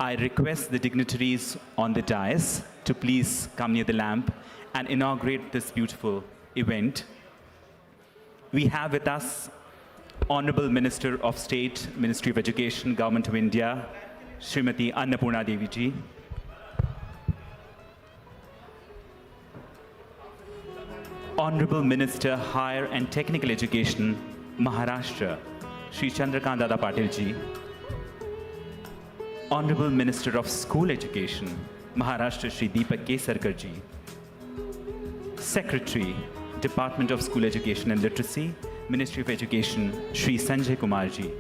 I request the dignitaries on the dais to please come near the lamp and inaugurate this beautiful event. We have with us Honorable Minister of State, Ministry of Education, Government of India, Srimati Annapurna Devi ji. Honorable Minister, Higher and Technical Education, Maharashtra, Shri Chandrakant Dada Patil ji. Honorable Minister of School Education, Maharashtra, Shri Deepak Kesarkar ji. Secretary, Department of School Education and Literacy, Ministry of Education, Shri Sanjay Kumar ji.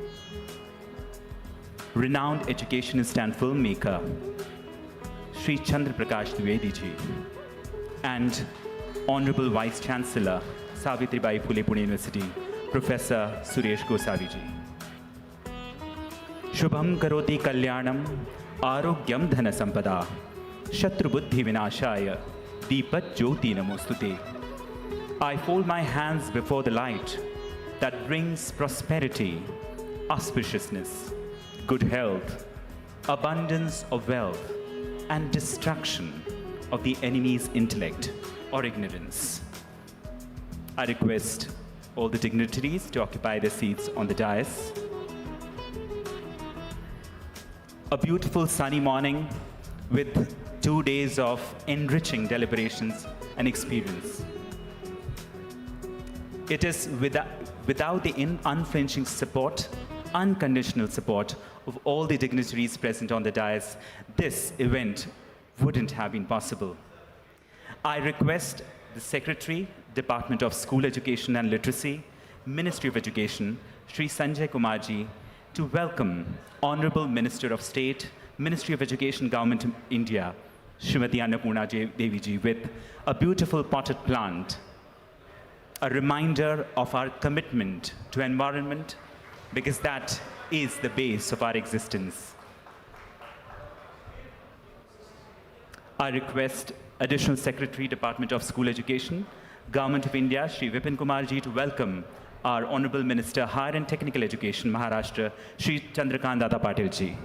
Renowned educationist and filmmaker, Shri Chandra Prakash Dwivedi ji. And Honorable Vice Chancellor, Savitribai Phule Pune University, Professor Suresh Gosavi ji. Shubham karoti kalyanam, arogyam dhana sampada, shatrubuddhi vinashaya, deepat jyoti namostute. I fold my hands before the light that brings prosperity, auspiciousness, good health, abundance of wealth, and destruction of the enemy's intellect or ignorance. I request all the dignitaries to occupy their seats on the dais. A beautiful sunny morning with 2 days of enriching deliberations and experience. It is without the unflinching support, unconditional support of all the dignitaries present on the dais, this event wouldn't have been possible. I request the Secretary, Department of School Education and Literacy, Ministry of Education, Shri Sanjay Kumar ji, to welcome Honorable Minister of State, Ministry of Education, Government of India, Srimati Annapurna Devi ji, with a beautiful potted plant, a reminder of our commitment to environment, because that is the base of our existence. I request Additional Secretary, Department of School Education, Government of India, Shri Vipin Kumar ji, to welcome our Honorable Minister, Higher and Technical Education, Maharashtra, Shri Chandrakant Dada Patil ji.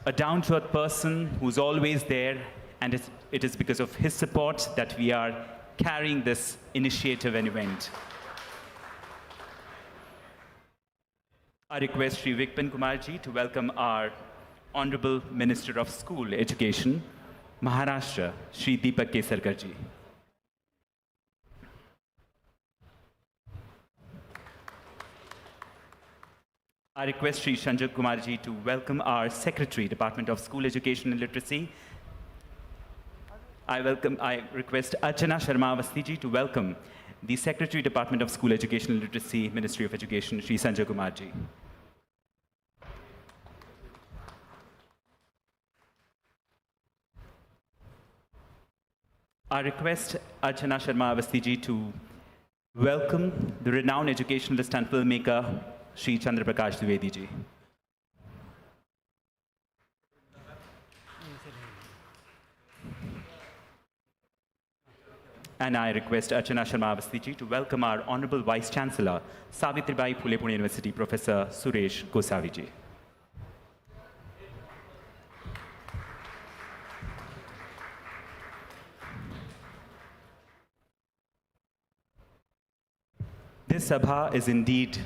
A down-to-earth person who's always there, and it is because of his support that we are carrying this initiative and event. I request Shri Vipin Kumar ji to welcome our Honorable Minister of School Education, Maharashtra, Shri Deepak Kesarkar ji. I request Shri Sanjay Kumar ji to welcome our Secretary, Department of School Education and Literacy. I request Archana Sharma Avasthi ji to welcome the Secretary, Department of School Education and Literacy, Ministry of Education, Shri Sanjay Kumar ji. I request Archana Sharma Avasthi ji to welcome the renowned educationalist and filmmaker, Shri Chandra Prakash Dwivedi ji. And I request Archana Sharma Avasthi ji to welcome our Honorable Vice Chancellor, Savitribai Phule Pune University, Professor Suresh Gosavi ji. This Sabha is indeed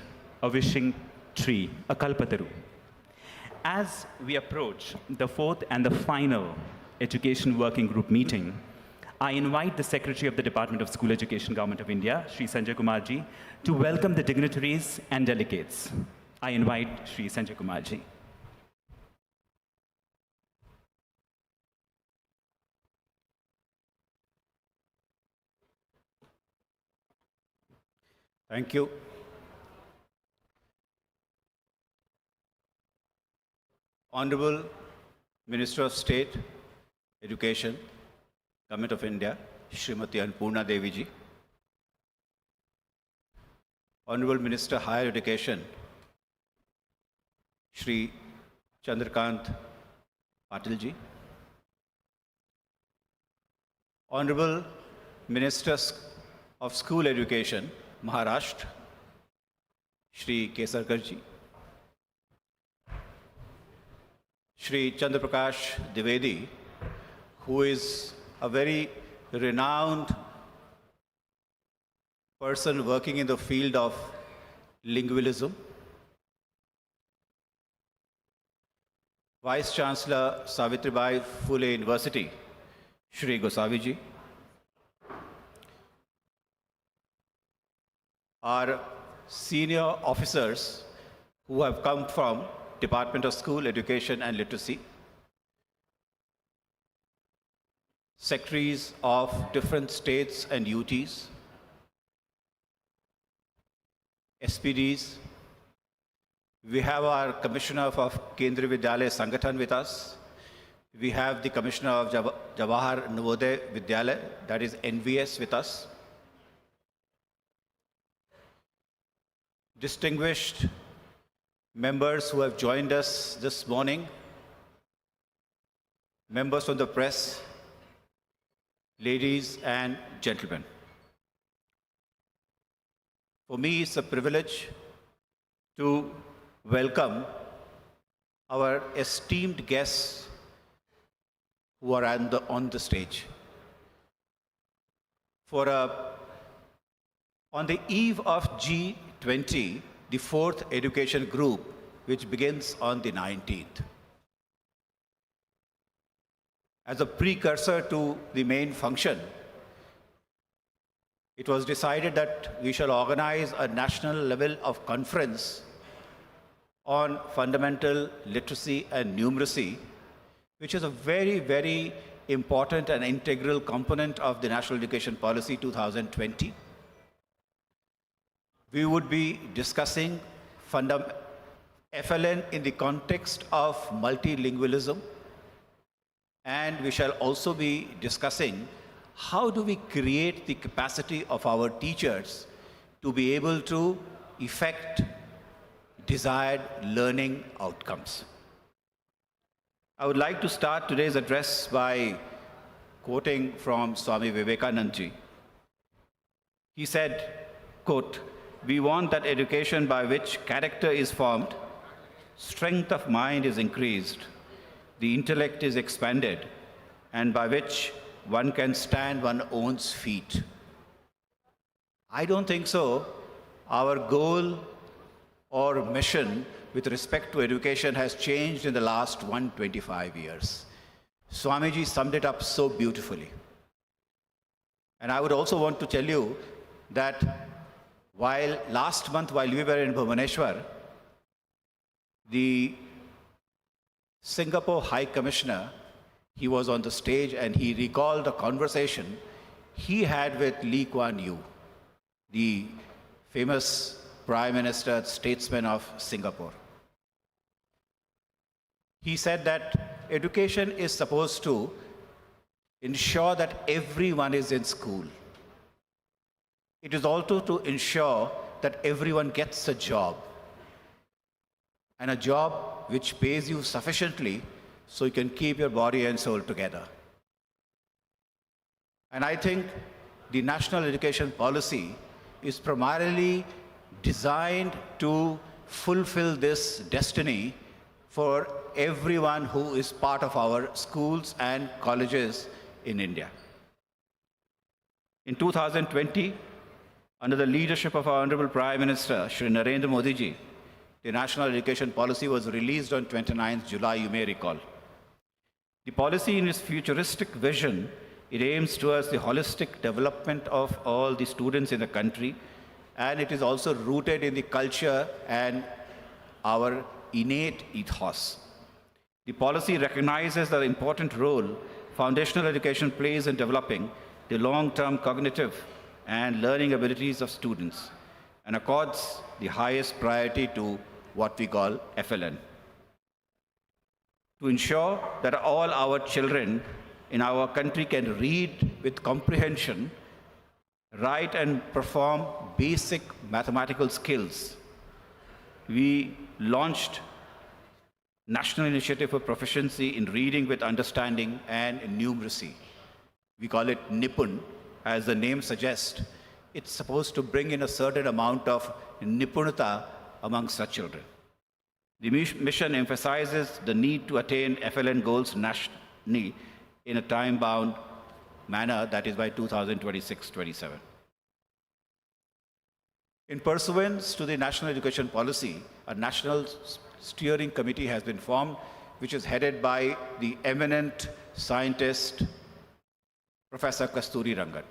a wishing tree, a kalpataru. As we approach the fourth and the final Education Working Group meeting, I invite the Secretary of the Department of School Education, Government of India, Shri Sanjay Kumar ji, to welcome the dignitaries and delegates. I invite Shri Sanjay Kumar ji. Thank you. Honorable Minister of State, Education, Government of India, Srimati Annapurna Devi ji. Honorable Minister, Higher Education, Shri Chandrakant Patil ji. Honorable Minister of School Education, Maharashtra, Shri Kesarkar ji. Shri Chandraprakash Dwivedi, who is a very renowned person working in the field of lingualism, Vice Chancellor Savitribai Phule University, Shri Gosaviji, our senior officers who have come from Department of School Education and Literacy, secretaries of different states and UTs, SPDs. We have our Commissioner of Kendriya Vidyalaya Sangathan with us. We have the Commissioner of Jawahar Navodaya Vidyalaya, that is NVS, with us. Distinguished members who have joined us this morning, members from the press, ladies and gentlemen. For me, it's a privilege to welcome our esteemed guests who are on the stage. On the eve of G20, the fourth education group, which begins on the 19th. As a precursor to the main function, it was decided that we shall organize a national level of conference on fundamental literacy and numeracy, which is a very, very important and integral component of the National Education Policy 2020. We would be discussing FLN in the context of multilingualism, and we shall also be discussing how do we create the capacity of our teachers to be able to effect desired learning outcomes. I would like to start today's address by quoting from Swami Vivekananda ji. He said, quote, "We want that education by which character is formed, strength of mind is increased, the intellect is expanded, and by which one can stand one's own feet." I don't think so. Our goal or mission with respect to education has changed in the last 125 years. Swamiji summed it up so beautifully. And I would also want to tell you that last month while we were in Bhubaneswar, the Singapore High Commissioner, he was on the stage and he recalled a conversation he had with Lee Kuan Yew, the famous Prime Minister, statesman of Singapore. He said that education is supposed to ensure that everyone is in school. It is also to ensure that everyone gets a job, and a job which pays you sufficiently so you can keep your body and soul together. And I think the national education policy is primarily designed to fulfill this destiny for everyone who is part of our schools and colleges in India. In 2020, under the leadership of our Honorable Prime Minister, Shri Narendra Modi ji, the national education policy was released on 29th July, you may recall. The policy in its futuristic vision, it aims towards the holistic development of all the students in the country, and it is also rooted in the culture and our innate ethos. The policy recognizes the important role foundational education plays in developing the long-term cognitive and learning abilities of students, and accords the highest priority to what we call FLN. To ensure that all our children in our country can read with comprehension, write and perform basic mathematical skills, we launched National Initiative for Proficiency in Reading with Understanding and Numeracy. We call it NIPUN. As the name suggests, it's supposed to bring in a certain amount of nipunata among such children. The mission emphasizes the need to attain FLN goals nationally in a time-bound manner, that is by 2026-27. In pursuance to the National Education Policy, a National Steering Committee has been formed, which is headed by the eminent scientist, Professor Kasturi Rangan.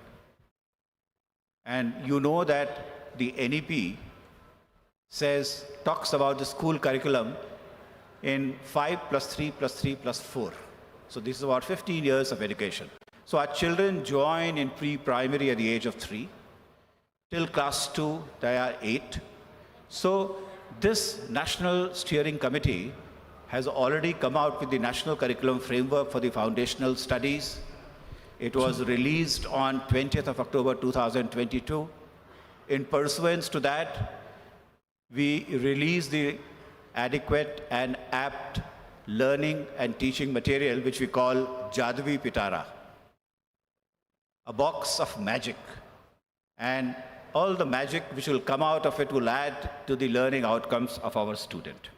And you know that the NEP talks about the school curriculum in 5+3+3+4. So this is about 15 years of education. So our children join in pre-primary at the age of 3. Till class 2, they are 8. So this National Steering Committee has already come out with the National Curriculum Framework for the Foundational Studies. It was released on 20th of October 2022. In pursuance to that, we released the adequate and apt learning and teaching material, which we call Jadvi Pitara, a box of magic. And all the magic which will come out of it will add to the learning outcomes of our student.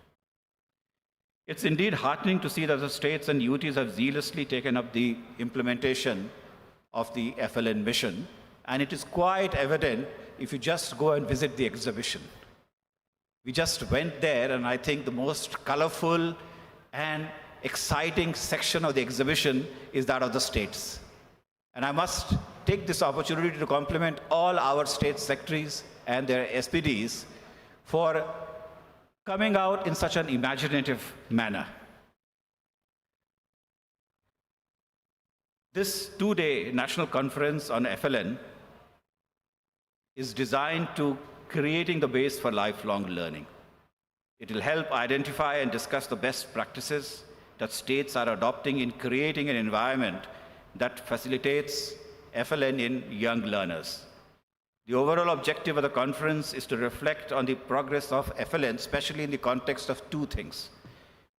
It's indeed heartening to see that the states and UTs have zealously taken up the implementation of the FLN mission, and it is quite evident if you just go and visit the exhibition. We just went there, and I think the most colorful and exciting section of the exhibition is that of the states. And I must take this opportunity to compliment all our state secretaries and their SPDs for coming out in such an imaginative manner. This 2-day national conference on FLN is designed to creating the base for lifelong learning. It will help identify and discuss the best practices that states are adopting in creating an environment that facilitates FLN in young learners. The overall objective of the conference is to reflect on the progress of FLN, especially in the context of 2 things: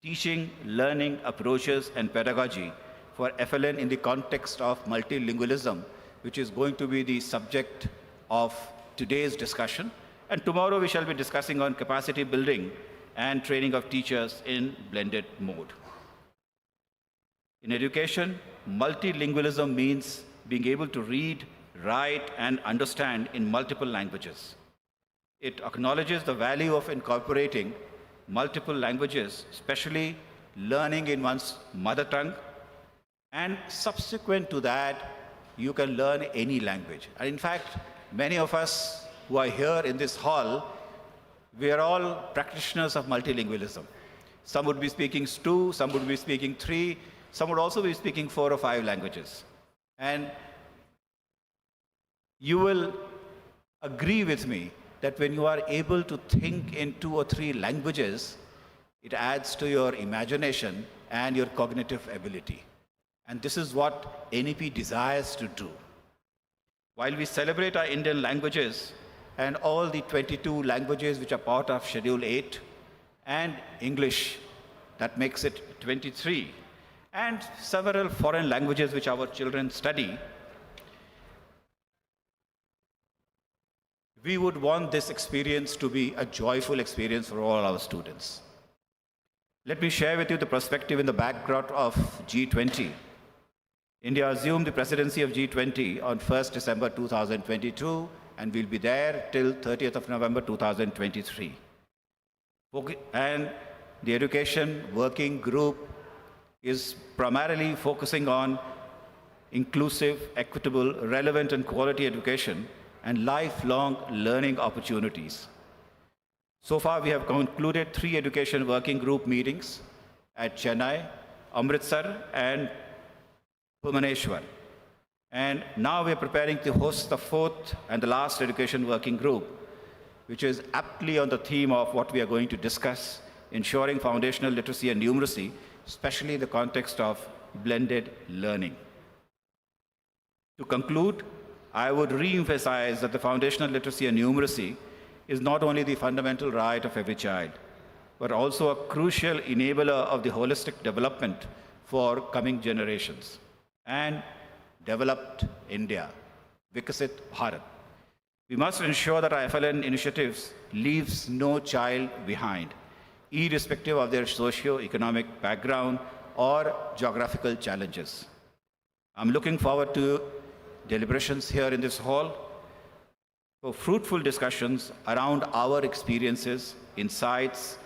teaching, learning approaches, and pedagogy for FLN in the context of multilingualism, which is going to be the subject of today's discussion. And tomorrow we shall be discussing on capacity building and training of teachers in blended mode. In education, multilingualism means being able to read, write, and understand in multiple languages. It acknowledges the value of incorporating multiple languages, especially learning in one's mother tongue, and subsequent to that, you can learn any language. And in fact, many of us who are here in this hall, we are all practitioners of multilingualism. Some would be speaking 2, some would be speaking 3, some would also be speaking 4 or 5 languages. And you will agree with me that when you are able to think in 2 or 3 languages, it adds to your imagination and your cognitive ability. And this is what NEP desires to do. While we celebrate our Indian languages and all the 22 languages which are part of Schedule 8 and English, that makes it 23, and several foreign languages which our children study, we would want this experience to be a joyful experience for all our students. Let me share with you the perspective in the backdrop of G20. India assumed the presidency of G20 on 1st December 2022, and we'll be there till 30th of November 2023. And the education working group is primarily focusing on inclusive, equitable, relevant, and quality education and lifelong learning opportunities. So far, we have concluded 3 education working group meetings at Chennai, Amritsar, and Bhubaneswar. And now we are preparing to host the 4th and the last education working group, which is aptly on the theme of what we are going to discuss, ensuring foundational literacy and numeracy, especially in the context of blended learning. To conclude, I would re-emphasize that the foundational literacy and numeracy is not only the fundamental right of every child, but also a crucial enabler of the holistic development for coming generations and developed India, Vikasit Bharat. We must ensure that our FLN initiatives leaves no child behind. irrespective of their socio-economic background or geographical challenges. I'm looking forward to deliberations here in this hall for fruitful discussions around our experiences, insights,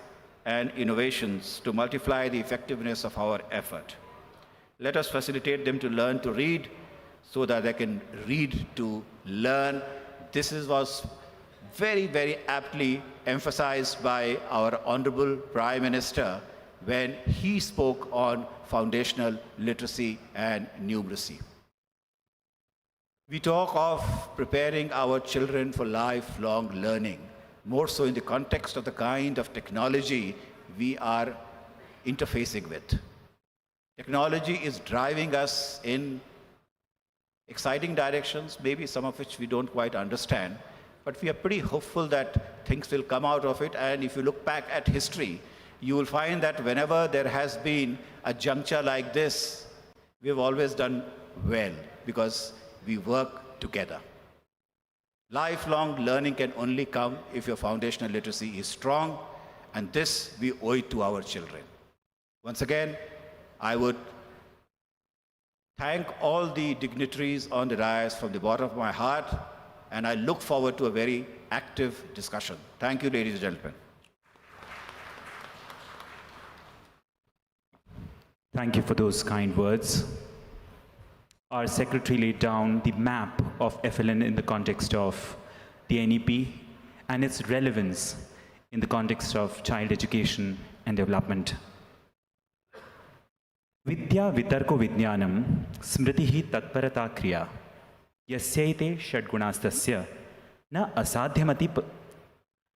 and innovations to multiply the effectiveness of our effort. Let us facilitate them to learn to read so that they can read to learn. Was very, very aptly emphasized by our Honorable Prime Minister when he spoke on foundational literacy and numeracy. We talk of preparing our children for lifelong learning, more so in the context of the kind of technology we are interfacing with. Technology is driving us in exciting directions, maybe some of which we don't quite understand, but we are pretty hopeful that things will come out of it. And if you look back at history, you will find that whenever there has been a juncture like this, we have always done well because we work together. Lifelong learning can only come if your foundational literacy is strong, and this we owe it to our children. Once again, I would thank all the dignitaries on the dais from the bottom of my heart, and I look forward to a very active discussion. Thank you, ladies and gentlemen. Thank you for those kind words. Our secretary laid down the map of FLN in the context of the NEP and its relevance in the context of child education and development. Vidya vitarko vidnyanam smritihi tatparata kriya yasyaite षड्गुणास्tasya na asadhyamati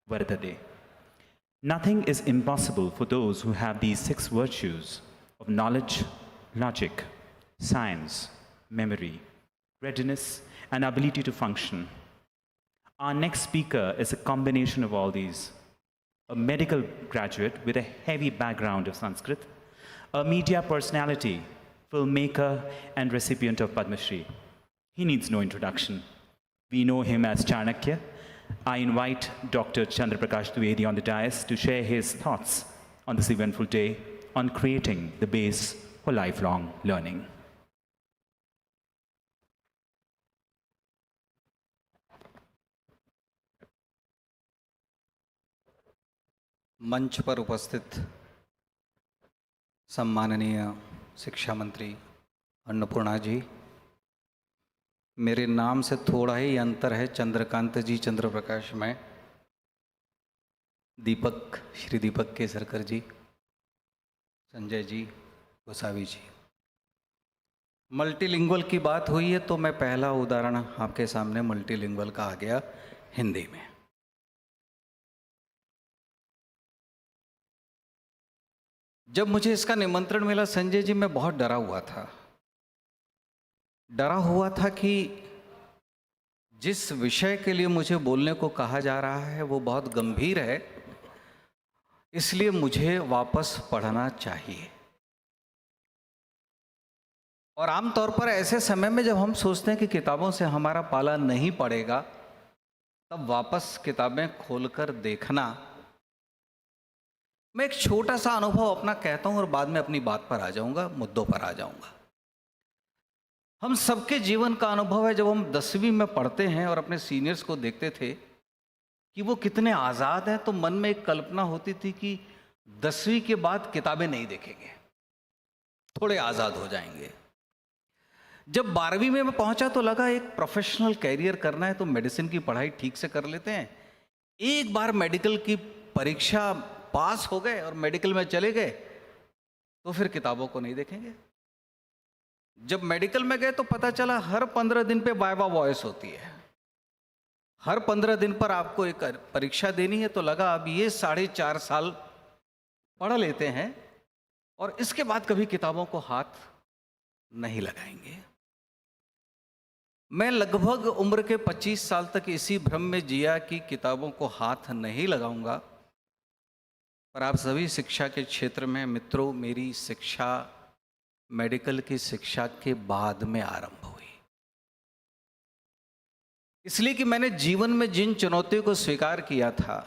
vardate. Nothing is impossible for those who have these 6 virtues of knowledge, logic, science, memory, readiness, and ability to function. Our next speaker is a combination of all these. A medical graduate with a heavy background of Sanskrit, a media personality, filmmaker, and recipient of Padma Shri. He needs no introduction. We know him as Chanakya. I invite Dr. Chandra Prakash Dwivedi on the dais to share his thoughts on this eventful day on creating the base for lifelong learning. मंच पर उपस्थित सम्माननीय शिक्षा मंत्री अन्नपूर्णा जी, मेरे नाम से थोड़ा ही अंतर है, चंद्रकांत जी चंद्र प्रकाश में, दीपक श्री दीपक केसरकर जी, संजय जी गोसावी जी। मल्टीलिंगुअल की बात हुई है तो मैं पहला उदाहरण आपके सामने मल्टीलिंगुअल का आ गया हिंदी में। जब मुझे इसका निमंत्रण मिला संजय जी, मैं बहुत डरा हुआ था। डरा हुआ था कि जिस विषय के लिए मुझे बोलने को कहा जा रहा है वो बहुत गंभीर है, इसलिए मुझे वापस पढ़ना चाहिए। और आमतौर पर ऐसे समय में जब हम सोचते हैं कि किताबों से हमारा पाला नहीं पड़ेगा, तब वापस किताबें खोलकर देखना। मैं एक छोटा सा अनुभव अपना कहता हूं और बाद में अपनी बात पर आ जाऊंगा, मुद्दों पर आ जाऊंगा। हम सबके जीवन का अनुभव है, जब हम 10वीं में पढ़ते हैं और अपने सीनियर्स को देखते थे कि वो कितने आज़ाद हैं, तो मन में एक कल्पना होती थी कि 10वीं के बाद किताबें नहीं देखेंगे, थोड़े आज़ाद हो जाएंगे। जब 12वीं में मैं पहुंचा तो लगा एक प्रोफेशनल कैरियर करना है तो मेडिसिन की पढ़ाई ठीक से कर लेते हैं। एक बार मेडिकल की परीक्षा पास हो गए और मेडिकल में चले गए तो फिर किताबों को नहीं देखेंगे। जब मेडिकल में गए तो पता चला हर 15 दिन पे वाइवा वॉइस होती है, हर 15 दिन पर आपको एक परीक्षा देनी है। तो लगा अब ये 4.5 साल पढ़ लेते हैं और इसके बाद कभी किताबों को हाथ नहीं लगाएंगे। मैं लगभग उम्र के 25 साल तक इसी भ्रम में जिया कि किताबों को हाथ नहीं लगाऊंगा। पर आप सभी शिक्षा के क्षेत्र में मित्रों, मेरी शिक्षा मेडिकल की शिक्षा के बाद में आरंभ हुई, इसलिए कि मैंने जीवन में जिन चुनौतियों को स्वीकार किया था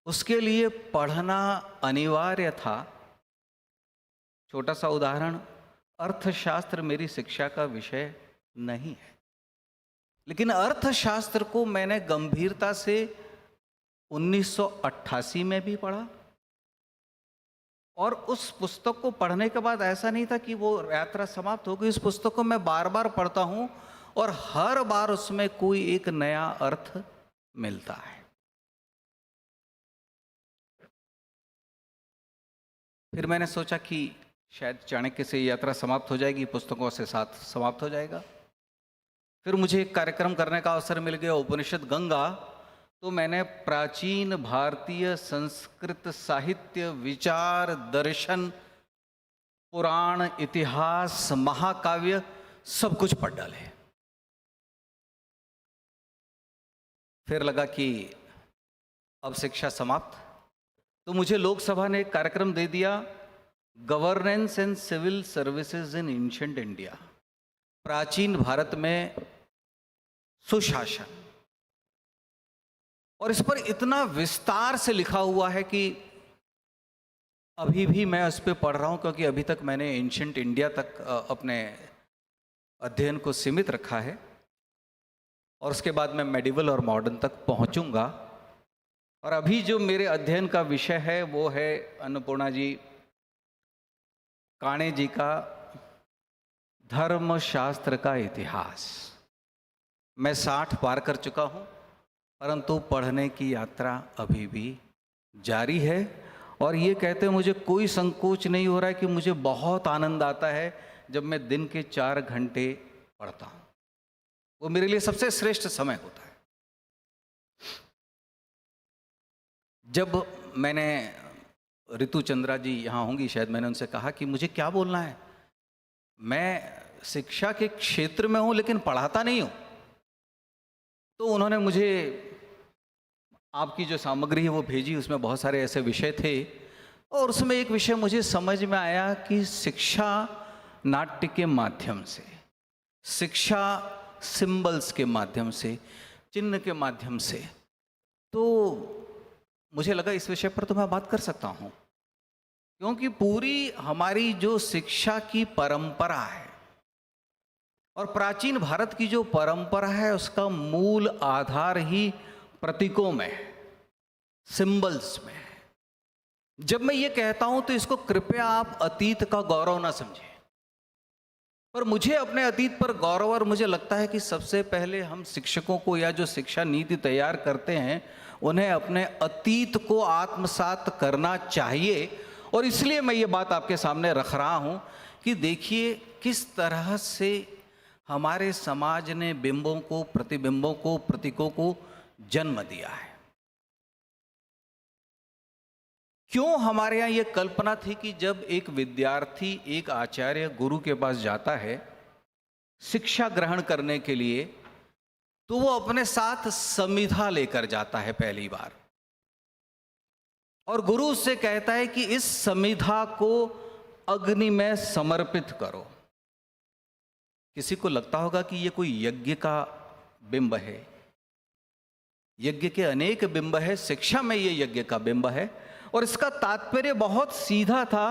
उसके लिए पढ़ना अनिवार्य था। छोटा सा उदाहरण, अर्थशास्त्र मेरी शिक्षा का विषय नहीं है, लेकिन अर्थशास्त्र को मैंने गंभीरता से 1988 में भी पढ़ा, और उस पुस्तक को पढ़ने के बाद ऐसा नहीं था कि वो यात्रा समाप्त हो गई। उस पुस्तक को मैं बार बार पढ़ता हूं और हर बार उसमें कोई एक नया अर्थ मिलता है। फिर मैंने सोचा कि शायद चाणक्य से यात्रा समाप्त हो जाएगी, पुस्तकों से साथ समाप्त हो जाएगा। फिर मुझे एक कार्यक्रम करने का अवसर मिल गया, उपनिषद गंगा। तो मैंने प्राचीन भारतीय संस्कृत साहित्य, विचार, दर्शन, पुराण, इतिहास, महाकाव्य सब कुछ पढ़ डाले। फिर लगा कि अब शिक्षा समाप्त, तो मुझे लोकसभा ने एक कार्यक्रम दे दिया, governance and civil services in ancient India, प्राचीन भारत में सुशासन। और इस पर इतना विस्तार से लिखा हुआ है कि अभी भी मैं उस पर पढ़ रहा हूं, क्योंकि अभी तक मैंने एंशिएंट इंडिया तक अपने अध्ययन को सीमित रखा है, और उसके बाद मैं मेडिवल और मॉडर्न तक पहुंचूंगा। और अभी जो मेरे अध्ययन का विषय है वो है अन्नपूर्णा जी काणे जी का धर्मशास्त्र का इतिहास। मैं 60 पार कर चुका हूं, परंतु पढ़ने की यात्रा अभी भी जारी है। और ये कहते हुए मुझे कोई संकोच नहीं हो रहा है कि मुझे बहुत आनंद आता है जब मैं दिन के 4 घंटे पढ़ता हूं। वो मेरे लिए सबसे श्रेष्ठ समय होता है। जब मैंने, ऋतु चंद्रा जी यहाँ होंगी शायद, मैंने उनसे कहा कि मुझे क्या बोलना है, मैं शिक्षा के क्षेत्र में हूँ लेकिन पढ़ाता नहीं हूँ। तो उन्होंने मुझे आपकी जो सामग्री है वो भेजी, उसमें बहुत सारे ऐसे विषय थे, और उसमें एक विषय मुझे समझ में आया कि शिक्षा नाट्य के माध्यम से, शिक्षा सिंबल्स के माध्यम से, चिन्ह के माध्यम से। तो मुझे लगा इस विषय पर तो मैं बात कर सकता हूँ, क्योंकि पूरी हमारी जो शिक्षा की परंपरा है और प्राचीन भारत की जो परंपरा है, उसका मूल आधार ही प्रतीकों में है, सिंबल्स में है। जब मैं ये कहता हूं तो इसको कृपया आप अतीत का गौरव ना समझें, पर मुझे अपने अतीत पर गौरव, और मुझे लगता है कि सबसे पहले हम शिक्षकों को या जो शिक्षा नीति तैयार करते हैं उन्हें अपने अतीत को आत्मसात करना चाहिए। और इसलिए मैं ये बात आपके सामने रख रहा हूं कि देखिए किस तरह से हमारे समाज ने बिंबों को, प्रतिबिंबों को, प्रतीकों को जन्म दिया है। क्यों हमारे यहाँ ये कल्पना थी कि जब एक विद्यार्थी एक आचार्य गुरु के पास जाता है शिक्षा ग्रहण करने के लिए, तो वो अपने साथ समिधा लेकर जाता है पहली बार, और गुरु उससे कहता है कि इस समिधा को अग्नि में समर्पित करो। किसी को लगता होगा कि ये कोई यज्ञ का बिंब है। यज्ञ के अनेक बिंब है, शिक्षा में ये यज्ञ का बिंब है। और इसका तात्पर्य बहुत सीधा था,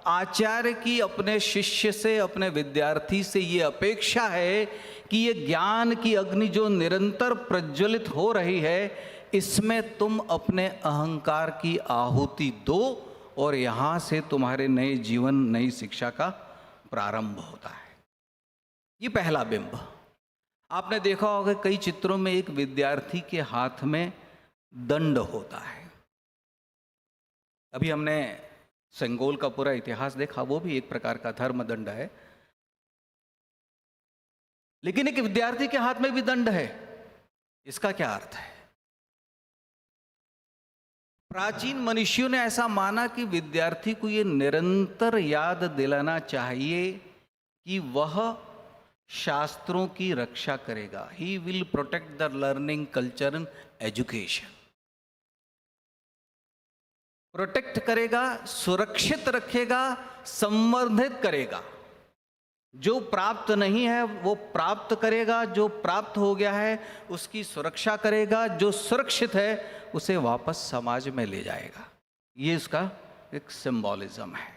आचार्य की अपने शिष्य से, अपने विद्यार्थी से ये अपेक्षा है कि ये ज्ञान की अग्नि जो निरंतर प्रज्वलित हो रही है, इसमें तुम अपने अहंकार की आहुति दो, और यहाँ से तुम्हारे नए जीवन, नई शिक्षा का प्रारंभ होता है। ये पहला बिंब। आपने देखा होगा कई चित्रों में एक विद्यार्थी के हाथ में दंड होता है। अभी हमने सेंगोल का पूरा इतिहास देखा, वो भी एक प्रकार का धर्म दंड है। लेकिन एक विद्यार्थी के हाथ में भी दंड है, इसका क्या अर्थ है? प्राचीन मनुष्यों ने ऐसा माना कि विद्यार्थी को ये निरंतर याद दिलाना चाहिए कि वह शास्त्रों की रक्षा करेगा। He will protect the learning culture and education. Protect करेगा, सुरक्षित रखेगा, संवर्धित करेगा। जो प्राप्त नहीं है वो प्राप्त करेगा, जो प्राप्त हो गया है उसकी सुरक्षा करेगा, जो सुरक्षित है उसे वापस समाज में ले जाएगा। ये इसका एक सिंबॉलिज्म है।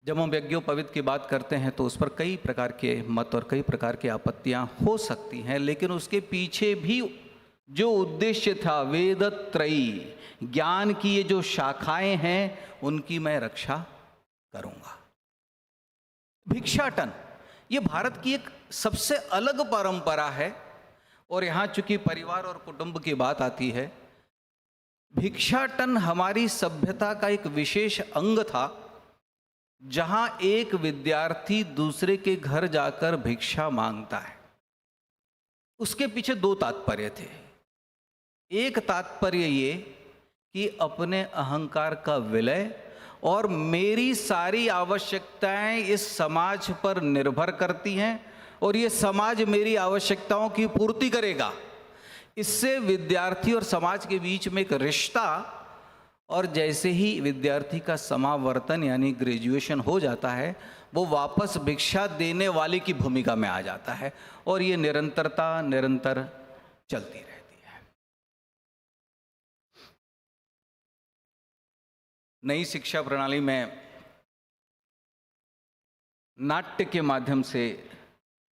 जब हम यज्ञोपवीत की बात करते हैं तो उस पर कई प्रकार के मत और कई प्रकार की आपत्तियां हो सकती हैं, लेकिन उसके पीछे भी जो उद्देश्य था, वेदत्रयी ज्ञान की ये जो शाखाएं हैं उनकी मैं रक्षा करूंगा। भिक्षाटन ये भारत की एक सबसे अलग परंपरा है, और यहां चूंकि परिवार और कुटुंब की बात आती है, भिक्षाटन हमारी सभ्यता का एक विशेष अंग था, जहां एक विद्यार्थी दूसरे के घर जाकर भिक्षा मांगता है। उसके पीछे दो तात्पर्य थे। एक तात्पर्य ये कि अपने अहंकार का विलय, और मेरी सारी आवश्यकताएं इस समाज पर निर्भर करती हैं और ये समाज मेरी आवश्यकताओं की पूर्ति करेगा। इससे विद्यार्थी और समाज के बीच में एक रिश्ता, और जैसे ही विद्यार्थी का समावर्तन यानी ग्रेजुएशन हो जाता है, वो वापस भिक्षा देने वाले की भूमिका में आ जाता है, और ये निरंतर चलती रहती है। नई शिक्षा प्रणाली में नाट्य के माध्यम से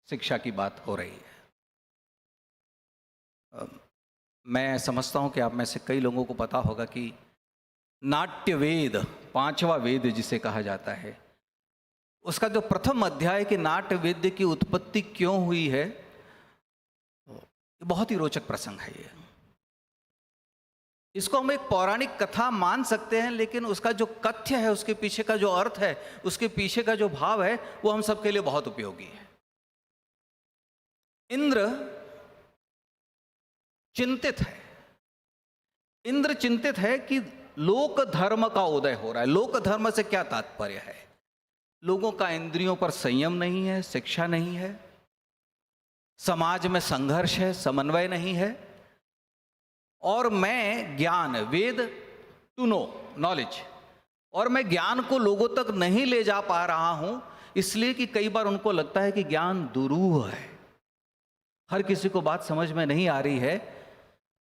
शिक्षा की बात हो रही है। मैं समझता हूं कि आप में से कई लोगों को पता होगा कि नाट्य वेद, पांचवा वेद जिसे कहा जाता है, उसका जो प्रथम अध्याय कि नाट्य वेद की उत्पत्ति क्यों हुई है, बहुत ही रोचक प्रसंग है ये। इसको हम एक पौराणिक कथा मान सकते हैं, लेकिन उसका जो कथ्य है, उसके पीछे का जो अर्थ है, उसके पीछे का जो भाव है, वो हम सबके लिए बहुत उपयोगी है। इंद्र चिंतित है। इंद्र चिंतित है कि लोक धर्म का उदय हो रहा है। लोक धर्म से क्या तात्पर्य है? लोगों का इंद्रियों पर संयम नहीं है, शिक्षा नहीं है, समाज में संघर्ष है, समन्वय नहीं है, और मैं ज्ञान, वेद टू नो, नॉलेज, और मैं ज्ञान को लोगों तक नहीं ले जा पा रहा हूं, इसलिए कि कई बार उनको लगता है कि ज्ञान दुरूह है, हर किसी को बात समझ में नहीं आ रही है।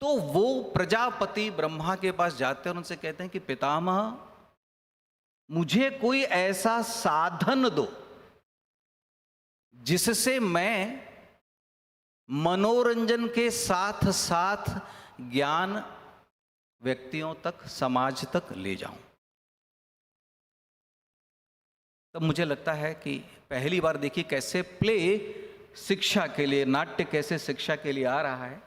तो वो प्रजापति ब्रह्मा के पास जाते हैं और उनसे कहते हैं कि पितामह, मुझे कोई ऐसा साधन दो जिससे मैं मनोरंजन के साथ साथ ज्ञान व्यक्तियों तक, समाज तक ले जाऊं। तब मुझे लगता है कि पहली बार देखिए कैसे प्ले शिक्षा के लिए, नाट्य कैसे शिक्षा के लिए आ रहा है।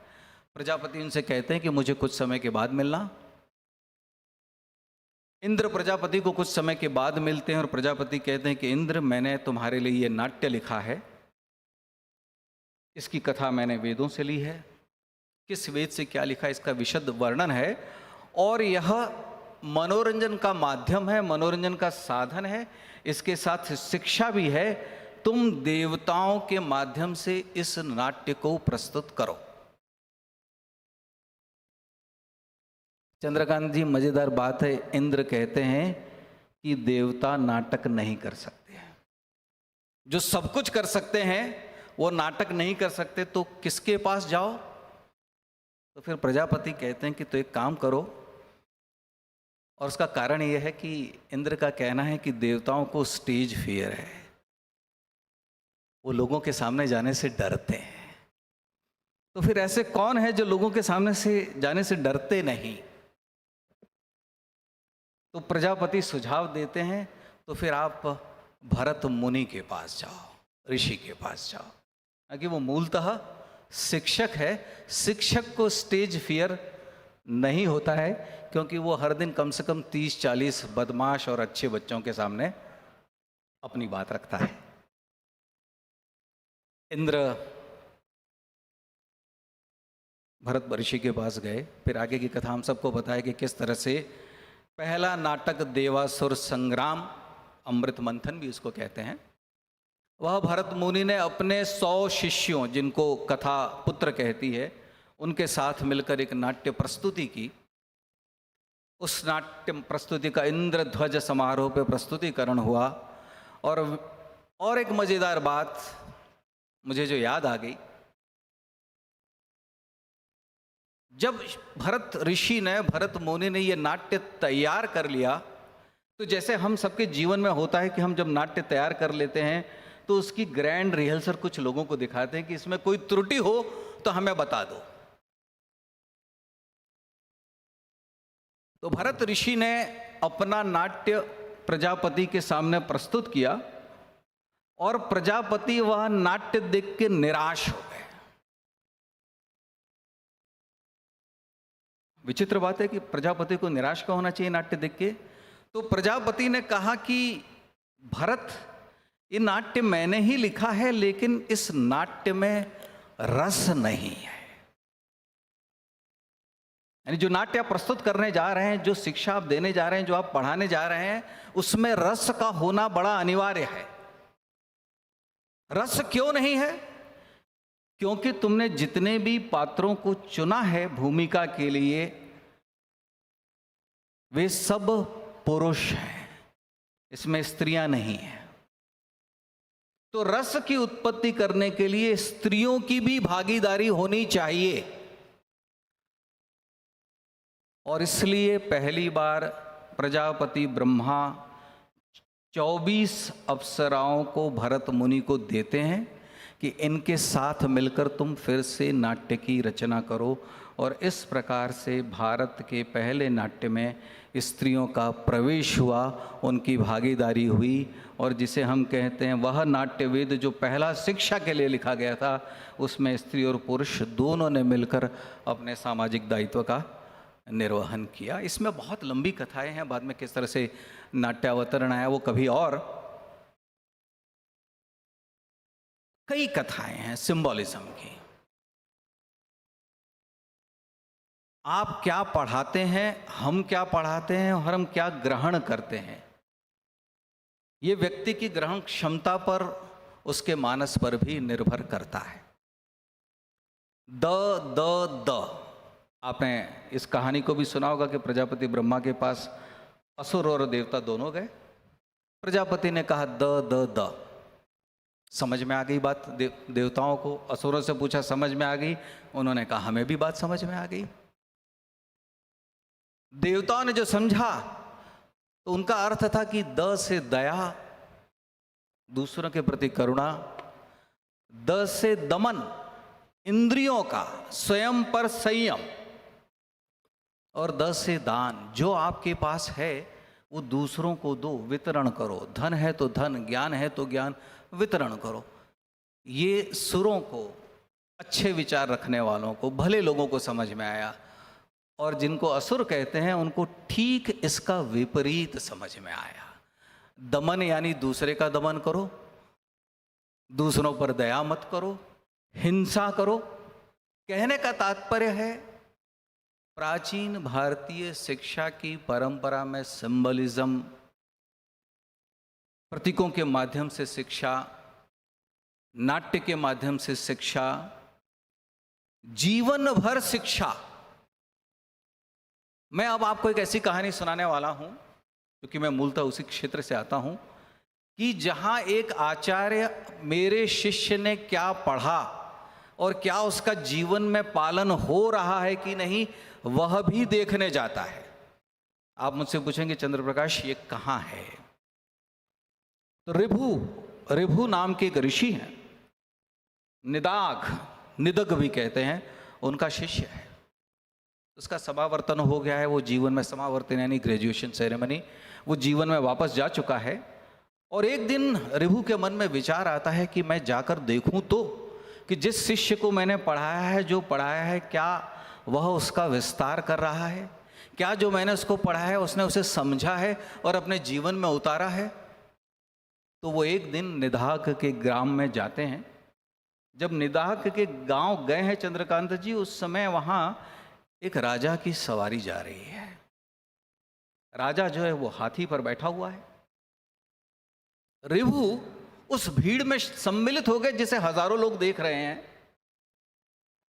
प्रजापति उनसे कहते हैं कि मुझे कुछ समय के बाद मिलना। इंद्र प्रजापति को कुछ समय के बाद मिलते हैं और प्रजापति कहते हैं कि इंद्र, मैंने तुम्हारे लिए ये नाट्य लिखा है, इसकी कथा मैंने वेदों से ली है। किस वेद से क्या लिखा, इसका विशद वर्णन है, और यह मनोरंजन का माध्यम है, मनोरंजन का साधन है, इसके साथ शिक्षा भी है। तुम देवताओं के माध्यम से इस नाट्य को प्रस्तुत करो। चंद्रकांत जी, मजेदार बात है, इंद्र कहते हैं कि देवता नाटक नहीं कर सकते हैं। जो सब कुछ कर सकते हैं वो नाटक नहीं कर सकते, तो किसके पास जाओ? तो फिर प्रजापति कहते हैं कि तो एक काम करो, और उसका कारण यह है कि इंद्र का कहना है कि देवताओं को स्टेज फियर है, वो लोगों के सामने जाने से डरते हैं। तो फिर ऐसे कौन है जो लोगों के सामने से जाने से डरते नहीं? तो प्रजापति सुझाव देते हैं, तो फिर आप भरत मुनि के पास जाओ, ऋषि के पास जाओ, क्योंकि वो मूलतः शिक्षक है। शिक्षक को स्टेज फियर नहीं होता है, क्योंकि वो हर दिन कम से कम 30-40 बदमाश और अच्छे बच्चों के सामने अपनी बात रखता है। इंद्र भरत ऋषि के पास गए। फिर आगे की कथा हम सबको पता है कि किस तरह से पहला नाटक देवासुर संग्राम, अमृत मंथन भी उसको कहते हैं, वह भरत मुनि ने अपने 100 शिष्यों, जिनको कथा पुत्र कहती है, उनके साथ मिलकर एक नाट्य प्रस्तुति की। उस नाट्य प्रस्तुति का इंद्रध्वज समारोह पे प्रस्तुतिकरण हुआ, और एक मजेदार बात मुझे जो याद आ गई, जब भरत मुनि ने ये नाट्य तैयार कर लिया, तो जैसे हम सबके जीवन में होता है कि हम जब नाट्य तैयार कर लेते हैं तो उसकी ग्रैंड रिहर्सल कुछ लोगों को दिखाते हैं कि इसमें कोई त्रुटि हो तो हमें बता दो। तो भरत ऋषि ने अपना नाट्य प्रजापति के सामने प्रस्तुत किया और प्रजापति वह नाट्य देख के निराश हो गए। विचित्र बात है कि प्रजापति को निराश का होना चाहिए नाट्य देख के। तो प्रजापति ने कहा कि भरत, ये नाट्य मैंने ही लिखा है, लेकिन इस नाट्य में रस नहीं है। यानी जो नाट्य आप प्रस्तुत करने जा रहे हैं, जो शिक्षा आप देने जा रहे हैं, जो आप पढ़ाने जा रहे हैं, उसमें रस का होना बड़ा अनिवार्य है। रस क्यों नहीं है? क्योंकि तुमने जितने भी पात्रों को चुना है भूमिका के लिए, वे सब पुरुष हैं, इसमें स्त्रियां नहीं हैं। तो रस की उत्पत्ति करने के लिए स्त्रियों की भी भागीदारी होनी चाहिए। और इसलिए पहली बार प्रजापति ब्रह्मा 24 अप्सराओं को भरत मुनि को देते हैं कि इनके साथ मिलकर तुम फिर से नाट्य की रचना करो। और इस प्रकार से भारत के पहले नाट्य में स्त्रियों का प्रवेश हुआ, उनकी भागीदारी हुई। और जिसे हम कहते हैं वह नाट्य वेद जो पहला शिक्षा के लिए लिखा गया था, उसमें स्त्री और पुरुष दोनों ने मिलकर अपने सामाजिक दायित्व का निर्वहन किया। इसमें बहुत लंबी कथाएं हैं, बाद में किस तरह से नाट्यावतरण आया वो कभी और। कई कथाएं हैं सिंबॉलिज्म की। आप क्या पढ़ाते हैं, हम क्या पढ़ाते हैं और हम क्या ग्रहण करते हैं, ये व्यक्ति की ग्रहण क्षमता पर, उसके मानस पर भी निर्भर करता है। द आपने इस कहानी को भी सुना होगा कि प्रजापति ब्रह्मा के पास असुर और देवता दोनों गए। प्रजापति ने कहा द समझ में आ गई बात देवताओं को। असुरों से पूछा, समझ में आ गई? उन्होंने कहा हमें भी बात समझ में आ गई। देवताओं ने जो समझा तो उनका अर्थ था कि द से दया, दूसरों के प्रति करुणा, द से दमन, इंद्रियों का स्वयं पर संयम, और द से दान, जो आपके पास है वो दूसरों को दो, वितरण करो। धन है तो धन, ज्ञान है तो ज्ञान, वितरण करो। ये सुरों को, अच्छे विचार रखने वालों को, भले लोगों को समझ में आया। और जिनको असुर कहते हैं उनको ठीक इसका विपरीत समझ में आया। दमन यानी दूसरे का दमन करो, दूसरों पर दया मत करो, हिंसा करो। कहने का तात्पर्य है प्राचीन भारतीय शिक्षा की परंपरा में सिंबलिज्म, प्रतीकों के माध्यम से शिक्षा, नाट्य के माध्यम से शिक्षा, जीवन भर शिक्षा। मैं अब आपको एक ऐसी कहानी सुनाने वाला हूं, क्योंकि मैं मूलतः उसी क्षेत्र से आता हूं, कि जहां एक आचार्य मेरे शिष्य ने क्या पढ़ा और क्या उसका जीवन में पालन हो रहा है कि नहीं, वह भी देखने जाता है। आप मुझसे पूछेंगे चंद्र प्रकाश ये कहाँ है? तो ऋभु नाम के एक ऋषि हैं, निदग भी कहते हैं, उनका शिष्य है। उसका समावर्तन हो गया है, वो जीवन में, समावर्तन यानी ग्रेजुएशन सेरेमनी, वो जीवन में वापस जा चुका है। और एक दिन ऋभु के मन में विचार आता है कि मैं जाकर देखूं तो कि जिस शिष्य को मैंने पढ़ाया है, जो पढ़ाया है, क्या वह उसका विस्तार कर रहा है? क्या जो मैंने उसको पढ़ाया है उसने उसे समझा है और अपने जीवन में उतारा है? तो वो एक दिन निदाघ के ग्राम में जाते हैं। जब निदाघ के गांव गए हैं चंद्रकांत जी, उस समय वहां एक राजा की सवारी जा रही है। राजा जो है वो हाथी पर बैठा हुआ है। ऋभु उस भीड़ में सम्मिलित हो गए जिसे हजारों लोग देख रहे हैं।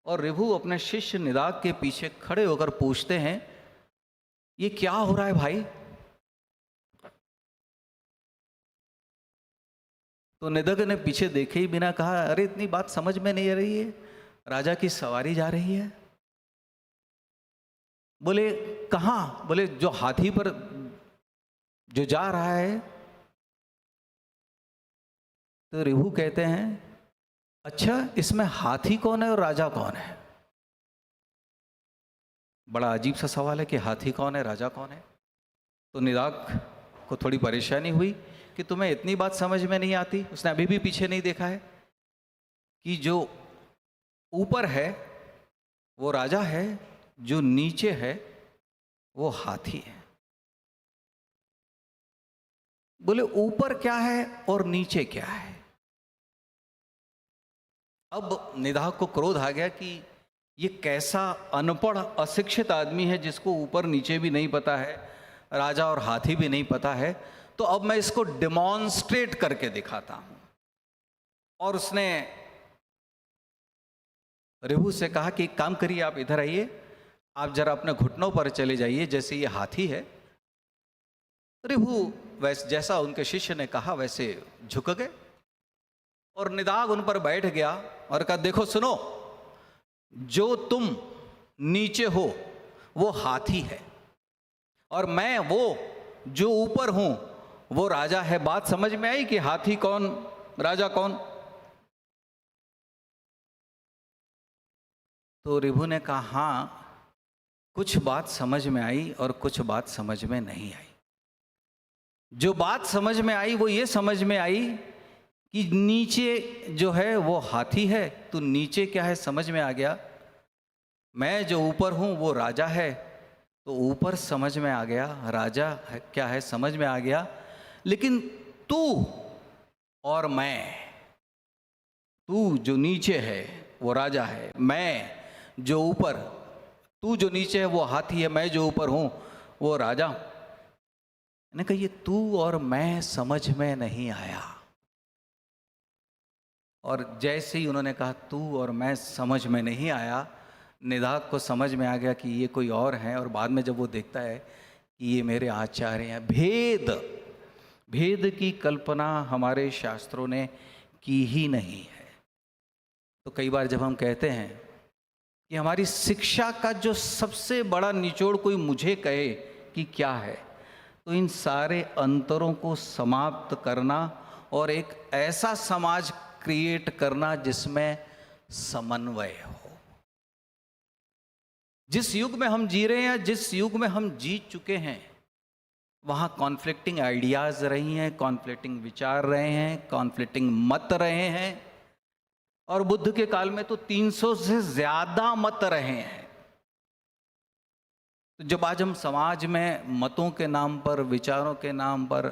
और ऋभु अपने शिष्य निदाघ के पीछे खड़े होकर पूछते हैं, ये क्या हो रहा है भाई? तो निधग ने पीछे देखे ही बिना कहा, अरे इतनी बात समझ में नहीं आ रही है, राजा की सवारी जा रही है। बोले कहाँ? बोले जो हाथी पर जो जा रहा है। तो रेहू कहते हैं, अच्छा इसमें हाथी कौन है और राजा कौन है? बड़ा अजीब सा सवाल है कि हाथी कौन है, राजा कौन है। तो निदाग को थोड़ी परेशानी हुई कि तुम्हें इतनी बात समझ में नहीं आती। उसने अभी भी पीछे नहीं देखा है कि जो ऊपर है वो राजा है, जो नीचे है वो हाथी है। बोले ऊपर क्या है और नीचे क्या है? अब निदाग को क्रोध आ गया कि ये कैसा अनपढ़ अशिक्षित आदमी है जिसको ऊपर नीचे भी नहीं पता है, राजा और हाथी भी नहीं पता है। तो अब मैं इसको डेमोन्स्ट्रेट करके दिखाता हूं। और उसने रेहू से कहा कि एक काम करिए, आप इधर आइए, आप जरा अपने घुटनों पर चले जाइए, जैसे ये हाथी है। रेहू वैसे जैसा उनके शिष्य ने कहा वैसे झुक गए और निदाग उन पर बैठ गया और कहा, देखो सुनो, जो तुम नीचे हो वो हाथी है और मैं वो जो ऊपर हूं वो राजा है। बात समझ में आई कि हाथी कौन, राजा कौन? तो रेहू ने कहा, हाँ कुछ बात समझ में आई और कुछ बात समझ में नहीं आई। जो बात समझ में आई वो ये समझ में आई कि नीचे जो है वो हाथी है, तो नीचे क्या है समझ में आ गया। मैं जो ऊपर हूं वो राजा है, तो ऊपर समझ में आ गया, राजा है क्या है समझ में आ गया। लेकिन तू और मैं, तू जो नीचे है वो राजा है, मैं जो ऊपर, तू जो नीचे है वो हाथी है, मैं जो ऊपर हूं वो राजा। मैंने कहा ये तू और मैं समझ में नहीं आया। और जैसे ही उन्होंने कहा तू और मैं समझ में नहीं आया, निदाग को समझ में आ गया कि ये कोई और हैं। और बाद में जब वो देखता है कि ये मेरे आचार्य हैं, भेद की कल्पना हमारे शास्त्रों ने की ही नहीं है। तो कई बार जब हम कहते हैं कि हमारी शिक्षा का जो सबसे बड़ा निचोड़ कोई मुझे कहे कि क्या है, तो इन सारे अंतरों को समाप्त करना और एक ऐसा समाज क्रिएट करना जिसमें समन्वय हो। जिस युग में हम जी रहे हैं, जिस युग में हम जी चुके हैं, वहाँ कॉन्फ्लिक्टिंग आइडियाज रही हैं, कॉन्फ्लिक्टिंग विचार रहे हैं, कॉन्फ्लिक्टिंग मत रहे हैं। और बुद्ध के काल में तो 300 से ज्यादा मत रहे हैं। तो जब आज हम समाज में मतों के नाम पर, विचारों के नाम पर,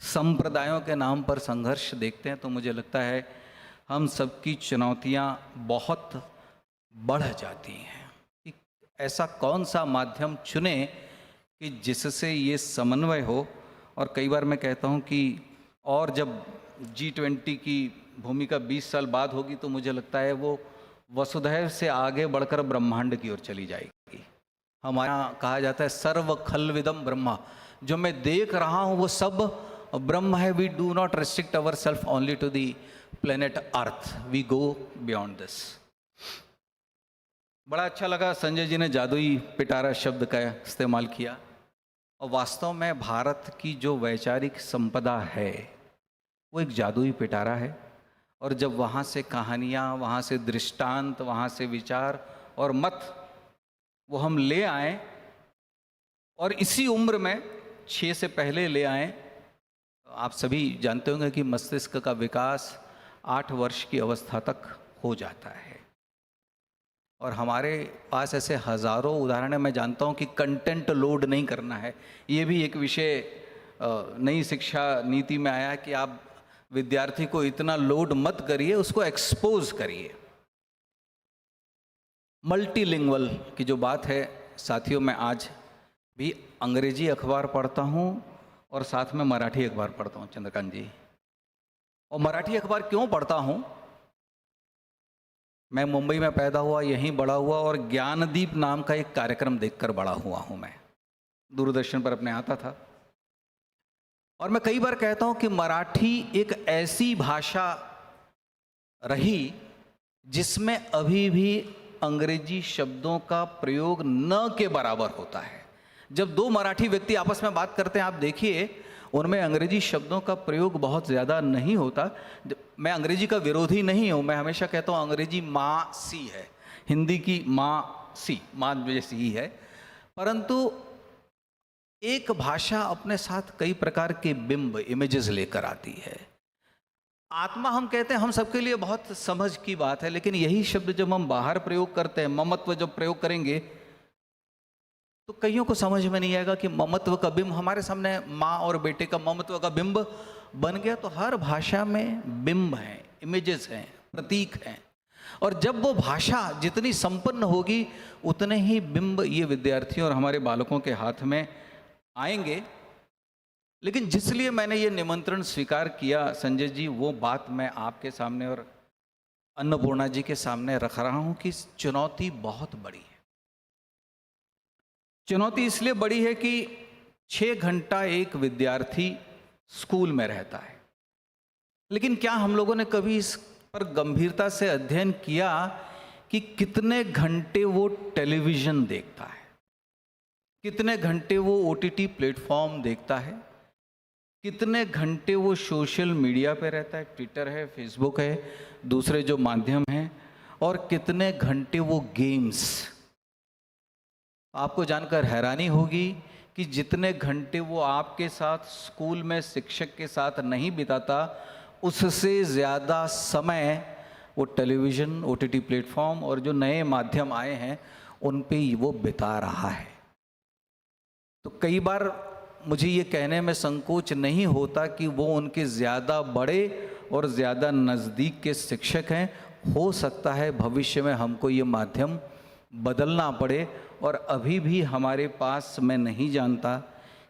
संप्रदायों के नाम पर संघर्ष देखते हैं, तो मुझे लगता है हम सबकी चुनौतियां बहुत बढ़ जाती हैं कि ऐसा कौन सा माध्यम चुने कि जिससे ये समन्वय हो। और कई बार मैं कहता हूँ कि और जब G20 की भूमिका 20 साल बाद होगी तो मुझे लगता है वो वसुधैव से आगे बढ़कर ब्रह्मांड की ओर चली जाएगी। हमारे यहाँ कहा जाता है सर्व खलविदम ब्रह्मा, जो मैं देख रहा हूँ वो सब ब्रह्म है। We do not restrict our self only to the planet earth, we go beyond this. बड़ा अच्छा लगा संजय जी ने जादुई पिटारा शब्द का इस्तेमाल किया। और वास्तव में भारत की जो वैचारिक संपदा है वो एक जादुई पिटारा है। और जब वहाँ से कहानियाँ, वहाँ से दृष्टांत, वहाँ से विचार और मत वो हम ले आए और इसी उम्र में 6 से पहले ले आए। आप सभी जानते होंगे कि मस्तिष्क का विकास 8 वर्ष की अवस्था तक हो जाता है। और हमारे पास ऐसे हज़ारों उदाहरण है। मैं जानता हूँ कि कंटेंट लोड नहीं करना है, ये भी एक विषय नई शिक्षा नीति में आया है कि आप विद्यार्थी को इतना लोड मत करिए, उसको एक्सपोज करिए। मल्टीलिंगुअल की जो बात है साथियों, मैं आज भी अंग्रेजी अखबार पढ़ता हूँ और साथ में मराठी अखबार पढ़ता हूँ चंद्रकांत जी। और मराठी अखबार क्यों पढ़ता हूँ? मैं मुंबई में पैदा हुआ, यहीं बड़ा हुआ और ज्ञानदीप नाम का एक कार्यक्रम देखकर बड़ा हुआ हूँ। मैं दूरदर्शन पर अपने आता था और मैं कई बार कहता हूं कि मराठी एक ऐसी भाषा रही जिसमें अभी भी अंग्रेजी शब्दों का प्रयोग न के बराबर होता है। जब दो मराठी व्यक्ति आपस में बात करते हैं, आप देखिए उनमें अंग्रेजी शब्दों का प्रयोग बहुत ज़्यादा नहीं होता। मैं अंग्रेजी का विरोधी नहीं हूँ, मैं हमेशा कहता हूँ अंग्रेजी माँ सी है, हिंदी की माँ सी, माँ जैसी ही है, परंतु एक भाषा अपने साथ कई प्रकार के बिंब, इमेजेस लेकर आती है। आत्मा हम कहते हैं, हम सबके लिए बहुत समझ की बात है, लेकिन यही शब्द जब हम बाहर प्रयोग करते हैं, ममत्व जब प्रयोग करेंगे, तो कईयों को समझ में नहीं आएगा कि ममत्व का बिंब हमारे सामने माँ और बेटे का ममत्व का बिंब बन गया। तो हर भाषा में बिंब हैं, इमेजेस हैं, प्रतीक हैं, और जब वो भाषा जितनी संपन्न होगी उतने ही बिंब ये विद्यार्थियों और हमारे बालकों के हाथ में आएंगे। लेकिन जिसलिए मैंने ये निमंत्रण स्वीकार किया संजय जी, वो बात मैं आपके सामने और अन्नपूर्णा जी के सामने रख रहा हूं कि चुनौती बहुत बड़ी है। चुनौती इसलिए बड़ी है कि 6 घंटा एक विद्यार्थी स्कूल में रहता है, लेकिन क्या हम लोगों ने कभी इस पर गंभीरता से अध्ययन किया कि कितने घंटे वो टेलीविज़न देखता है, कितने घंटे वो ओटीटी प्लेटफॉर्म देखता है, कितने घंटे वो सोशल मीडिया पे रहता है, ट्विटर है, फेसबुक है, दूसरे जो माध्यम हैं, और कितने घंटे वो गेम्स। आपको जानकर हैरानी होगी कि जितने घंटे वो आपके साथ स्कूल में शिक्षक के साथ नहीं बिताता, उससे ज़्यादा समय वो टेलीविज़न, ओटीटी प्लेटफॉर्म और जो नए माध्यम आए हैं उन पे वो बिता रहा है। तो कई बार मुझे ये कहने में संकोच नहीं होता कि वो उनके ज़्यादा बड़े और ज़्यादा नज़दीक के शिक्षक हैं। हो सकता है भविष्य में हमको ये माध्यम बदलना पड़े, और अभी भी हमारे पास, मैं नहीं जानता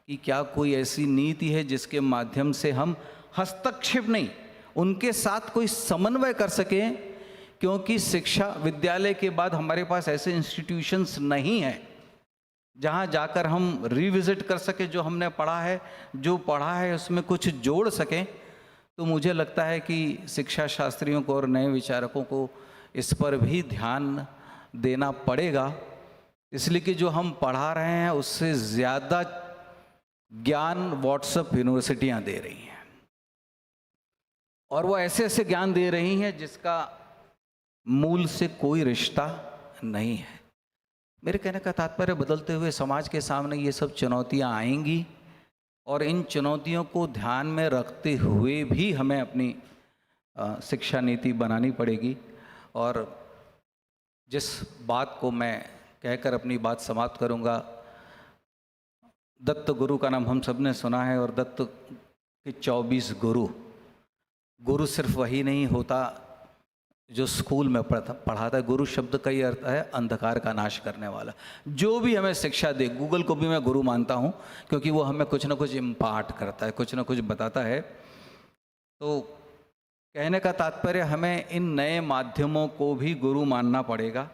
कि क्या कोई ऐसी नीति है जिसके माध्यम से हम हस्तक्षेप नहीं, उनके साथ कोई समन्वय कर सकें, क्योंकि शिक्षा विद्यालय के बाद हमारे पास ऐसे इंस्टीट्यूशंस नहीं हैं जहाँ जाकर हम रिविज़िट कर सकें जो हमने पढ़ा है, जो पढ़ा है उसमें कुछ जोड़ सकें। तो मुझे लगता है कि शिक्षा शास्त्रियों को और नए विचारकों को इस पर भी ध्यान देना पड़ेगा, इसलिए कि जो हम पढ़ा रहे हैं उससे ज़्यादा ज्ञान व्हाट्सएप यूनिवर्सिटियाँ दे रही हैं, और वो ऐसे ऐसे ज्ञान दे रही हैं जिसका मूल से कोई रिश्ता नहीं है। मेरे कहने का तात्पर्य, बदलते हुए समाज के सामने ये सब चुनौतियाँ आएंगी, और इन चुनौतियों को ध्यान में रखते हुए भी हमें अपनी शिक्षा नीति बनानी पड़ेगी। और जिस बात को मैं कहकर अपनी बात समाप्त करूंगा, दत्त गुरु का नाम हम सब ने सुना है, और दत्त के 24 गुरु। गुरु सिर्फ वही नहीं होता जो स्कूल में पढ़ाता है। गुरु शब्द का ही अर्थ है अंधकार का नाश करने वाला। जो भी हमें शिक्षा दे, गूगल को भी मैं गुरु मानता हूँ, क्योंकि वो हमें कुछ ना कुछ इम्पार्ट करता है, कुछ ना कुछ बताता है। तो कहने का तात्पर्य, हमें इन नए माध्यमों को भी गुरु मानना पड़ेगा,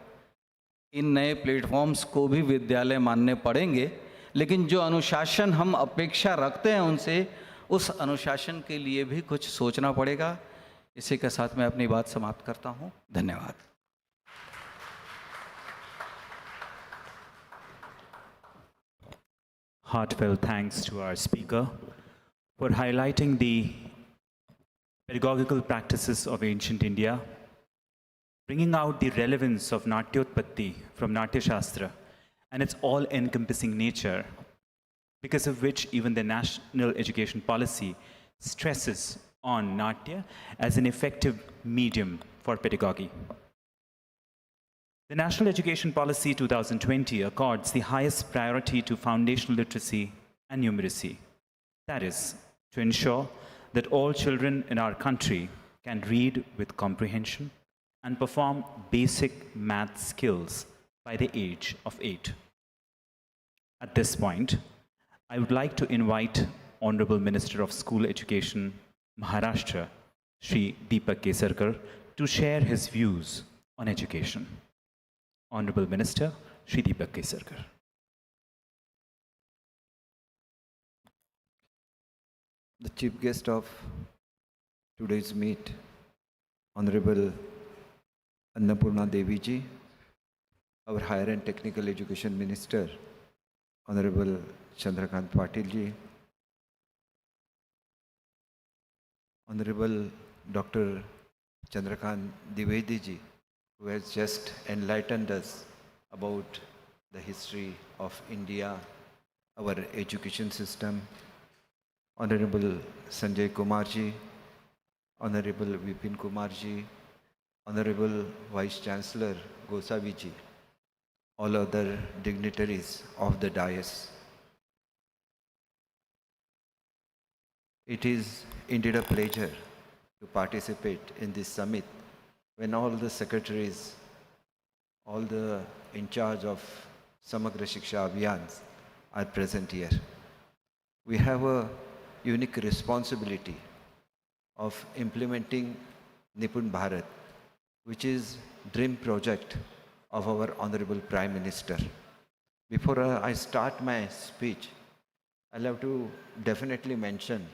इन नए प्लेटफॉर्म्स को भी विद्यालय मानने पड़ेंगे, लेकिन जो अनुशासन हम अपेक्षा रखते हैं उनसे, उस अनुशासन के लिए भी कुछ सोचना पड़ेगा। इसी के साथ मैं अपनी बात समाप्त करता हूँ। धन्यवाद। Heartfelt thanks to our speaker for highlighting the pedagogical practices of ancient India, bringing out the relevance of Natyotpatti from Natya Shastra and its all-encompassing nature, because of which even the national education policy stresses on Natya as an effective medium for pedagogy. The National Education Policy 2020 accords the highest priority to foundational literacy and numeracy. That is, to ensure that all children in our country can read with comprehension and perform basic math skills by the age of 8. At this point, I would like to invite Honorable Minister of School Education, Maharashtra, Shri Deepak Kesarkar, to share his views on education. Honorable Minister, Shri Deepak Kesarkar. the chief guest of today's meet, Honorable Annapurna Devi ji, our Higher and Technical Education Minister, Honorable Chandrakant Patil ji, Honorable Dr. Chandrakant Dwivedi ji, who has just enlightened us about the history of India, our education system, Honorable Sanjay Kumar ji, Honorable Vipin Kumar ji, Honorable Vice Chancellor Gosavi ji, all other dignitaries of the dais. It is indeed a pleasure to participate in this summit when all the secretaries, all the in charge of Samagra Shiksha Abhiyans are present here. We have a unique responsibility of implementing Nipun Bharat, which is dream project of our Honorable Prime Minister. Before I start my speech, I'll have to definitely mention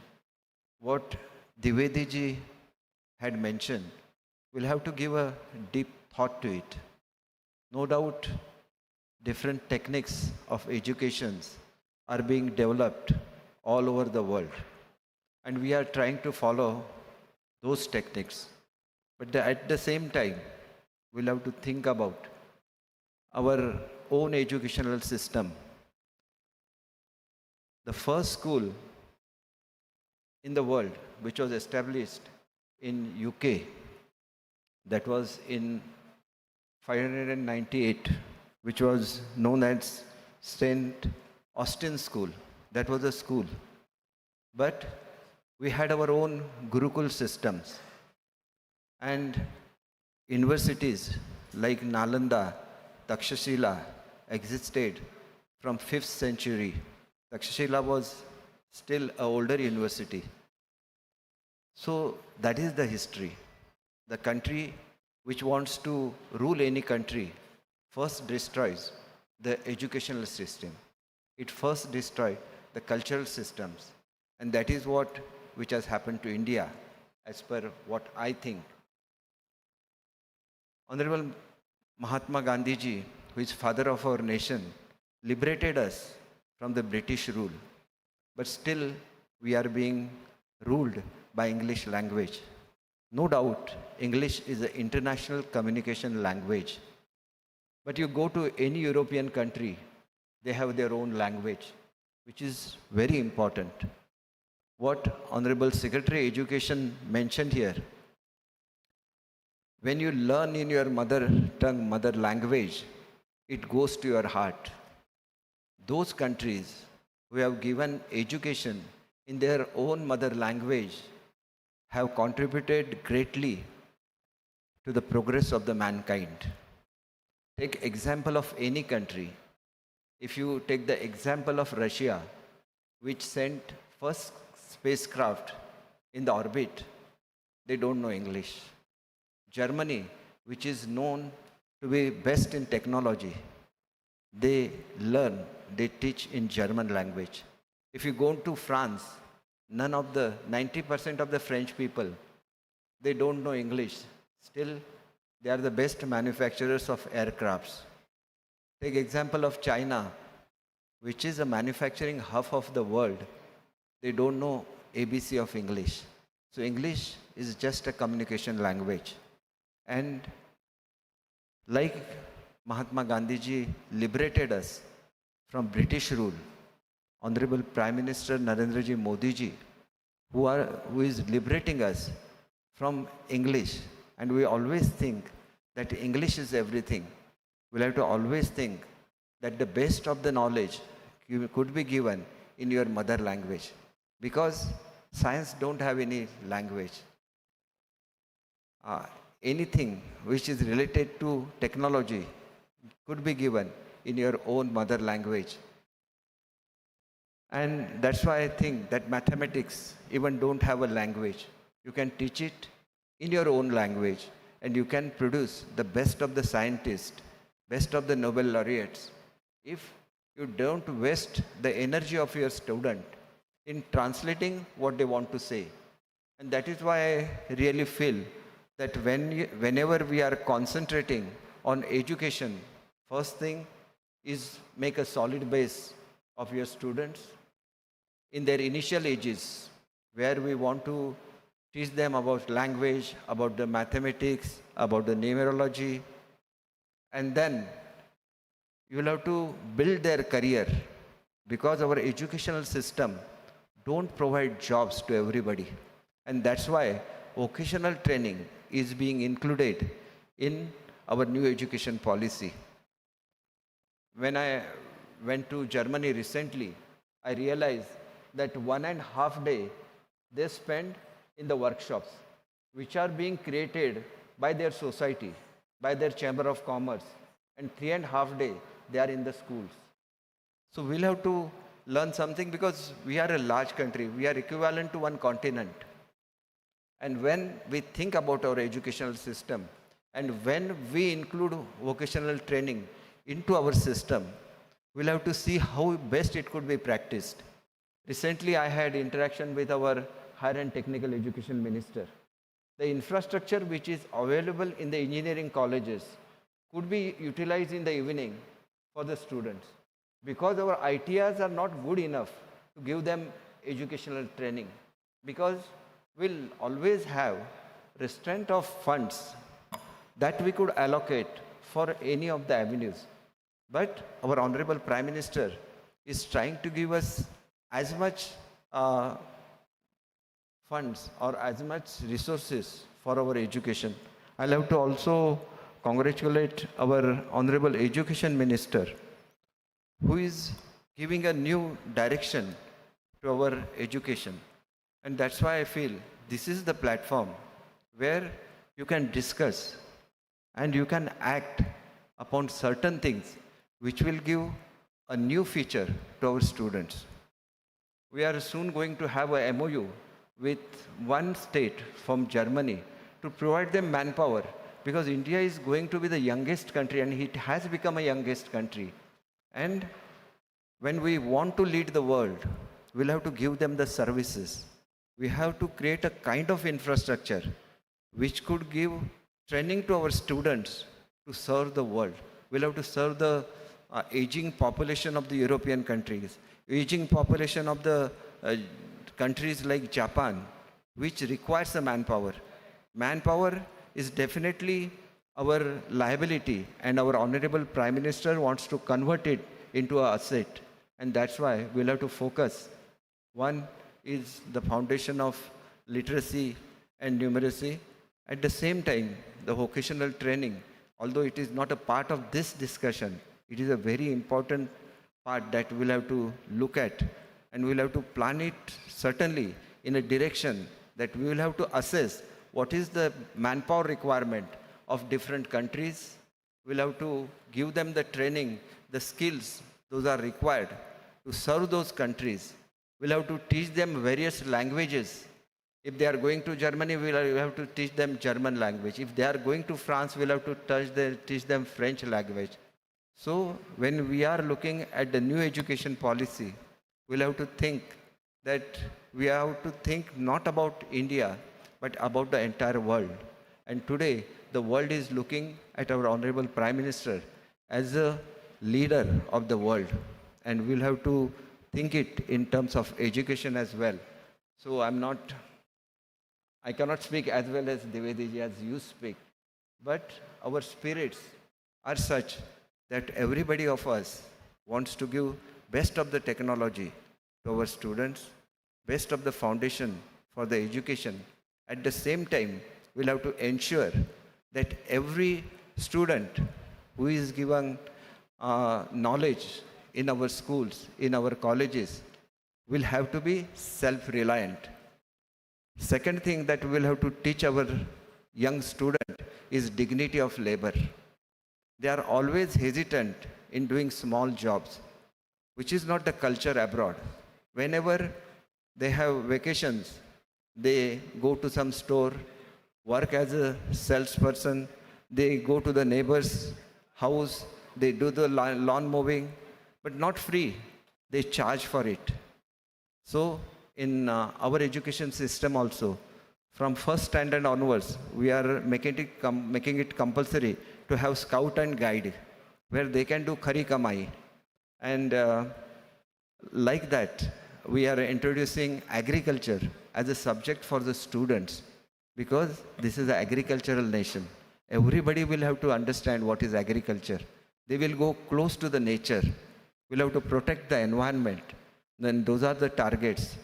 what Dwivedi ji had mentioned. We'll have to give a deep thought to it. No doubt, different techniques of educations are being developed all over the world. And we are trying to follow those techniques. But at the same time, we'll have to think about our own educational system. The first school in the world which was established in UK, that was in 598, which was known as St. Austin School. That was a school. But we had our own Gurukul systems. And universities like Nalanda, Takshashila existed from 5th century. Takshashila was still an older university. So that is the history. The country which wants to rule any country first destroys the educational system. It first destroys the cultural systems. And that is what which has happened to India, as per what I think. Honorable Mahatma Gandhi ji, who is father of our nation, liberated us from the British rule. But still, we are being ruled by English language. No doubt, English is an international communication language. But you go to any European country, they have their own language, which is very important. What Honorable Secretary Education mentioned here, when you learn in your mother tongue, mother language, it goes to your heart. Those countries who have given education in their own mother language have contributed greatly to the progress of the mankind. Take example of any country. If you take the example of Russia, which sent first spacecraft in the orbit, they don't know English. Germany, which is known to be best in technology, they teach in German language. If you go to France, 90% of the French people, they don't know English. Still, they are the best manufacturers of aircrafts. Take example of China, which is a manufacturing hub of the world. They don't know ABC of English. So English is just a communication language. And like Mahatma Gandhi ji liberated us from British rule, Honorable Prime Minister Narendra ji Modi ji, who is liberating us from English, and we always think that English is everything. We'll have to always think that the best of the knowledge could be given in your mother language, because science don't have any language. Anything which is related to technology could be given in your own mother language. And that's why I think that mathematics even don't have a language. You can teach it in your own language, and you can produce the best of the scientists, best of the Nobel laureates. If you don't waste the energy of your student, in translating what they want to say. And that is why I really feel that whenever we are concentrating on education, first thing is make a solid base of your students in their initial ages, where we want to teach them about language, about the mathematics, about the numerology, and then you will have to build their career, because our educational system don't provide jobs to everybody. And that's why vocational training is being included in our new education policy. When I went to Germany recently, I realized that 1.5 day they spend in the workshops, which are being created by their society, by their Chamber of Commerce, and 3.5 day they are in the schools. So we'll have to learn something, because we are a large country. We are equivalent to one continent. And when we think about our educational system, and when we include vocational training into our system, we'll have to see how best it could be practiced. Recently, I had interaction with our higher and technical education minister. The infrastructure which is available in the engineering colleges could be utilized in the evening for the students, because our ITRs are not good enough to give them educational training, because we'll always have restraint of funds that we could allocate for any of the avenues. But our Honorable Prime Minister is trying to give us as much funds or as much resources for our education. I'll have to also congratulate our Honorable Education Minister, who is giving a new direction to our education. And that's why I feel this is the platform where you can discuss and you can act upon certain things which will give a new feature to our students. We are soon going to have a MOU with one state from Germany to provide them manpower, because India is going to be the youngest country, and it has become a youngest country. And when we want to lead the world, we'll have to give them the services. We have to create a kind of infrastructure which could give training to our students to serve the world. We'll have to serve the aging population of the European countries, aging population of the countries like Japan, which requires a manpower. Manpower is definitely our liability, and our Honorable Prime Minister wants to convert it into an asset. And that's why we'll have to focus. One is the foundation of literacy and numeracy. At the same time, the vocational training, although it is not a part of this discussion, it is a very important part that we'll have to look at, and we'll have to plan it certainly in a direction that we will have to assess what is the manpower requirement of different countries. We'll have to give them the training, the skills, those are required to serve those countries. We'll have to teach them various languages. If they are going to Germany, we'll have to teach them German language. If they are going to France, we'll have to teach them French language. So when we are looking at the new education policy, we'll have to think that we have to think not about India, but about the entire world. And today, the world is looking at our Honorable Prime Minister as a leader of the world. And we'll have to think it in terms of education as well. So I cannot speak as well as Divediji as you speak, but our spirits are such that everybody of us wants to give best of the technology to our students, best of the foundation for the education. At the same time, we'll have to ensure that every student who is given knowledge in our schools, in our colleges, will have to be self-reliant. Second thing that we'll have to teach our young student is dignity of labor. They are always hesitant in doing small jobs, which is not the culture abroad. Whenever they have vacations, they go to some store, work as a salesperson, they go to the neighbor's house, they do the lawn mowing, but not free. They charge for it. So in our education system also, from first standard onwards, we are making it compulsory to have scout and guide, where they can do khari kamai. And like that, we are introducing agriculture as a subject for the students, because this is an agricultural nation. Everybody will have to understand what is agriculture. They will go close to the nature. We'll have to protect the environment. Then those are the targets.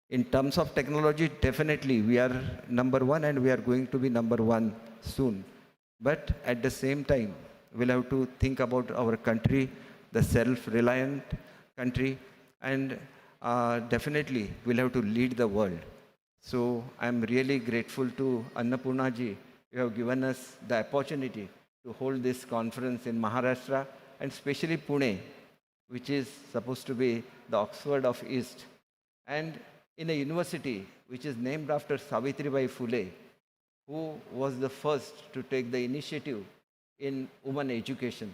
In terms of technology, definitely we are number one, and we are going to be number one soon. But at the same time, we'll have to think about our country, the self-reliant country, and definitely we'll have to lead the world. So I'm really grateful to Annapurna ji. You have given us the opportunity to hold this conference in Maharashtra, and especially Pune, which is supposed to be the Oxford of East, and in a university which is named after Savitribai Phule, who was the first to take the initiative in women education.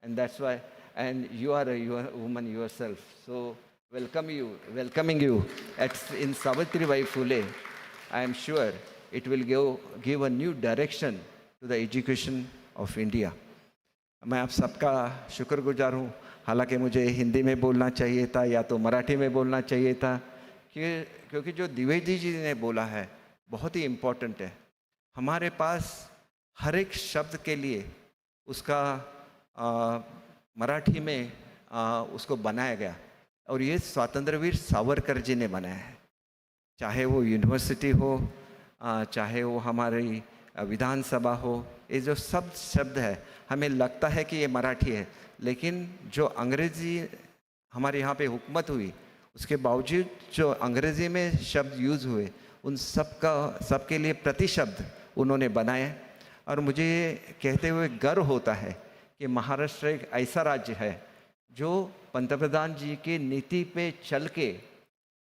And that's why, and you are a woman yourself. So welcoming you in Savitribai Phule, I am sure it will give a new direction to the education of India. मैं आप सबका शुक्रगुजार हूँ. हालांकि मुझे हिंदी में बोलना चाहिए था या तो मराठी में बोलना चाहिए था, क्योंकि जो द्विवेदी जी ने बोला है बहुत ही इम्पोर्टेंट है. हमारे पास हर एक शब्द के लिए उसका मराठी में उसको बनाया गया, और ये स्वतंत्रवीर सावरकर जी ने बनाया है. चाहे वो यूनिवर्सिटी हो, चाहे वो हमारी विधानसभा हो, ये जो सब शब्द है हमें लगता है कि ये मराठी है, लेकिन जो अंग्रेज़ी हमारे यहाँ पे हुकूमत हुई, उसके बावजूद जो अंग्रेज़ी में शब्द यूज़ हुए, उन सबके लिए प्रतिशब्द उन्होंने बनाए. और मुझे कहते हुए गर्व होता है कि महाराष्ट्र एक ऐसा राज्य है जो पंतप्रधान जी की नीति पे चल के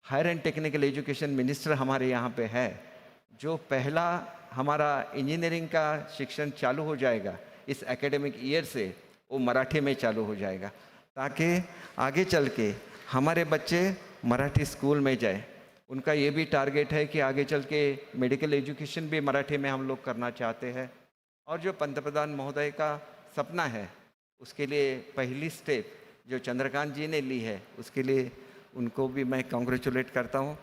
higher and technical education minister हमारे यहाँ पे है. जो पहला हमारा इंजीनियरिंग का शिक्षण चालू हो जाएगा इस एकेडमिक ईयर से, वो मराठी में चालू हो जाएगा, ताकि आगे चल के हमारे बच्चे मराठी स्कूल में जाए. उनका ये भी टारगेट है कि आगे चल के मेडिकल एजुकेशन भी मराठी में हम लोग करना चाहते हैं. और जो पंतप्रधान महोदय का सपना है, उसके लिए पहली स्टेप जो चंद्रकांत जी ने ली है, उसके लिए उनको भी मैं कॉन्ग्रेचुलेट करता हूँ.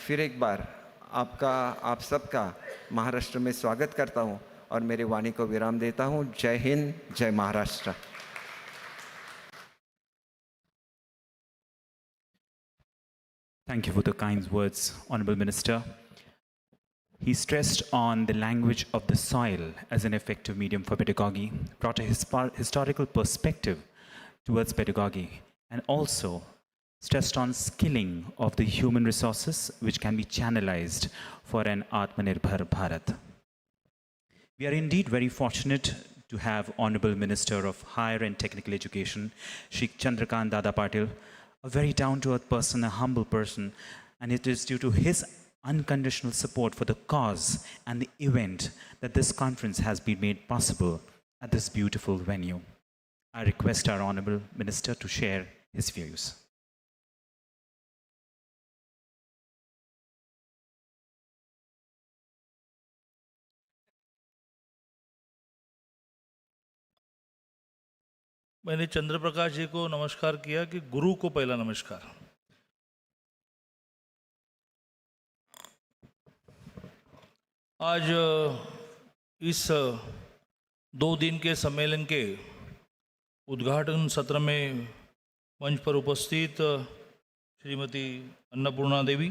फिर एक बार आप सबका महाराष्ट्र में स्वागत करता हूँ और मेरी वाणी को विराम देता हूँ. जय हिंद, जय Maharashtra. Thank you for the kind words, Honorable Minister. He stressed on the language of the soil as an effective medium for pedagogy, brought a historical perspective towards pedagogy, and also stressed on skilling of the human resources which can be channelized for an Atmanirbhar Bharat. We are indeed very fortunate to have Honorable Minister of Higher and Technical Education, Shri Chandrakant Dada Patil, a very down-to-earth person, a humble person, and it is due to his unconditional support for the cause and the event that this conference has been made possible at this beautiful venue. I request our Honorable Minister to share his views. मैंने चंद्र प्रकाश जी को नमस्कार किया कि गुरु को पहला नमस्कार. आज इस 2 दिन के सम्मेलन के उद्घाटन सत्र में मंच पर उपस्थित श्रीमती अन्नपूर्णा देवी,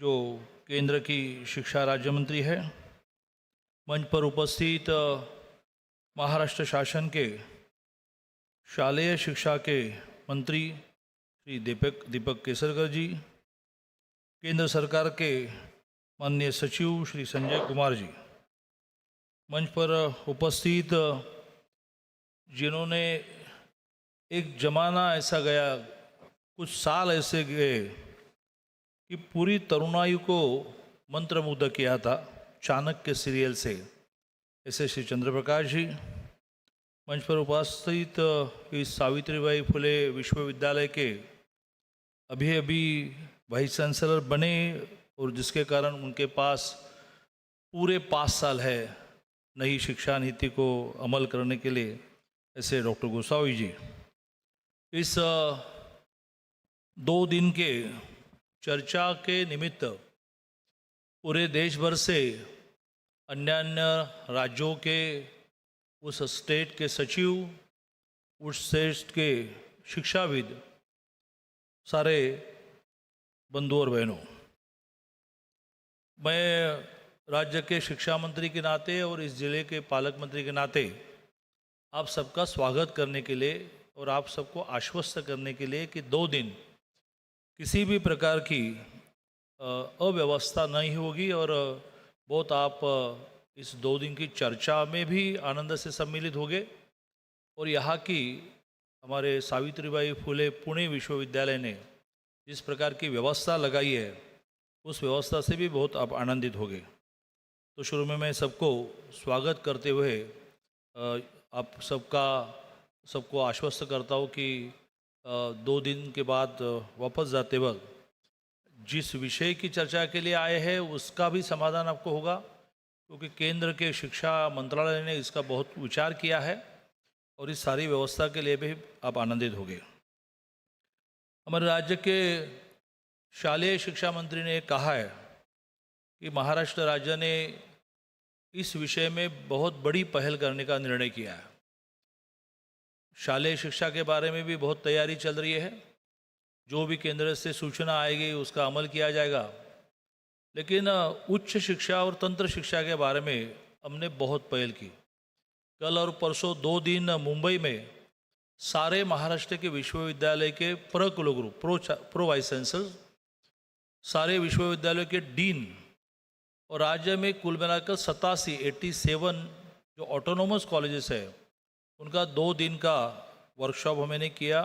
जो केंद्र की शिक्षा राज्य मंत्री है, मंच पर उपस्थित महाराष्ट्र शासन के शालेय शिक्षा के मंत्री श्री दीपक केसरकर जी, केंद्र सरकार के माननीय सचिव श्री संजय कुमार जी, मंच पर उपस्थित जिन्होंने एक ज़माना ऐसा गया, कुछ साल ऐसे गए कि पूरी तरुणाई को मंत्रमुग्ध किया था चाणक्य सीरियल से, ऐसे श्री चंद्र प्रकाश जी. मंच पर उपस्थित इस सावित्रीबाई फुले विश्वविद्यालय के अभी अभी वाइस चांसलर बने और जिसके कारण उनके पास पूरे 5 साल है नई शिक्षा नीति को अमल करने के लिए, ऐसे डॉक्टर गोसावी जी इस 2 दिन के चर्चा के निमित्त पूरे देश भर से अन्य अन्य राज्यों के उस स्टेट के सचिव, उस स्टेट के शिक्षाविद, सारे बंधु और बहनों, मैं राज्य के शिक्षा मंत्री के नाते और इस जिले के पालक मंत्री के नाते आप सबका स्वागत करने के लिए और आप सबको आश्वस्त करने के लिए कि 2 दिन किसी भी प्रकार की अव्यवस्था नहीं होगी और बहुत आप इस 2 दिन की चर्चा में भी आनंद से सम्मिलित होंगे और यहाँ की हमारे सावित्रीबाई फुले पुणे विश्वविद्यालय ने जिस प्रकार की व्यवस्था लगाई है उस व्यवस्था से भी बहुत आप आनंदित होंगे। तो शुरू में मैं सबको स्वागत करते हुए आप सबको आश्वस्त करता हूँ कि 2 दिन के बाद वापस जाते वक्त जिस विषय की चर्चा के लिए आए हैं उसका भी समाधान आपको होगा, क्योंकि केंद्र के शिक्षा मंत्रालय ने इसका बहुत विचार किया है और इस सारी व्यवस्था के लिए भी आप आनंदित होंगे। हमारे राज्य के शालेय शिक्षा मंत्री ने कहा है कि महाराष्ट्र राज्य ने इस विषय में बहुत बड़ी पहल करने का निर्णय किया है। शालेय शिक्षा के बारे में भी बहुत तैयारी चल रही है, जो भी केंद्र से सूचना आएगी उसका अमल किया जाएगा। लेकिन उच्च शिक्षा और तंत्र शिक्षा के बारे में हमने बहुत पहल की। कल और परसों 2 दिन मुंबई में सारे महाराष्ट्र के विश्वविद्यालय के कुलगुरु, प्रो वाइस चांसलर, सारे विश्वविद्यालयों के डीन और राज्य में कुल मिलाकर 87 जो ऑटोनोमस कॉलेजेस है उनका 2 दिन का वर्कशॉप हमने किया।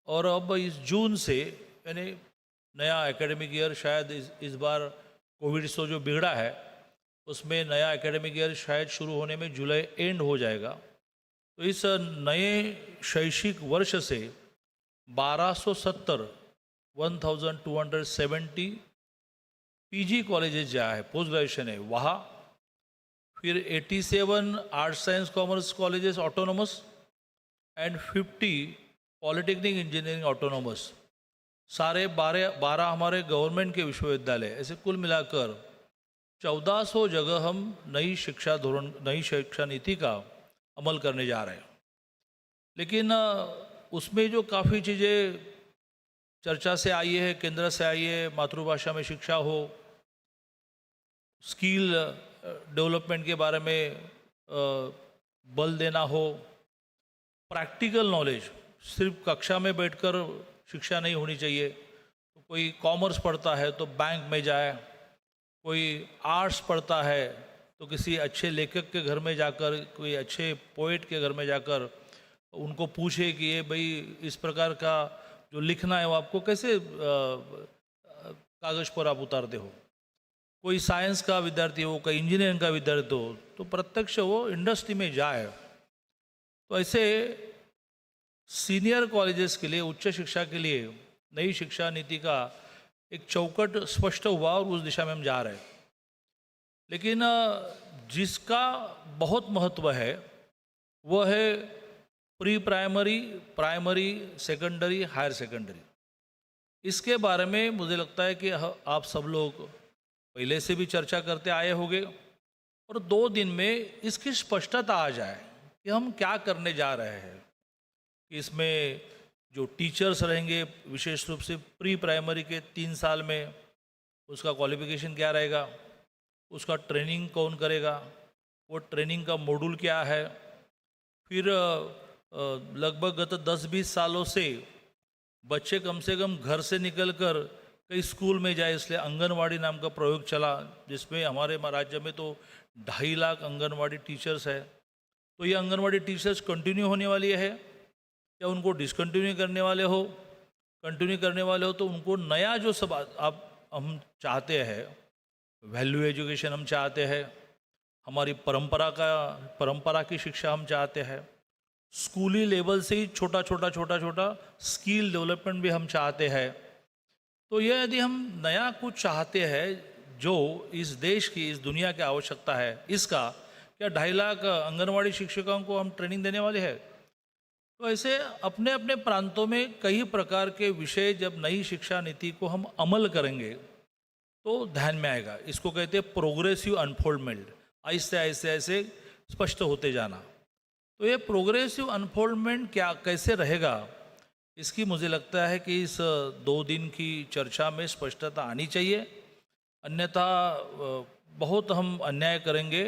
और अब इस जून से यानी नया एकेडमिक ईयर शायद इस बार कोविड से जो बिगड़ा है उसमें नया एकेडमिक ईयर शायद शुरू होने में जुलाई एंड हो जाएगा। तो इस नए शैक्षिक वर्ष से 1270 पीजी कॉलेजेस जहाँ है, पोस्ट ग्रेजुएशन है वहाँ, फिर 87 arts science commerce colleges autonomous and 50 polytechnic engineering autonomous, सारे 12 हमारे गवर्नमेंट के विश्वविद्यालय, ऐसे कुल मिलाकर 1400 जगह हम नई शिक्षा नीति का अमल करने जा रहे हैं। लेकिन उसमें जो काफ़ी चीज़ें चर्चा से आई है, केंद्र से आई है, मातृभाषा में शिक्षा हो, स्किल डेवलपमेंट के बारे में बल देना हो, प्रैक्टिकल नॉलेज, सिर्फ कक्षा में बैठकर शिक्षा नहीं होनी चाहिए। तो कोई कॉमर्स पढ़ता है तो बैंक में जाए, कोई आर्ट्स पढ़ता है तो किसी अच्छे लेखक के घर में जाकर, कोई अच्छे पोएट के घर में जाकर उनको पूछे कि ये भाई इस प्रकार का जो लिखना है वो आपको कैसे कागज़ पर आप उतारते हो। कोई साइंस का विद्यार्थी हो, कोई इंजीनियरिंग का विद्यार्थी हो, तो प्रत्यक्ष वो इंडस्ट्री में जाए। तो ऐसे सीनियर कॉलेजेस के लिए, उच्च शिक्षा के लिए नई शिक्षा नीति का एक चौकट स्पष्ट हुआ और उस दिशा में हम जा रहे हैं। लेकिन जिसका बहुत महत्व है वह है pre primary, primary, secondary, higher secondary. इसके बारे में मुझे लगता है कि आप सब लोग पहले से भी चर्चा करते आए होंगे और 2 दिन में इसकी स्पष्टता आ जाए कि हम क्या करने जा रहे हैं। इसमें जो टीचर्स रहेंगे, विशेष रूप से प्री प्राइमरी के 3 साल में, उसका क्वालिफिकेशन क्या रहेगा, उसका ट्रेनिंग कौन करेगा, वो ट्रेनिंग का मॉड्यूल क्या है। फिर लगभग गत 10-20 सालों से बच्चे कम से कम घर से निकलकर कई स्कूल में जाए, इसलिए आंगनवाड़ी नाम का प्रयोग चला, जिसमें हमारे राज्य में तो 2.5 लाख आंगनवाड़ी टीचर्स है। तो ये आंगनवाड़ी टीचर्स कंटिन्यू होने वाली है या उनको डिसकंटिन्यू करने वाले हो? कंटिन्यू करने वाले हो तो उनको नया जो सब हम चाहते हैं, वैल्यू एजुकेशन हम चाहते हैं, हमारी परंपरा की शिक्षा हम चाहते हैं, स्कूली लेवल से ही छोटा छोटा छोटा छोटा स्किल डेवलपमेंट भी हम चाहते हैं। तो ये यदि हम नया कुछ चाहते हैं जो इस देश की, इस दुनिया की आवश्यकता है, इसका क्या 2.5 लाख आंगनवाड़ी शिक्षकों को हम ट्रेनिंग देने वाले हैं? तो ऐसे अपने अपने प्रांतों में कई प्रकार के विषय जब नई शिक्षा नीति को हम अमल करेंगे तो ध्यान में आएगा। इसको कहते हैं प्रोग्रेसिव अनफोल्डमेंट, आहिस्ते आहिस्ते ऐसे स्पष्ट होते जाना। तो ये प्रोग्रेसिव अनफोल्डमेंट क्या कैसे रहेगा, इसकी मुझे लगता है कि इस 2 दिन की चर्चा में स्पष्टता आनी चाहिए। अन्यथा बहुत हम अन्याय करेंगे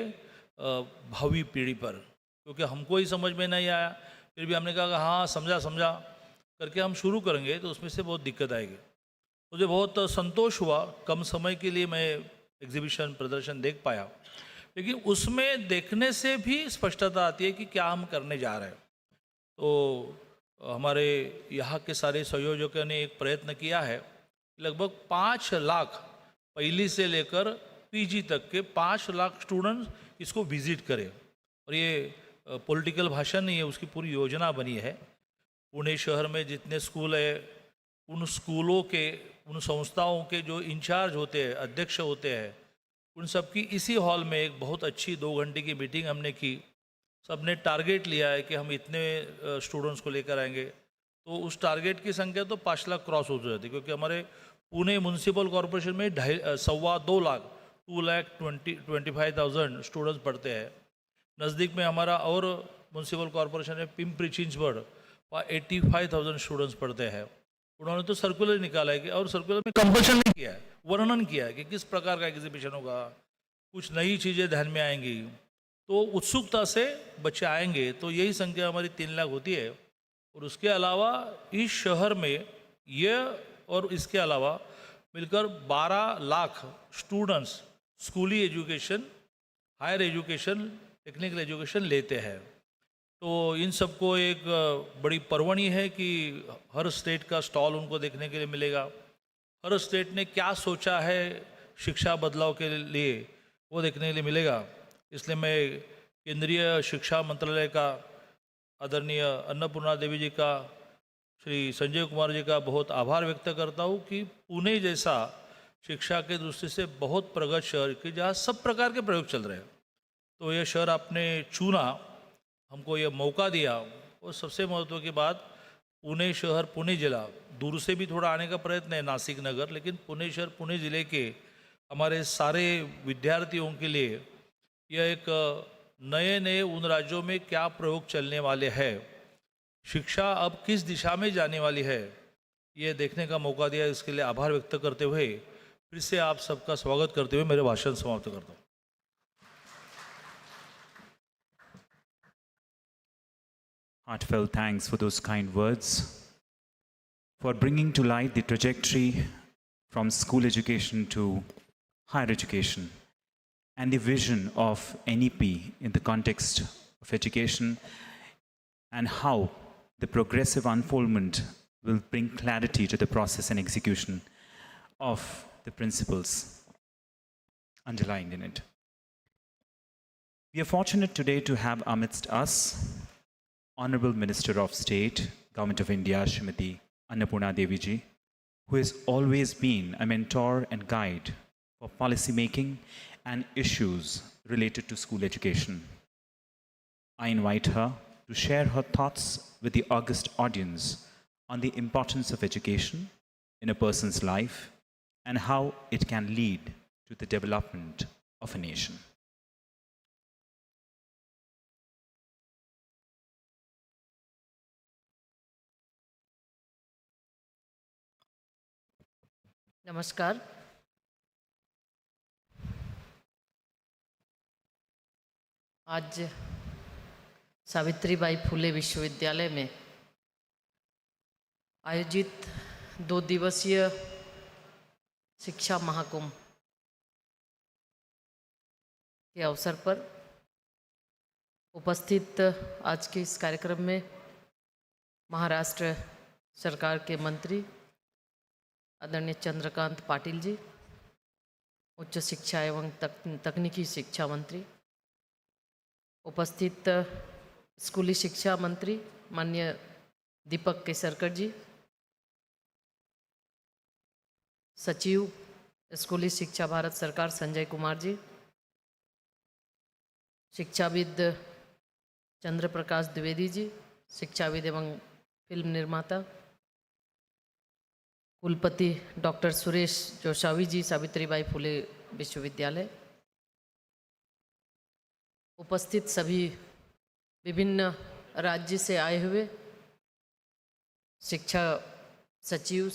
भावी पीढ़ी पर, क्योंकि हमको ही समझ में नहीं आया, फिर भी हमने कहा कि हाँ समझा समझा करके हम शुरू करेंगे तो उसमें से बहुत दिक्कत आएगी। मुझे बहुत संतोष हुआ, कम समय के लिए मैं एग्जीबिशन प्रदर्शन देख पाया, लेकिन उसमें देखने से भी स्पष्टता आती है कि क्या हम करने जा रहे हैं। तो हमारे यहाँ के सारे संयोजकों ने एक प्रयत्न किया है, लगभग 5 लाख पहली से लेकर पीजी तक के 5 लाख स्टूडेंट्स इसको विजिट करें। और ये पॉलिटिकल भाषण नहीं है, उसकी पूरी योजना बनी है। पुणे शहर में जितने स्कूल है, उन स्कूलों के, उन संस्थाओं के जो इंचार्ज होते हैं, अध्यक्ष होते हैं, उन सब की इसी हॉल में एक बहुत अच्छी 2 घंटे की मीटिंग हमने की। सबने टारगेट लिया है कि हम इतने स्टूडेंट्स को लेकर आएंगे। तो उस टारगेट की संख्या तो 5 लाख क्रॉस हो जाती है, क्योंकि हमारे पुणे म्यूनसिपल कॉरपोरेशन में 2.25 लाख 2,25,000 स्टूडेंट्स पढ़ते हैं। नज़दीक में हमारा और म्यूनसिपल कॉरपोरेशन है पिंपरी चिंचवड, वहाँ 85,000 स्टूडेंट्स पढ़ते हैं। उन्होंने तो सर्कुलर निकाला है कि, और सर्कुलर में कंपल्शन नहीं किया है, वर्णन किया है कि किस प्रकार का एग्जीबिशन होगा, कुछ नई चीज़ें ध्यान में आएंगी। तो उत्सुकता से बच्चे आएंगे, तो यही संख्या हमारी 3 लाख होती है। और उसके अलावा इस शहर में ये और इसके अलावा मिलकर 12 लाख स्टूडेंट्स स्कूली education, higher education, technical education लेते हैं। तो इन सबको एक बड़ी परवणी है कि हर स्टेट का स्टॉल उनको देखने के लिए मिलेगा। हर स्टेट ने क्या सोचा है शिक्षा बदलाव के लिए, वो देखने के लिए मिलेगा। इसलिए मैं केंद्रीय शिक्षा मंत्रालय का, आदरणीय अन्नपूर्णा देवी जी का, श्री संजय कुमार जी का बहुत आभार व्यक्त करता हूँ कि पुणे जैसा शिक्षा के दृष्टि से बहुत प्रगत शहर कि जहाँ सब प्रकार के प्रयोग चल रहे हैं, तो यह शहर आपने चुना, हमको ये मौका दिया। और सबसे महत्व की बात, पुणे शहर, पुणे ज़िला, दूर से भी थोड़ा आने का प्रयत्न है, नासिक नगर, लेकिन पुणे शहर, पुणे ज़िले के हमारे सारे विद्यार्थियों के लिए यह एक नए नए उन राज्यों में क्या प्रयोग चलने वाले हैं, शिक्षा अब किस दिशा में जाने वाली है, ये देखने का मौका दिया। इसके लिए आभार व्यक्त करते हुए फिर से आप सबका स्वागत करते हुए मेरे भाषण समाप्त करता हूँ। Heartfelt thanks for those kind words, for bringing to light the trajectory from school education to higher education and the vision of NEP in the context of education, and how the progressive unfoldment will bring clarity to the process and execution of the principles underlined in it. We are fortunate today to have amidst us Honorable Minister of State, Government of India, Srimati Annapurna Devi ji, who has always been a mentor and guide for policy making and issues related to school education. I invite her to share her thoughts with the august audience on the importance of education in a person's life and how it can lead to the development of a nation. नमस्कार। आज सावित्रीबाई फुले विश्वविद्यालय में आयोजित 2 दिवसीय शिक्षा महाकुंभ के अवसर पर उपस्थित आज के इस कार्यक्रम में महाराष्ट्र सरकार के मंत्री आदरणीय चंद्रकांत पाटिल जी, उच्च शिक्षा एवं तकनीकी शिक्षा मंत्री, उपस्थित स्कूली शिक्षा मंत्री माननीय दीपक केसरकर जी, सचिव स्कूली शिक्षा भारत सरकार संजय कुमार जी, शिक्षाविद चंद्र प्रकाश द्विवेदी जी, शिक्षाविद एवं फिल्म निर्माता, कुलपति डॉक्टर सुरेश जोशावी जी, सावित्रीबाई फुले विश्वविद्यालय, उपस्थित सभी विभिन्न राज्य से आए हुए शिक्षा सचिव,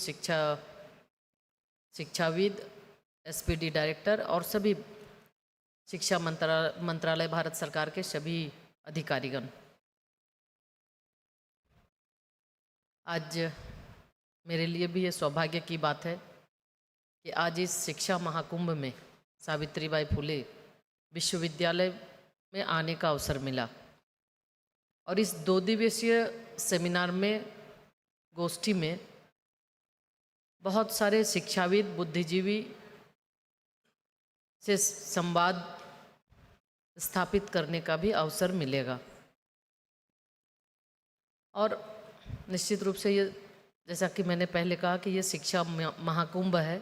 शिक्षाविद, एसपीडी डायरेक्टर और सभी शिक्षा मंत्रालय भारत सरकार के सभी अधिकारीगण, आज मेरे लिए भी ये सौभाग्य की बात है कि आज इस शिक्षा महाकुंभ में सावित्रीबाई फुले विश्वविद्यालय में आने का अवसर मिला और इस 2 दिवसीय सेमिनार में, गोष्ठी में बहुत सारे शिक्षाविद, बुद्धिजीवी से संवाद स्थापित करने का भी अवसर मिलेगा। और निश्चित रूप से ये, जैसा कि मैंने पहले कहा कि ये शिक्षा महाकुंभ है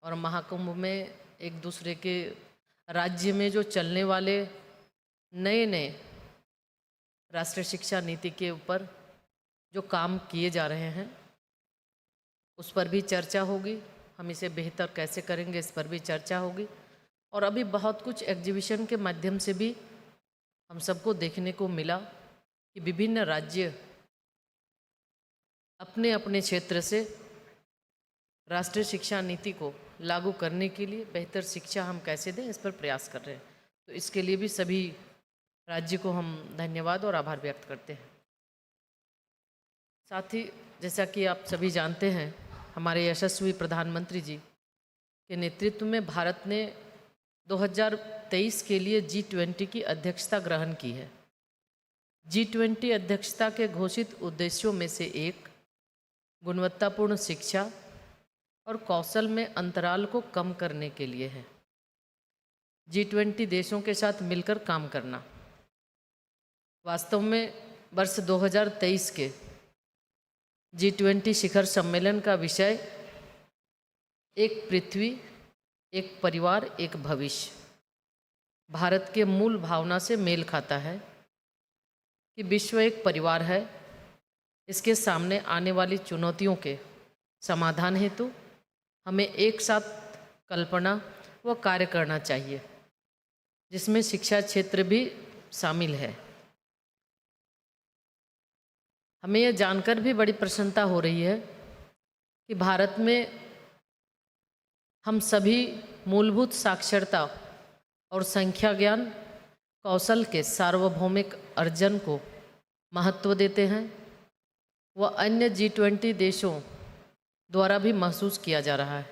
और महाकुंभ में एक दूसरे के राज्य में जो चलने वाले नए राष्ट्रीय शिक्षा नीति के ऊपर जो काम किए जा रहे हैं उस पर भी चर्चा होगी, हम इसे बेहतर कैसे करेंगे इस पर भी चर्चा होगी। और अभी बहुत कुछ एग्जीबिशन के माध्यम से भी हम सबको देखने को मिला कि विभिन्न राज्य अपने अपने क्षेत्र से राष्ट्रीय शिक्षा नीति को लागू करने के लिए बेहतर शिक्षा हम कैसे दें इस पर प्रयास कर रहे हैं। तो इसके लिए भी सभी राज्य को हम धन्यवाद और आभार व्यक्त करते हैं। साथ ही जैसा कि आप सभी जानते हैं, हमारे यशस्वी प्रधानमंत्री जी के नेतृत्व में भारत ने 2023 के लिए G20 की अध्यक्षता ग्रहण की है। G20 अध्यक्षता के घोषित उद्देश्यों में से एक गुणवत्तापूर्ण शिक्षा और कौशल में अंतराल को कम करने के लिए है। G20 देशों के साथ मिलकर काम करना। वास्तव में वर्ष 2023 के G20 शिखर सम्मेलन का विषय एक पृथ्वी, एक परिवार, एक भविष्य भारत के मूल भावना से मेल खाता है कि विश्व एक परिवार है। इसके सामने आने वाली चुनौतियों के समाधान हेतु हमें एक साथ कल्पना व कार्य करना चाहिए, जिसमें शिक्षा क्षेत्र भी शामिल है। हमें यह जानकर भी बड़ी प्रसन्नता हो रही है कि भारत में हम सभी मूलभूत साक्षरता और संख्या ज्ञान कौशल के सार्वभौमिक अर्जन को महत्व देते हैं। वह अन्य G20 देशों द्वारा भी महसूस किया जा रहा है।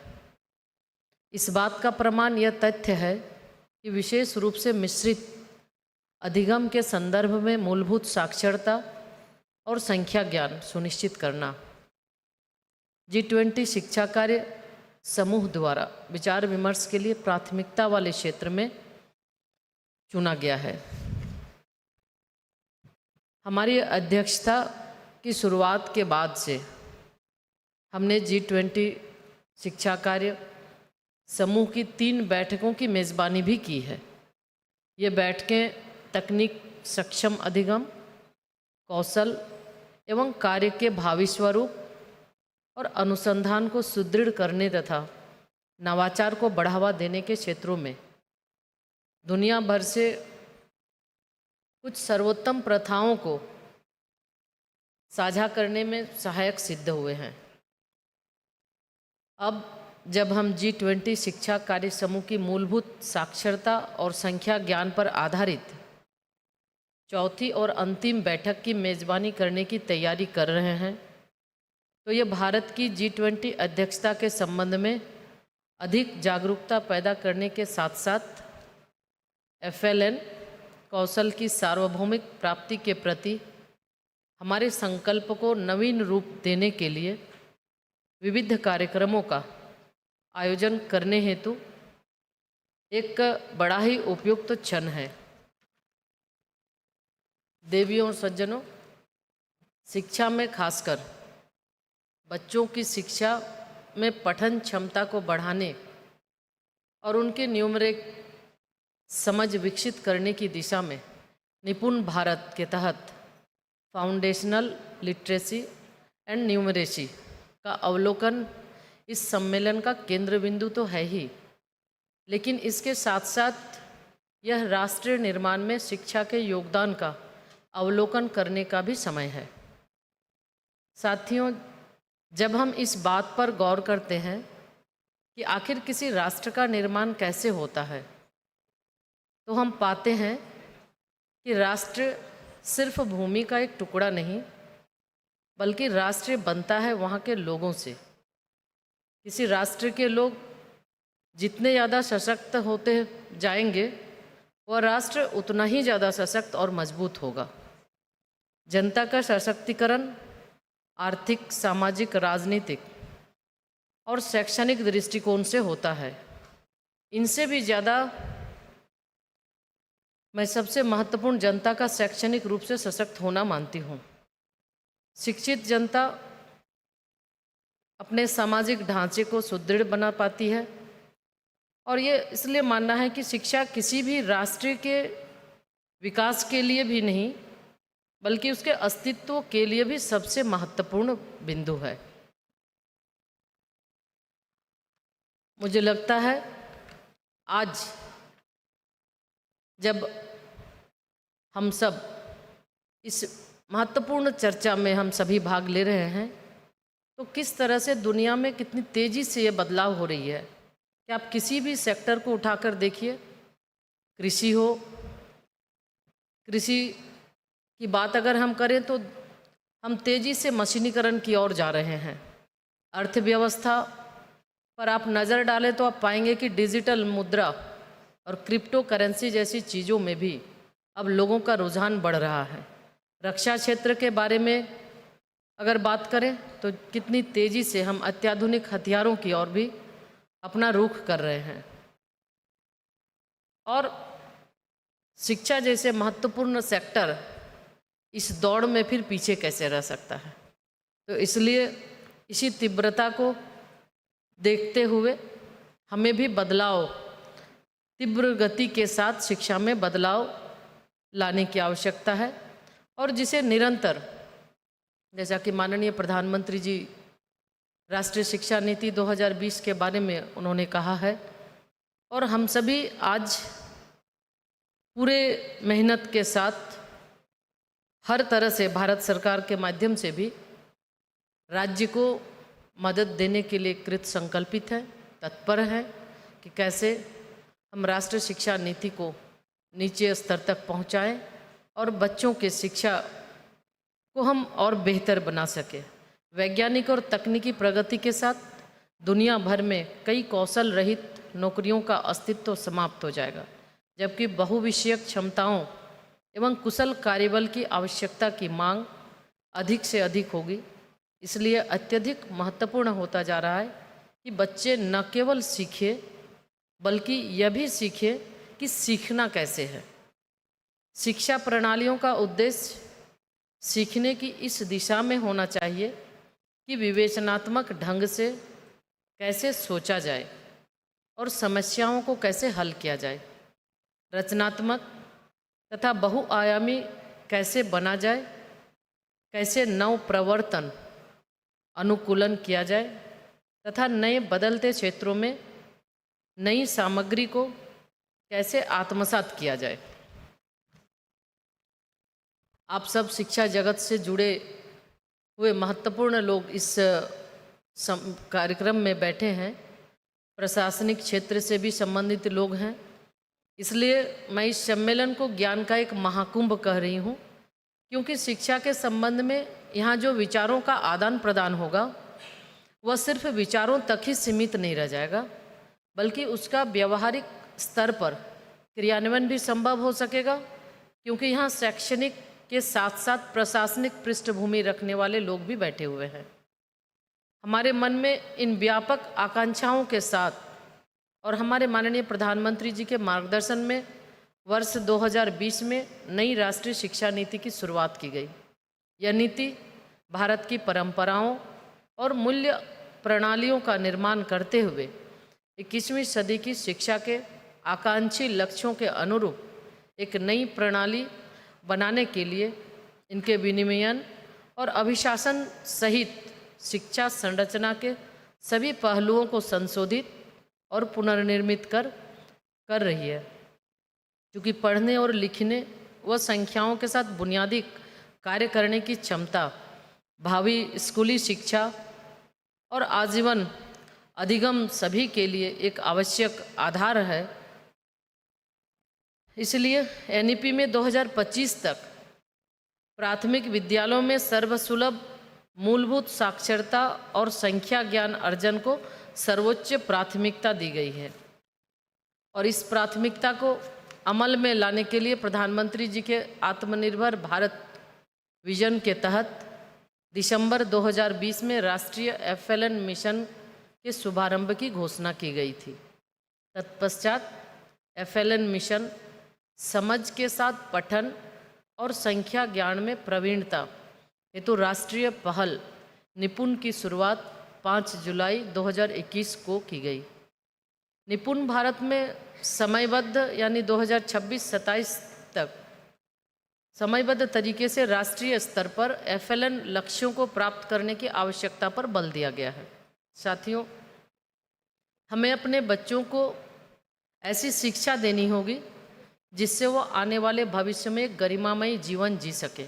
इस बात का प्रमाण यह तथ्य है कि विशेष रूप से मिश्रित अधिगम के संदर्भ में मूलभूत साक्षरता और संख्या ज्ञान सुनिश्चित करना G20 शिक्षा कार्य समूह द्वारा विचार विमर्श के लिए प्राथमिकता वाले क्षेत्र में चुना गया है। हमारी अध्यक्षता की शुरुआत के बाद से हमने G20 शिक्षा कार्य समूह की 3 बैठकों की मेज़बानी भी की है। ये बैठकें तकनीक सक्षम अधिगम, कौशल एवं कार्य के भावी स्वरूप और अनुसंधान को सुदृढ़ करने तथा नवाचार को बढ़ावा देने के क्षेत्रों में दुनिया भर से कुछ सर्वोत्तम प्रथाओं को साझा करने में सहायक सिद्ध हुए हैं। अब जब हम G20 शिक्षा कार्य समूह की मूलभूत साक्षरता और संख्या ज्ञान पर आधारित चौथी और अंतिम बैठक की मेज़बानी करने की तैयारी कर रहे हैं, तो यह भारत की G20 अध्यक्षता के संबंध में अधिक जागरूकता पैदा करने के साथ साथ FLN कौशल की सार्वभौमिक प्राप्ति के प्रति हमारे संकल्प को नवीन रूप देने के लिए विविध कार्यक्रमों का आयोजन करने हेतु एक बड़ा ही उपयुक्त क्षण है। देवियों और सज्जनों, शिक्षा में खासकर बच्चों की शिक्षा में पठन क्षमता को बढ़ाने और उनके न्यूमरिक समझ विकसित करने की दिशा में निपुण भारत के तहत फाउंडेशनल लिटरेसी एंड न्यूमरेसी का अवलोकन इस सम्मेलन का केंद्र बिंदु तो है ही, लेकिन इसके साथ साथ यह राष्ट्र निर्माण में शिक्षा के योगदान का अवलोकन करने का भी समय है। साथियों, जब हम इस बात पर गौर करते हैं कि आखिर किसी राष्ट्र का निर्माण कैसे होता है, तो हम पाते हैं कि राष्ट्र सिर्फ भूमि का एक टुकड़ा नहीं, बल्कि राष्ट्र बनता है वहाँ के लोगों से। किसी राष्ट्र के लोग जितने ज़्यादा सशक्त होते जाएंगे, वह राष्ट्र उतना ही ज़्यादा सशक्त और मजबूत होगा। जनता का सशक्तिकरण आर्थिक, सामाजिक, राजनीतिक और शैक्षणिक दृष्टिकोण से होता है। इनसे भी ज़्यादा मैं सबसे महत्वपूर्ण जनता का शैक्षणिक रूप से सशक्त होना मानती हूँ। शिक्षित जनता अपने सामाजिक ढांचे को सुदृढ़ बना पाती है, और ये इसलिए मानना है कि शिक्षा किसी भी राष्ट्र के विकास के लिए भी नहीं, बल्कि उसके अस्तित्व के लिए भी सबसे महत्वपूर्ण बिंदु है। मुझे लगता है आज जब हम सब इस महत्वपूर्ण चर्चा में हम सभी भाग ले रहे हैं, तो किस तरह से दुनिया में कितनी तेज़ी से ये बदलाव हो रही है कि आप किसी भी सेक्टर को उठाकर देखिए। कृषि हो, कृषि की बात अगर हम करें तो हम तेज़ी से मशीनीकरण की ओर जा रहे हैं। अर्थव्यवस्था पर आप नज़र डालें तो आप पाएंगे कि डिजिटल मुद्रा और क्रिप्टो करेंसी जैसी चीज़ों में भी अब लोगों का रुझान बढ़ रहा है। रक्षा क्षेत्र के बारे में अगर बात करें तो कितनी तेज़ी से हम अत्याधुनिक हथियारों की ओर भी अपना रुख कर रहे हैं। और शिक्षा जैसे महत्वपूर्ण सेक्टर इस दौड़ में फिर पीछे कैसे रह सकता है। तो इसलिए इसी तीव्रता को देखते हुए हमें भी बदलाव, तीव्र गति के साथ शिक्षा में बदलाव लाने की आवश्यकता है, और जिसे निरंतर, जैसा कि माननीय प्रधानमंत्री जी राष्ट्रीय शिक्षा नीति 2020 के बारे में उन्होंने कहा है, और हम सभी आज पूरे मेहनत के साथ हर तरह से भारत सरकार के माध्यम से भी राज्य को मदद देने के लिए कृत संकल्पित है, तत्पर है कि कैसे हम राष्ट्रीय शिक्षा नीति को नीचे स्तर तक पहुंचाएं और बच्चों के शिक्षा को हम और बेहतर बना सके। वैज्ञानिक और तकनीकी प्रगति के साथ दुनिया भर में कई कौशल रहित नौकरियों का अस्तित्व समाप्त हो जाएगा, जबकि बहुविषयक क्षमताओं एवं कुशल कार्यबल की आवश्यकता की मांग अधिक से अधिक होगी। इसलिए अत्यधिक महत्वपूर्ण होता जा रहा है कि बच्चे न केवल सीखें, बल्कि यह भी सीखें कि सीखना कैसे है। शिक्षा प्रणालियों का उद्देश्य सीखने की इस दिशा में होना चाहिए कि विवेचनात्मक ढंग से कैसे सोचा जाए और समस्याओं को कैसे हल किया जाए, रचनात्मक तथा बहुआयामी कैसे बना जाए, कैसे नव प्रवर्तन अनुकूलन किया जाए तथा नए बदलते क्षेत्रों में नई सामग्री को कैसे आत्मसात किया जाए। आप सब शिक्षा जगत से जुड़े हुए महत्वपूर्ण लोग इस कार्यक्रम में बैठे हैं, प्रशासनिक क्षेत्र से भी संबंधित लोग हैं। इसलिए मैं इस सम्मेलन को ज्ञान का एक महाकुंभ कह रही हूँ, क्योंकि शिक्षा के संबंध में यहाँ जो विचारों का आदान प्रदान होगा वह सिर्फ विचारों तक ही सीमित नहीं रह जाएगा, बल्कि उसका व्यवहारिक स्तर पर क्रियान्वयन भी संभव हो सकेगा, क्योंकि यहाँ शैक्षणिक के साथ साथ प्रशासनिक पृष्ठभूमि रखने वाले लोग भी बैठे हुए हैं। हमारे मन में इन व्यापक आकांक्षाओं के साथ और हमारे माननीय प्रधानमंत्री जी के मार्गदर्शन में वर्ष 2020 में नई राष्ट्रीय शिक्षा नीति की शुरुआत की गई। यह नीति भारत की परंपराओं और मूल्य प्रणालियों का निर्माण करते हुए 21वीं सदी की शिक्षा के आकांक्षी लक्ष्यों के अनुरूप एक नई प्रणाली बनाने के लिए इनके विनियमन और अभिशासन सहित शिक्षा संरचना के सभी पहलुओं को संशोधित और पुनर्निर्मित कर रही है। क्योंकि पढ़ने और लिखने व संख्याओं के साथ बुनियादी कार्य करने की क्षमता भावी स्कूली शिक्षा और आजीवन अधिगम सभी के लिए एक आवश्यक आधार है। इसलिए एनईपी में 2025 तक प्राथमिक विद्यालयों में सर्वसुलभ मूलभूत साक्षरता और संख्या ज्ञान अर्जन को सर्वोच्च प्राथमिकता दी गई है। और इस प्राथमिकता को अमल में लाने के लिए प्रधानमंत्री जी के आत्मनिर्भर भारत विजन के तहत दिसंबर 2020 में राष्ट्रीय FLN मिशन के शुभारंभ की घोषणा की गई थी। तत्पश्चात FLN मिशन समझ के साथ पठन और संख्या ज्ञान में प्रवीणता हेतु राष्ट्रीय पहल निपुण की शुरुआत 5 जुलाई 2021 को की गई। निपुण भारत में समयबद्ध यानी 2026-27 तक समयबद्ध तरीके से राष्ट्रीय स्तर पर FLN लक्ष्यों को प्राप्त करने की आवश्यकता पर बल दिया गया है। साथियों, हमें अपने बच्चों को ऐसी शिक्षा देनी होगी जिससे वो आने वाले भविष्य में एक गरिमामयी जीवन जी सके।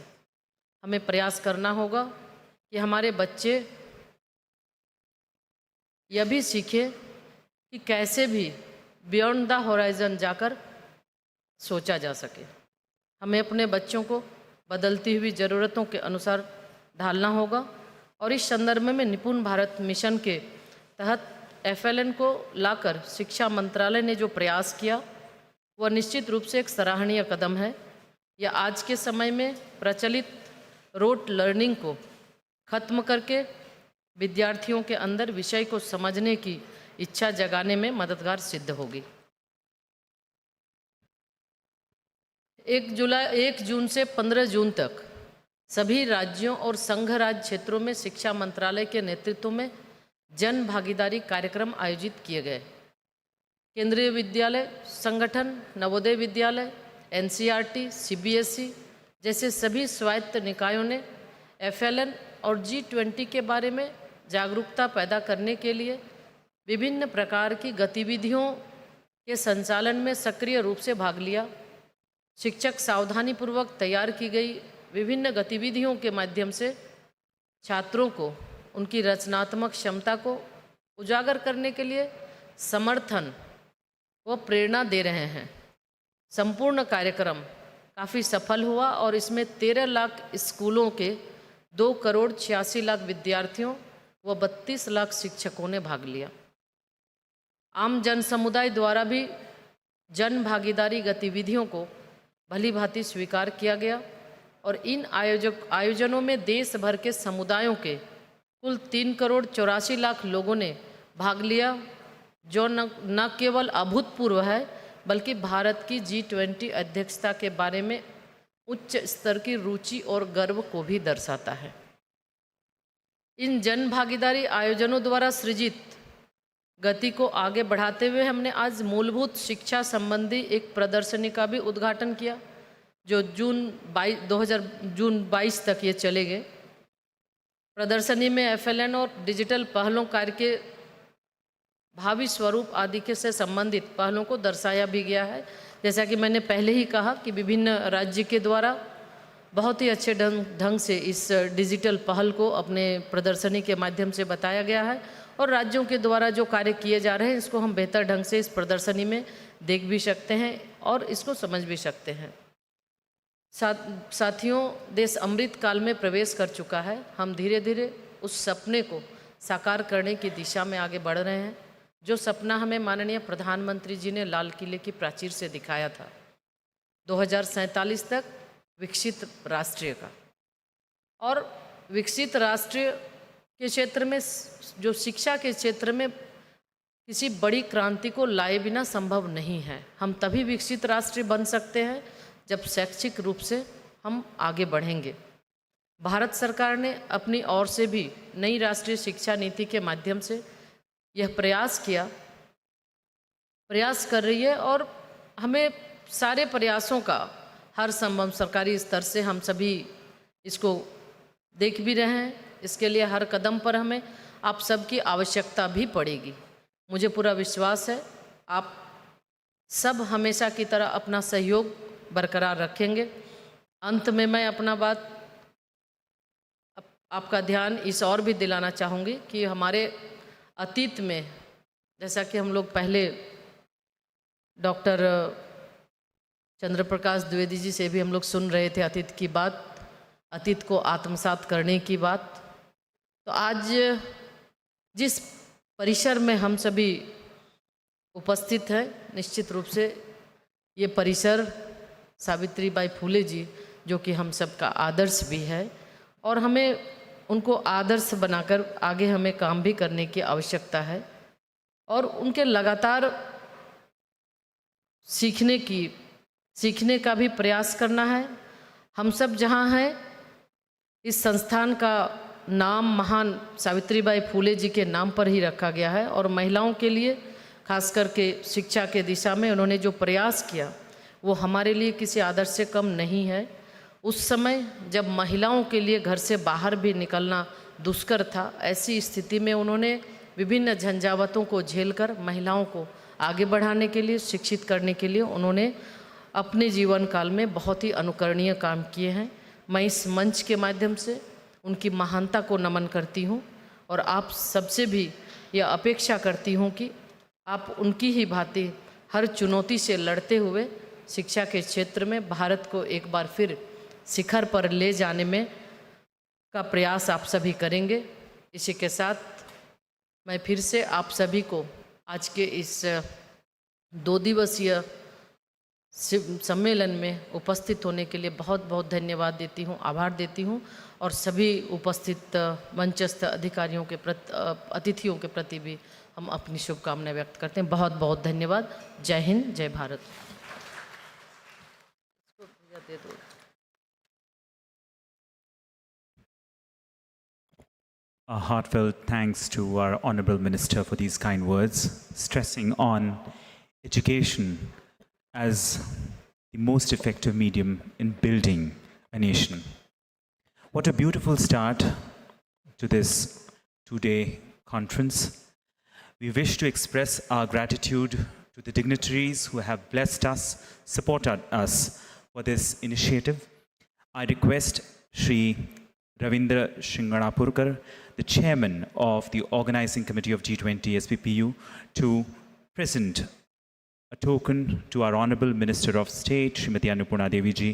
हमें प्रयास करना होगा कि हमारे बच्चे यह भी सीखें कि कैसे भी बियॉन्ड द होराइजन जाकर सोचा जा सके। हमें अपने बच्चों को बदलती हुई ज़रूरतों के अनुसार ढालना होगा और इस संदर्भ में निपुण भारत मिशन के तहत FLN को लाकर शिक्षा मंत्रालय ने जो प्रयास किया वह निश्चित रूप से एक सराहनीय कदम है। यह आज के समय में प्रचलित रोट लर्निंग को खत्म करके विद्यार्थियों के अंदर विषय को समझने की इच्छा जगाने में मददगार सिद्ध होगी। 1 जून से 15 जून तक सभी राज्यों और संघ राज्य क्षेत्रों में शिक्षा मंत्रालय के नेतृत्व में जन भागीदारी कार्यक्रम आयोजित किए गए। केंद्रीय विद्यालय संगठन, नवोदय विद्यालय, NCERT, CBSE जैसे सभी स्वायत्त निकायों ने FLN और G20 के बारे में जागरूकता पैदा करने के लिए विभिन्न प्रकार की गतिविधियों के संचालन में सक्रिय रूप से भाग लिया। शिक्षक सावधानीपूर्वक तैयार की गई विभिन्न गतिविधियों के माध्यम से छात्रों को उनकी रचनात्मक क्षमता को उजागर करने के लिए समर्थन व प्रेरणा दे रहे हैं। संपूर्ण कार्यक्रम काफ़ी सफल हुआ और इसमें 13 लाख स्कूलों के 2,86,00,000 विद्यार्थियों व 32 लाख शिक्षकों ने भाग लिया। आम जन समुदाय द्वारा भी जन भागीदारी गतिविधियों को भली भांति स्वीकार किया गया और इन आयोजनों में देश भर के समुदायों के कुल 3,84,00,000 लोगों ने भाग लिया, जो न केवल अभूतपूर्व है बल्कि भारत की G20 अध्यक्षता के बारे में उच्च स्तर की रुचि और गर्व को भी दर्शाता है। इन जन भागीदारी आयोजनों द्वारा सृजित गति को आगे बढ़ाते हुए हमने आज मूलभूत शिक्षा संबंधी एक प्रदर्शनी का भी उद्घाटन किया, जो जून 22 तक ये चलेंगे। प्रदर्शनी में FLN और डिजिटल पहलों कार्य के भावी स्वरूप आदि के से संबंधित पहलों को दर्शाया भी गया है। जैसा कि मैंने पहले ही कहा कि विभिन्न राज्य के द्वारा बहुत ही अच्छे ढंग से इस डिजिटल पहल को अपने प्रदर्शनी के माध्यम से बताया गया है और राज्यों के द्वारा जो कार्य किए जा रहे हैं इसको हम बेहतर ढंग से इस प्रदर्शनी में देख भी सकते हैं और इसको समझ भी सकते हैं। साथियों, देश अमृत काल में प्रवेश कर चुका है। हम धीरे धीरे उस सपने को साकार करने की दिशा में आगे बढ़ रहे हैं, जो सपना हमें माननीय प्रधानमंत्री जी ने लाल किले की प्राचीर से दिखाया था 2047 तक विकसित राष्ट्र का। और विकसित राष्ट्र के क्षेत्र में जो शिक्षा के क्षेत्र में किसी बड़ी क्रांति को लाए बिना संभव नहीं है। हम तभी विकसित राष्ट्र बन सकते हैं जब शैक्षिक रूप से हम आगे बढ़ेंगे। भारत सरकार ने अपनी ओर से भी नई राष्ट्रीय शिक्षा नीति के माध्यम से यह प्रयास कर रही है और हमें सारे प्रयासों का हर संभव सरकारी स्तर से हम सभी इसको देख भी रहे हैं। इसके लिए हर कदम पर हमें आप सबकी आवश्यकता भी पड़ेगी। मुझे पूरा विश्वास है आप सब हमेशा की तरह अपना सहयोग बरकरार रखेंगे। अंत में मैं अपना बात आपका ध्यान इस और भी दिलाना चाहूँगी कि हमारे अतीत में, जैसा कि हम लोग पहले डॉक्टर चंद्र प्रकाश द्विवेदी जी से भी हम लोग सुन रहे थे अतीत की बात, अतीत को आत्मसात करने की बात, तो आज जिस परिसर में हम सभी उपस्थित हैं, निश्चित रूप से ये परिसर सावित्रीबाई फुले जी जो कि हम सबका आदर्श भी है और हमें उनको आदर्श बनाकर आगे हमें काम भी करने की आवश्यकता है और उनके लगातार सीखने का भी प्रयास करना है। हम सब जहाँ हैं, इस संस्थान का नाम महान सावित्रीबाई फुले जी के नाम पर ही रखा गया है और महिलाओं के लिए खास करके शिक्षा के दिशा में उन्होंने जो प्रयास किया वो हमारे लिए किसी आदर्श से कम नहीं है। उस समय जब महिलाओं के लिए घर से बाहर भी निकलना दुष्कर था, ऐसी स्थिति में उन्होंने विभिन्न झंझावतों को झेलकर महिलाओं को आगे बढ़ाने के लिए, शिक्षित करने के लिए उन्होंने अपने जीवन काल में बहुत ही अनुकरणीय काम किए हैं। मैं इस मंच के माध्यम से उनकी महानता को नमन करती हूँ और आप सबसे भी यह अपेक्षा करती हूँ कि आप उनकी ही भांति हर चुनौती से लड़ते हुए शिक्षा के क्षेत्र में भारत को एक बार फिर शिखर पर ले जाने में का प्रयास आप सभी करेंगे। इसी के साथ मैं फिर से आप सभी को आज के इस 2 दिवसीय सम्मेलन में उपस्थित होने के लिए बहुत बहुत धन्यवाद देती हूँ, आभार देती हूँ और सभी उपस्थित मंचस्थ अधिकारियों के अतिथियों के प्रति भी हम अपनी शुभकामनाएं व्यक्त करते हैं। बहुत बहुत धन्यवाद। जय हिंद, जय Bharat. A heartfelt thanks to our Honorable Minister for these kind words, stressing on education as the most effective medium in building a nation. What a beautiful start to this 2-day conference. We wish to express our gratitude to the dignitaries who have blessed us, supported us for this initiative. I request Shri Ravindra Shinganapurkar, the chairman of the organizing committee of G20 SPPU, to present a token to our Honorable Minister of State, Srimati Annapurna Devi ji.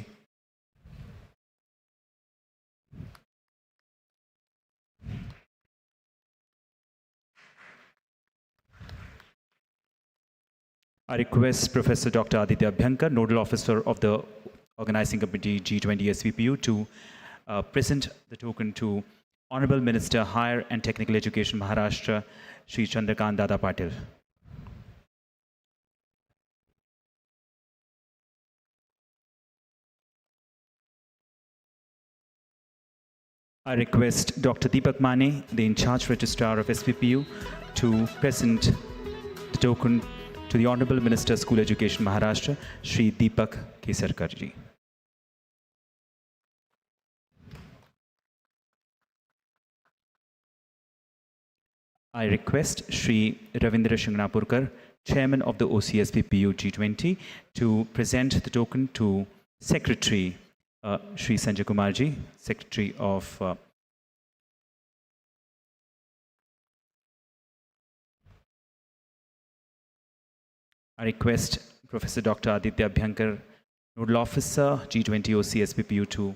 I request Professor Dr. Aditya Abhyankar, Nodal Officer of the Organizing Committee G20 SVPU, to present the token to Honorable Minister Higher and Technical Education Maharashtra, Shri Chandrakant Dada Patil. I request Dr. Deepak Mane, the in-charge registrar of SPPU, to present the token to the Honorable Minister School Education Maharashtra, Shri Deepak Kesarkar ji. I request Shri Ravindra Shinganapurkar, Chairman of the OCSPPU G20, to present the token to Secretary Shri Sanjay Kumar ji, Secretary of I request Professor Dr. Aditya Abhyankar, Nodal Officer, G20 OCSPPU, to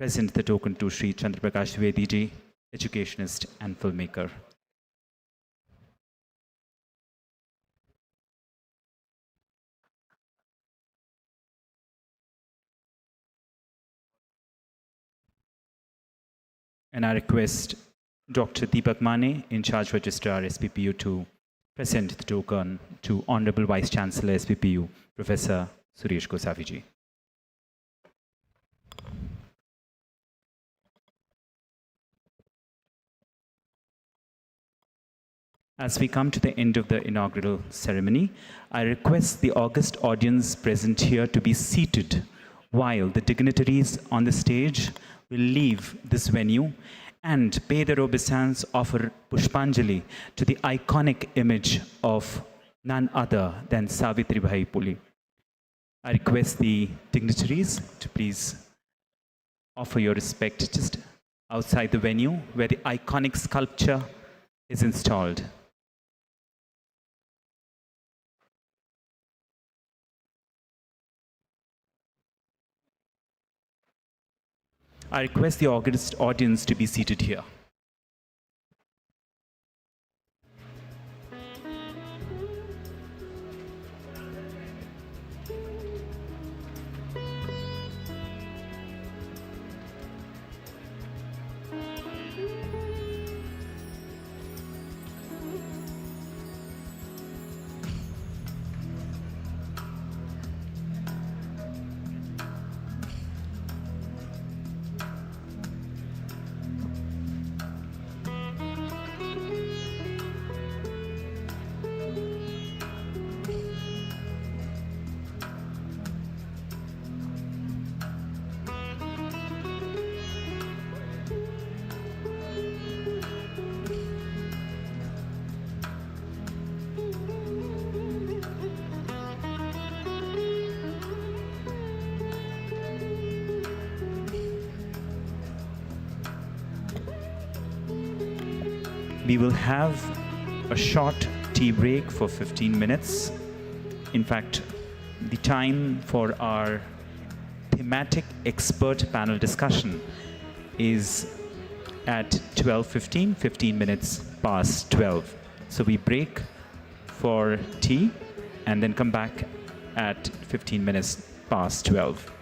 present the token to Shri Chandraprakash Dwivedi ji, Educationist and Filmmaker. And I request Dr. Deepak Mane, in charge registrar SPPU, to present the token to Honorable Vice Chancellor SPPU, Professor Suresh Gosavi. As we come to the end of the inaugural ceremony, I request the august audience present here to be seated while the dignitaries on the stage will leave this venue and pay their obeisance, offer Pushpanjali to the iconic image of none other than Savitribai Phule. I request the dignitaries to please offer your respect just outside the venue where the iconic sculpture is installed. I request the august audience to be seated here. We will have a short tea break for 15 minutes. In fact, the time for our thematic expert panel discussion is at 12:15, 15 minutes past 12. So we break for tea and then come back at 15 minutes past 12.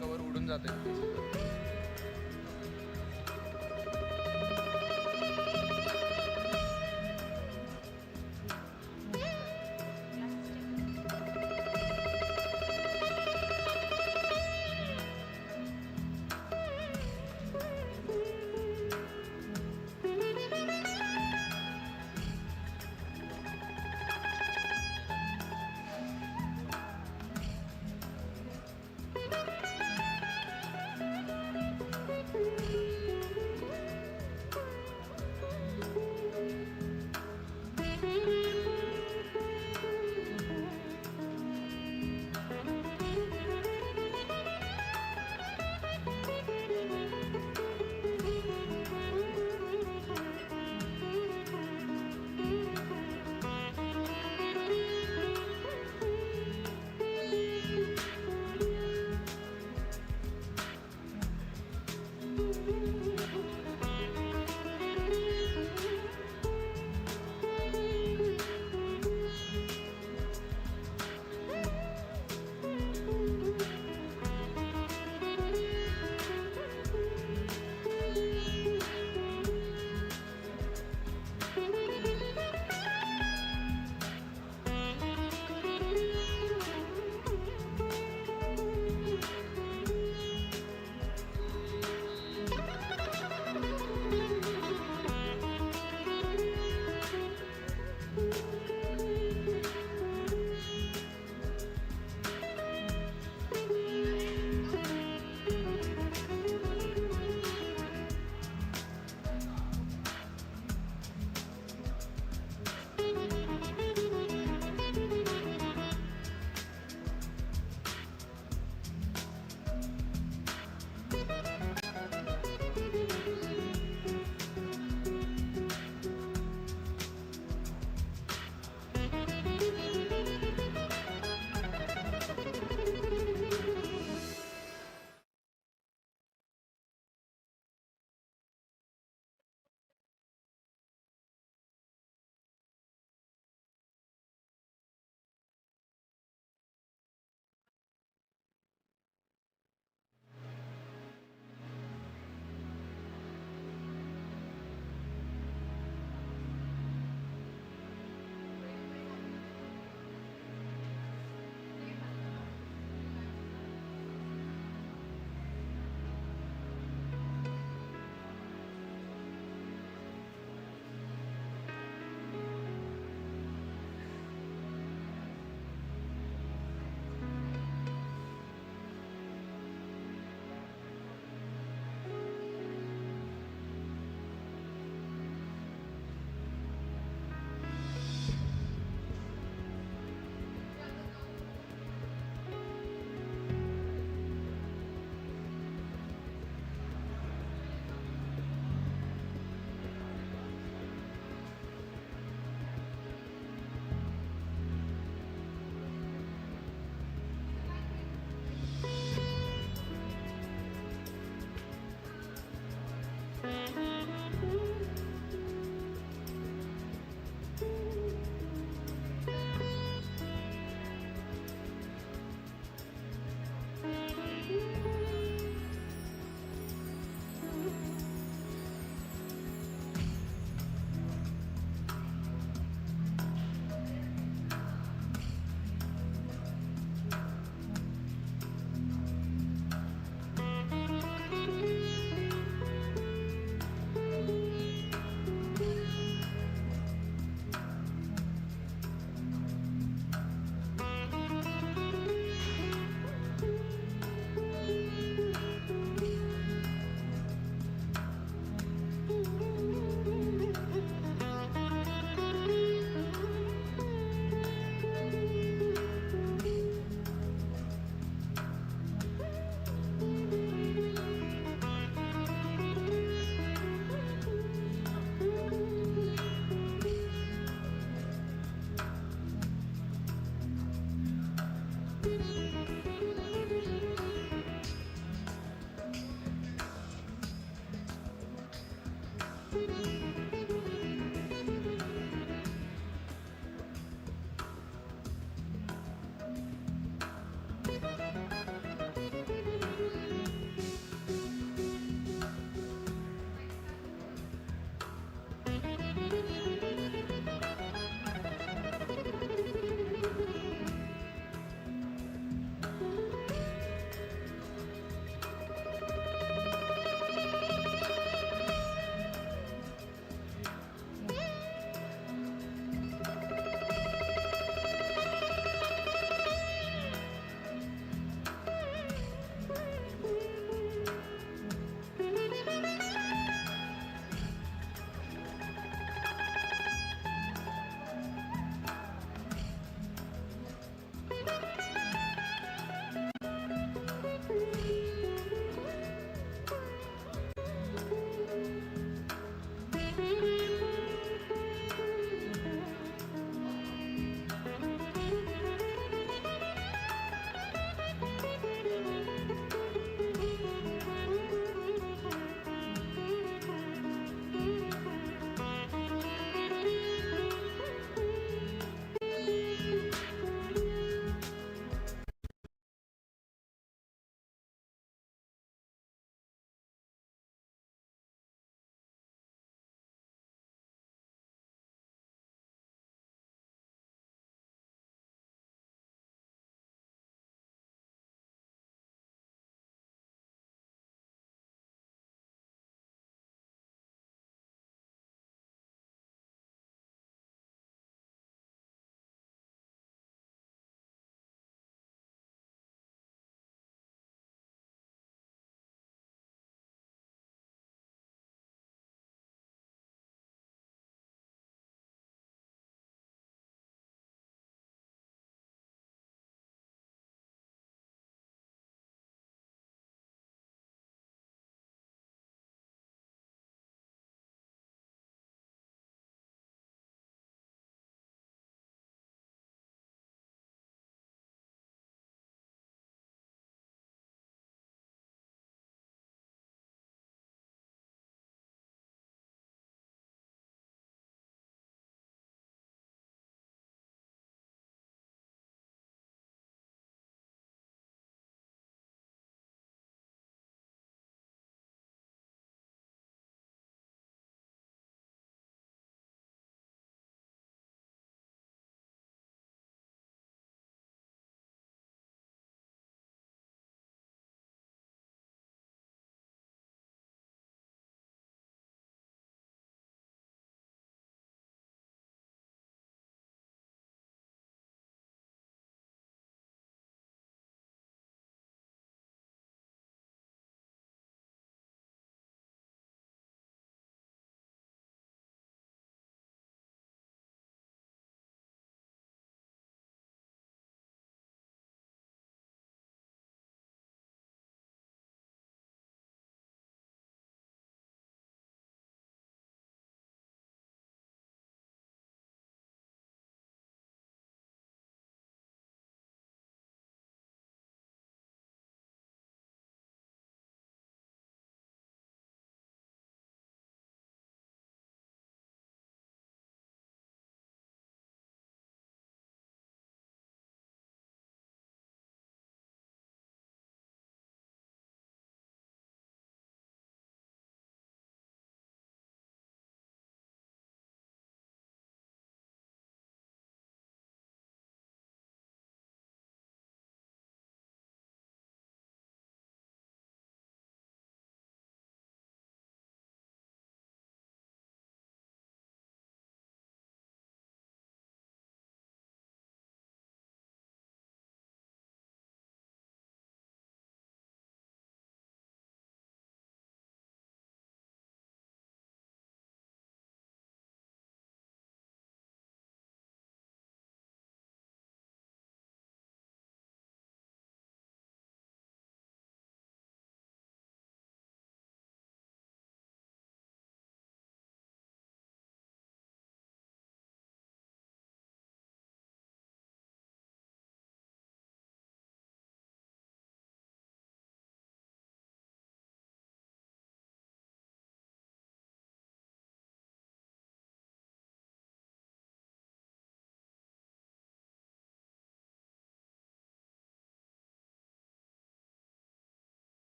Cover उडून जाते.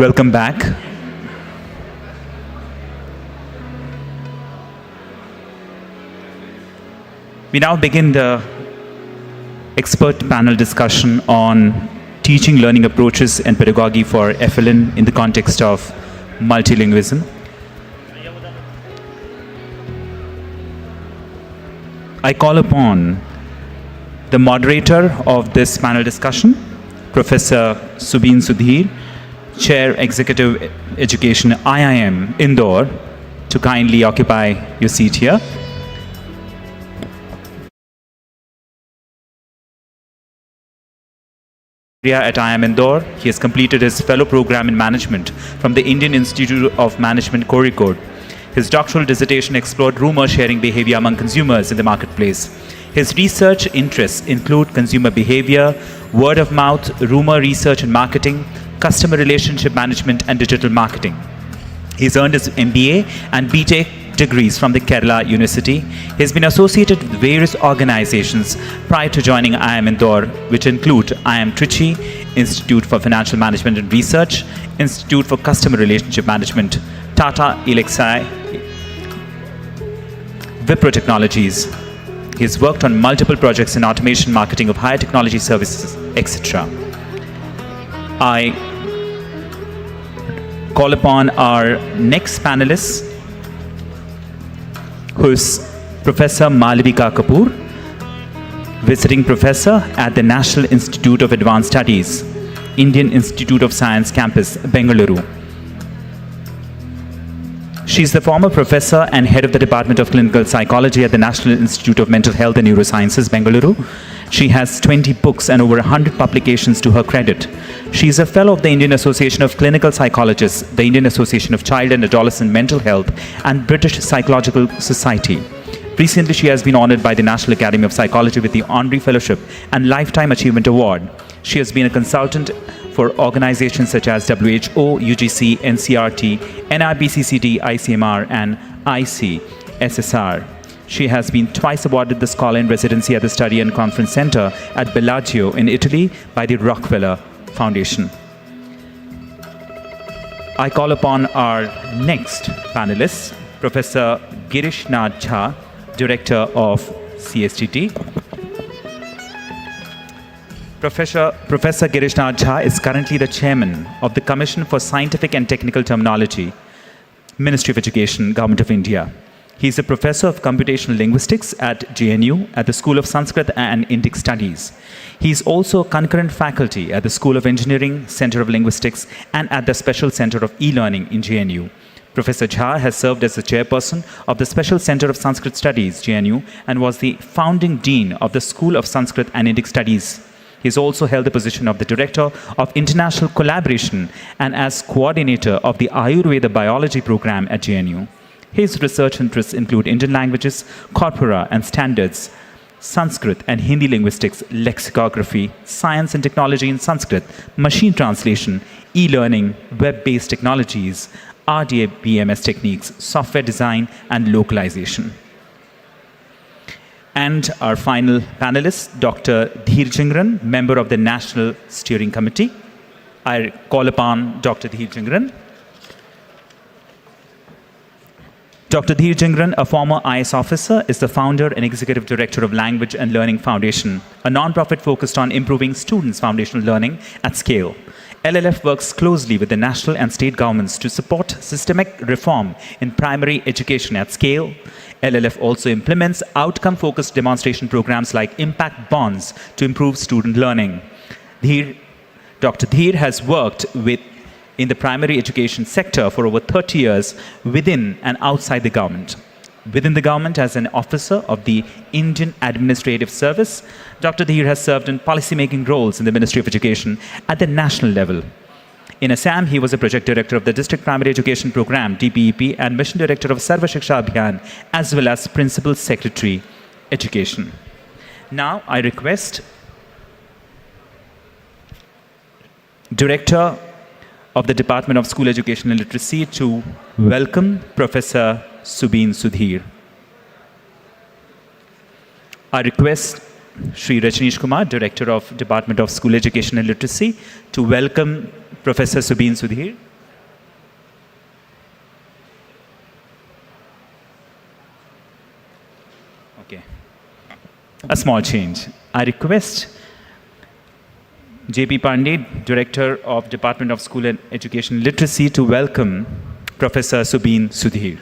Welcome back. We now begin the expert panel discussion on teaching learning approaches and pedagogy for FLN in the context of multilingualism. I call upon the moderator of this panel discussion, Professor Subin Sudhir, Chair Executive Education IIM Indore, to kindly occupy your seat here. At IIM Indore, he has completed his fellow program in management from the Indian Institute of Management, Kozhikode. His doctoral dissertation explored rumor sharing behavior among consumers in the marketplace. His research interests include consumer behavior, word of mouth, rumor research and marketing, customer relationship management, and digital marketing. He's earned his MBA and BTech degrees from the Kerala University. He has been associated with various organizations prior to joining IIM Indore, which include IIM Trichy, Institute for Financial Management and Research, Institute for Customer Relationship Management, Tata Elxsi, Wipro Technologies. He has worked on multiple projects in automation, marketing of higher technology services, etc. I call upon our next panelist, who is Professor Malavika Kapoor, visiting professor at the National Institute of Advanced Studies, Indian Institute of Science Campus, Bengaluru. She is the former professor and head of the Department of Clinical Psychology at the National Institute of Mental Health and Neurosciences, Bengaluru. She has 20 books and over 100 publications to her credit. She is a fellow of the Indian Association of Clinical Psychologists, the Indian Association of Child and Adolescent Mental Health, and British Psychological Society. Recently, she has been honored by the National Academy of Psychology with the Honorary Fellowship and Lifetime Achievement Award. She has been a consultant for organizations such as WHO, UGC, NCRT, NIBCCD, ICMR, and ICSSR. She has been twice awarded the Scholar in Residency at the Study and Conference Center at Bellagio in Italy by the Rockefeller Foundation. I call upon our next panelist, Professor Girish Nath Jha, Director of CSTT. Professor Girish Nath Jha is currently the Chairman of the Commission for Scientific and Technical Terminology, Ministry of Education, Government of India. He is a professor of computational linguistics at JNU at the School of Sanskrit and Indic Studies. He is also a concurrent faculty at the School of Engineering, Center of Linguistics, and at the Special Center of E-Learning in JNU. Professor Jha has served as the chairperson of the Special Center of Sanskrit Studies, JNU, and was the founding dean of the School of Sanskrit and Indic Studies. He has also held the position of the Director of International Collaboration and as coordinator of the Ayurveda Biology program at JNU. His research interests include Indian languages, corpora and standards, Sanskrit and Hindi linguistics, lexicography, science and technology in Sanskrit, machine translation, e-learning, web-based technologies, RDA-BMS techniques, software design, and localization. And our final panelist, Dr. Dheer Jingran, member of the National Steering Committee. I call upon Dr. Dheer Jingran. Dr. Dheer Jingran, a former IS officer, is the founder and executive director of Language and Learning Foundation, a nonprofit focused on improving students' foundational learning at scale. LLF works closely with the national and state governments to support systemic reform in primary education at scale. LLF also implements outcome-focused demonstration programs like Impact Bonds to improve student learning. Dr. Dheer has worked in the primary education sector for over 30 years within and outside the government. Within the government as an officer of the Indian Administrative Service, Dr. Dheer has served in policymaking roles in the Ministry of Education at the national level. In Assam, he was a project director of the District Primary Education Program, DPEP, and mission director of Sarva Shiksha Abhiyan, as well as principal secretary, education. Now, I request Director of the Department of School Education and Literacy to welcome Professor Subin Sudhir. I request Shri Rajneesh Kumar, Director of Department of School Education and Literacy, to welcome Professor Subin Sudhir. Okay. A small change. I request J.P. Pandey, Director of Department of School and Education Literacy, to welcome Professor Subin Sudhir.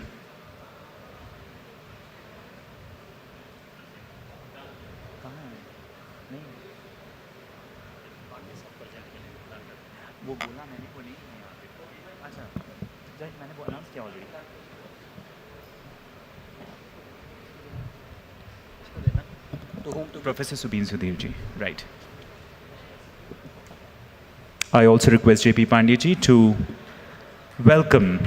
Professor Subin Sudhir ji, right. I also request J.P. Pandey ji to welcome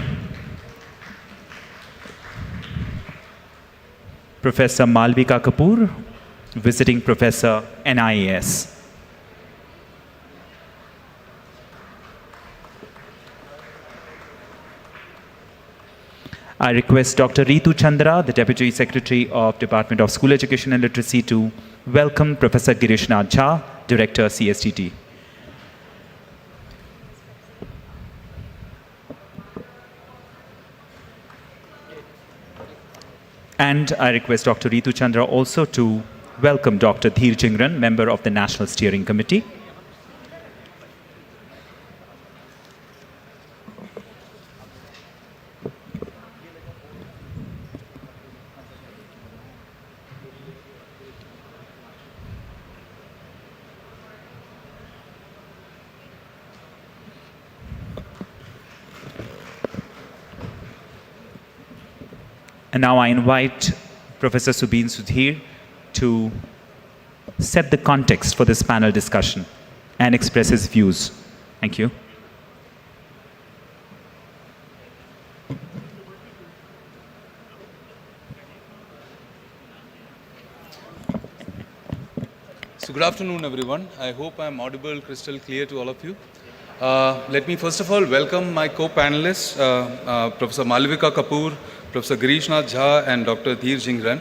Professor Malvika Kapoor, visiting Professor NIAS. I request Dr. Ritu Chandra, the Deputy Secretary of Department of School Education and Literacy, to welcome Professor Girishnath Jha, Director CSTT. And I request Dr. Ritu Chandra also to welcome Dr. Dheer Jingran, member of the National Steering Committee. And now I invite Professor Subin Sudhir to set the context for this panel discussion and express his views. Thank you. So good afternoon, everyone. I hope I'm audible, crystal clear to all of you. Let me first of all welcome my co-panelists, Professor Malvika Kapoor, Professor Girishnath Jha, and Dr. Dheer Jingran.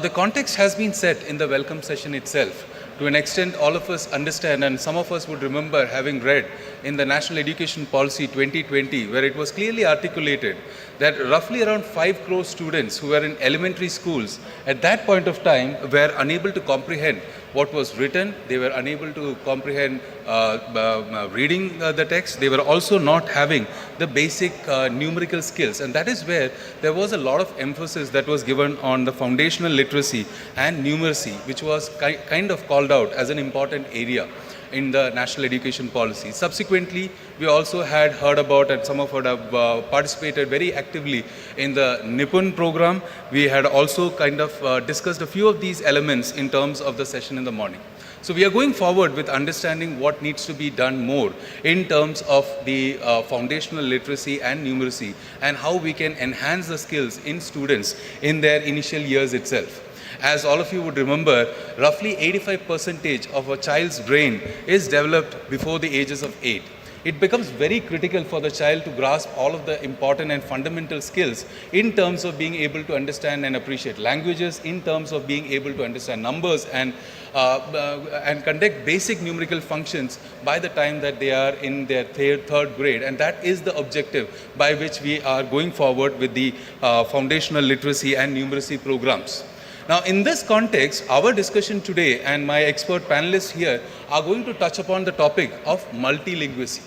The context has been set in the welcome session itself. To an extent, all of us understand, and some of us would remember having read in the National Education Policy 2020, where it was clearly articulated that roughly around 5 crore students who were in elementary schools at that point of time were unable to comprehend what was written. They were unable to comprehend reading the text. They were also not having the basic numerical skills. And that is where there was a lot of emphasis that was given on the foundational literacy and numeracy, which was kind of called out as an important area in the national education policy. Subsequently, we also had heard about, and some of us have participated very actively in the Nipun program. We had also kind of discussed a few of these elements in terms of the session in the morning. So we are going forward with understanding what needs to be done more in terms of the foundational literacy and numeracy, and how we can enhance the skills in students in their initial years itself. As all of you would remember, roughly 85% of a child's brain is developed before the ages of 8. It becomes very critical for the child to grasp all of the important and fundamental skills in terms of being able to understand and appreciate languages, in terms of being able to understand numbers and conduct basic numerical functions by the time that they are in their third grade. And that is the objective by which we are going forward with the foundational literacy and numeracy programs. Now, in this context, our discussion today and my expert panelists here are going to touch upon the topic of multilingualism.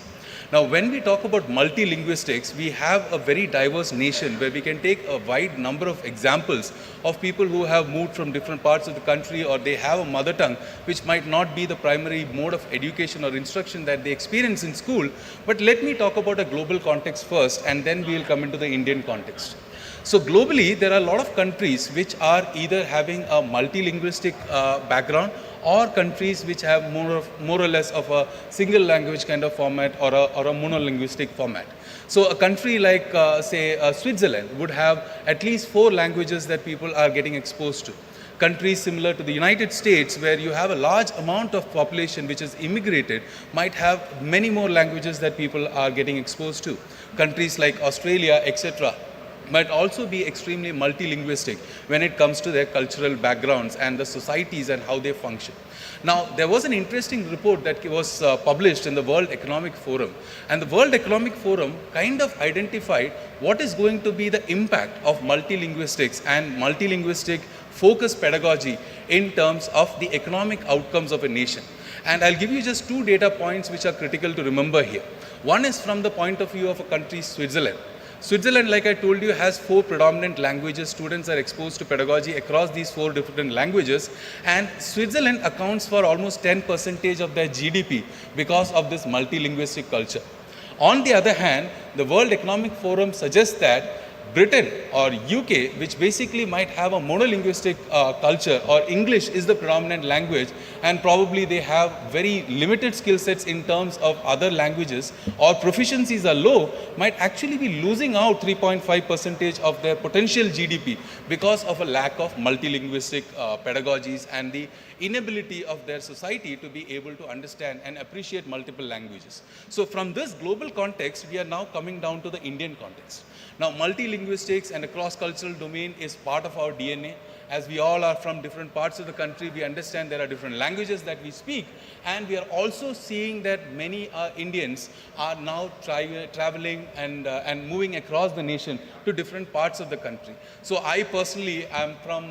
Now, when we talk about multilinguistics, we have a very diverse nation where we can take a wide number of examples of people who have moved from different parts of the country, or they have a mother tongue which might not be the primary mode of education or instruction that they experience in school. But let me talk about a global context first, and then we will come into the Indian context. So globally, there are a lot of countries which are either having a multilingualistic background, or countries which have more or less of a single language kind of format, or a monolinguistic format. So a country like, say, Switzerland would have at least 4 languages that people are getting exposed to. Countries similar to the United States, where you have a large amount of population which is immigrated, might have many more languages that people are getting exposed to. Countries like Australia, etc., might also be extremely multilinguistic when it comes to their cultural backgrounds and the societies and how they function. Now, there was an interesting report that was published in the World Economic Forum, and the World Economic Forum kind of identified what is going to be the impact of multilinguistics and multilinguistic focused pedagogy in terms of the economic outcomes of a nation. And I'll give you just 2 data points which are critical to remember here. One is from the point of view of a country, Switzerland. Switzerland, like I told you, has 4 predominant languages. Students are exposed to pedagogy across these 4 different languages. And Switzerland accounts for almost 10% of their GDP because of this multilinguistic culture. On the other hand, the World Economic Forum suggests that Britain or UK, which basically might have a monolinguistic culture, or English is the predominant language, and probably they have very limited skill sets in terms of other languages, or proficiencies are low, might actually be losing out 3.5% of their potential GDP because of a lack of multilinguistic pedagogies and the inability of their society to be able to understand and appreciate multiple languages. So from this global context, we are now coming down to the Indian context. Now, multilinguistics and a cross-cultural domain is part of our DNA. As we all are from different parts of the country, we understand there are different languages that we speak, and we are also seeing that many Indians are now traveling and moving across the nation to different parts of the country. So I personally am from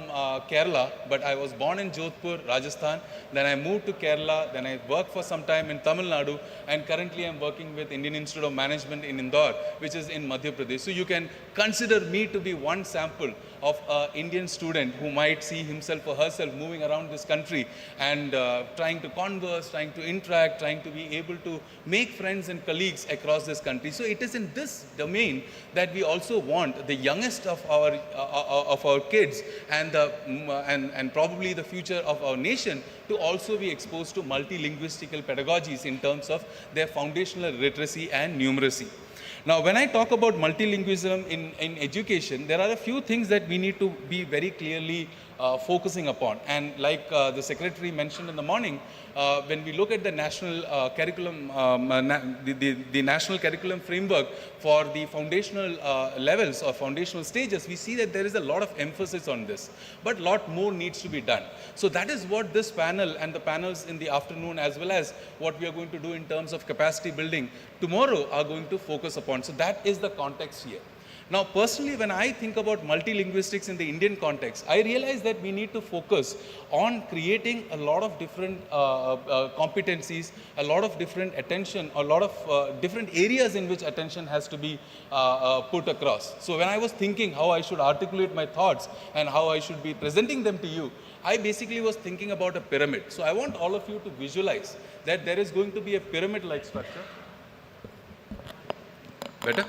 Kerala, but I was born in Jodhpur, Rajasthan. Then I moved to Kerala, then I worked for some time in Tamil Nadu, and currently I'm working with Indian Institute of Management in Indore, which is in Madhya Pradesh. So you can consider me to be one sample of an Indian student who might see himself or herself moving around this country and trying to converse, trying to interact, trying to be able to make friends and colleagues across this country. So it is in this domain that we also want the youngest of our kids and probably the future of our nation to also be exposed to multilinguistical pedagogies in terms of their foundational literacy and numeracy. Now, when I talk about multilingualism in education, there are a few things that we need to be very clearly focusing upon. And like the secretary mentioned in the morning, when we look at the national curriculum, the national curriculum framework for the foundational levels or foundational stages, we see that there is a lot of emphasis on this, but a lot more needs to be done. So that is what this panel and the panels in the afternoon, as well as what we are going to do in terms of capacity building tomorrow, are going to focus upon. So that is the context here. Now, personally, when I think about multilinguistics in the Indian context, I realize that we need to focus on creating a lot of different competencies, a lot of different attention, a lot of different areas in which attention has to be put across. So when I was thinking how I should articulate my thoughts and how I should be presenting them to you, I basically was thinking about a pyramid. So I want all of you to visualize that there is going to be a pyramid-like structure. Better?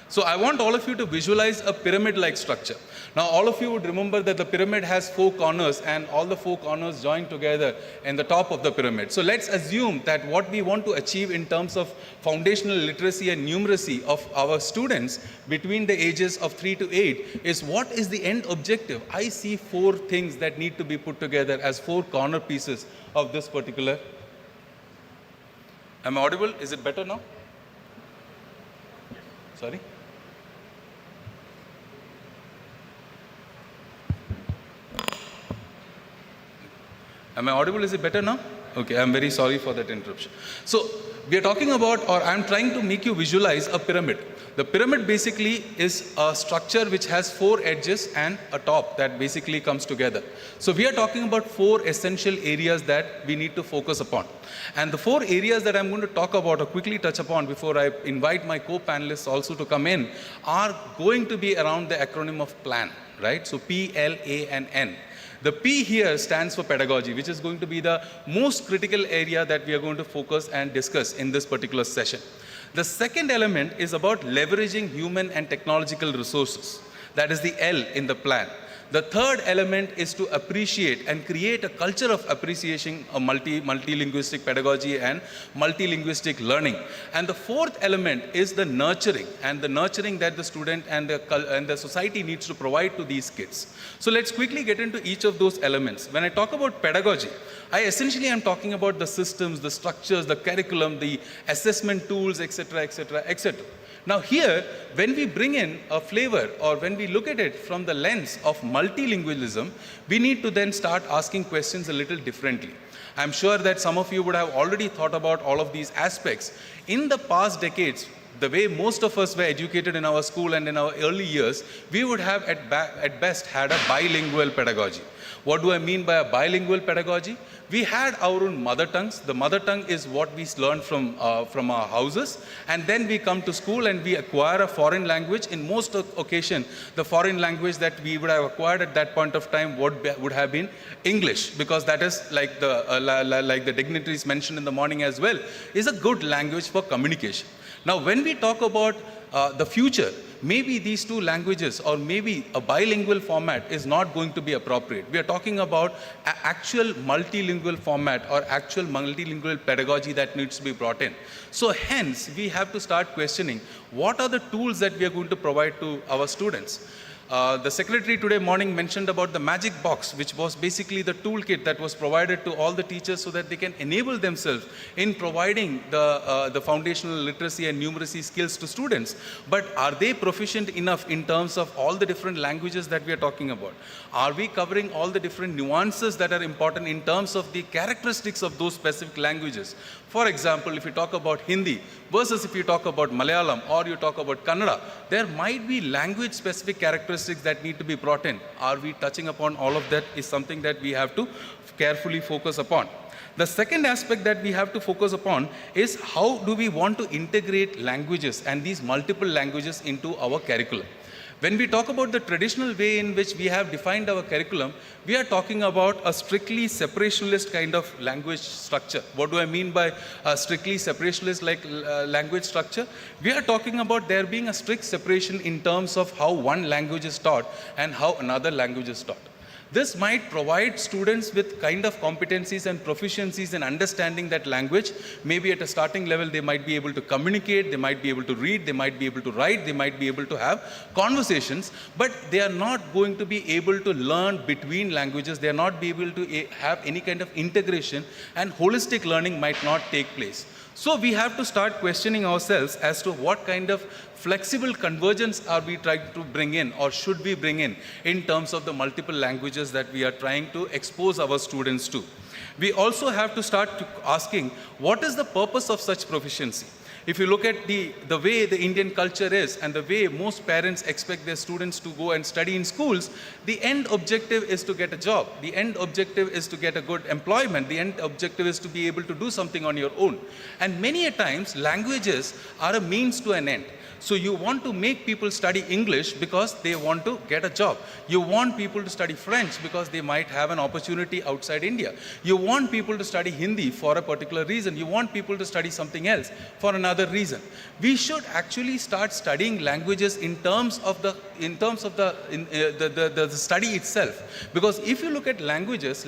So I want all of you to visualize a pyramid-like structure. Now, all of you would remember that the pyramid has 4 corners, and all the 4 corners join together in the top of the pyramid. So let's assume that what we want to achieve in terms of foundational literacy and numeracy of our students between the ages of 3 to 8 is what is the end objective. I see 4 things that need to be put together as 4 corner pieces of this particular. Am I audible? Is it better now? Sorry? Am I audible? Is it better now? Okay, I'm very sorry for that interruption. So we are talking about, or I'm trying to make you visualize a pyramid. The pyramid basically is a structure which has 4 edges and a top that basically comes together. So we are talking about 4 essential areas that we need to focus upon. And the 4 areas that I'm going to talk about or quickly touch upon before I invite my co-panelists also to come in are going to be around the acronym of PLAN, right? So P, L, A, and N. The P here stands for pedagogy, which is going to be the most critical area that we are going to focus and discuss in this particular session. The second element is about leveraging human and technological resources. That is the L in the plan. The third element is to appreciate and create a culture of appreciation of multilinguistic pedagogy and multilinguistic learning. And the fourth element is the nurturing, and the nurturing that the student and the society needs to provide to these kids. So let's quickly get into each of those elements. When I talk about pedagogy, I essentially am talking about the systems, the structures, the curriculum, the assessment tools, etc., etc., etc. Now here, when we bring in a flavor or when we look at it from the lens of multilingualism, we need to then start asking questions a little differently. I'm sure that some of you would have already thought about all of these aspects. In the past decades, the way most of us were educated in our school and in our early years, we would have at best had a bilingual pedagogy. What do I mean by a bilingual pedagogy? We had our own mother tongues. The mother tongue is what we learn from our houses, and then we come to school and we acquire a foreign language. In most occasions, the foreign language that we would have acquired at that point of time would have been English, because that is like the dignitaries mentioned in the morning as well, is a good language for communication. Now, when we talk about the future, maybe these two languages or maybe a bilingual format is not going to be appropriate. We are talking about actual multilingual format or actual multilingual pedagogy that needs to be brought in. So hence, we have to start questioning what are the tools that we are going to provide to our students. The secretary today morning mentioned about the magic box, which was basically the toolkit that was provided to all the teachers so that they can enable themselves in providing the foundational literacy and numeracy skills to students. But are they proficient enough in terms of all the different languages that we are talking about? Are we covering all the different nuances that are important in terms of the characteristics of those specific languages? For example, if you talk about Hindi versus if you talk about Malayalam or you talk about Kannada, there might be language-specific characteristics that need to be brought in. Are we touching upon all of that is something that we have to carefully focus upon. The second aspect that we have to focus upon is how do we want to integrate languages and these multiple languages into our curriculum. When we talk about the traditional way in which we have defined our curriculum, we are talking about a strictly separationalist kind of language structure. What do I mean by a strictly separationalist language structure? We are talking about there being a strict separation in terms of how one language is taught and how another language is taught. This might provide students with kind of competencies and proficiencies in understanding that language. Maybe at a starting level, they might be able to communicate, they might be able to read, they might be able to write, they might be able to have conversations, but they are not going to be able to learn between languages. They are not be able to have any kind of integration, and holistic learning might not take place. So we have to start questioning ourselves as to what kind of flexible convergence are we trying to bring in or should we bring in terms of the multiple languages that we are trying to expose our students to. We also have to start asking what is the purpose of such proficiency. If you look at the way the Indian culture is and the way most parents expect their students to go and study in schools, the end objective is to get a job. The end objective is to get a good employment. The end objective is to be able to do something on your own. And many a times, languages are a means to an end. So you want to make people study English because they want to get a job. You want people to study French because they might have an opportunity outside India. You want people to study Hindi for a particular reason. You want people to study something else for another reason. We should actually start studying languages in terms of the study itself. Because if you look at languages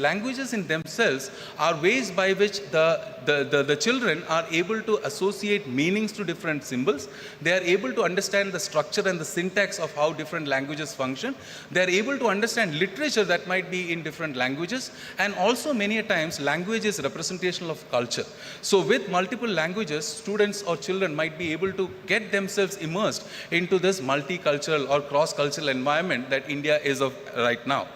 in themselves are ways by which the children are able to associate meanings to different symbols. They are able to understand the structure and the syntax of how different languages function. They are able to understand literature that might be in different languages, and also many a times language is representational of culture. So with multiple languages, students or children might be able to get themselves immersed into this multicultural or cross-cultural environment that India is of right now.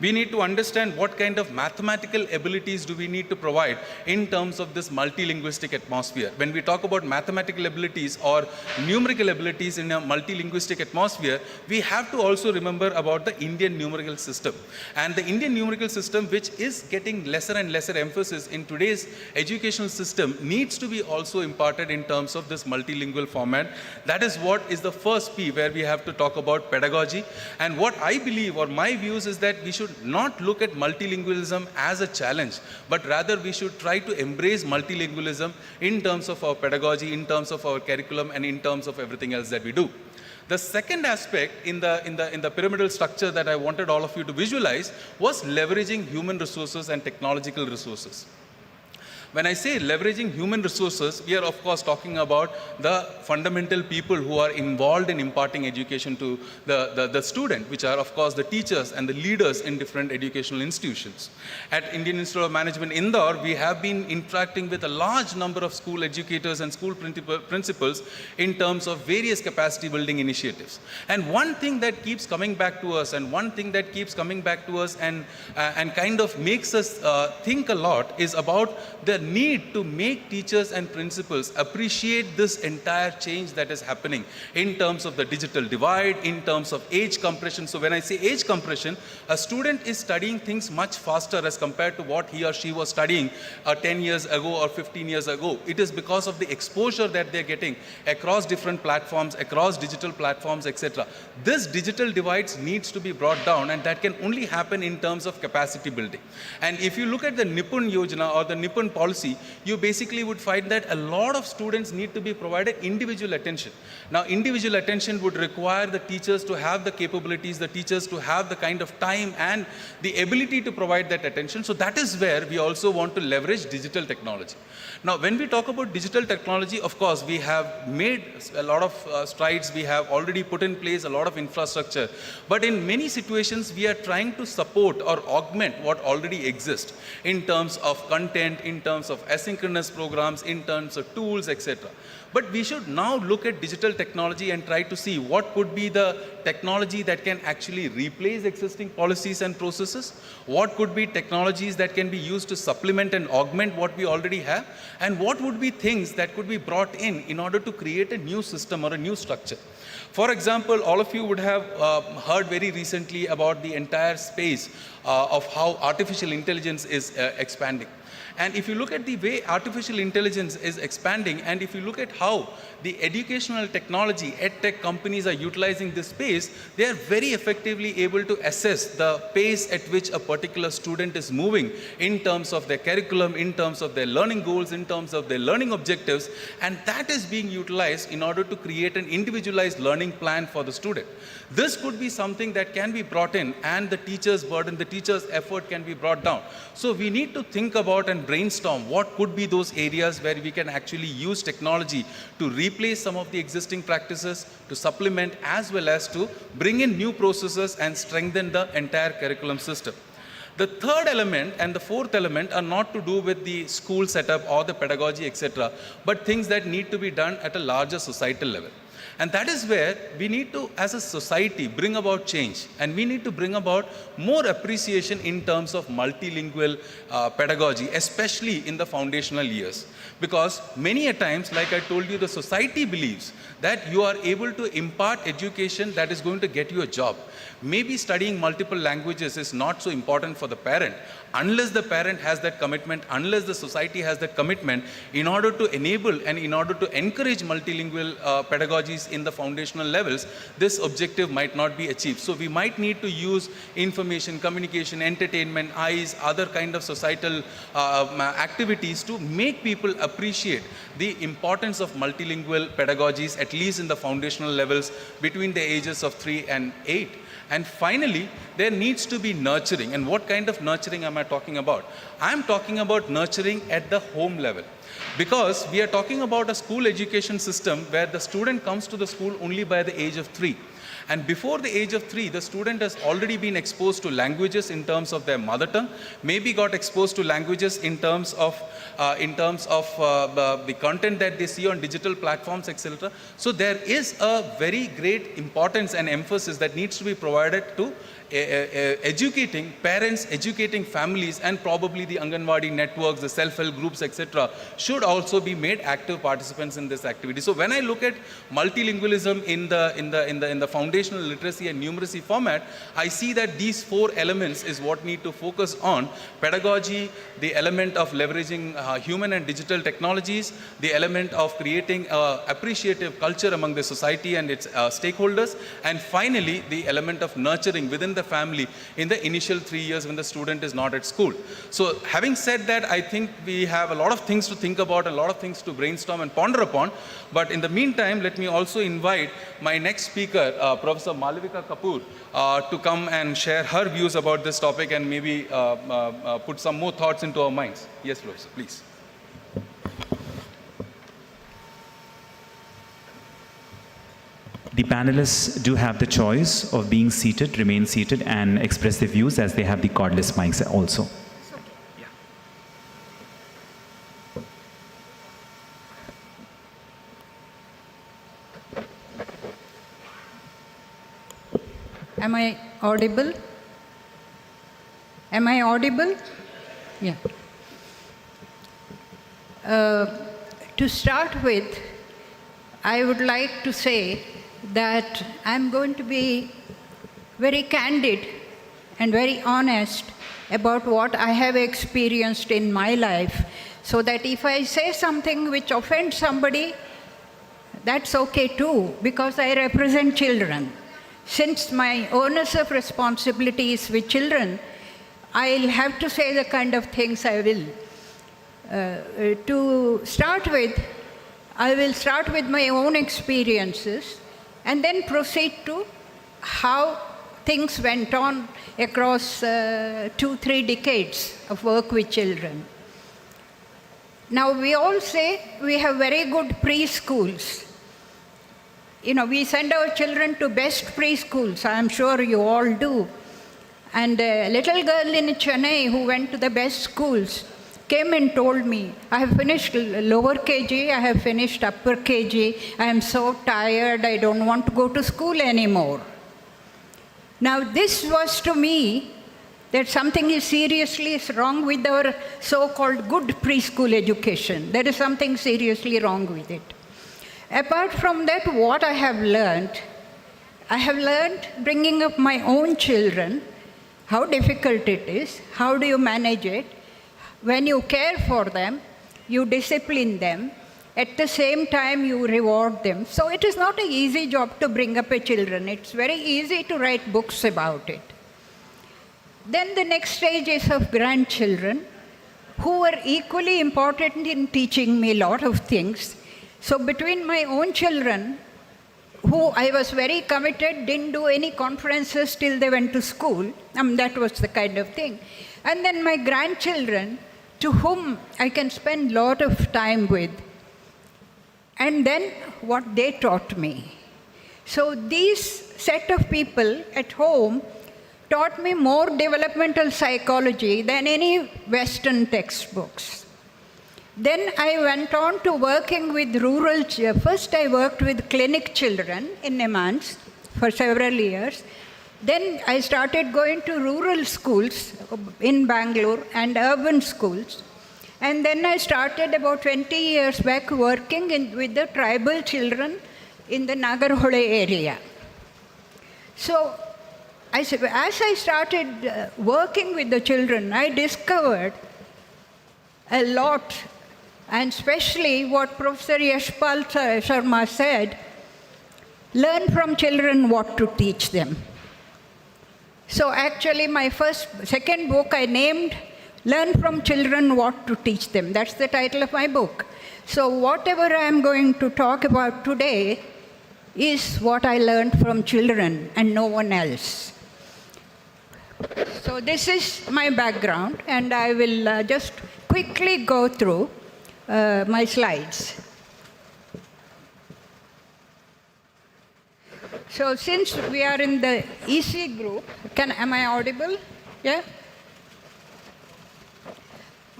We need to understand what kind of mathematical abilities do we need to provide in terms of this multilinguistic atmosphere. When we talk about mathematical abilities or numerical abilities in a multilinguistic atmosphere, we have to also remember about the Indian numerical system. And the Indian numerical system, which is getting lesser and lesser emphasis in today's educational system, needs to be also imparted in terms of this multilingual format. That is what is the first P, where we have to talk about pedagogy. And what I believe, or my views, is that we should not look at multilingualism as a challenge, but rather we should try to embrace multilingualism in terms of our pedagogy, in terms of our curriculum, and in terms of everything else that we do. The second aspect in the pyramidal structure that I wanted all of you to visualize was leveraging human resources and technological resources. When I say leveraging human resources, we are of course talking about the fundamental people who are involved in imparting education to the student, which are of course the teachers and the leaders in different educational institutions. At Indian Institute of Management, Indore, we have been interacting with a large number of school educators and school principals in terms of various capacity building initiatives. And one thing that keeps coming back to us, and kind of makes us think a lot, is about the need to make teachers and principals appreciate this entire change that is happening in terms of the digital divide, in terms of age compression. So when I say age compression, a student is studying things much faster as compared to what he or she was studying 10 years ago or 15 years ago. It is because of the exposure that they're getting across different platforms, across digital platforms, etc. This digital divides needs to be brought down, and that can only happen in terms of capacity building. And if you look at the Nipun Yojana or the Nipun policy, you basically would find that a lot of students need to be provided individual attention. Now, individual attention would require the teachers to have the capabilities, the teachers to have the kind of time and the ability to provide that attention. So that is where we also want to leverage digital technology. Now, when we talk about digital technology, of course, we have made a lot of strides. We have already put in place a lot of infrastructure. But in many situations, we are trying to support or augment what already exists in terms of content, in terms of asynchronous programs, in terms of tools, etc. But we should now look at digital technology and try to see what could be the technology that can actually replace existing policies and processes, what could be technologies that can be used to supplement and augment what we already have, and what would be things that could be brought in order to create a new system or a new structure. For example, all of you would have heard very recently about the entire space of how artificial intelligence is expanding. And if you look at the way artificial intelligence is expanding, and if you look at how the educational technology, edtech companies are utilizing this space, they are very effectively able to assess the pace at which a particular student is moving in terms of their curriculum, in terms of their learning goals, in terms of their learning objectives, and that is being utilized in order to create an individualized learning plan for the student. This could be something that can be brought in, and the teacher's burden, the teacher's effort can be brought down. So we need to think about and brainstorm what could be those areas where we can actually use technology to replace some of the existing practices, to supplement, as well as to bring in new processes and strengthen the entire curriculum system. The third element and the fourth element are not to do with the school setup or the pedagogy, etc., but things that need to be done at a larger societal level. And that is where we need to, as a society, bring about change. And we need to bring about more appreciation in terms of multilingual pedagogy, especially in the foundational years. Because many a times, like I told you, the society believes that you are able to impart education that is going to get you a job. Maybe studying multiple languages is not so important for the parent, unless the parent has that commitment, unless the society has that commitment, in order to enable and in order to encourage multilingual pedagogies in the foundational levels, this objective might not be achieved. So we might need to use information, communication, entertainment, eyes, other kind of societal activities to make people appreciate the importance of multilingual pedagogies, at least in the foundational levels between the ages of 3 and 8. And finally, there needs to be nurturing. And what kind of nurturing am I talking about? I'm talking about nurturing at the home level. Because we are talking about a school education system where the student comes to the school only by the age of 3. And before the age of 3, the student has already been exposed to languages in terms of their mother tongue, maybe got exposed to languages in terms of the content that they see on digital platforms, etc. So there is a very great importance and emphasis that needs to be provided to educating parents, educating families, and probably the Anganwadi networks, the self-help groups, etc., should also be made active participants in this activity. So when I look at multilingualism in the foundational literacy and numeracy format, I see that these 4 elements is what need to focus on: pedagogy, the element of leveraging human and digital technologies, the element of creating appreciative culture among the society and its stakeholders, and finally the element of nurturing within the family in the initial 3 years when the student is not at school. So having said that, I think we have a lot of things to think about, a lot of things to brainstorm and ponder upon. But in the meantime, let me also invite my next speaker, Professor Malvika Kapoor, to come and share her views about this topic and maybe put some more thoughts into our minds. Yes, Professor, please. The panelists do have the choice of being seated, remain seated, and express their views, as they have the cordless mics also. Am I audible? Am I audible? Yeah. To start with, I would like to say that I'm going to be very candid and very honest about what I have experienced in my life, so that if I say something which offends somebody, that's okay too, because I represent children. Since my onus of responsibility is with children, I'll have to say the kind of things I will. To start with, I will start with my own experiences and then proceed to how things went on across 2-3 decades of work with children. Now, we all say we have very good preschools. You know, we send our children to best preschools. I'm sure you all do. And a little girl in Chennai who went to the best schools came and told me, I have finished lower KG, I have finished upper KG, I am so tired, I don't want to go to school anymore. Now, this was to me that something is seriously wrong with our so-called good preschool education. There is something seriously wrong with it. Apart from that, what I have learned bringing up my own children, how difficult it is, how do you manage it. When you care for them, you discipline them, at the same time you reward them. So it is not an easy job to bring up a children. It's very easy to write books about it. Then the next stage is of grandchildren, who were equally important in teaching me a lot of things. So between my own children, who I was very committed, didn't do any conferences till they went to school, that was the kind of thing. And then my grandchildren, to whom I can spend a lot of time with, and then what they taught me. So these set of people at home taught me more developmental psychology than any Western textbooks. Then I went on to working with rural, first I worked with clinic children in Nemans for several years. Then I started going to rural schools in Bangalore and urban schools. And then I started about 20 years back working with the tribal children in the Nagarhole area. So as I started working with the children, I discovered a lot. And especially what Professor Yashpal Sharma said, learn from children what to teach them. So actually my second book I named Learn from Children What to Teach Them. That's the title of my book. So whatever I'm going to talk about today is what I learned from children and no one else. So this is my background, and I will just quickly go through my slides. So since we are in the EC group, am I audible? Yeah?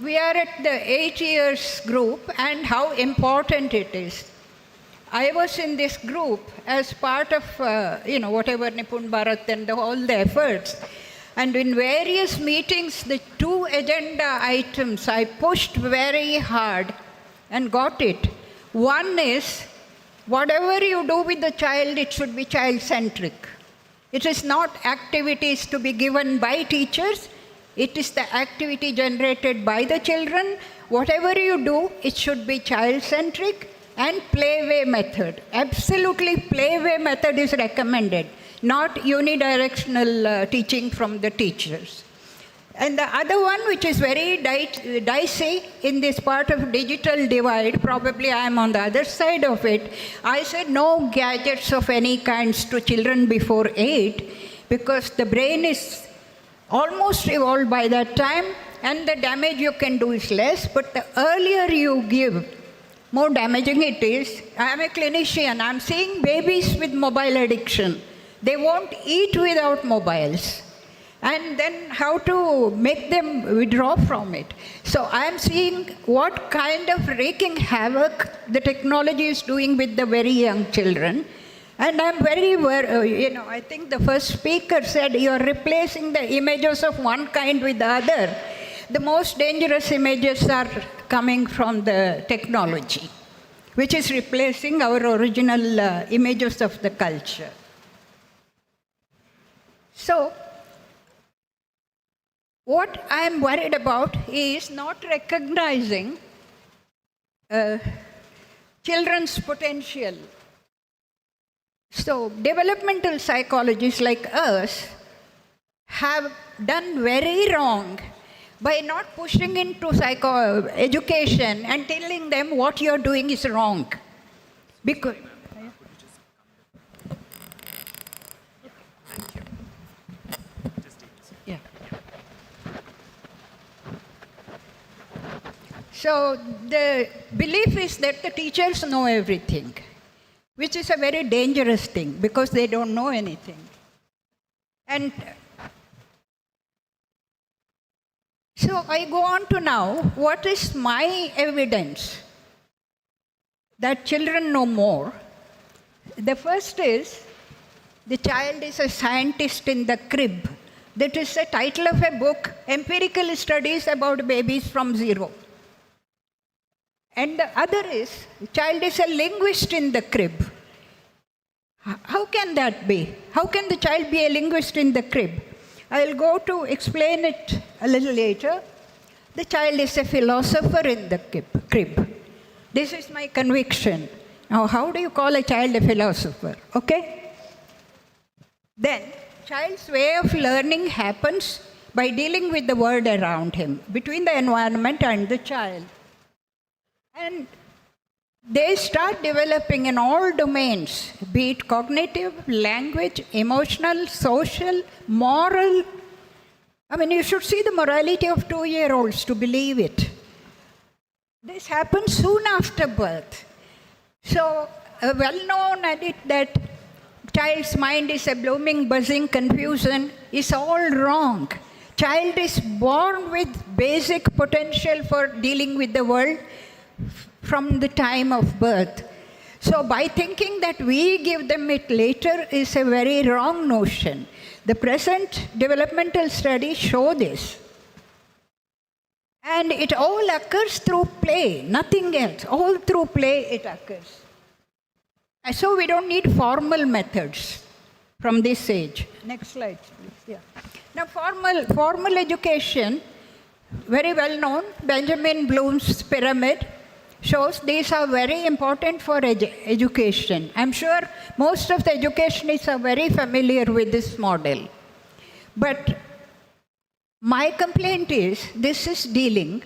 We are at the 8 years group and how important it is. I was in this group as part of, whatever Nipun Bharat and all the efforts. And in various meetings, the 2 agenda items I pushed very hard and got it. One is, whatever you do with the child, it should be child-centric. It is not activities to be given by teachers. It is the activity generated by the children. Whatever you do, it should be child-centric and play-way method. Absolutely play-way method is recommended, not unidirectional teaching from the teachers. And the other one, which is very dicey in this part of digital divide, probably I am on the other side of it, I said no gadgets of any kinds to children before 8, because the brain is almost evolved by that time, and the damage you can do is less. But the earlier you give more damaging it is. I am a clinician. I'm seeing babies with mobile addiction. They won't eat without mobiles. And then how to make them withdraw from it. So I'm seeing what kind of wreaking havoc the technology is doing with the very young children. And I'm I think the first speaker said you're replacing the images of one kind with the other. The most dangerous images are coming from the technology, which is replacing our original images of the culture. So, what I'm worried about is not recognizing children's potential. So, developmental psychologists like us have done very wrong by not pushing into education and telling them what you're doing is wrong. Because yeah. So the belief is that the teachers know everything, which is a very dangerous thing because they don't know anything. And so I go on to now, what is my evidence that children know more? The first is, the child is a scientist in the crib. That is the title of a book, Empirical Studies About Babies from Zero. And the other is, the child is a linguist in the crib. How can that be? How can the child be a linguist in the crib? I'll go to explain it a little later. The child is a philosopher in the crib. This is my conviction. Now, how do you call a child a philosopher? Okay? Then, child's way of learning happens by dealing with the world around him, between the environment and the child. And they start developing in all domains, be it cognitive, language, emotional, social, moral. I mean, you should see the morality of 2-year-olds to believe it. This happens soon after birth. So, well known at it that child's mind is a blooming, buzzing confusion is all wrong. Child is born with basic potential for dealing with the world from the time of birth. So by thinking that we give them it later is a very wrong notion. The present developmental studies show this. And it all occurs through play, nothing else. All through play it occurs. And so we don't need formal methods from this age. Next slide, please. Yeah. Now formal education, very well known, Benjamin Bloom's pyramid, shows these are very important for education. I'm sure most of the educationists are very familiar with this model. But my complaint is this is dealing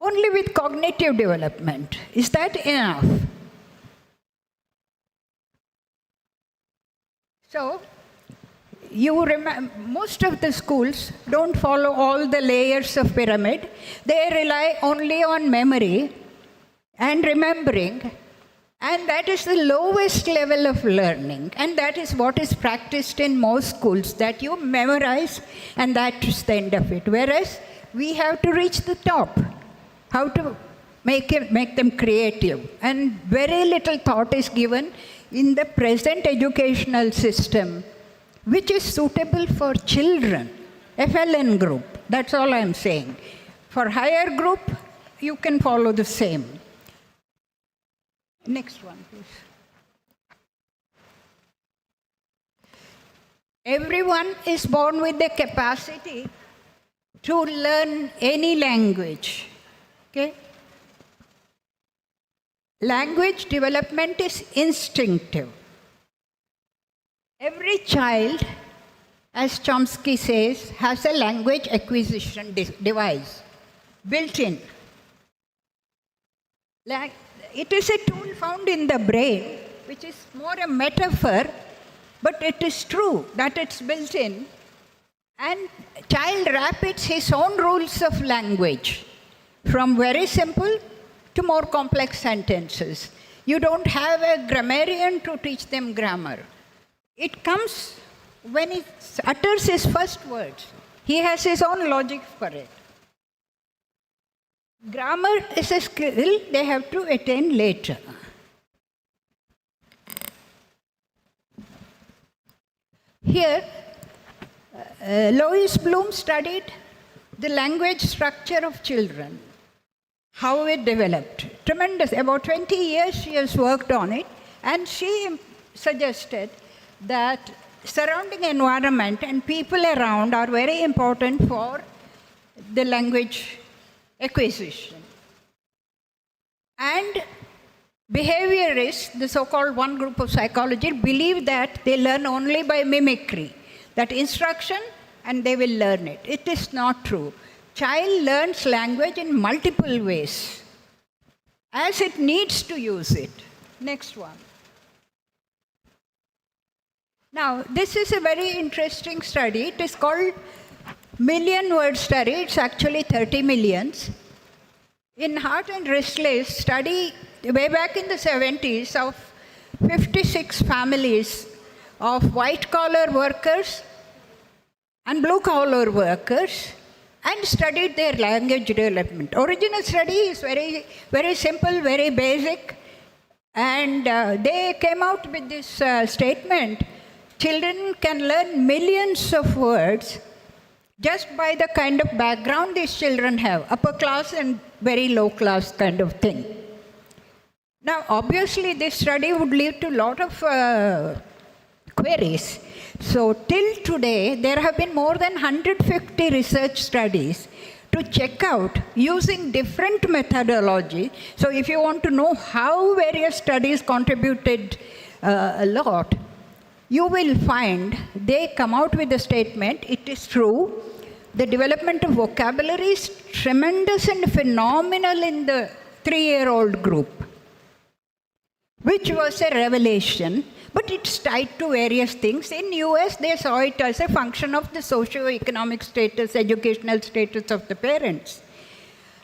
only with cognitive development. Is that enough? So, you remember, most of the schools don't follow all the layers of pyramid. They rely only on memory and remembering, and that is the lowest level of learning, and that is what is practiced in most schools, that you memorize and that is the end of it. Whereas we have to reach the top, how to make them creative, and very little thought is given in the present educational system, which is suitable for children. FLN group, that's all I'm saying. For higher group, you can follow the same. Next one, please. Everyone is born with the capacity to learn any language. Okay? Language development is instinctive. Every child, as Chomsky says, has a language acquisition device built in. It is a tool found in the brain, which is more a metaphor, but it is true that it's built in. And child rapids his own rules of language, from very simple to more complex sentences. You don't have a grammarian to teach them grammar. It comes when he utters his first words. He has his own logic for it. Grammar is a skill they have to attain later. Here, Lois Bloom studied the language structure of children, how it developed. Tremendous. About 20 years she has worked on it, and she suggested that surrounding environment and people around are very important for the language acquisition. And behaviorists, the so-called one group of psychology, believe that they learn only by mimicry, that instruction and they will learn it. It is not true. Child learns language in multiple ways as it needs to use it. Next one. Now, this is a very interesting study. It is called million word study. It's actually 30 millions. In Hart and Risley's study way back in the 70s of 56 families of white-collar workers and blue-collar workers, and studied their language development. Original study is very, very simple, very basic, and they came out with this statement: children can learn millions of words just by the kind of background these children have, upper class and very low class kind of thing. Now, obviously, this study would lead to a lot of queries. So, till today, there have been more than 150 research studies to check out using different methodology. So, if you want to know how various studies contributed a lot, you will find they come out with a statement: it is true, the development of vocabulary is tremendous and phenomenal in the 3-year-old group, which was a revelation, but it's tied to various things. In US, they saw it as a function of the socio-economic status, educational status of the parents.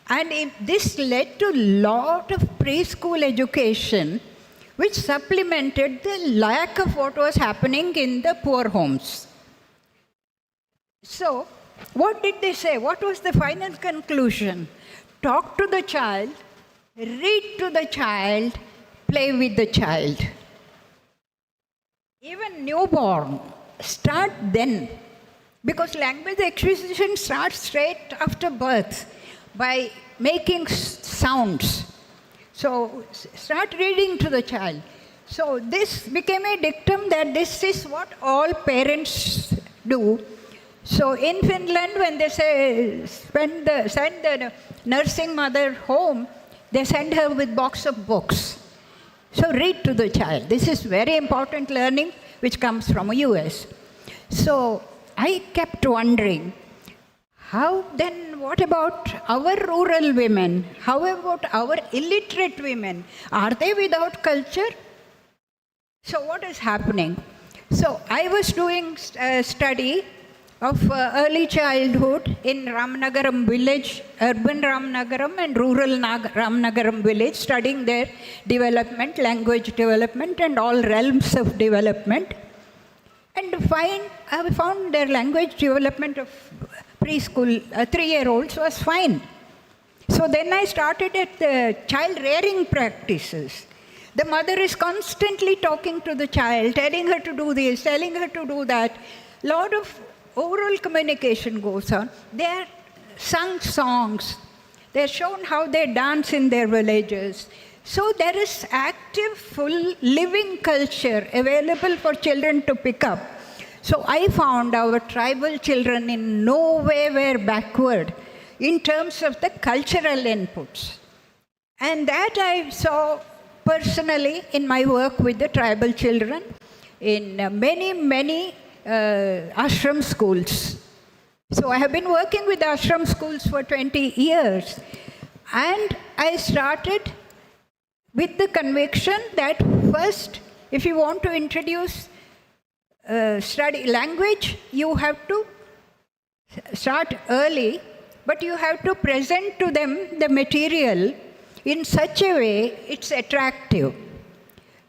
And this led to a lot of preschool education, which supplemented the lack of what was happening in the poor homes. So, what did they say? What was the final conclusion? Talk to the child, read to the child, play with the child. Even newborn, start then. Because language acquisition starts straight after birth by making sounds. So start reading to the child. So this became a dictum that this is what all parents do. So in Finland, when they say send the nursing mother home, they send her with box of books. So read to the child. This is very important learning which comes from the US. So I kept wondering, how then, what about our rural women? How about our illiterate women? Are they without culture? So what is happening? So I was doing a study of early childhood in Ramnagaram village, urban Ramnagaram and rural Ramnagaram village, studying their development, language development and all realms of development. And I found their language development of preschool, 3-year-olds was fine. So then I started at the child rearing practices. The mother is constantly talking to the child, telling her to do this, telling her to do that. A lot of oral communication goes on. They are sung songs. They are shown how they dance in their villages. So there is active, full, living culture available for children to pick up. So I found our tribal children in no way were backward in terms of the cultural inputs. And that I saw personally in my work with the tribal children in many ashram schools. So I have been working with ashram schools for 20 years. And I started with the conviction that first, if you want to introduce study language, you have to start early, but you have to present to them the material in such a way it's attractive.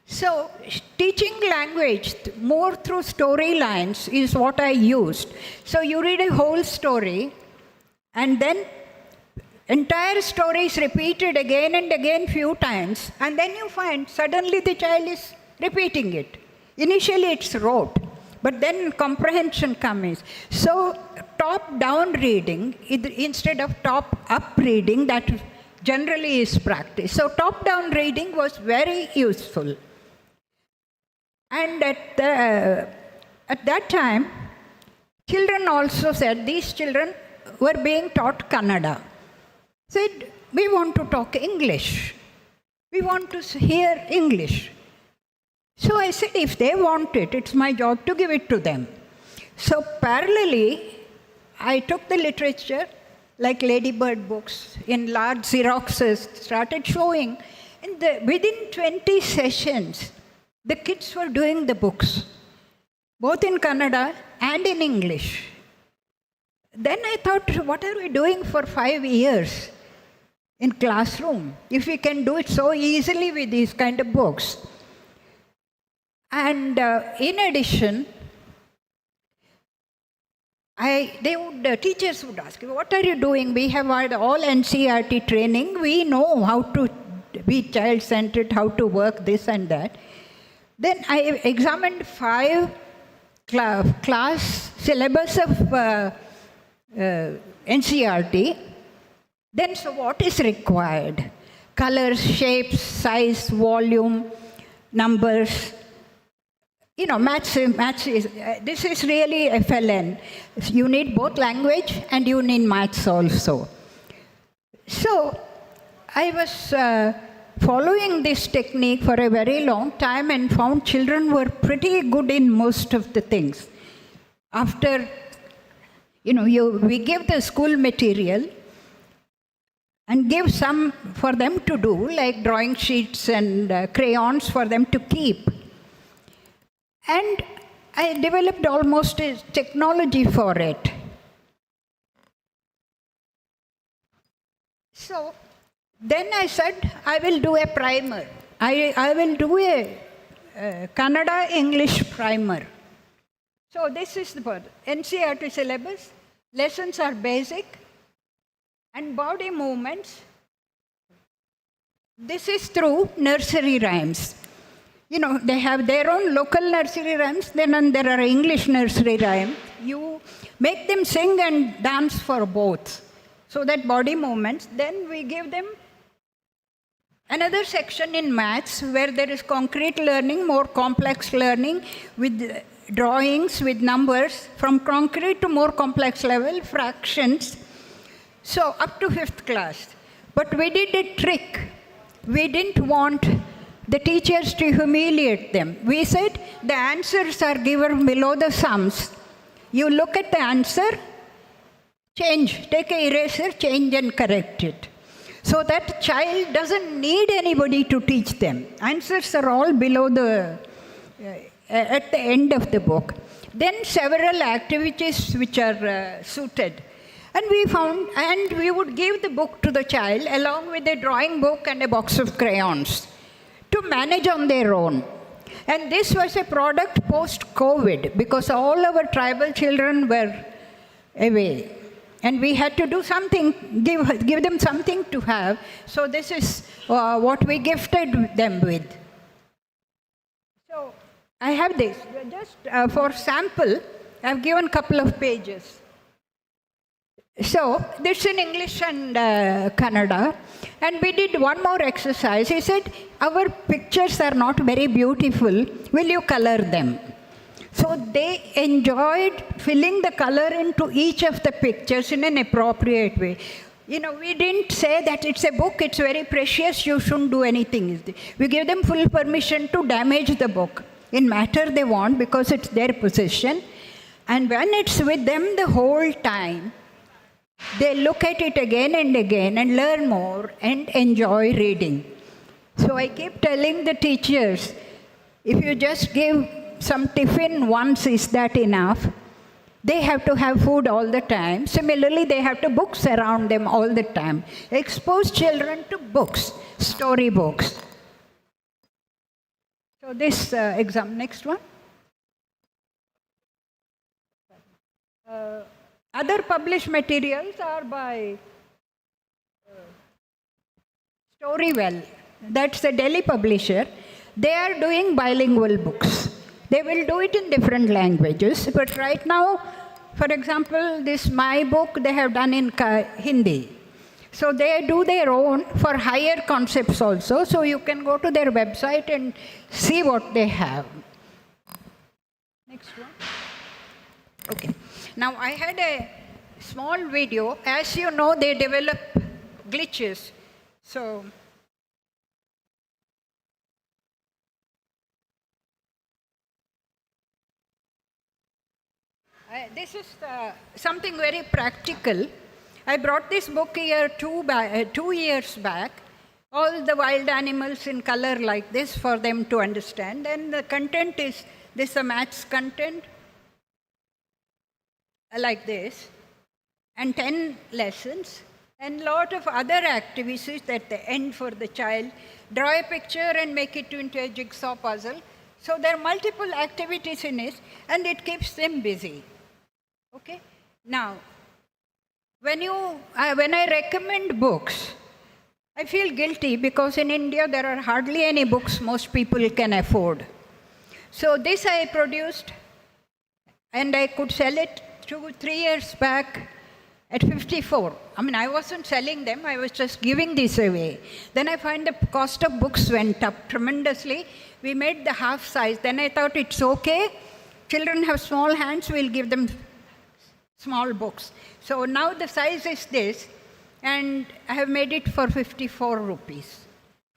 So teaching language more through storylines is what I used. So you read a whole story and then entire story is repeated again and again few times, and then you find suddenly the child is repeating it. Initially it's rote, but then comprehension comes. So top-down reading instead of top-up reading, that generally is practiced. So top-down reading was very useful. And at that time, children also said, these children were being taught Kannada. Said, we want to talk English. We want to hear English. So I said, if they want it, it's my job to give it to them. So parallelly, I took the literature, like Ladybird books, in large Xeroxes, started showing. And within 20 sessions, the kids were doing the books, both in Kannada and in English. Then I thought, what are we doing for 5 years in classroom if we can do it so easily with these kind of books? And in addition, teachers would ask, what are you doing? We have had all NCERT training. We know how to be child-centered, how to work this and that. Then I examined 5 class syllabus of NCERT. Then, so what is required? Colors, shapes, size, volume, numbers. You know, maths is, this is really FLN. You need both language and you need maths also. So, I was following this technique for a very long time and found children were pretty good in most of the things. After, we give the school material and give some for them to do, like drawing sheets and crayons for them to keep. And I developed almost a technology for it. So then I said, I will do a primer. I will do a Kannada English primer. So this is the part. NCERT syllabus, lessons are basic, and body movements. This is through nursery rhymes. They have their own local nursery rhymes, then there are English nursery rhymes. You make them sing and dance for both. So that body movements, then we give them another section in maths where there is concrete learning, more complex learning with drawings, with numbers, from concrete to more complex level, fractions. So up to 5th class. But we did a trick. We didn't want the teachers to humiliate them. We said the answers are given below the sums. You look at the answer, change, take an eraser, change and correct it. So that child doesn't need anybody to teach them. Answers are all below at the end of the book. Then several activities which are suited. And we found, and we would give the book to the child along with a drawing book and a box of crayons to manage on their own. And this was a product post-COVID because all our tribal children were away. And we had to do something, give them something to have. So this is what we gifted them with. So I have this. Just for sample, I've given a couple of pages. So this is in English and Kannada. And we did one more exercise. He said, our pictures are not very beautiful. Will you color them? So they enjoyed filling the color into each of the pictures in an appropriate way. We didn't say that it's a book, it's very precious, you shouldn't do anything. We gave them full permission to damage the book in matter they want because it's their possession. And when it's with them the whole time, they look at it again and again and learn more and enjoy reading. So I keep telling the teachers, if you just give some tiffin once, is that enough? They have to have food all the time. Similarly, they have to books around them all the time. Expose children to books, story books. So this exam, next one. Other published materials are by Storywell. That's the Delhi publisher. They are doing bilingual books. They will do it in different languages, but right now, for example, this my book they have done in Hindi. So they do their own for higher concepts also, so you can go to their website and see what they have. Next one. Okay. Now I had a small video. As you know, they develop glitches. So this is something very practical. I brought this book here 2 years back, all the wild animals in color like this for them to understand. And the content is this, the maths content, like this, and 10 lessons, and lot of other activities at the end for the child. Draw a picture and make it into a jigsaw puzzle. So there are multiple activities in it, and it keeps them busy. Okay? Now, when I recommend books, I feel guilty because in India there are hardly any books most people can afford. So this I produced, and I could sell it 2-3 years back at 54. I mean, I wasn't selling them, I was just giving this away. Then I find the cost of books went up tremendously. We made the half size. Then I thought it's okay. Children have small hands, we'll give them small books. So now the size is this, and I have made it for 54 rupees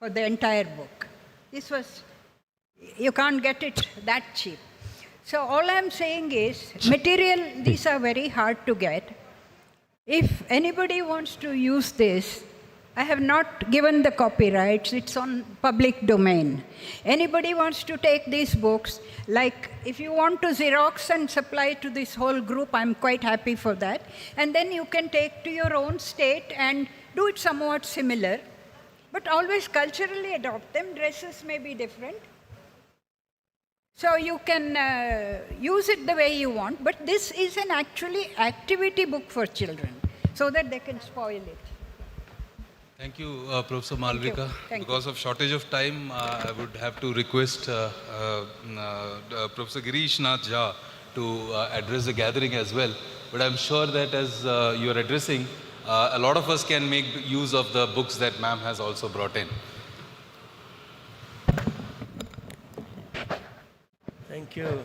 for the entire book. This was, you can't get it that cheap. So all I'm saying is, material, these are very hard to get. If anybody wants to use this, I have not given the copyrights, it's on public domain. Anybody wants to take these books, like if you want to Xerox and supply to this whole group, I'm quite happy for that. And then you can take to your own state and do it somewhat similar, but always culturally adopt them. Dresses may be different. So you can use it the way you want, but this is an actually activity book for children, so that they can spoil it. Thank you, Professor Malvika. Thank you. Because of shortage of time, I would have to request Professor Girish Nath Jha to address the gathering as well. But I'm sure that as you're addressing, a lot of us can make use of the books that ma'am has also brought in. Thank you.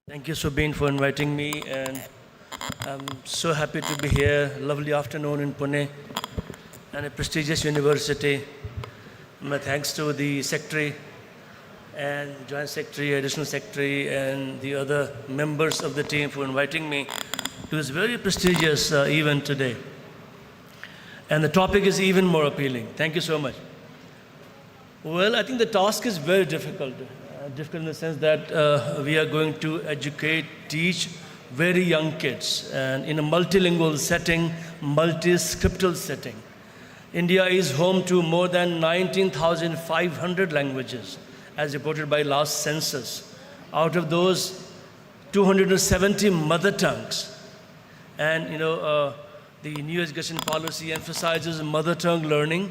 Thank you, Subin, for inviting me, and I'm so happy to be here. Lovely afternoon in Pune, and a prestigious university. My thanks to the Secretary and Joint Secretary, Additional Secretary, and the other members of the team for inviting me to this very prestigious event today. And the topic is even more appealing. Thank you so much. Well, I think the task is very difficult. Difficult in the sense that we are going to educate, teach very young kids, and in a multilingual setting, multi-scriptal setting. India is home to more than 19,500 languages, as reported by last census. Out of those, 270 mother tongues. And the new education policy emphasizes mother tongue learning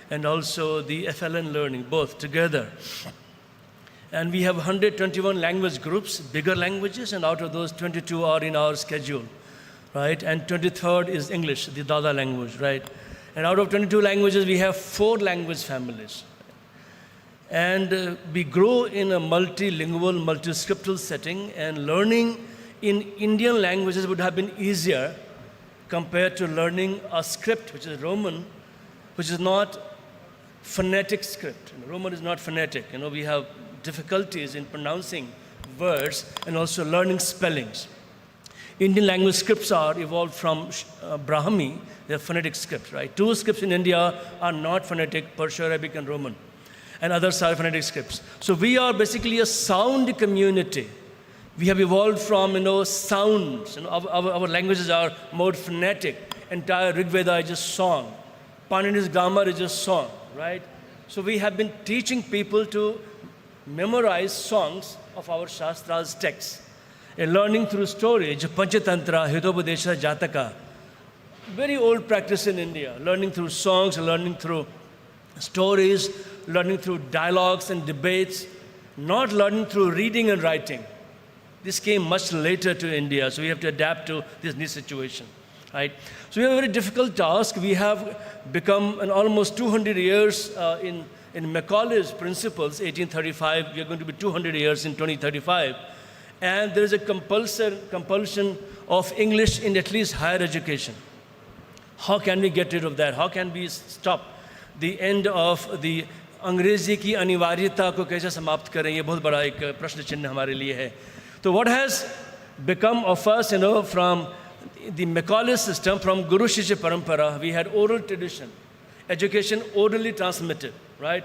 and also the FLN learning, both together. And we have 121 language groups, bigger languages, and out of those, 22 are in our schedule, right? And 23rd is English, the Dada language, right? And out of 22 languages, we have 4 language families. And we grow in a multilingual, multiscriptal setting, and learning in Indian languages would have been easier compared to learning a script, which is Roman, which is not phonetic script. Roman is not phonetic. We have difficulties in pronouncing words and also learning spellings. Indian language scripts are evolved from Brahmi, they're phonetic scripts, right? 2 scripts in India are not phonetic, Persian, Arabic, and Roman, and others are phonetic scripts. So we are basically a sound community. We have evolved from, sounds. Our languages are more phonetic. Entire Rig Veda is just song. Panini's grammar is just song, right? So we have been teaching people to memorize songs of our Shastra's texts. And learning through storage, Panchatantra, Hitopadesha, Jataka. Very old practice in India. Learning through songs, learning through stories, learning through dialogues and debates, not learning through reading and writing. This came much later to India, so we have to adapt to this new situation, right? So we have a very difficult task. We have become almost 200 years in Macaulay's principles, 1835. We are going to be 200 years in 2035. And there is a compulsion of English in at least higher education. How can we get rid of that? How can we stop the end of the अंग्रेजी की अनिवार्यता को कैसे समाप्त करें, ये बहुत बड़ा एक प्रश्न चिन्ह हमारे लिए है. So what has become of us, from the Macaulay system, from Guru Shishya Parampara, we had oral tradition, education orally transmitted, right?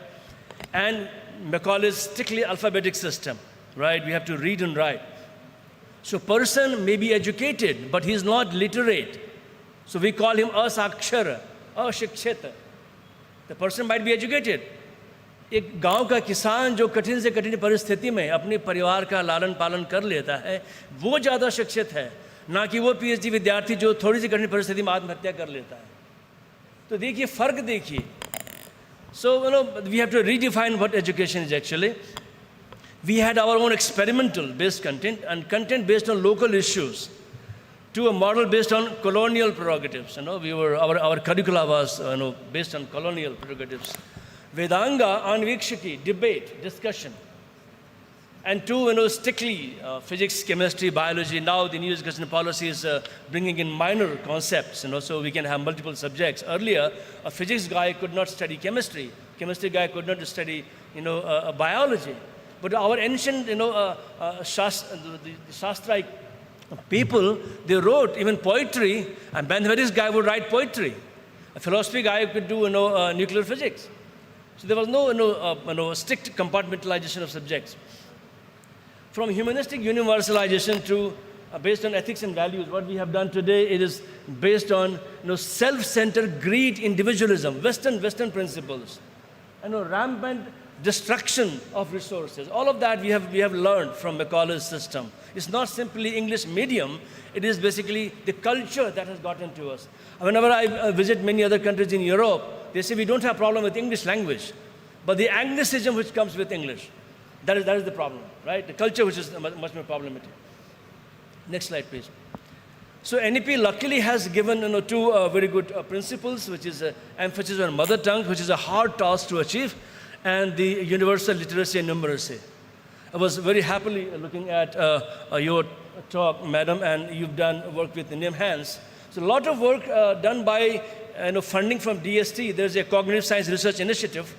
And Macaulay's strictly alphabetic system, right? We have to read and write. So person may be educated, but he is not literate. So we call him asakshara, ashikshita. The person might be educated. एक गांव का किसान जो कठिन से कठिन परिस्थिति में अपने परिवार का लालन पालन कर लेता है, वो ज़्यादा शिक्षित है, ना कि वो पीएचडी विद्यार्थी जो थोड़ी सी कठिन परिस्थिति में आत्महत्या कर लेता है. तो देखिए फ़र्क देखिए. So we have to redefine what education is actually. We had our own experimental based content and content based on local issues to a model based on colonial prerogatives. Our curricula was based on colonial prerogatives. Vedanga, Anvikshaki, debate, discussion. And two, strictly physics, chemistry, biology. Now the new education policy is bringing in minor concepts, so we can have multiple subjects. Earlier, a physics guy could not study chemistry. Chemistry guy could not study, biology. But our ancient, the Shastric people, they wrote even poetry, and mathematics guy would write poetry. A philosophy guy could do, nuclear physics. So there was no strict compartmentalization of subjects. From humanistic universalization to based on ethics and values, what we have done today, it is based on self-centered greed, individualism, Western principles, rampant destruction of resources. All of that we have learned from Macaulay's system. It's not simply English medium, it is basically the culture that has gotten to us. Whenever I visit many other countries in Europe, they say we don't have a problem with English language, but the Anglicism which comes with English, that is the problem, right? The culture which is much more problematic. Next slide, please. So NEP luckily has given two very good principles, which is emphasis on mother tongue, which is a hard task to achieve, and the universal literacy and numeracy. I was very happily looking at your talk, madam, and you've done work with Indian hands. So a lot of work done by funding from DST. There's a cognitive science research initiative.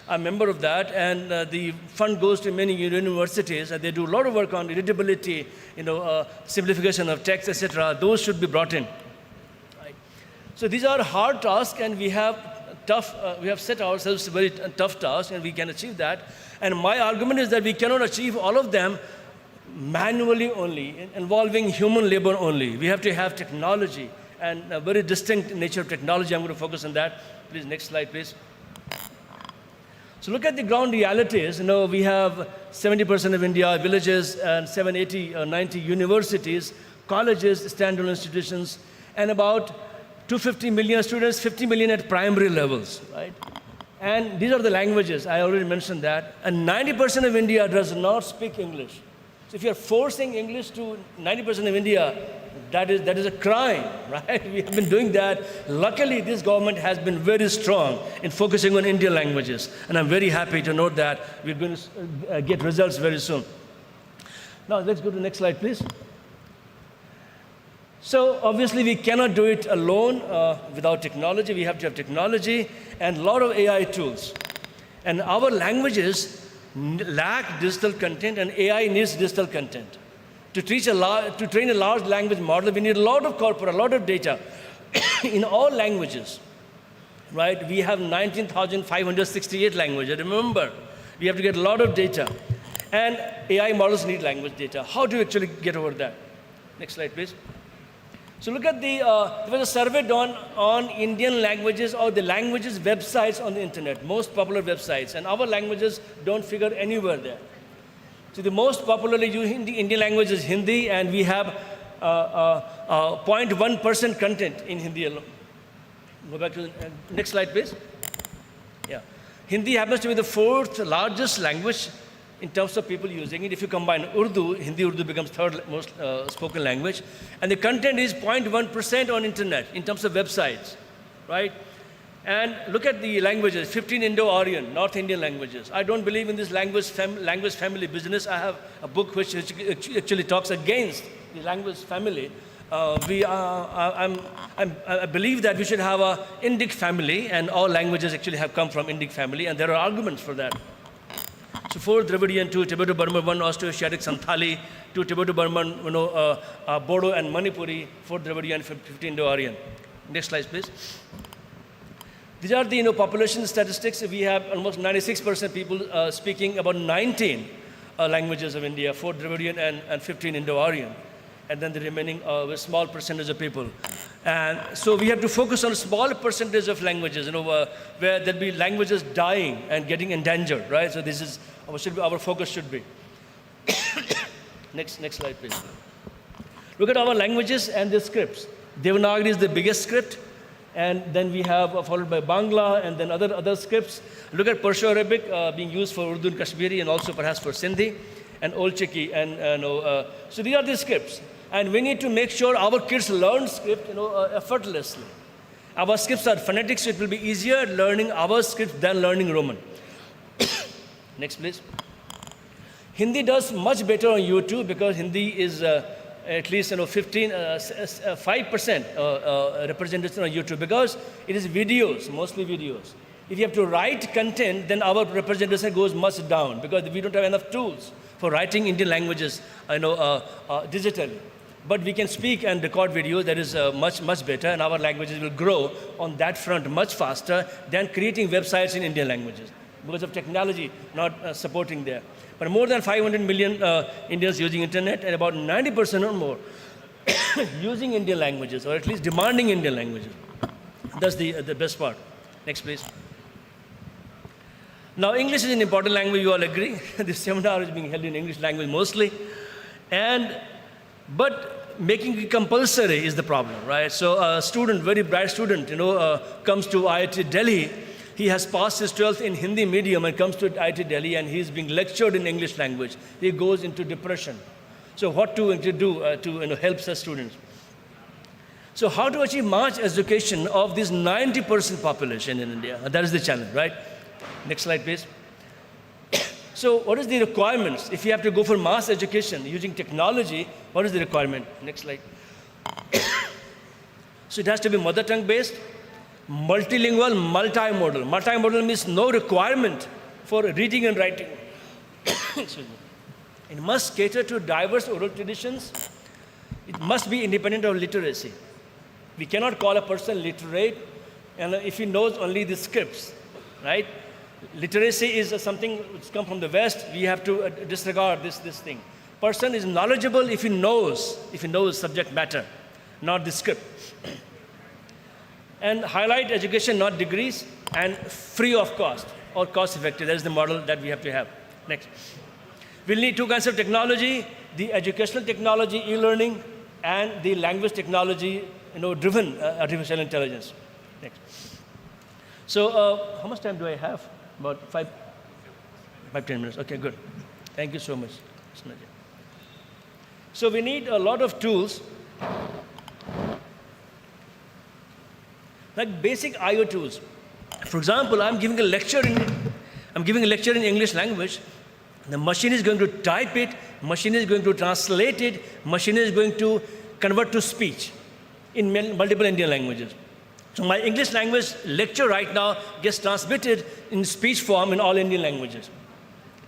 I'm a member of that, and the fund goes to many universities, and they do a lot of work on readability, simplification of text, etc. Those should be brought in. Right. So these are hard tasks, and we have set ourselves a very tough task, and we can achieve that. And my argument is that we cannot achieve all of them manually only, involving human labor only. We have to have technology, and a very distinct nature of technology. I'm going to focus on that. Please, next slide, please. So look at the ground realities. We have 70% of India villages and 80 or 90 universities, colleges, standalone institutions, and about 250 million students, 50 million at primary levels, right? And these are the languages, I already mentioned that. And 90% of India does not speak English. So if you're forcing English to 90% of India, that is a crime, right? We have been doing that. Luckily, this government has been very strong in focusing on Indian languages. And I'm very happy to note that we're going to get results very soon. Now, let's go to the next slide, please. So obviously, we cannot do it alone without technology. We have to have technology and a lot of AI tools. And our languages lack digital content, and AI needs digital content. To train a large language model, we need a lot of corpora, a lot of data in all languages, right? We have 19,568 languages. Remember, we have to get a lot of data. And AI models need language data. How do you actually get over that? Next slide, please. So look at the, there was a survey done on Indian languages or the languages websites on the internet, most popular websites, and our languages don't figure anywhere there. So the most popularly used Indian language is Hindi, and we have 0.1% content in Hindi alone. Go back to the next slide, please. Yeah. Hindi happens to be the 4th largest language in terms of people using it. If you combine Urdu, Urdu becomes 3rd most spoken language. And the content is 0.1% on internet in terms of websites, right? And look at the languages, 15 Indo-Aryan, North Indian languages. I don't believe in this language family business. I have a book which actually talks against the language family. I believe that we should have a Indic family, and all languages actually have come from Indic family, and there are arguments for that. So 4 Dravidian, 2 Tibeto-Burman, 1 Austro-Asiatic Santhali, 2 Tibeto-Burman, Bodo and Manipuri, 4 Dravidian, 15 Indo-Aryan. Next slide, please. These are the population statistics. We have almost 96% people speaking about 19 languages of India, 4 Dravidian and 15 Indo-Aryan. And then the remaining a small percentage of people. And so we have to focus on a small percentage of languages, where there'll be languages dying and getting endangered, right? So this is our focus should be. Next slide, please. Look at our languages and the scripts. Devanagari is the biggest script, and then we have followed by Bangla and then other scripts. Look at Perso-Arabic being used for Urdu and Kashmiri and also perhaps for Sindhi, and Old Chiki, and so these are the scripts. And we need to make sure our kids learn script, effortlessly. Our scripts are phonetic, so it will be easier learning our script than learning Roman. Next, please. Hindi does much better on YouTube because Hindi is at least 5% representation on YouTube because it is videos, mostly videos. If you have to write content, then our representation goes much down because we don't have enough tools for writing Indian languages, digitally. But we can speak and record videos that is much better, and our languages will grow on that front much faster than creating websites in Indian languages because of technology not supporting there. But more than 500 million Indians using internet, and about 90% or more using Indian languages, or at least demanding Indian languages. That's the best part. Next, please. Now, English is an important language, you all agree. This seminar is being held in English language mostly. But making it compulsory is the problem, right? So a student, very bright student, comes to IIT Delhi. He has passed his 12th in Hindi medium and comes to IIT Delhi, and he's being lectured in English language. He goes into depression. So what to do to help such students? So how to achieve mass education of this 90% population in India? That is the challenge, right? Next slide, please. So what is the requirements? If you have to go for mass education using technology, what is the requirement? Next slide. So it has to be mother tongue based, multilingual, multimodal. Multimodal means no requirement for reading and writing. Excuse me. It must cater to diverse oral traditions. It must be independent of literacy. We cannot call a person literate if he knows only the scripts, right? Literacy is something which comes from the West. We have to disregard this thing. Person is knowledgeable if he knows subject matter, not the script. And highlight education, not degrees, and free of cost or cost effective. That is the model that we have to have. Next. We'll need 2 kinds of technology: the educational technology, e-learning, and the language technology, driven artificial intelligence. Next. So, how much time do I have? About 5, 10 minutes. Okay, good. Thank you so much. So we need a lot of tools, like basic I/O tools. For example, I'm giving a lecture in English language. The machine is going to type it, machine is going to translate it, machine is going to convert to speech in multiple Indian languages. So my English language lecture right now gets transmitted in speech form in all Indian languages.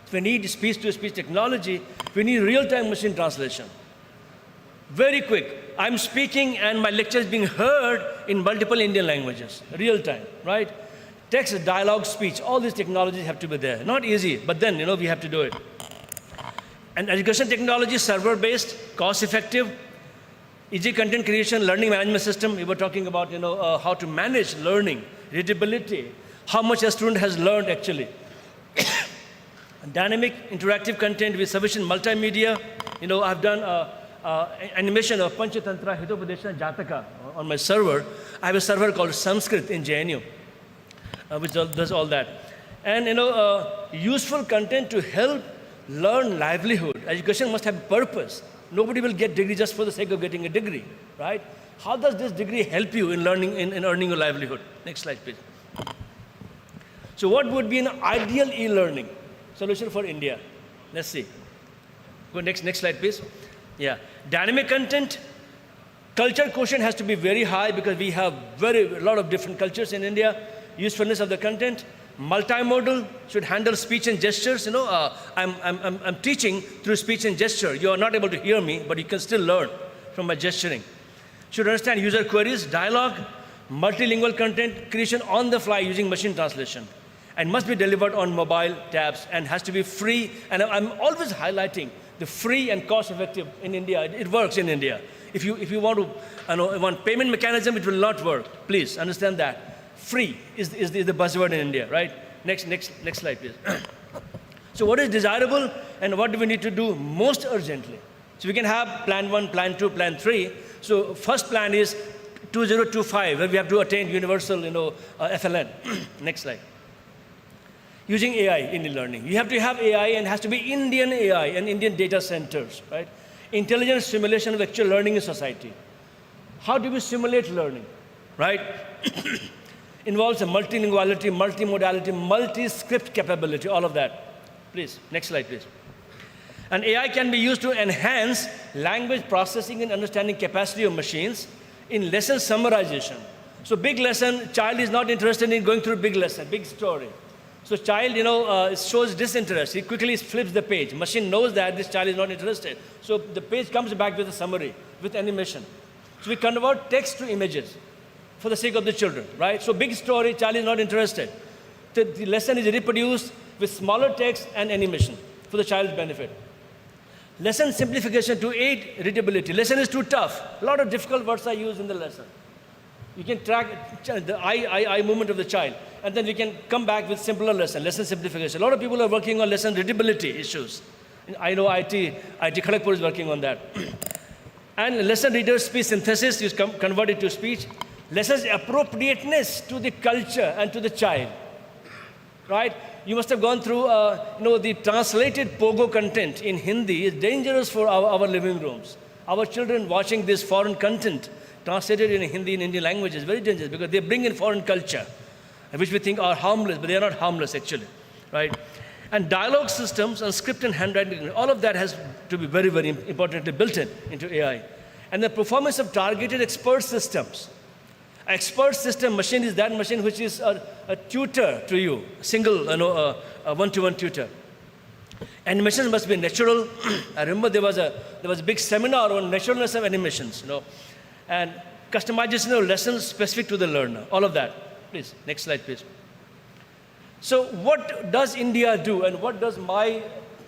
If we need speech-to-speech technology, we need real-time machine translation. Very quick. I'm speaking and my lecture is being heard in multiple Indian languages, real-time, right? Text, dialogue, speech, all these technologies have to be there. Not easy, but then, we have to do it. And education technology, server-based, cost-effective, easy content creation, learning management system. We were talking about, how to manage learning, readability, how much a student has learned actually. Dynamic, interactive content with sufficient multimedia. I've done animation of Panchatantra Hitopadesha Jataka on my server. I have a server called Sanskrit in JNU, which does all that. And, useful content to help learn livelihood. Education must have purpose. Nobody will get degree just for the sake of getting a degree, right? How does this degree help you in learning, in earning a livelihood? Next slide, please. So what would be an ideal e-learning solution for India? Let's see. Go next slide, please. Yeah. Dynamic content. Culture quotient has to be very high because we have a lot of different cultures in India. Usefulness of the content. Multimodal, should handle speech and gestures. I'm teaching through speech and gesture. You are not able to hear me, but you can still learn from my gesturing. Should understand user queries, dialogue, multilingual content creation on the fly using machine translation. And must be delivered on mobile tabs and has to be free. And I'm always highlighting the free and cost-effective in India. It works in India. If you want to, want payment mechanism, it will not work. Please understand that. Free is the buzzword in India, right? Next slide, please. So what is desirable and what do we need to do most urgently? So we can have plan 1, plan 2, plan 3. So first plan is 2025, where we have to attain universal, FLN. Next slide. Using AI in e-learning. You have to have AI and it has to be Indian AI and Indian data centers, right? Intelligent simulation of actual learning in society. How do we simulate learning, right? Involves a multilinguality, multimodality, multi-script capability, all of that. Please, next slide, please. And AI can be used to enhance language processing and understanding capacity of machines in lesson summarization. So big lesson, child is not interested in going through big lesson, big story. So child, shows disinterest. He quickly flips the page. Machine knows that this child is not interested. So the page comes back with a summary, with animation. So we convert text to images for the sake of the children, right? So big story, child is not interested. The lesson is reproduced with smaller text and animation for the child's benefit. Lesson simplification to aid readability. Lesson is too tough. A lot of difficult words are used in the lesson. You can track the eye movement of the child, and then we can come back with simpler lesson simplification. A lot of people are working on lesson readability issues. I know IT Kharagpur is working on that. And lesson reader speech synthesis, you convert it to speech. Lessons appropriateness to the culture and to the child, right? You must have gone through, the translated Pogo content in Hindi is dangerous for our living rooms. Our children watching this foreign content translated in Hindi and Indian language is very dangerous because they bring in foreign culture, which we think are harmless, but they are not harmless actually, right? And dialogue systems and script and handwriting, all of that has to be very, very importantly built into AI. And the performance of targeted expert systems. Expert system machine is that machine which is a tutor to you, single, a one-to-one tutor. Animations must be natural. I remember there was a big seminar on naturalness of animations, and customization of lessons specific to the learner. All of that. Please, next slide, please. So what does India do, and what does my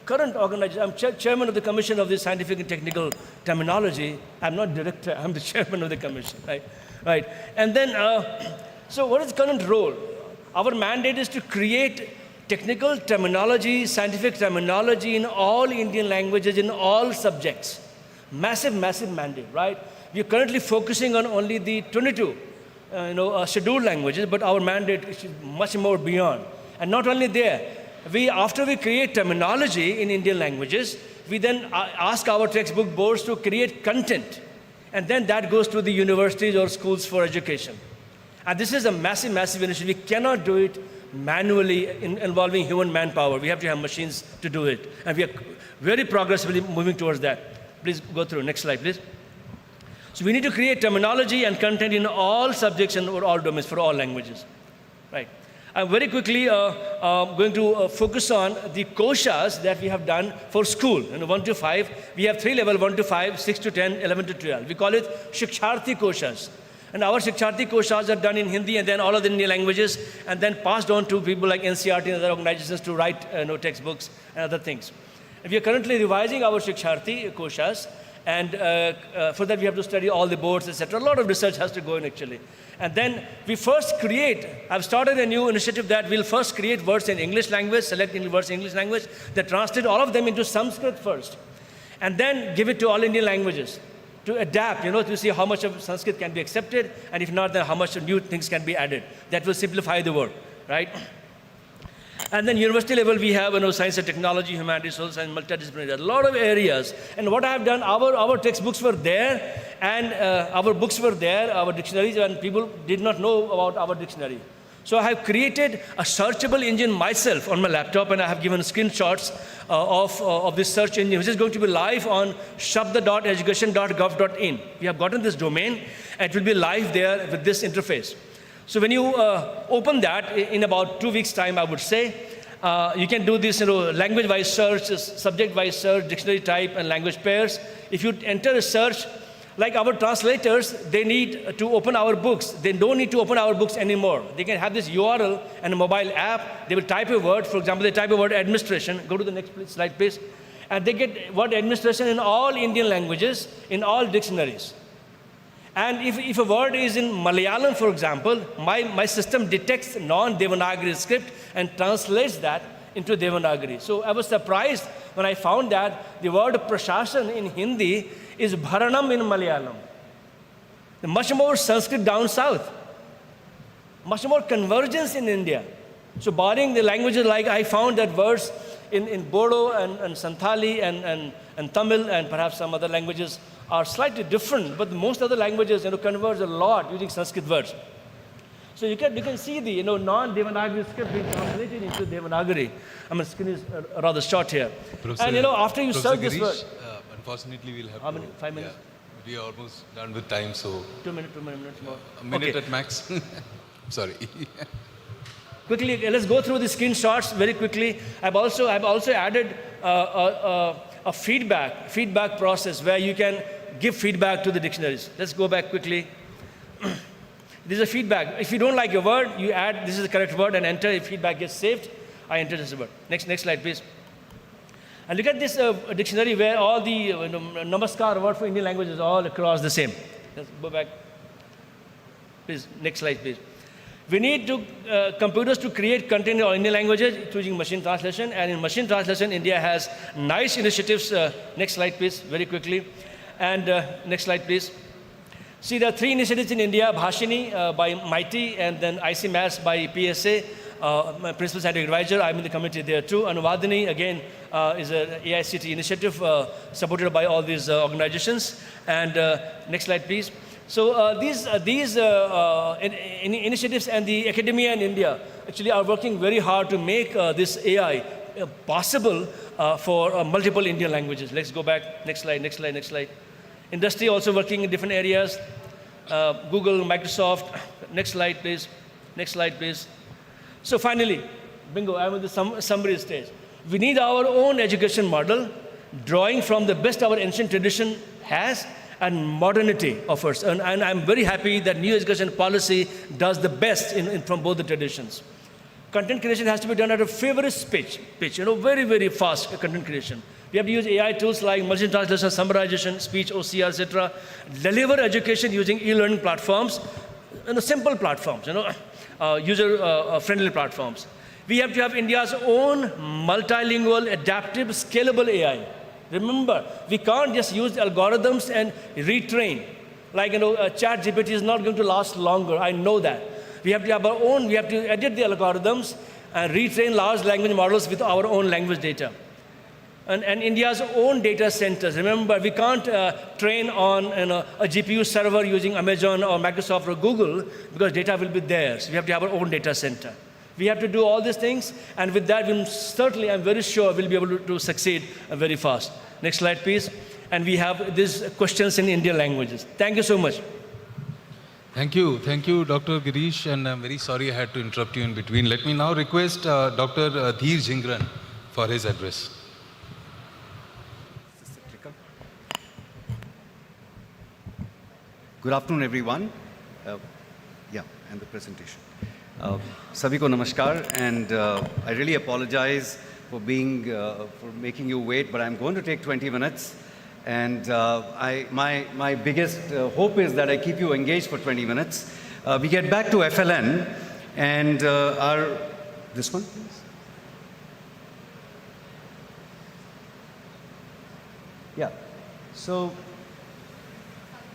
current organization? I'm chairman of the Commission of the Scientific and Technical Terminology. I'm not director. I'm the chairman of the commission, right? Right. And then, so what is the current role? Our mandate is to create technical terminology, scientific terminology in all Indian languages, in all subjects. Massive, massive mandate, right? We are currently focusing on only the 22, scheduled languages, but our mandate is much more beyond. And not only there, after we create terminology in Indian languages, we then ask our textbook boards to create content. And then that goes to the universities or schools for education. And this is a massive, massive initiative. We cannot do it manually involving human manpower. We have to have machines to do it. And we are very progressively moving towards that. Please go through. Next slide, please. So we need to create terminology and content in all subjects and all domains for all languages. Right. I'm very quickly going to focus on the koshas that we have done for school. 1 to 5, we have 3 levels, 1 to 5, 6 to 10, 11 to 12. We call it Shiksharthi koshas. And our Shiksharthi koshas are done in Hindi and then all of the Indian languages, and then passed on to people like NCERT and other organizations to write textbooks and other things. And we are currently revising our Shiksharthi koshas, and for that we have to study all the boards, etc. A lot of research has to go in actually. And then we first create, I've started a new initiative that we'll first create words in English language, select words in English language, then translate all of them into Sanskrit first, and then give it to all Indian languages to adapt, to see how much of Sanskrit can be accepted, and if not, then how much new things can be added. That will simplify the work, right? And then university level, we have science and technology, humanities, social science, multidisciplinary, a lot of areas. And what I have done, our textbooks were there, and our books were there, our dictionaries, and people did not know about our dictionary. So I have created a searchable engine myself on my laptop, and I have given screenshots of this search engine, which is going to be live on shabda.education.gov.in. We have gotten this domain, and it will be live there with this interface. So when you open that in about 2 weeks' time, I would say, you can do this, language-wise search, subject-wise search, dictionary type, and language pairs. If you enter a search, like our translators, they need to open our books. They don't need to open our books anymore. They can have this URL and a mobile app. They will type a word. For example, they type a word administration. Go to the next slide, please. And they get word administration in all Indian languages, in all dictionaries. And if a word is in Malayalam, for example, my system detects non-Devanagari script and translates that into Devanagari. So I was surprised when I found that the word prashashan in Hindi is bharanam in Malayalam. Much more Sanskrit down south. Much more convergence in India. So barring the languages, like I found that words in Bodo and Santhali and Tamil and perhaps some other languages are slightly different, but most other languages converge a lot using Sanskrit words. So you can see the non-Devanagari script being translated into Devanagari. I mean, screen is rather short here. Professor, and after you search this word, unfortunately, we'll have how many? 5 minutes? Yeah, we are almost done with time, so 2 minutes more. a minute Okay. at max. Sorry. Quickly, let's go through the screenshots very quickly. I've also added a feedback process where you can give feedback to the dictionaries. Let's go back quickly. This is a feedback. If you don't like a word, you add this is the correct word and enter. If feedback gets saved, I enter this word. Next slide, please. And look at this dictionary where all the namaskar word for Indian language is all across the same. Let's go back. Please, next slide, please. We need computers to create content in all Indian languages using machine translation. And in machine translation, India has nice initiatives. Next slide, please, very quickly. And next slide, please. See, there are 3 initiatives in India, Bhashini by MIT, and then IC Maths by PSA, my principal scientific advisor. I'm in the committee there too. Anuvadini, again, is an AICT initiative supported by all these organizations. And next slide, please. So these initiatives and the academia in India actually are working very hard to make this AI possible for multiple Indian languages. Let's go back. Next slide. Industry also working in different areas. Google, Microsoft. Next slide, please. So finally, bingo, I'm at the summary stage. We need our own education model, drawing from the best our ancient tradition has and modernity offers. And I'm very happy that new education policy does the best from both the traditions. Content creation has to be done at a feverish pitch, very, very fast content creation. We have to use AI tools like machine translation, summarization, speech, OCR, etc. Deliver education using e-learning platforms, simple platforms, user-friendly platforms. We have to have India's own multilingual, adaptive, scalable AI. Remember, we can't just use algorithms and retrain. Like, ChatGPT is not going to last longer. I know that. We have to have our own, we have to edit the algorithms and retrain large language models with our own language data. And India's own data centers. Remember, we can't train on a GPU server using Amazon or Microsoft or Google because data will be there. So we have to have our own data center. We have to do all these things, and with that, I'm very sure we'll be able to succeed very fast. Next slide, please. And we have these questions in Indian languages. Thank you so much. Thank you, Dr. Girish, and I'm very sorry I had to interrupt you in between. Let me now request Dr. Dheer Jhingran for his address. Good afternoon, everyone. And the presentation. Sabhi ko namaskar, and I really apologize for making you wait, but I'm going to take 20 minutes. And my biggest hope is that I keep you engaged for 20 minutes. We get back to FLN and this one, please. Yeah. So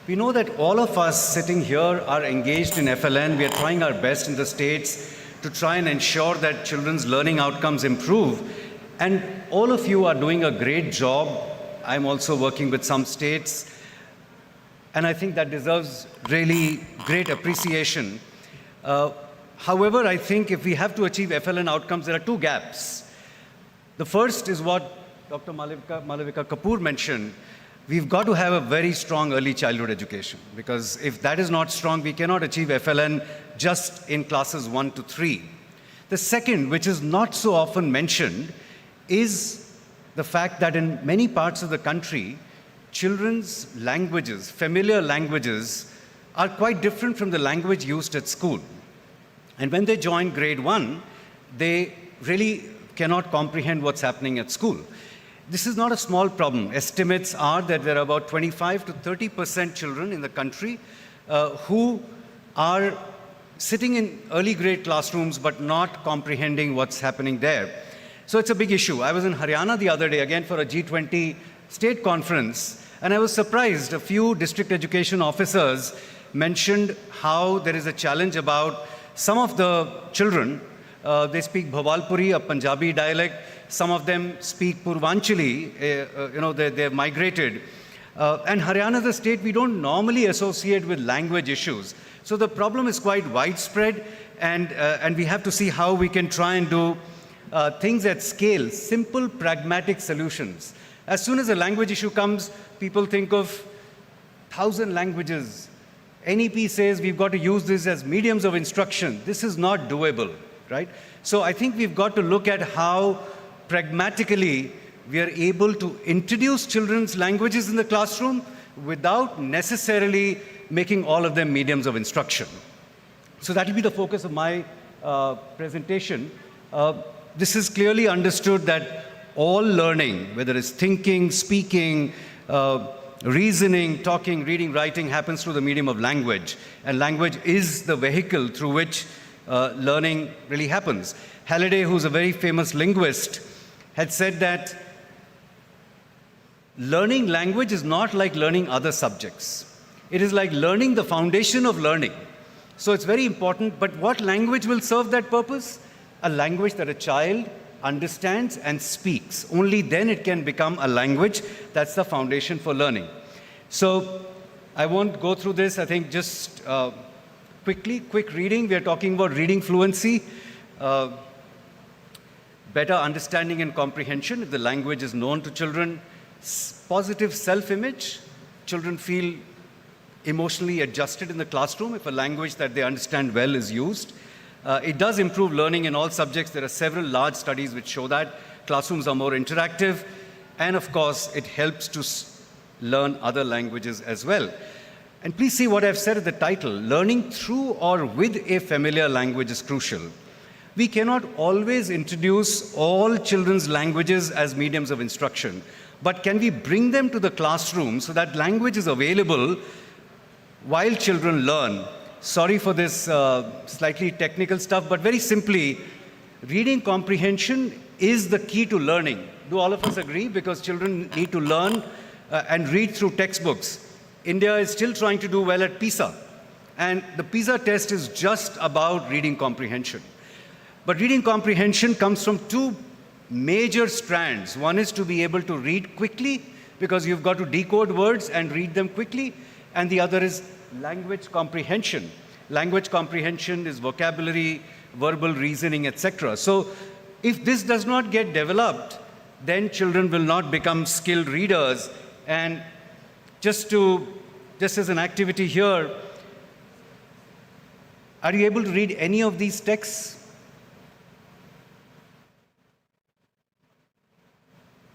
we know that all of us sitting here are engaged in FLN. We are trying our best in the States to try and ensure that children's learning outcomes improve. And all of you are doing a great job. I'm also working with some states. And I think that deserves really great appreciation. However, I think if we have to achieve FLN outcomes, there are two gaps. The first is what Dr. Malavika Kapoor mentioned. We've got to have a very strong early childhood education, because if that is not strong, we cannot achieve FLN just in classes 1 to 3. The second, which is not so often mentioned, is the fact that in many parts of the country, children's languages, familiar languages, are quite different from the language used at school. And when they join grade 1, they really cannot comprehend what's happening at school. This is not a small problem. Estimates are that there are about 25 to 30% children in the country who are sitting in early grade classrooms but not comprehending what's happening there. So it's a big issue. I was in Haryana the other day, again for a G20 state conference, and I was surprised. A few district education officers mentioned how there is a challenge about some of the children. They speak Bhawalpuri, a Punjabi dialect. Some of them speak Purvanchali, they've migrated. And Haryana is a state we don't normally associate with language issues. So the problem is quite widespread, and we have to see how we can try and do things at scale, simple, pragmatic solutions. As soon as a language issue comes, people think of 1,000 languages. NEP says we've got to use this as mediums of instruction. This is not doable, right? So I think we've got to look at how pragmatically we are able to introduce children's languages in the classroom without necessarily making all of them mediums of instruction. So that will be the focus of my presentation. This is clearly understood that all learning, whether it's thinking, speaking, reasoning, talking, reading, writing, happens through the medium of language. And language is the vehicle through which learning really happens. Halliday, who's a very famous linguist, had said that learning language is not like learning other subjects. It is like learning the foundation of learning. So it's very important, but what language will serve that purpose? A language that a child understands and speaks. Only then it can become a language. That's the foundation for learning. So I won't go through this. I think just quick reading. We are talking about reading fluency. Better understanding and comprehension if the language is known to children. Positive self-image. Children feel emotionally adjusted in the classroom if a language that they understand well is used. It does improve learning in all subjects. There are several large studies which show that. Classrooms are more interactive. And of course, it helps to learn other languages as well. And please see what I've said at the title. Learning through or with a familiar language is crucial. We cannot always introduce all children's languages as mediums of instruction, but can we bring them to the classroom so that language is available while children learn? Sorry for this slightly technical stuff, but very simply, reading comprehension is the key to learning. Do all of us agree? Because children need to learn and read through textbooks. India is still trying to do well at PISA, and the PISA test is just about reading comprehension. But reading comprehension comes from two major strands. One is to be able to read quickly, because you've got to decode words and read them quickly. And the other is language comprehension. Language comprehension is vocabulary, verbal reasoning, etc. So if this does not get developed, then children will not become skilled readers. And just as an activity here, are you able to read any of these texts?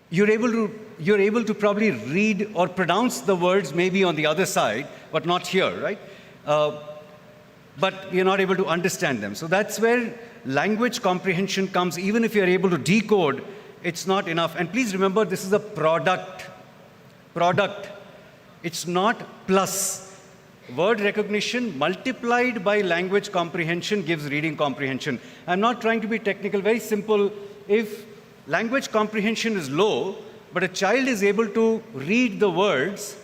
You're able to probably read or pronounce the words maybe on the other side, but not here, right? But you're not able to understand them. So that's where language comprehension comes. Even if you're able to decode, it's not enough. And please remember, this is a product. Product. It's not plus. Word recognition multiplied by language comprehension gives reading comprehension. I'm not trying to be technical, very simple. If language comprehension is low, but a child is able to read the words,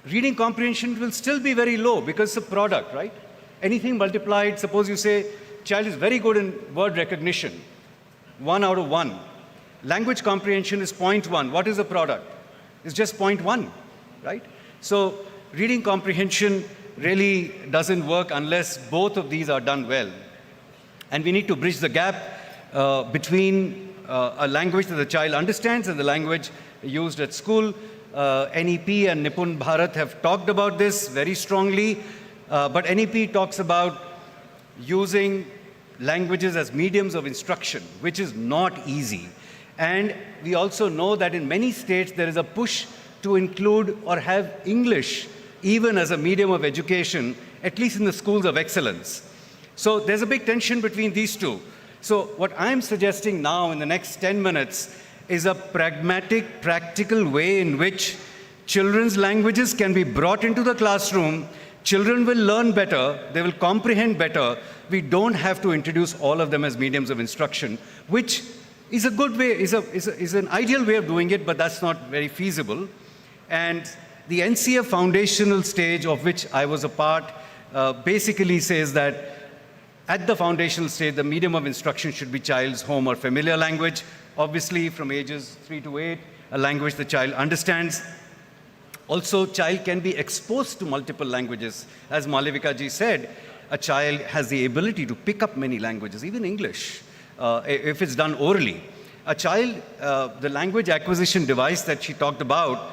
reading comprehension will still be very low because it's a product, right? Anything multiplied, suppose you say, child is very good in word recognition, 1 out of 1. Language comprehension is 0.1. What is the product? It's just 0.1, right? So reading comprehension really doesn't work unless both of these are done well. And we need to bridge the gap between a language that the child understands and the language used at school. NEP and Nipun Bharat have talked about this very strongly, but NEP talks about using languages as mediums of instruction, which is not easy. And we also know that in many states there is a push to include or have English even as a medium of education, at least in the schools of excellence. So there's a big tension between these two. So what I'm suggesting now in the next 10 minutes is a pragmatic, practical way in which children's languages can be brought into the classroom. Children will learn better, they will comprehend better. We don't have to introduce all of them as mediums of instruction, which is a good way, is an ideal way of doing it, but that's not very feasible. And the NCF foundational stage, of which I was a part, basically says that at the foundational stage, the medium of instruction should be child's home or familiar language, obviously from ages 3 to 8, a language the child understands. Also, child can be exposed to multiple languages. As Malavika ji said, a child has the ability to pick up many languages, even English, if it's done orally. A child, the language acquisition device that she talked about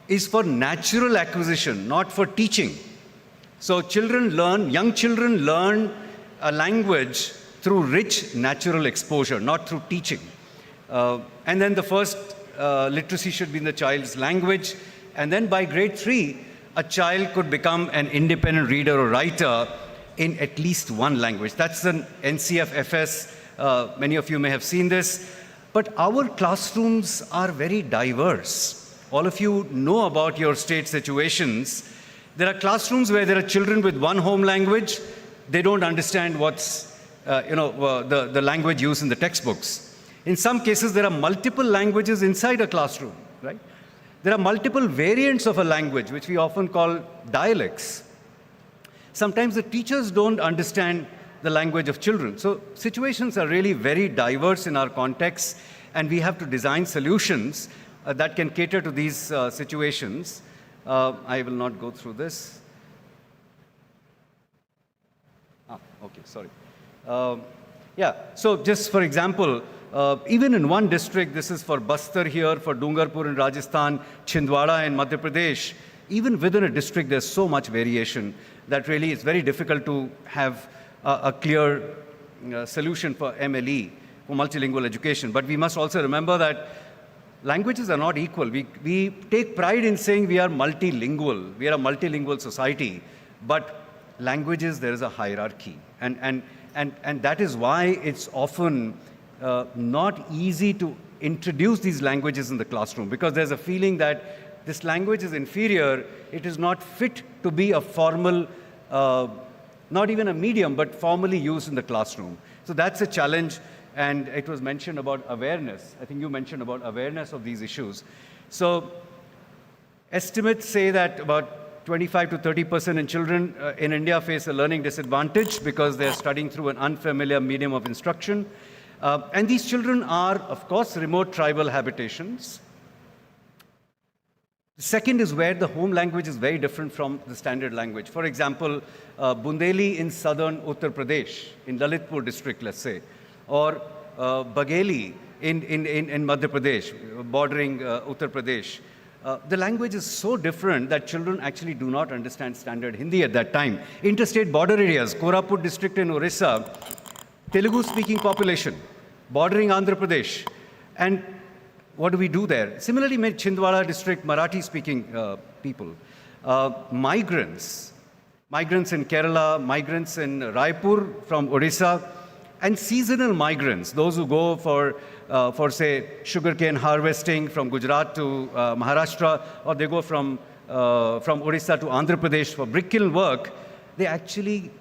is for natural acquisition, not for teaching. So young children learn a language through rich natural exposure, not through teaching. And then the first literacy should be in the child's language. And then by grade 3, a child could become an independent reader or writer in at least one language. That's an NCF-FS. Many of you may have seen this. But our classrooms are very diverse. All of you know about your state situations. There are classrooms where there are children with one home language. They don't understand what's, the language used in the textbooks. In some cases, there are multiple languages inside a classroom, right? There are multiple variants of a language, which we often call dialects. Sometimes the teachers don't understand the language of children. So situations are really very diverse in our context, and we have to design solutions that can cater to these situations. I will not go through this. Okay, sorry. So just for example, even in one district, this is for Bastar here, for Dungarpur in Rajasthan, Chhindwara in Madhya Pradesh, even within a district, there's so much variation that really it's very difficult to have a clear solution for MLE, for multilingual education. But we must also remember that languages are not equal. We take pride in saying we are multilingual. We are a multilingual society. But languages, there is a hierarchy. And that is why it's often not easy to introduce these languages in the classroom, because there's a feeling that this language is inferior. It is not fit to be a formal, not even a medium, but formally used in the classroom. So that's a challenge. And it was mentioned about awareness. I think you mentioned about awareness of these issues. So estimates say that about 25 to 30% in children in India face a learning disadvantage because they're studying through an unfamiliar medium of instruction. And these children are, of course, remote tribal habitations. The second is where the home language is very different from the standard language. For example, Bundeli in southern Uttar Pradesh, in Lalitpur district, let's say, or Bagheli in Madhya Pradesh, bordering Uttar Pradesh. The language is so different that children actually do not understand standard Hindi at that time. Interstate border areas, Koraput district in Orissa, Telugu-speaking population, bordering Andhra Pradesh. And what do we do there? Similarly, Chhindwara district, Marathi-speaking people. Migrants in Kerala, migrants in Raipur from Orissa, and seasonal migrants, those who go for say, sugarcane harvesting from Gujarat to Maharashtra, or they go from Orissa to Andhra Pradesh for brick kiln work, they actually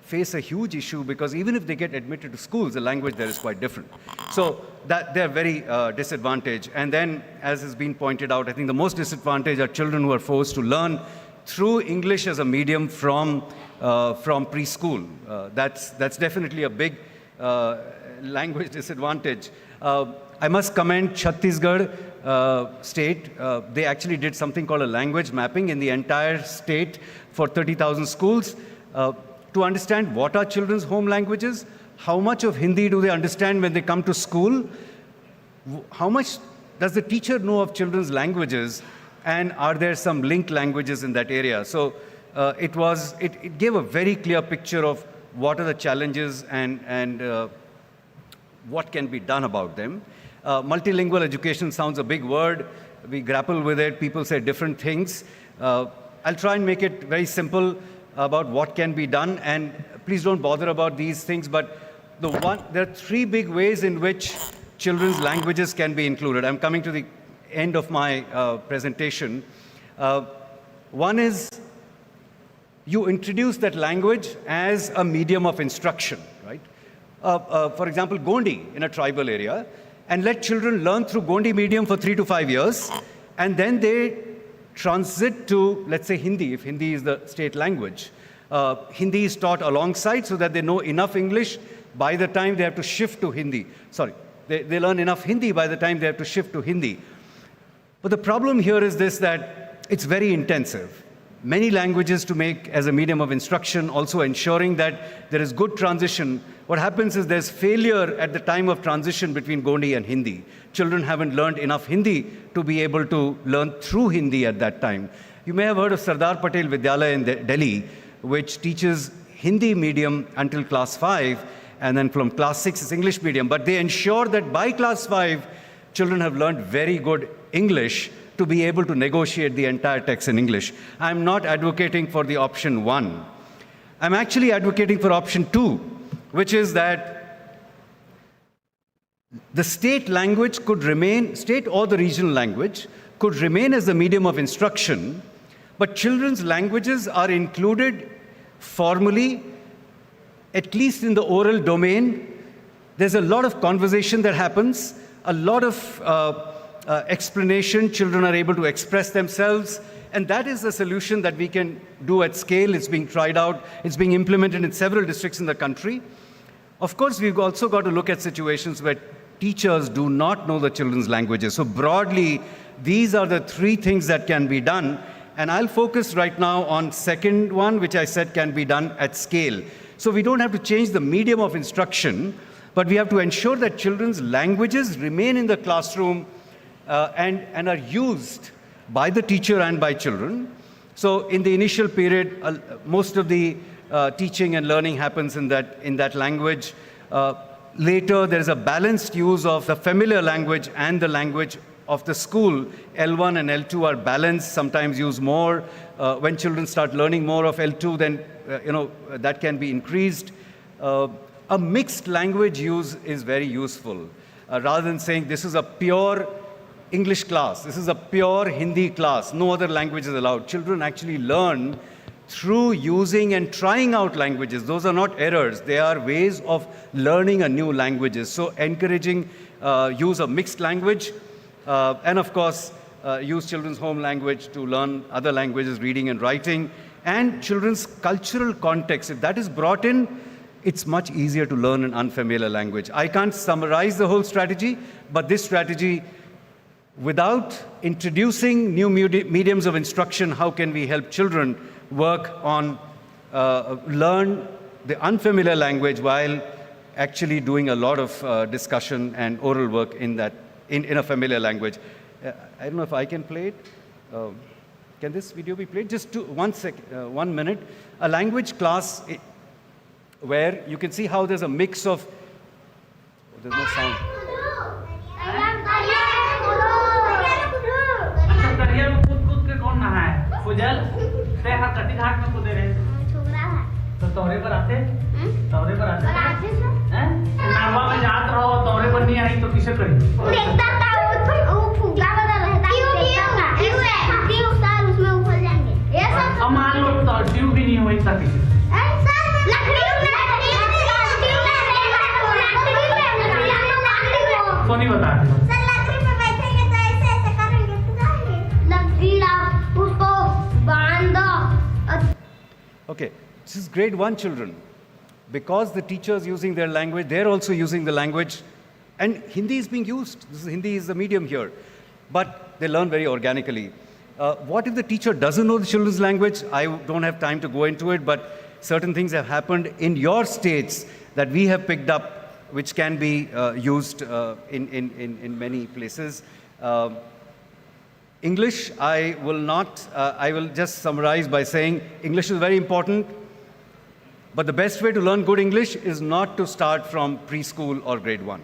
face a huge issue because even if they get admitted to schools, the language there is quite different. So that they're very disadvantaged. And then, as has been pointed out, I think the most disadvantaged are children who are forced to learn through English as a medium from preschool. That's definitely a big language disadvantage. I must commend Chhattisgarh state. They actually did something called a language mapping in the entire state for 30,000 schools to understand what are children's home languages, how much of Hindi do they understand when they come to school, how much does the teacher know of children's languages, and are there some linked languages in that area. So it gave a very clear picture of what are the challenges and what can be done about them. Multilingual education sounds a big word. We grapple with it. People say different things. I'll try and make it very simple about what can be done. And please don't bother about these things. But there are three big ways in which children's languages can be included. I'm coming to the end of my presentation. One is you introduce that language as a medium of instruction, right? For example, Gondi in a tribal area, and let children learn through Gondi medium for 3 to 5 years, and then they transit to, let's say, Hindi, if Hindi is the state language. Hindi is taught alongside so that they know enough English by the time they have to shift to Hindi. Sorry, they learn enough Hindi by the time they have to shift to Hindi. But the problem here is this, that it's very intensive. Many languages to make as a medium of instruction, also ensuring that there is good transition. What happens is there's failure at the time of transition between Gondi and Hindi. Children haven't learned enough Hindi to be able to learn through Hindi at that time. You may have heard of Sardar Patel Vidyalaya in Delhi, which teaches Hindi medium until class 5, and then from class 6 is English medium. But they ensure that by class 5, children have learned very good English to be able to negotiate the entire text in English. I'm not advocating for the option 1. I'm actually advocating for option 2, which is that the state language could remain, state or the regional language, could remain as the medium of instruction, but children's languages are included formally, at least in the oral domain. There's a lot of conversation that happens, a lot of explanation. Children are able to express themselves, and that is the solution that we can do at scale. It's being tried out. It's being implemented in several districts in the country. Of course, we've also got to look at situations where teachers do not know the children's languages. So broadly, these are the three things that can be done. And I'll focus right now on second one, which I said can be done at scale. So we don't have to change the medium of instruction, but we have to ensure that children's languages remain in the classroom and are used by the teacher and by children. So in the initial period, most of the teaching and learning happens in that language. Later, there is a balanced use of the familiar language and the language of the school. L1 and L2 are balanced, sometimes use more. When children start learning more of L2, then that can be increased. A mixed language use is very useful. Rather than saying this is a pure English class, this is a pure Hindi class, no other language is allowed. Children actually learn through using and trying out languages. Those are not errors, they are ways of learning a new language. So encouraging use of mixed language, and of course use children's home language to learn other languages, reading and writing, and children's cultural context. If that is brought in, it's much easier to learn an unfamiliar language. I can't summarize the whole strategy, but this strategy, without introducing new mediums of instruction, how can we help children work on, learn the unfamiliar language while actually doing a lot of discussion and oral work in a familiar language. I don't know if I can play it. Can this video be played? Just 1 minute. A language class where you can see how there's a mix of, there's no sound. तौरे पर आते हैं कैसे करेंगे? देखता था वो फुग्गा बदल रहता है, देखता था क्यों है क्यों सर उसमें उछल जाएंगे ये सब। अब मान लो ट्यूब भी नहीं हो इतना पीछे सर लकड़ी सोनी बता रही हो। सर लकड़ी पे बैठेंगे तो ऐसे ऐसे करेंगे तो जाएंगे लकड़ी लाओ उसको बांध दो। Okay, this is grade 1 children. Because the teacher is using their language, they're also using the language. And Hindi is being used. Hindi is the medium here. But they learn very organically. What if the teacher doesn't know the children's language? I don't have time to go into it, but certain things have happened in your states that we have picked up, which can be used in many places. English, I will just summarize by saying English is very important, but the best way to learn good English is not to start from preschool or grade 1.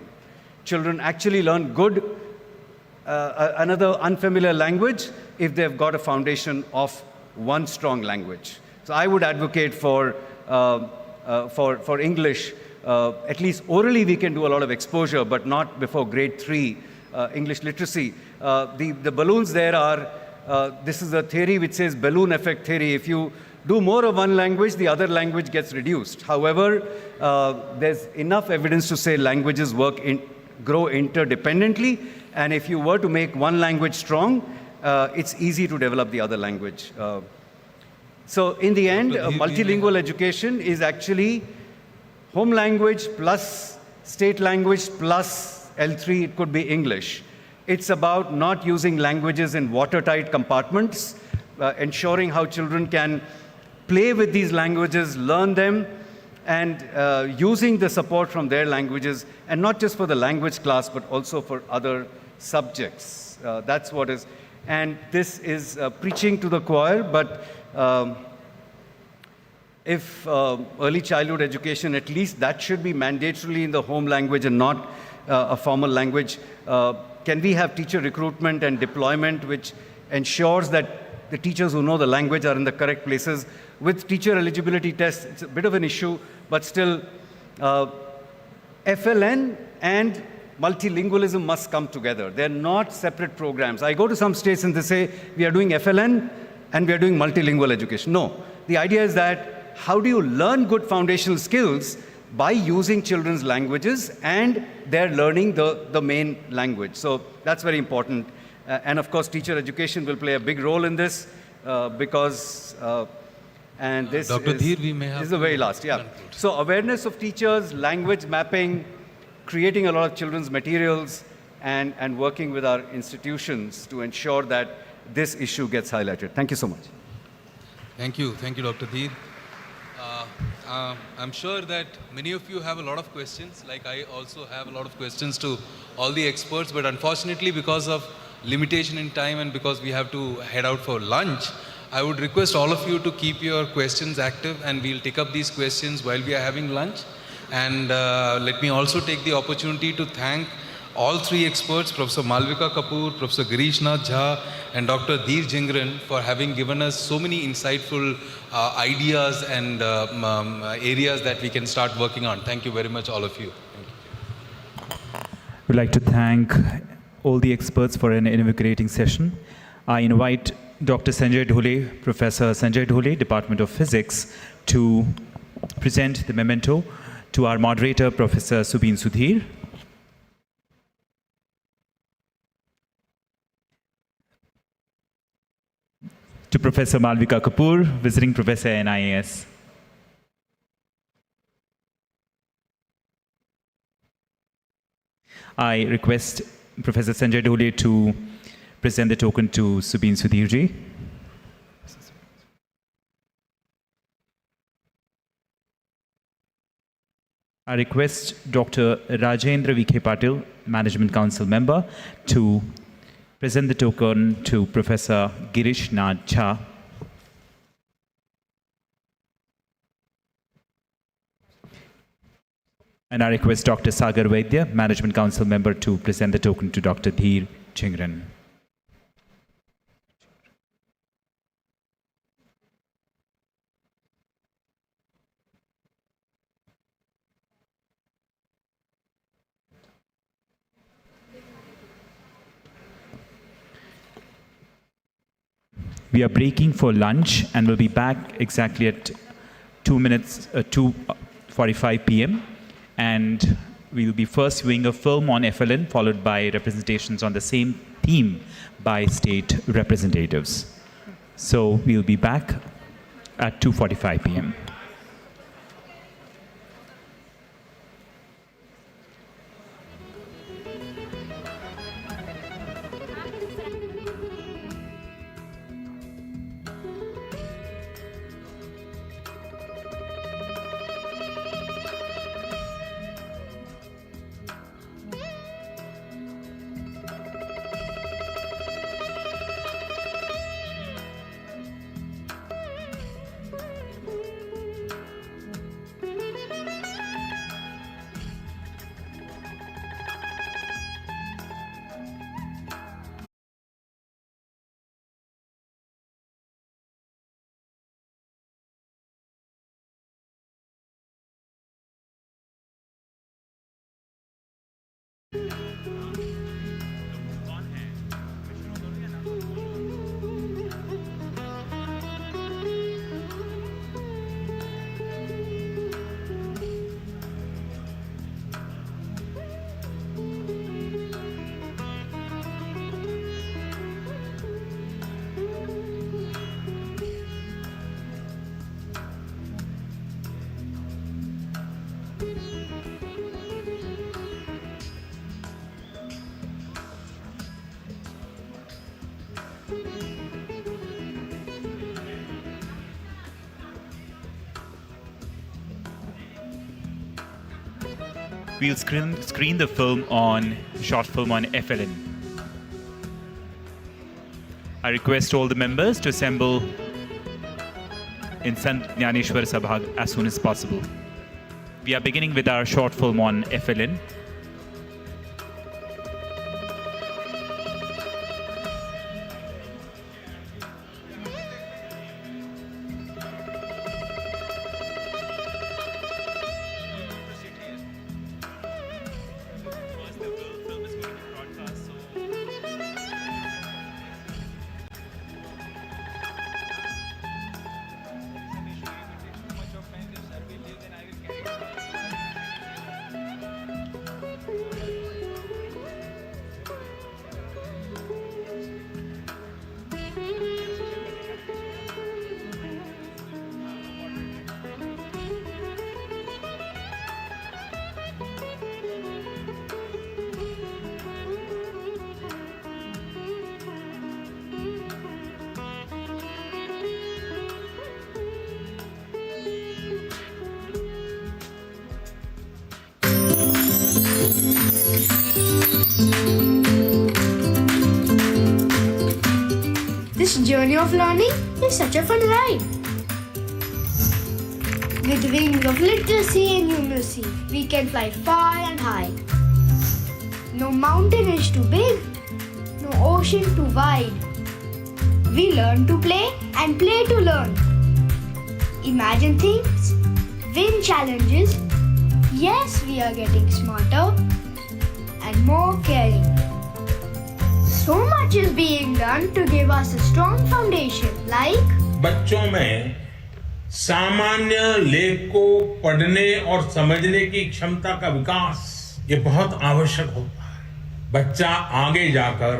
Children actually learn good, another unfamiliar language if they've got a foundation of one strong language. So I would advocate for English. At least orally we can do a lot of exposure, but not before grade 3 English literacy. The balloons there are, this is a theory which says balloon effect theory. If you do more of one language, the other language gets reduced. However, there's enough evidence to say languages grow interdependently, and if you were to make one language strong, it's easy to develop the other language. So in the end, multilingual education is actually home language plus state language plus L3, it could be English. It's about not using languages in watertight compartments, ensuring how children can play with these languages, learn them, and using the support from their languages, and not just for the language class, but also for other subjects. That's what is, and this is preaching to the choir, but if early childhood education, at least that should be mandatorily in the home language and not a formal language. Can we have teacher recruitment and deployment which ensures that the teachers who know the language are in the correct places? With teacher eligibility tests, it's a bit of an issue, but still, FLN and multilingualism must come together. They're not separate programs. I go to some states and they say, we are doing FLN and we are doing multilingual education. No, the idea is that how do you learn good foundational skills by using children's languages and they're learning the main language. So that's very important. And of course, teacher education will play a big role in this because, and this Dr. is, Dheer, we may have this is the very last, yeah. So awareness of teachers, language mapping, creating a lot of children's materials, and working with our institutions to ensure that this issue gets highlighted. Thank you so much. Thank you, Dr. Dheer. I'm sure that many of you have a lot of questions, like I also have a lot of questions to all the experts, but unfortunately because of limitation in time and because we have to head out for lunch, I would request all of you to keep your questions active and we'll take up these questions while we are having lunch. And let me also take the opportunity to thank all three experts, Professor Malvika Kapoor, Professor Girish Nath Jha, and Dr. Dheer Jingran for having given us so many insightful ideas and areas that we can start working on. Thank you very much, all of you. We'd like to thank all the experts for an invigorating session. I invite Dr. Sanjay Dhole, Professor Sanjay Dhole, Department of Physics, to present the memento to our moderator, Professor Subin Sudhir. To Professor Malvika Kapoor, Visiting Professor NIAS. I request Professor Sanjay Dhole to present the token to Subin Sudhir ji. I request Dr. Rajendra Vikhe Patil, Management Council member, to present the token to Professor Girish Nath Jha. And I request Dr. Sagar Vaidya, Management Council member, to present the token to Dr. Dheer Jingran. We are breaking for lunch and will be back exactly at 2:45 p.m. And we will be first viewing a film on FLN, followed by representations on the same theme by state representatives. So we'll be back at 2:45 p.m. We'll screen the short film on FLN. I request all the members to assemble in Sant Jnaneshwar Sabha as soon as possible. We are beginning with our short film on FLN. This journey of learning is such a fun ride. With wings of literacy and numeracy, we can fly far and high. No mountain is too big, no ocean too wide. We learn to play and play to learn. Imagine things, win challenges. Yes, we are getting smarter and more caring. So much is being done to give us a strong foundation, like बच्चों में सामान्य लेख को पढ़ने और समझने की क्षमता का विकास ये बहुत आवश्यक होता है। बच्चा आगे जाकर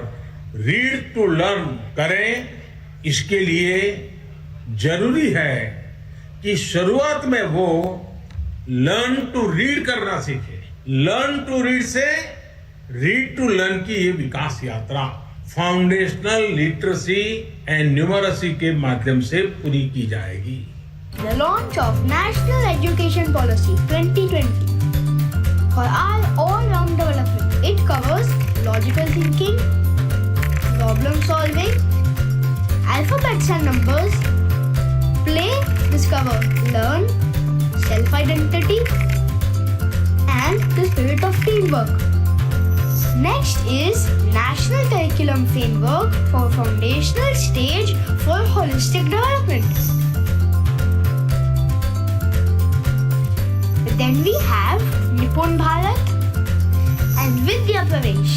रीड टू लर्न करे, इसके लिए जरूरी है कि शुरुआत में वो लर्न टू रीड करना सीखे। लर्न टू रीड से रीड टू लर्न की ये विकास यात्रा फाउंडेशनल लिटरेसी एंड न्यूमरेसी के माध्यम से पूरी की जाएगी। the launch of National Education Policy 2020 for our all-round development. It covers logical thinking, problem solving, alphabets and numbers, play, discover, learn, self-identity, and the spirit of teamwork. Next is National Curriculum Framework for Foundational Stage for Holistic Development. Then we have Nipun Bharat and Vidya Pravesh.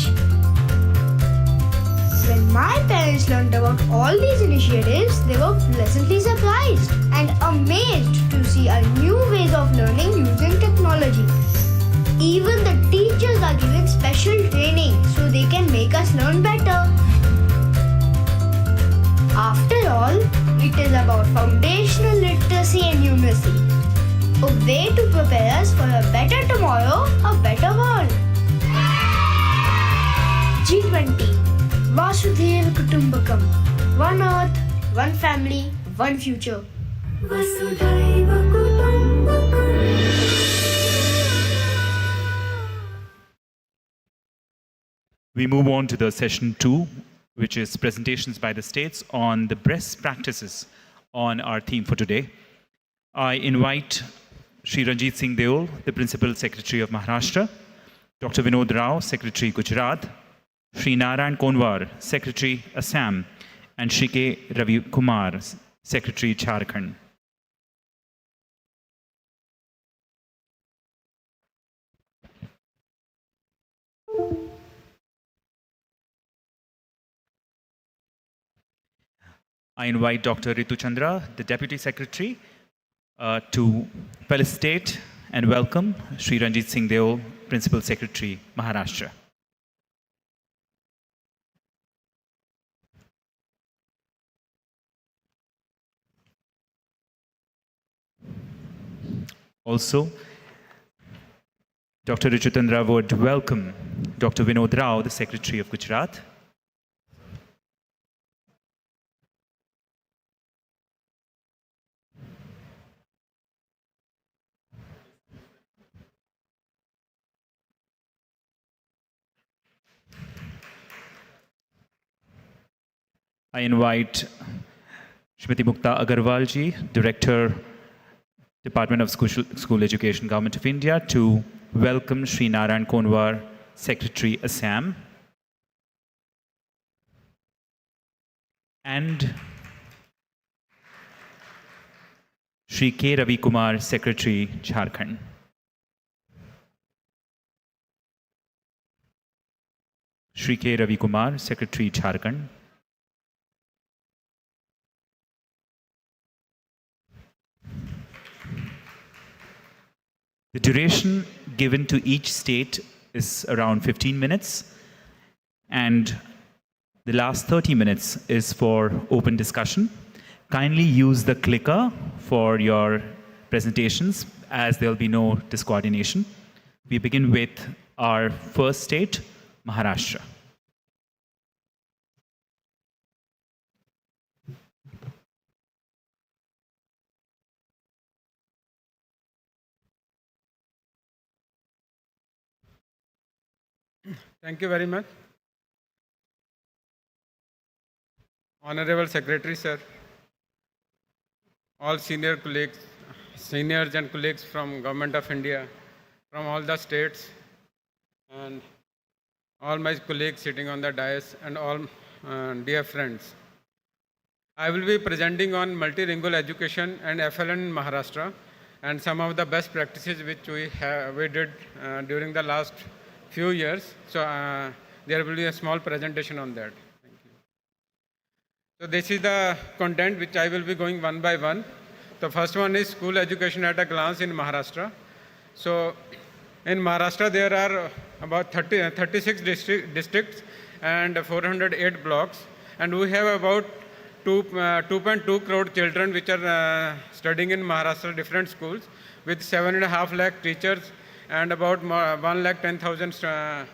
When my parents learned about all these initiatives, they were pleasantly surprised and amazed to see a new ways of learning using technology. Even the teachers are given special training so they can make us learn better. After all, it is about foundational literacy and numeracy, a way to prepare us for a better tomorrow, a better world. G20 Vasudhaiva Kutumbakam. One earth, one family, one future. Vasudhaiva Kutumbakam. We move on to the session 2, which is presentations by the states on the best practices on our theme for today. I invite Shri Ranjit Singh Deol, the Principal Secretary of Maharashtra, Dr. Vinod Rao, Secretary Gujarat, Shri Narayan Konwar, Secretary Assam, and Shri K. Ravi Kumar, Secretary Jharkhand. I invite Dr. Ritu Chandra, the Deputy Secretary, to felicitate and welcome Shri Ranjit Singh Deol, Principal Secretary, Maharashtra. Also, Dr. Ritu Chandra would welcome Dr. Vinod Rao, the Secretary of Gujarat. I invite Shrimati Mukta Agarwal ji, Director, Department of School Education, Government of India, to welcome Shri Narayan Konwar, Secretary, Assam, and Shri K. Ravi Kumar, Secretary, Jharkhand. Shri K. Ravi Kumar, Secretary, Jharkhand. The duration given to each state is around 15 minutes, and the last 30 minutes is for open discussion. Kindly use the clicker for your presentations, as there will be no discoordination. We begin with our first state, Maharashtra. Thank you very much. Honorable Secretary, sir, all senior colleagues, seniors and colleagues from Government of India, from all the states, and all my colleagues sitting on the dais, and all dear friends. I will be presenting on multilingual education and FLN in Maharashtra, and some of the best practices which we did during the last few years. So there will be a small presentation on that. Thank you. So this is the content which I will be going one by one. The first one is school education at a glance in Maharashtra. So in Maharashtra there are about 36 districts and 408 blocks, and we have about 2.2 crore children which are studying in Maharashtra different schools, with 7.5 lakh teachers, and about 1,10,000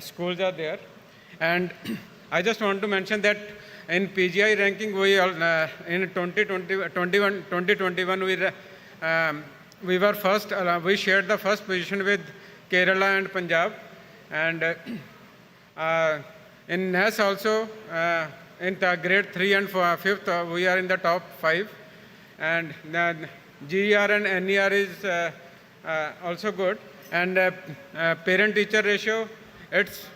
schools are there. And I just want to mention that in PGI ranking, we in 2021 we were first. We shared the first position with Kerala and Punjab, and in NES also in the grade 3 and 5th we are in the top 5, and GER and NER is also good, and parent-teacher ratio, it's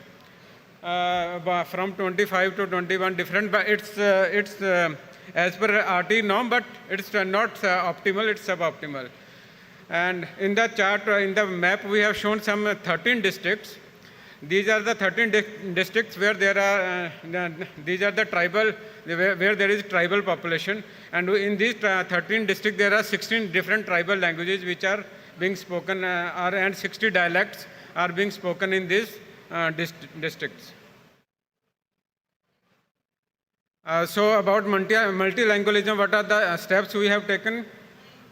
from 25 to 21 different, but it's as per RT norm, but it's not optimal, it's suboptimal. And in the chart, in the map, we have shown some 13 districts, These are the 13 districts where there are, these are the tribal, where there is tribal population. And in these 13 districts, there are 16 different tribal languages which are being spoken, and 60 dialects are being spoken in these districts. So about multilingualism, what are the steps we have taken?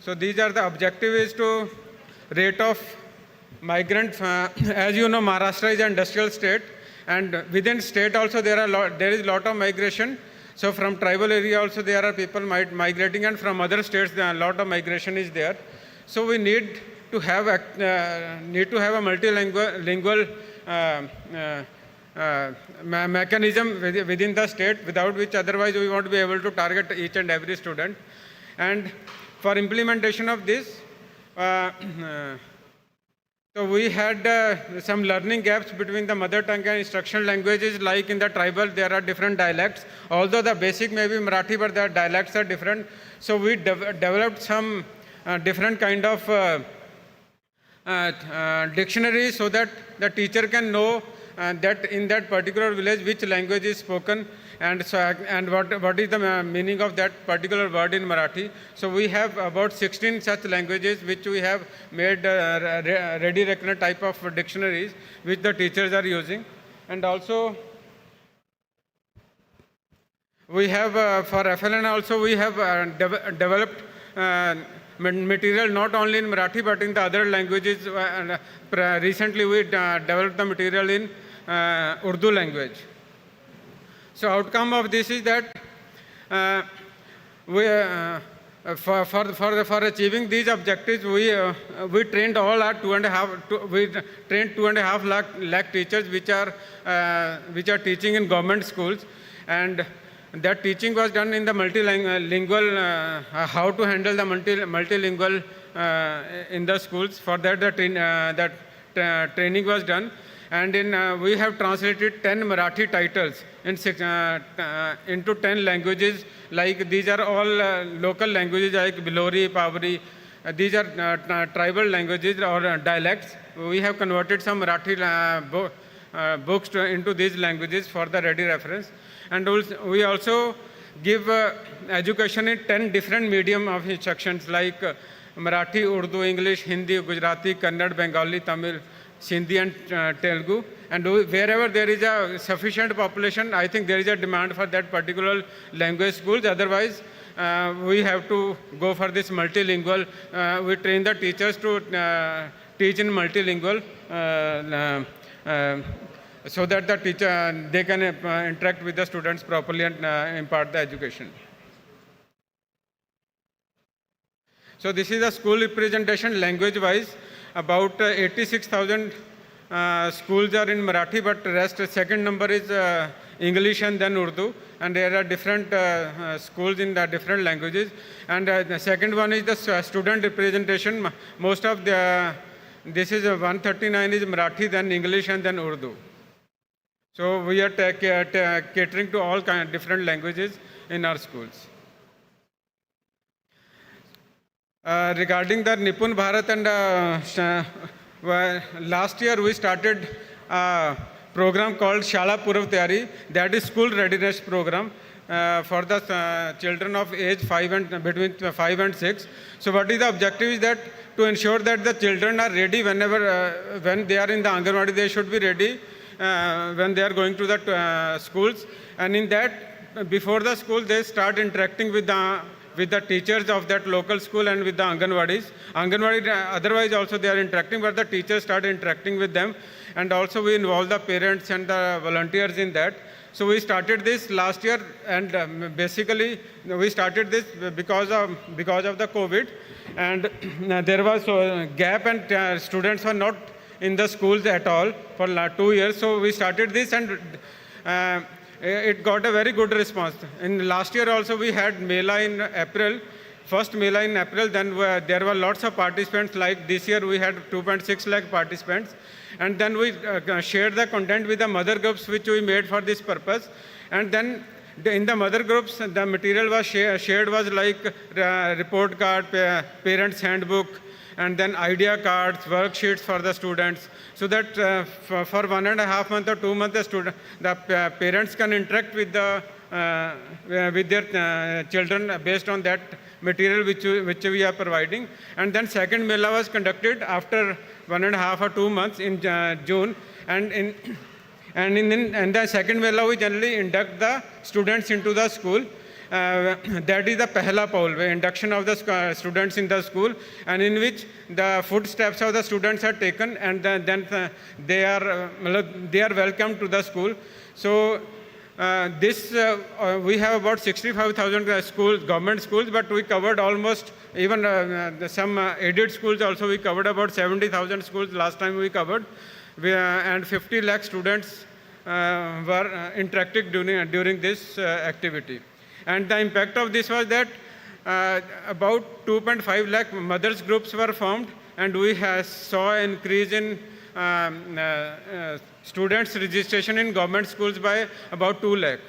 So these are the objective is to rate of migrant. As you know, Maharashtra is an industrial state, and within state also there is lot of migration. So from tribal area also there are people migrating, and from other states a lot of migration is there. So we need to have a multilingual mechanism within the state, without which otherwise we won't be able to target each and every student. And for implementation of this, so we had some learning gaps between the mother tongue and instructional languages. Like in the tribal, there are different dialects. Although the basic may be Marathi, but the dialects are different. So we developed some different kind of dictionaries so that the teacher can know that in that particular village which language is spoken, and what is the meaning of that particular word in Marathi. So we have about 16 such languages which we have made ready reckoner type of dictionaries which the teachers are using. And also we have for FLN also we have developed material not only in Marathi but in the other languages. Recently we developed the material in Urdu language. So outcome of this is that for achieving these objectives, we trained all our 2.5 lakh teachers which are teaching in government schools, and that teaching was done in the multilingual, how to handle the multilingual in the schools. For that, that training was done. And we have translated 10 Marathi titles into 10 languages. Like these are all local languages like Bilori, Pawari. These are tribal languages or dialects. We have converted some Marathi books into these languages for the ready reference. And we also give education in 10 different medium of instructions like Marathi, Urdu, English, Hindi, Gujarati, Kannada, Bengali, Tamil, Sindhi and Telugu. And wherever there is a sufficient population, I think there is a demand for that particular language schools. Otherwise, we have to go for this multilingual. We train the teachers to teach in multilingual so that the teacher, they can interact with the students properly and impart the education. So this is a school representation language-wise. About 86,000 schools are in Marathi, but the rest, second number is English and then Urdu. And there are different schools in the different languages. And the second one is the student representation. Most of this is 139 is Marathi, then English and then Urdu. So we are catering to all kind of different languages in our schools. Regarding the Nipun Bharat, and last year we started a program called Shala Purav Tayari, that is school readiness program for the children of age between 5 and 6. So what is the objective is that to ensure that the children are ready whenever, when they are in the Anganwadi, they should be ready when they are going to the schools. And in that, before the school, they start interacting with the teachers of that local school and with the Anganwadis. Anganwadi, otherwise also they are interacting, but the teachers start interacting with them. And also we involve the parents and the volunteers in that. So we started this last year, and basically we started this because of the COVID. And there was a gap, and students were not in the schools at all for 2 years. So we started this, and it got a very good response. In last year also we had Mela in April, first Mela in April, then there were lots of participants. Like this year we had 2.6 lakh participants. And then we shared the content with the mother groups which we made for this purpose. And then in the mother groups, the material was shared was like report card, parents handbook, and then idea cards, worksheets for the students, so that for 1.5 months or 2 months, the parents can interact with their children based on that material which we are providing. And then second Mela was conducted after 1.5 or 2 months in June, and in the second Mela we generally induct the students into the school. That is the Pehla Paul, the induction of the students in the school, and in which the footsteps of the students are taken, and then they are welcomed to the school. So we have about 65,000 schools, government schools, but we covered almost, even some aided schools also, we covered about 70,000 schools last time we covered, and 50 lakh students were interacting during this activity. And the impact of this was that about 2.5 lakh mothers groups were formed, and we saw an increase in students registration in government schools by about 2 lakh.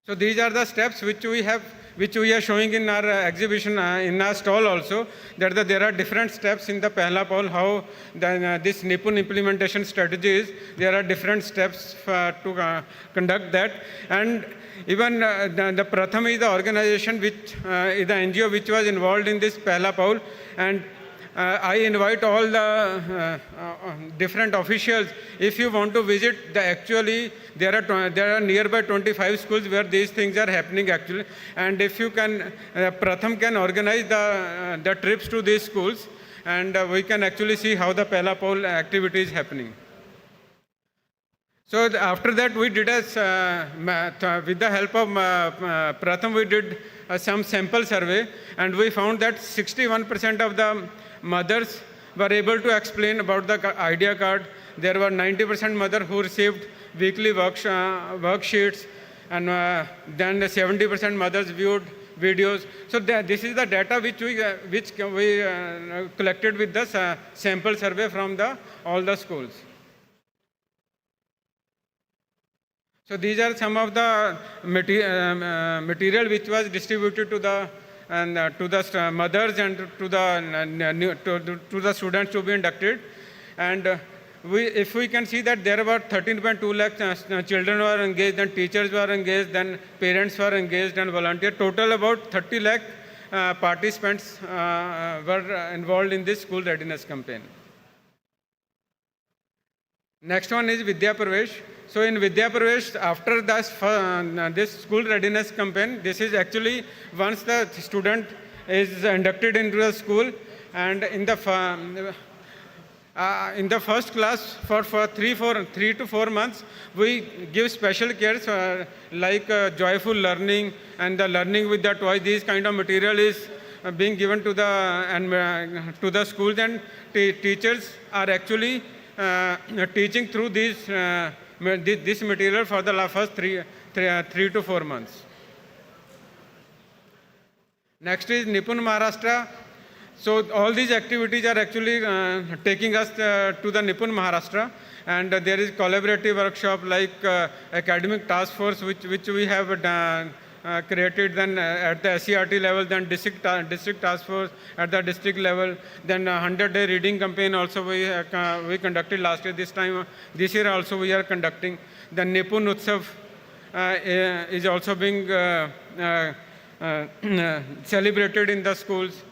So these are the steps which we are showing in our exhibition, in our stall also, that there are different steps in the Pehla Paul, how this Nipun implementation strategy is. There are different steps to conduct that. And even the Pratham is the organization which is the NGO which was involved in this Pehla Paul. And I invite all the different officials, if you want to visit, there are nearby 25 schools where these things are happening actually. And if you can, Pratham can organize the trips to these schools, and we can actually see how the Pehla Paul activity is happening. So after that, we did with the help of Pratham, we did some sample survey, and we found that 61% of the mothers were able to explain about the idea card. There were 90% mothers who received weekly worksheets, and then 70% mothers viewed videos. So this is the data which we collected with the sample survey from all the schools. So these are some of the material which was distributed to the mothers and to the students to be inducted. And if we can see that there were 13.2 lakh children were engaged, and teachers were engaged, then parents were engaged and volunteers. Total about 30 lakh participants were involved in this school readiness campaign. Next one is Vidya Pravesh. So in Vidya Pravesh, after this school readiness campaign, this is actually once the student is inducted into the school, and in the first class for 3 to 4 months, we give special care like joyful learning and the learning with the toys. These kind of material is being given to the schools, and teachers are actually teaching through this material for the first 3 to 4 months. Next is Nipun Maharashtra. So all these activities are actually taking us to the Nipun Maharashtra, and there is collaborative workshop like academic task force which we have created, then at the SCRT level, then district task force at the district level, then 100-day reading campaign also we conducted last year. This year also we are conducting. The Nipun Utsav is also being celebrated in the schools.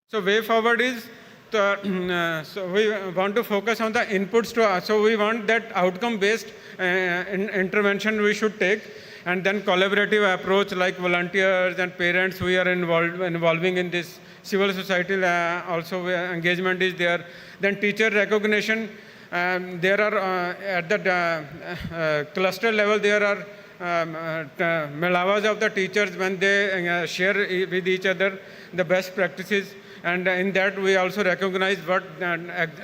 So way forward is, so we want to focus on the inputs so we want that outcome-based intervention we should take, and then collaborative approach like volunteers and parents we are involving in this. Civil society also engagement is there. Then teacher recognition, there are at the cluster level there are melawas of the teachers when they share with each other the best practices. And in that, we also recognize what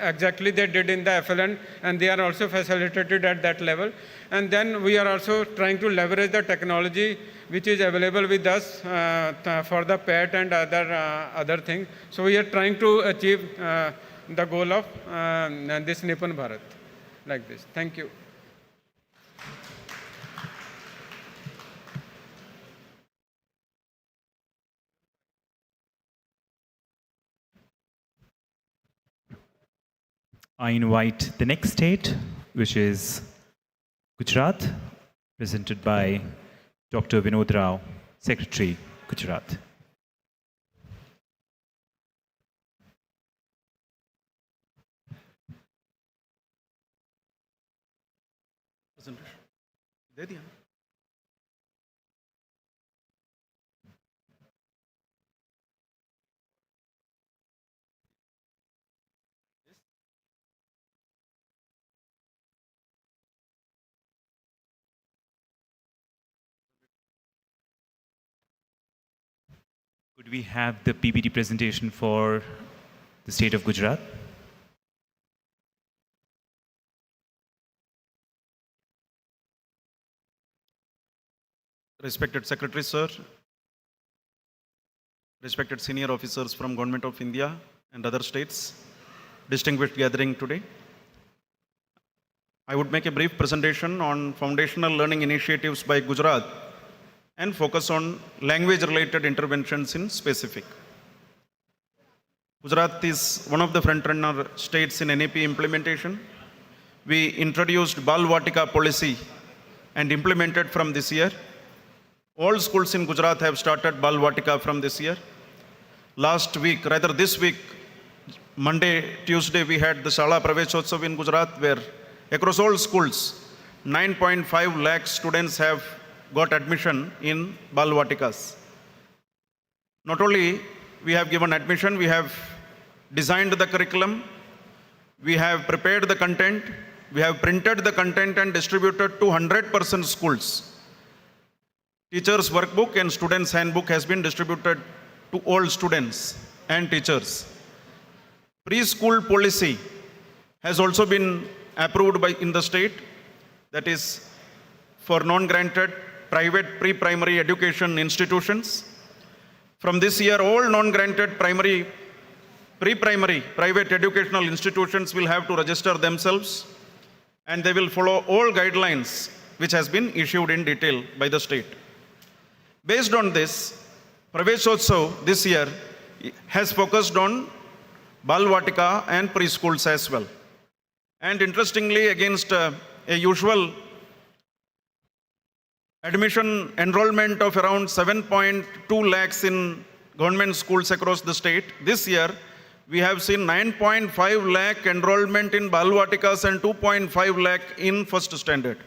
exactly they did in the FLN, and they are also facilitated at that level. And then we are also trying to leverage the technology which is available with us for the PET and other things. So we are trying to achieve the goal of this Nipun Bharat like this. Thank you. I invite the next state, which is Gujarat, presented by Dr. Vinod Rao, Secretary, Gujarat. Could we have the PPT presentation for the state of Gujarat? Respected Secretary, sir, respected senior officers from Government of India and other states, distinguished gathering today. I would make a brief presentation on foundational learning initiatives by Gujarat and focus on language-related interventions in specific. Gujarat is one of the front-runner states in NAP implementation. We introduced Bal Vatika policy and implemented from this year. All schools in Gujarat have started Bal Vatika from this year. Last week, rather this week, Monday, Tuesday, we had the Shala Praveshotsav in Gujarat, where across all schools, 9.5 lakh students have got admission in Bal Vatikas. Not only we have given admission, we have designed the curriculum, we have prepared the content, we have printed the content and distributed to 100% schools. Teachers' workbook and students' handbook has been distributed to all students and teachers. Preschool policy has also been approved in the state, that is for non-granted private pre-primary education institutions. From this year, all non-granted pre-primary private educational institutions will have to register themselves, and they will follow all guidelines which has been issued in detail by the state. Based on this, Praveshotsav this year has focused on Bal Vatika and preschools as well. And interestingly, against a usual admission enrollment of around 7.2 lakhs in government schools across the state, this year we have seen 9.5 lakh enrollment in Bal Vatikas and 2.5 lakh in first standard.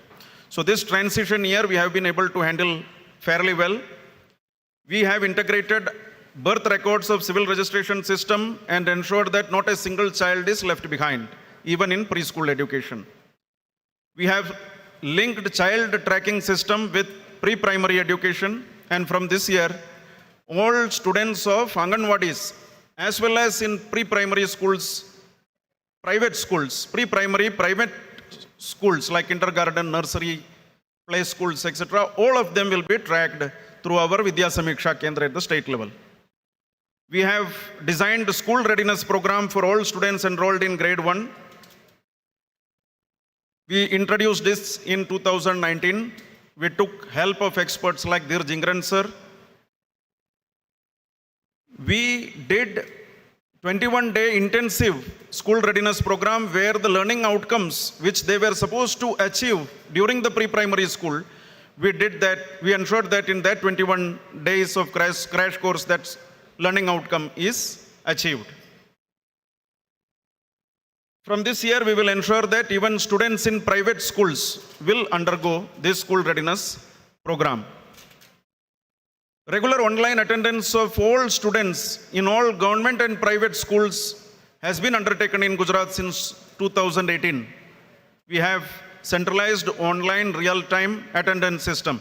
So this transition year we have been able to handle fairly well. We have integrated birth records of civil registration system and ensured that not a single child is left behind, even in preschool education. We have linked child tracking system with pre-primary education, and from this year, all students of Anganwadis, as well as in pre-primary schools, private schools, pre-primary private schools like kindergarten, nursery, play schools, etc., all of them will be tracked through our Vidya Samiksha Kendra at the state level. We have designed a school readiness program for all students enrolled in grade 1. We introduced this in 2019. We took help of experts like Dhir Jingran sir. We did 21-day intensive school readiness program where the learning outcomes which they were supposed to achieve during the pre-primary school, we did that. We ensured that in that 21 days of crash course, that learning outcome is achieved. From this year, we will ensure that even students in private schools will undergo this school readiness program. Regular online attendance of all students in all government and private schools has been undertaken in Gujarat since 2018. We have centralized online real-time attendance system.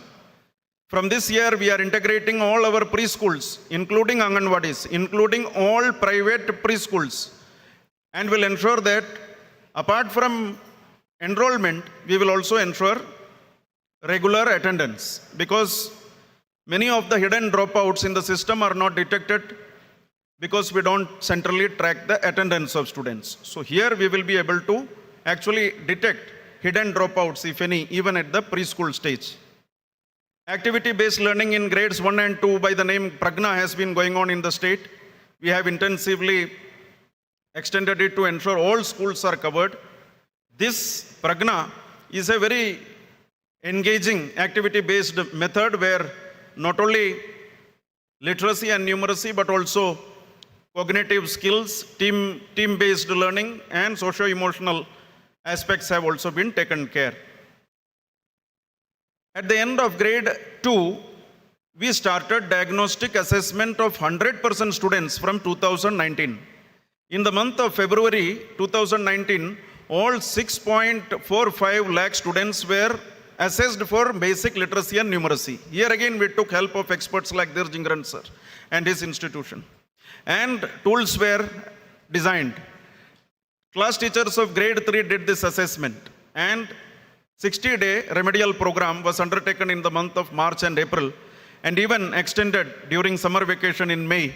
From this year, we are integrating all our preschools, including Anganwadis, including all private preschools, and will ensure that apart from enrollment, we will also ensure regular attendance, because many of the hidden dropouts in the system are not detected because we don't centrally track the attendance of students. So here we will be able to actually detect hidden dropouts, if any, even at the preschool stage. Activity-based learning in grades 1 and 2 by the name Pragna has been going on in the state. We have intensively extended it to ensure all schools are covered. This Pragna is a very engaging activity-based method where not only literacy and numeracy, but also cognitive skills, team-based learning, and socio-emotional aspects have also been taken care. At the end of grade 2, we started diagnostic assessment of 100% students from 2019. In the month of February 2019, all 6.45 lakh students were assessed for basic literacy and numeracy. Here again, we took help of experts like Dir Jingran sir and his institution. And tools were designed. Class teachers of grade 3 did this assessment, and 60-day remedial program was undertaken in the month of March and April, and even extended during summer vacation in May,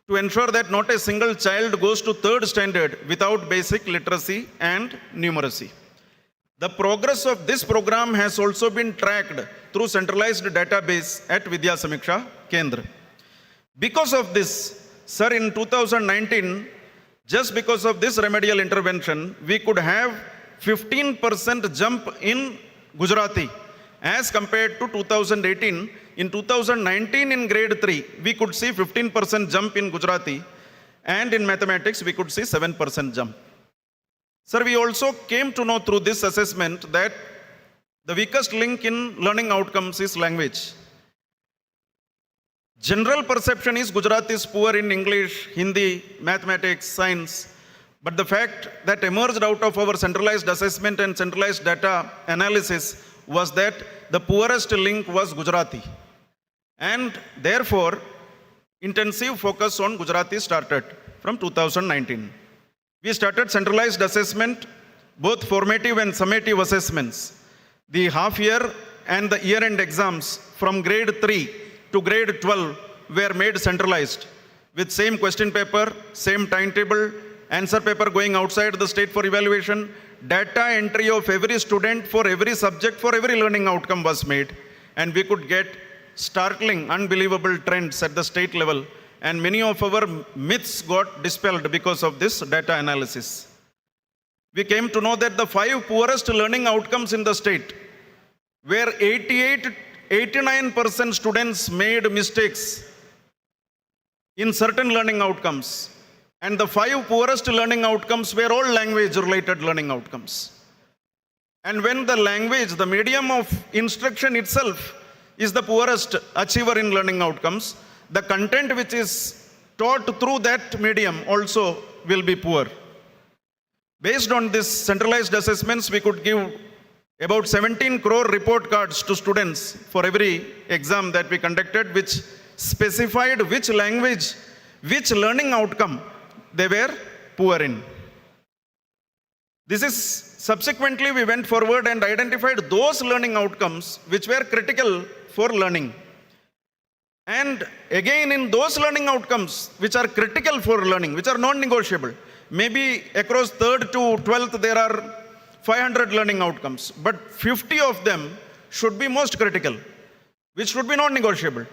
to ensure that not a single child goes to 3rd standard without basic literacy and numeracy. The progress of this program has also been tracked through centralized database at Vidya Samiksha Kendra. Because of this, sir, in 2019, just because of this remedial intervention, we could have 15% jump in Gujarati as compared to 2018. In 2019, in grade 3, we could see 15% jump in Gujarati, and in mathematics, we could see 7% jump. Sir, we also came to know through this assessment that the weakest link in learning outcomes is language. General perception is Gujarati is poor in English, Hindi, mathematics, science. But the fact that emerged out of our centralized assessment and centralized data analysis was that the poorest link was Gujarati. And therefore, intensive focus on Gujarati started from 2019. We started centralized assessment, both formative and summative assessments. The half year and the year-end exams from grade 3 to grade 12 were made centralized with same question paper, same timetable, answer paper going outside the state for evaluation, data entry of every student for every subject, for every learning outcome was made, and we could get startling, unbelievable trends at the state level, and many of our myths got dispelled because of this data analysis. We came to know that the 5 poorest learning outcomes in the state, where 89% students made mistakes in certain learning outcomes, and the 5 poorest learning outcomes were all language-related learning outcomes. And when the language, the medium of instruction itself, is the poorest achiever in learning outcomes, the content which is taught through that medium also will be poor. Based on this centralized assessments, we could give about 17 crore report cards to students for every exam that we conducted, which specified which language, which learning outcome they were poor in. This is subsequently we went forward and identified those learning outcomes which were critical for learning. And again, in those learning outcomes which are critical for learning, which are non-negotiable, maybe across 3rd to 12th there are 500 learning outcomes, but 50 of them should be most critical, which should be non-negotiable.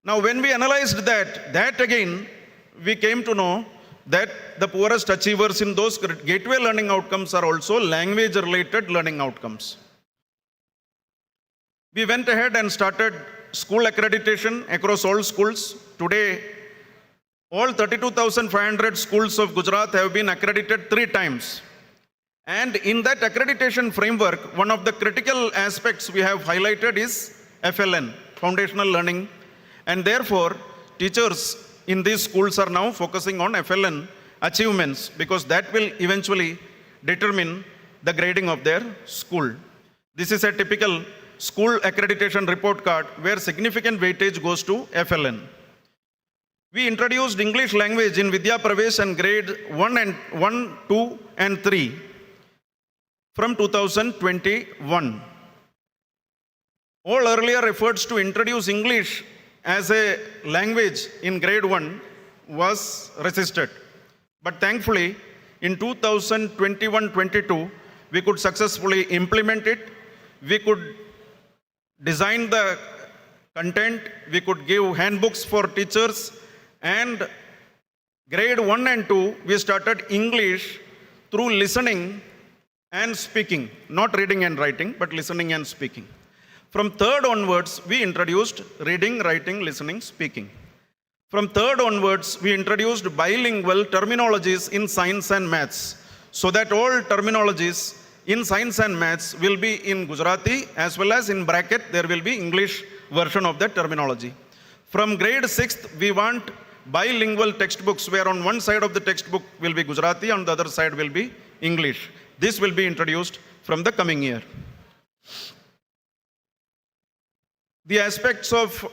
Now, when we analyzed that again, we came to know that the poorest achievers in those gateway learning outcomes are also language-related learning outcomes. We went ahead and started school accreditation across all schools. Today, all 32,500 schools of Gujarat have been accredited 3 times. And in that accreditation framework, one of the critical aspects we have highlighted is FLN, Foundational Learning. And therefore, teachers in these schools are now focusing on FLN achievements, because that will eventually determine the grading of their school. This is a typical school accreditation report card where significant weightage goes to FLN. We introduced English language in Vidya Pravesh and grade 1, 2, and 3 from 2021. All earlier efforts to introduce English as a language in grade 1 was resisted. But thankfully, in 2021-22, we could successfully implement it. We could design the content, we could give handbooks for teachers, and Grade 1 and 2, we started English through listening and speaking, not reading and writing, but listening and speaking. From third onwards, we introduced reading, writing, listening, speaking. From third onwards, we introduced bilingual terminologies in science and maths, so that all terminologies in science and maths will be in Gujarati, as well as in bracket there will be English version of that terminology. From grade 6th, we want bilingual textbooks, where on one side of the textbook will be Gujarati, on the other side will be English. This will be introduced from the coming year. The aspects of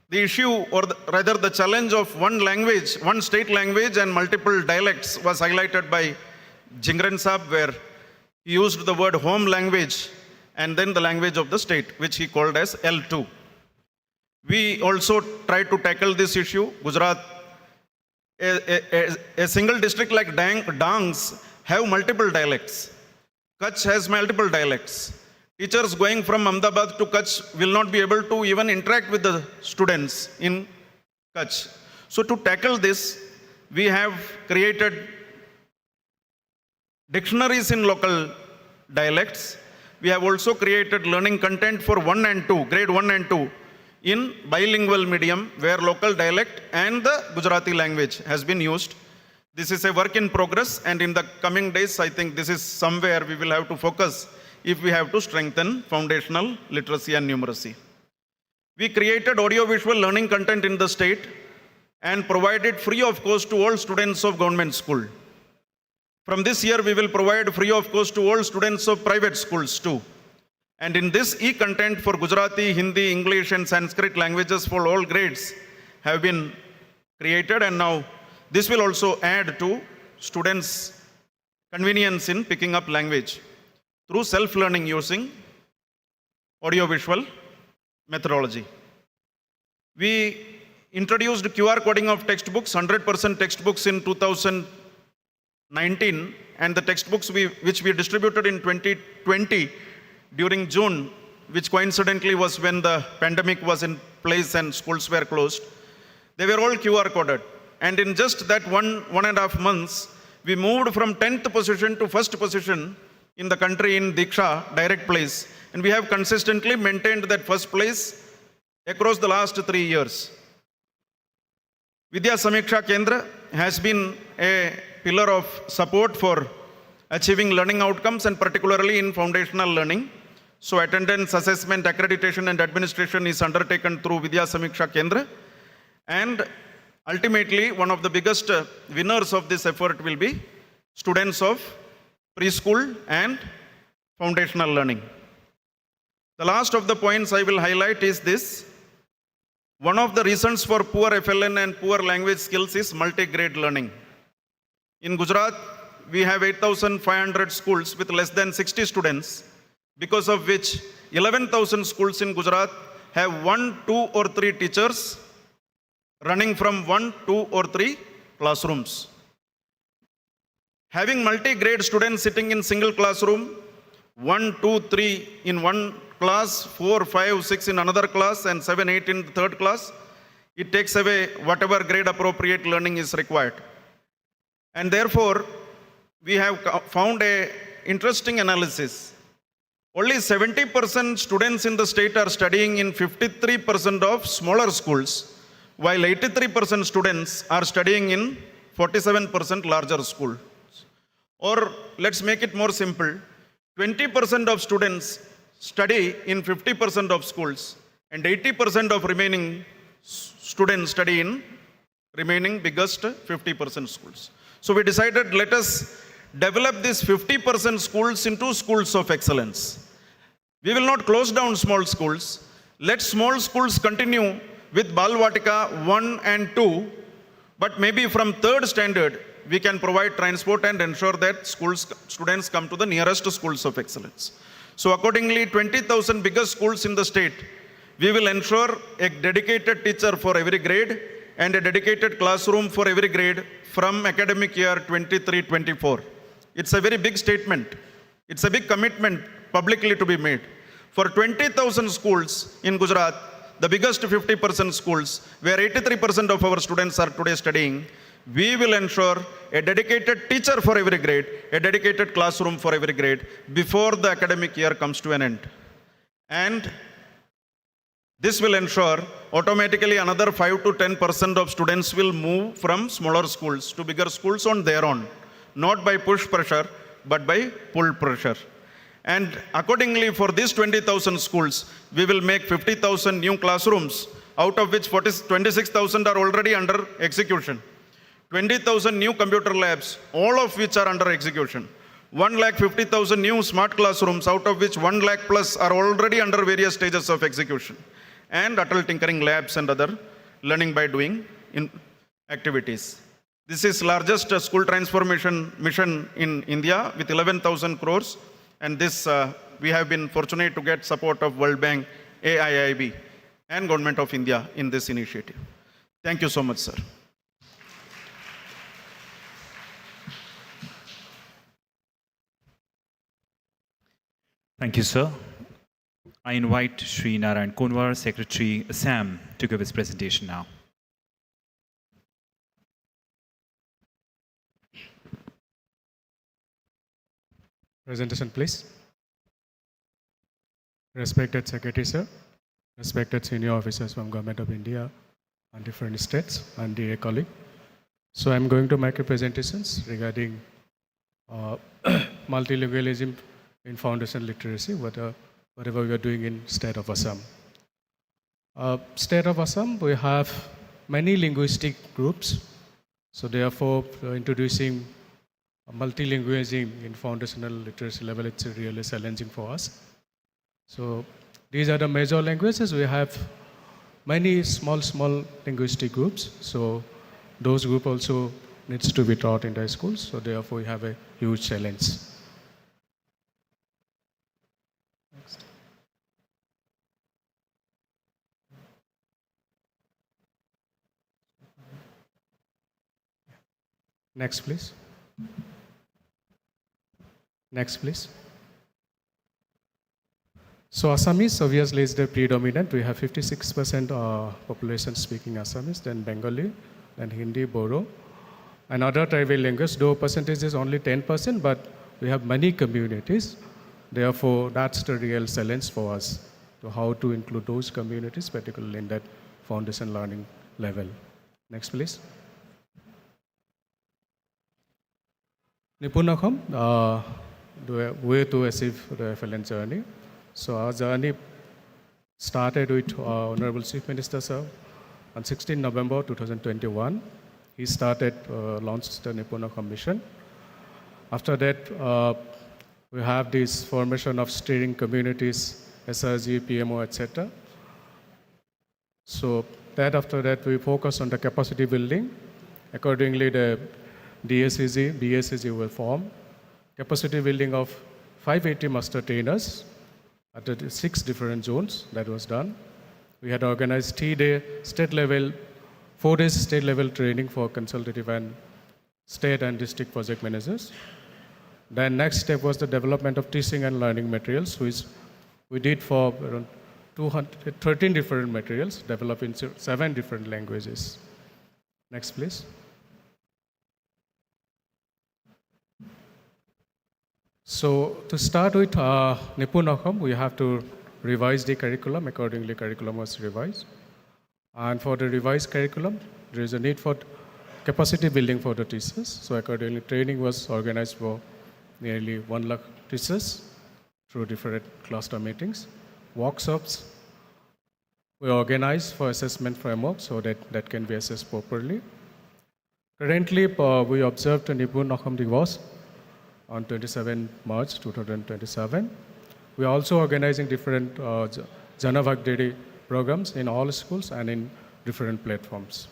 the issue, or rather the challenge of one language, one state language and multiple dialects was highlighted by Jingran Saab, where he used the word home language and then the language of the state, which he called as L2. We also tried to tackle this issue. Gujarat, a single district like Dangs have multiple dialects. Kutch has multiple dialects. Teachers going from Ahmedabad to Kutch will not be able to even interact with the students in Kutch. So to tackle this, we have created dictionaries in local dialects. We have also created learning content for 1 and 2, grade 1 and 2, in bilingual medium, where local dialect and the Gujarati language has been used. This is a work in progress, and in the coming days, I think this is somewhere we will have to focus if we have to strengthen foundational literacy and numeracy. We created audiovisual learning content in the state and provided free of cost to all students of government school. From this year, we will provide free of cost to all students of private schools too. And in this e-content for Gujarati, Hindi, English and Sanskrit languages for all grades have been created, and now this will also add to students' convenience in picking up language through self-learning using audiovisual methodology. We introduced QR coding of textbooks, 100% textbooks in 2019, and the textbooks which we distributed in 2020 during June, which coincidentally was when the pandemic was in place and schools were closed, they were all QR coded. And in just that 1.5 months, we moved from 10th position to 1st position in the country in Diksha, direct place. And we have consistently maintained that 1st place across the last 3 years. Vidya Samiksha Kendra has been a pillar of support for achieving learning outcomes, and particularly in foundational learning. So attendance, assessment, accreditation and administration is undertaken through Vidya Samiksha Kendra. And ultimately, one of the biggest winners of this effort will be students of preschool and foundational learning. The last of the points I will highlight is this. One of the reasons for poor FLN and poor language skills is multi-grade learning. In Gujarat, we have 8,500 schools with less than 60 students, because of which 11,000 schools in Gujarat have 1, 2 or 3 teachers running from 1, 2 or 3 classrooms. Having multi-grade students sitting in single classroom, 1, 2, 3 in one class, 4, 5, 6 in another class, and 7, 8 in the third class, it takes away whatever grade appropriate learning is required. And therefore, we have found a interesting analysis. Only 70% students in the state are studying in 53% of smaller schools, while 83% students are studying in 47% larger schools. Or let's make it more simple, 20% of students study in 50% of schools, and 80% of remaining students study in remaining biggest 50% schools. So we decided, let us develop these 50% schools into schools of excellence. We will not close down small schools. Let small schools continue with Balvatika 1 and 2, but maybe from 3rd standard, we can provide transport and ensure that students come to the nearest schools of excellence. So accordingly, 20,000 biggest schools in the state, we will ensure a dedicated teacher for every grade and a dedicated classroom for every grade from academic year 23-24. It's a very big statement. It's a big commitment publicly to be made. For 20,000 schools in Gujarat, the biggest 50% schools, where 83% of our students are today studying, we will ensure a dedicated teacher for every grade, a dedicated classroom for every grade before the academic year comes to an end. And this will ensure automatically another 5 to 10% of students will move from smaller schools to bigger schools on their own, not by push pressure, but by pull pressure. And accordingly, for these 20,000 schools, we will make 50,000 new classrooms, out of which 26,000 are already under execution. 20,000 new computer labs, all of which are under execution. 1,50,000 new smart classrooms, out of which 1 lakh plus are already under various stages of execution. And adult tinkering labs and other learning by doing activities. This is largest school transformation mission in India with 11,000 crores. And this, we have been fortunate to get support of World Bank, AIIB, and Government of India in this initiative. Thank you so much, sir. Thank you, sir. I invite Sri Narayan Kunwar, Secretary Assam, to give his presentation now. Presentation, please. Respected Secretary, sir, respected senior officers from Government of India and different states, and dear colleague. So I'm going to make a presentations regarding multilingualism in foundation literacy, whatever we are doing in state of Assam. State of Assam, we have many linguistic groups. So therefore, introducing multilingualism in foundational literacy level, it's really challenging for us. So these are the major languages. We have many small linguistic groups. So those groups also needs to be taught in the schools. So therefore, we have a huge challenge. Next. Next, please. Next, please. So Assamese obviously is the predominant. We have 56% population speaking Assamese, then Bengali, then Hindi, Bodo, and other tribal languages. Though percentage is only 10%, but we have many communities. Therefore, that's the real challenge for us, to how to include those communities, particularly in that foundation learning level. Next, please. Nipunakam, the way to achieve the FLN journey. So our journey started with Honorable Chief Minister, sir, on 16 November 2021. He started, launched the Nipunakam mission. After that, we have this formation of steering communities, SRG, PMO, etc. So after that, we focus on the capacity building. Accordingly, the DSCG, BSCG will form. Capacity building of 580 master trainers at the 6 different zones. That was done. We had organized 3-day state level, 4 days state level training for consultative and state and district project managers. Then next step was the development of teaching and learning materials, which we did for around 13 different materials, developed in 7 different languages. Next, please. So to start with Nipunakam, we have to revise the curriculum. Accordingly, curriculum was revised. And for the revised curriculum, there is a need for capacity building for the teachers. So accordingly, training was organized for nearly 1 lakh teachers through different cluster meetings. Workshops we organized for assessment framework so that can be assessed properly. Currently, we observed a Nipunakam Divas on 27 March 2027. We are also organizing different Janavagdiri programs in all schools and in different platforms.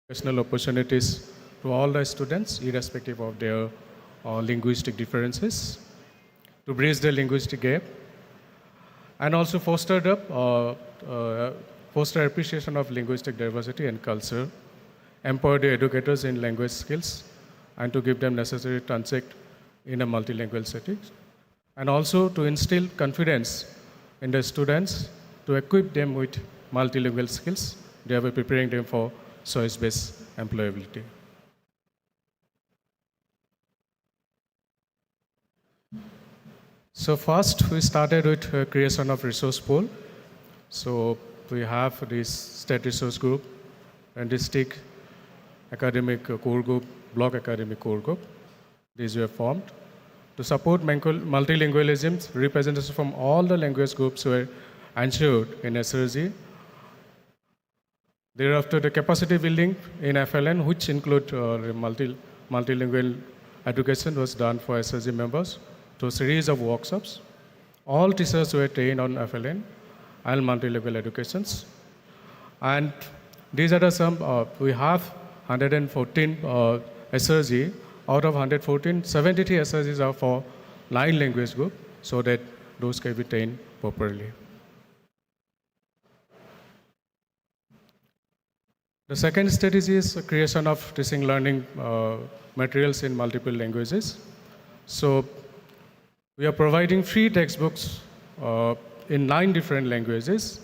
Educational opportunities to all the students, irrespective of their linguistic differences, to bridge the linguistic gap, and also foster appreciation of linguistic diversity and culture, empower the educators in language skills, and to give them necessary transect in a multilingual setting, and also to instill confidence in the students to equip them with multilingual skills, thereby preparing them for choice-based employability. So first, we started with creation of resource pool. So we have this state resource group and district academic core group, block academic core group. These were formed. To support multilingualism, representatives from all the language groups were ensured in SRG. Thereafter, the capacity building in FLN, which include multilingual education, was done for SRG members through a series of workshops. All teachers were trained on FLN and multilingual educations. And these are some, we have 114 SRG. Out of 114, 73 SRGs are for 9 language groups, so that those can be trained properly. The second strategy is the creation of teaching learning materials in multiple languages. So we are providing free textbooks in 9 different languages,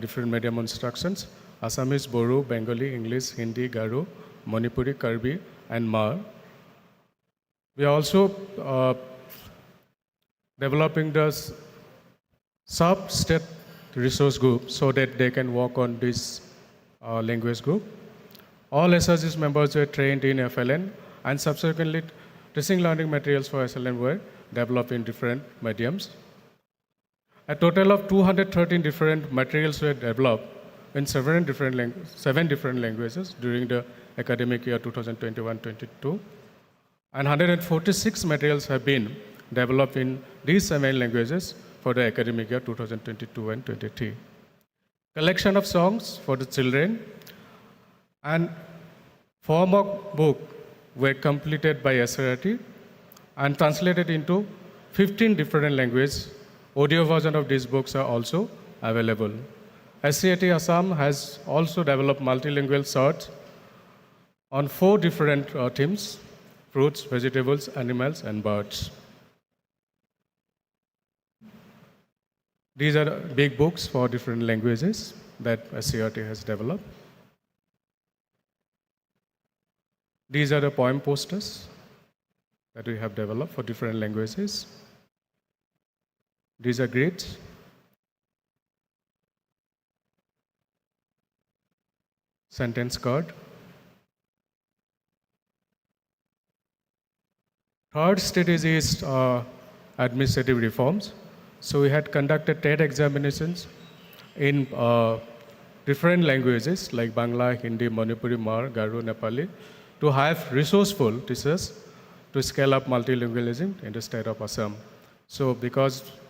different medium instructions: Assamese, Bodo, Bengali, English, Hindi, Garo, Manipuri, Karbi, and Mar. We are also developing the sub-state resource group so that they can work on this language group. All SRGs members were trained in FLN, and subsequently teaching learning materials for FLN were developed in different mediums. A total of 213 different materials were developed in 7 different languages during the academic year 2021-22. And 146 materials have been developed in these 7 languages for the academic year 2022 and 23. Collection of songs for the children and form of book were completed by SRT and translated into 15 different languages. Audio version of these books are also available. SCAT Assam has also developed multilingual search on 4 different themes: fruits, vegetables, animals, and birds. These are big books for different languages that SCRT has developed. These are the poem posters that we have developed for different languages. These are grids. Sentence card. Third strategy is administrative reforms. So we had conducted TET examinations in different languages like Bangla, Hindi, Manipuri, Mar, Garo, Nepali, to have resourceful teachers to scale up multilingualism in the state of Assam. So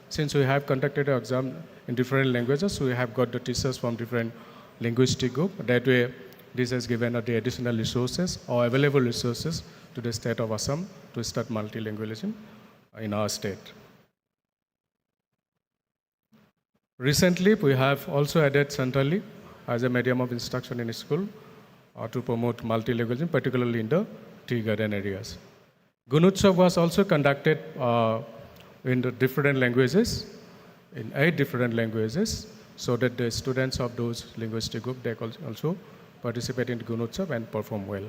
since we have conducted an exam in different languages, we have got the teachers from different linguistic group. That way, this has given the additional resources or available resources to the state of Assam to start multilingualism in our state. Recently, we have also added Santali as a medium of instruction in school to promote multilingualism, particularly in the tea garden areas. Gunutsav was also conducted in the different languages, in 8 different languages, so that the students of those linguistic groups, they also participate in Gunutsav and perform well.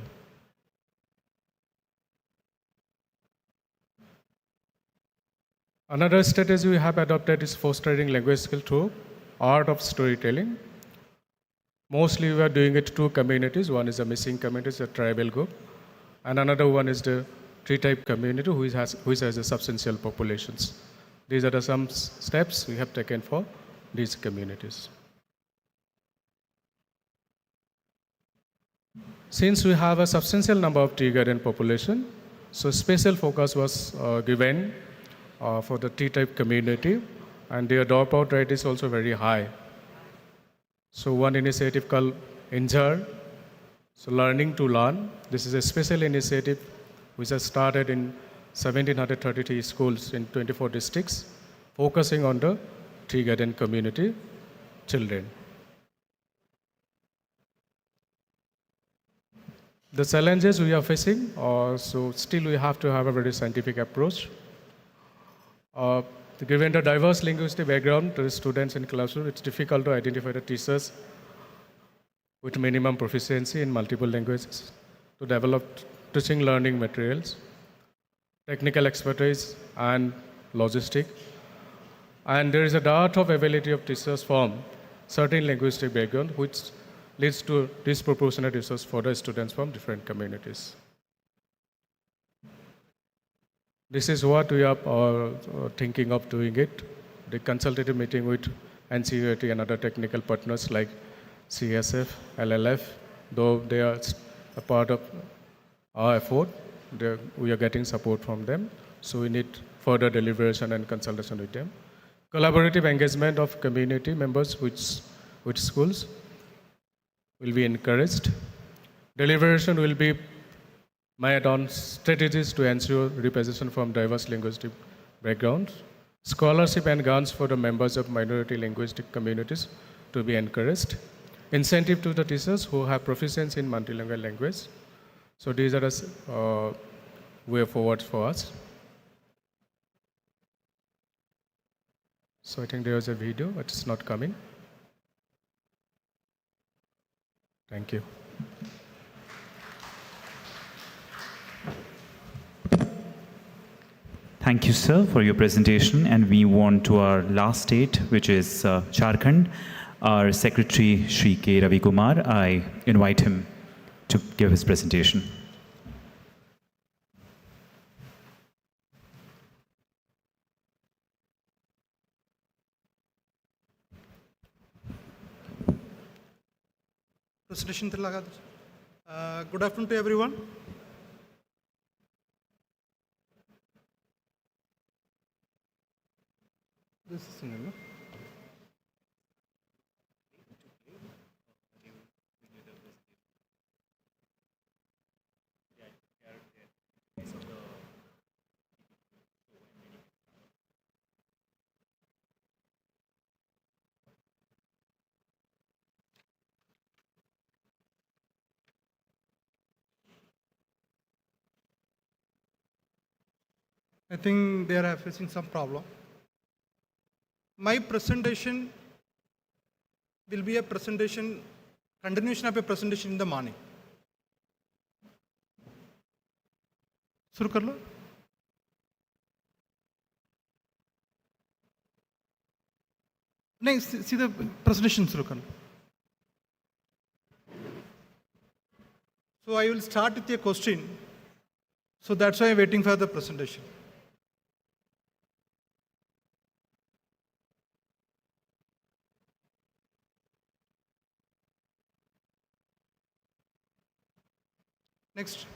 Another strategy we have adopted is fostering language skill through art of storytelling. Mostly we are doing it to 2 communities. One is a missing community, a tribal group, and another one is the tree-type community which has a substantial populations. These are some steps we have taken for these communities. Since we have a substantial number of tea garden population, so special focus was given for the T-type community, and their dropout rate is also very high. So one initiative called INJAR, so Learning to Learn. This is a special initiative which has started in 1,733 schools in 24 districts, focusing on the tea garden community children. The challenges we are facing, so still we have to have a very scientific approach. Given the diverse linguistic background to the students in classroom, it's difficult to identify the teachers with minimum proficiency in multiple languages to develop teaching learning materials, technical expertise, and logistics. And there is a dearth of ability of teachers from certain linguistic background, which leads to disproportionate resource for the students from different communities. This is what we are thinking of doing it. The consultative meeting with NCUAT and other technical partners like CSF, LLF, though they are a part of our effort, we are getting support from them. So we need further deliberation and consultation with them. Collaborative engagement of community members with schools will be encouraged. Deliberation will be made on strategies to ensure representation from diverse linguistic backgrounds. Scholarship and grants for the members of minority linguistic communities to be encouraged. Incentive to the teachers who have proficiency in multilingual language. So these are the way forward for us. So I think there was a video, but it's not coming. Thank you. Thank you, sir, for your presentation. And we move on to our last state, which is Jharkhand. Our Secretary, Shri K. Ravi Kumar, I invite him to give his presentation. Presentation good afternoon to everyone. This is single. I think they are facing some problem. My presentation will be a presentation, continuation of a presentation in the morning. शुरू कर लो. नहीं, सीधा presentation शुरू कर लो. So I will start with a question. So that's why I'm waiting for the presentation. Next.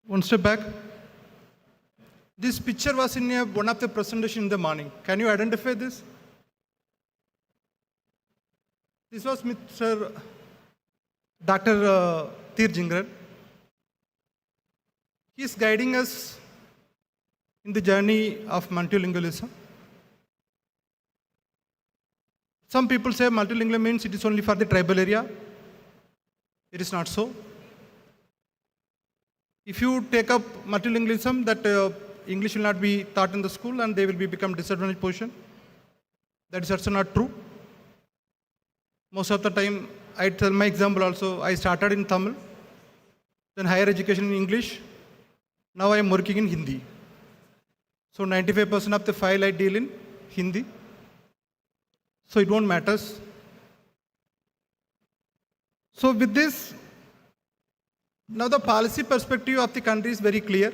One step back. This picture was in one of the presentation in the morning. Can you identify this? This was Mr. Dr. Tir Jingran. He is guiding us in the journey of multilingualism. Some people say multilingual means it is only for the tribal area. It is not so. If you take up multilingualism, that English will not be taught in the school and they will become disadvantaged position. That is also not true. Most of the time, I tell my example also, I started in Tamil, then higher education in English. Now I am working in Hindi. So 95% of the file I deal in Hindi. So it won't matter. So with this, now the policy perspective of the country is very clear.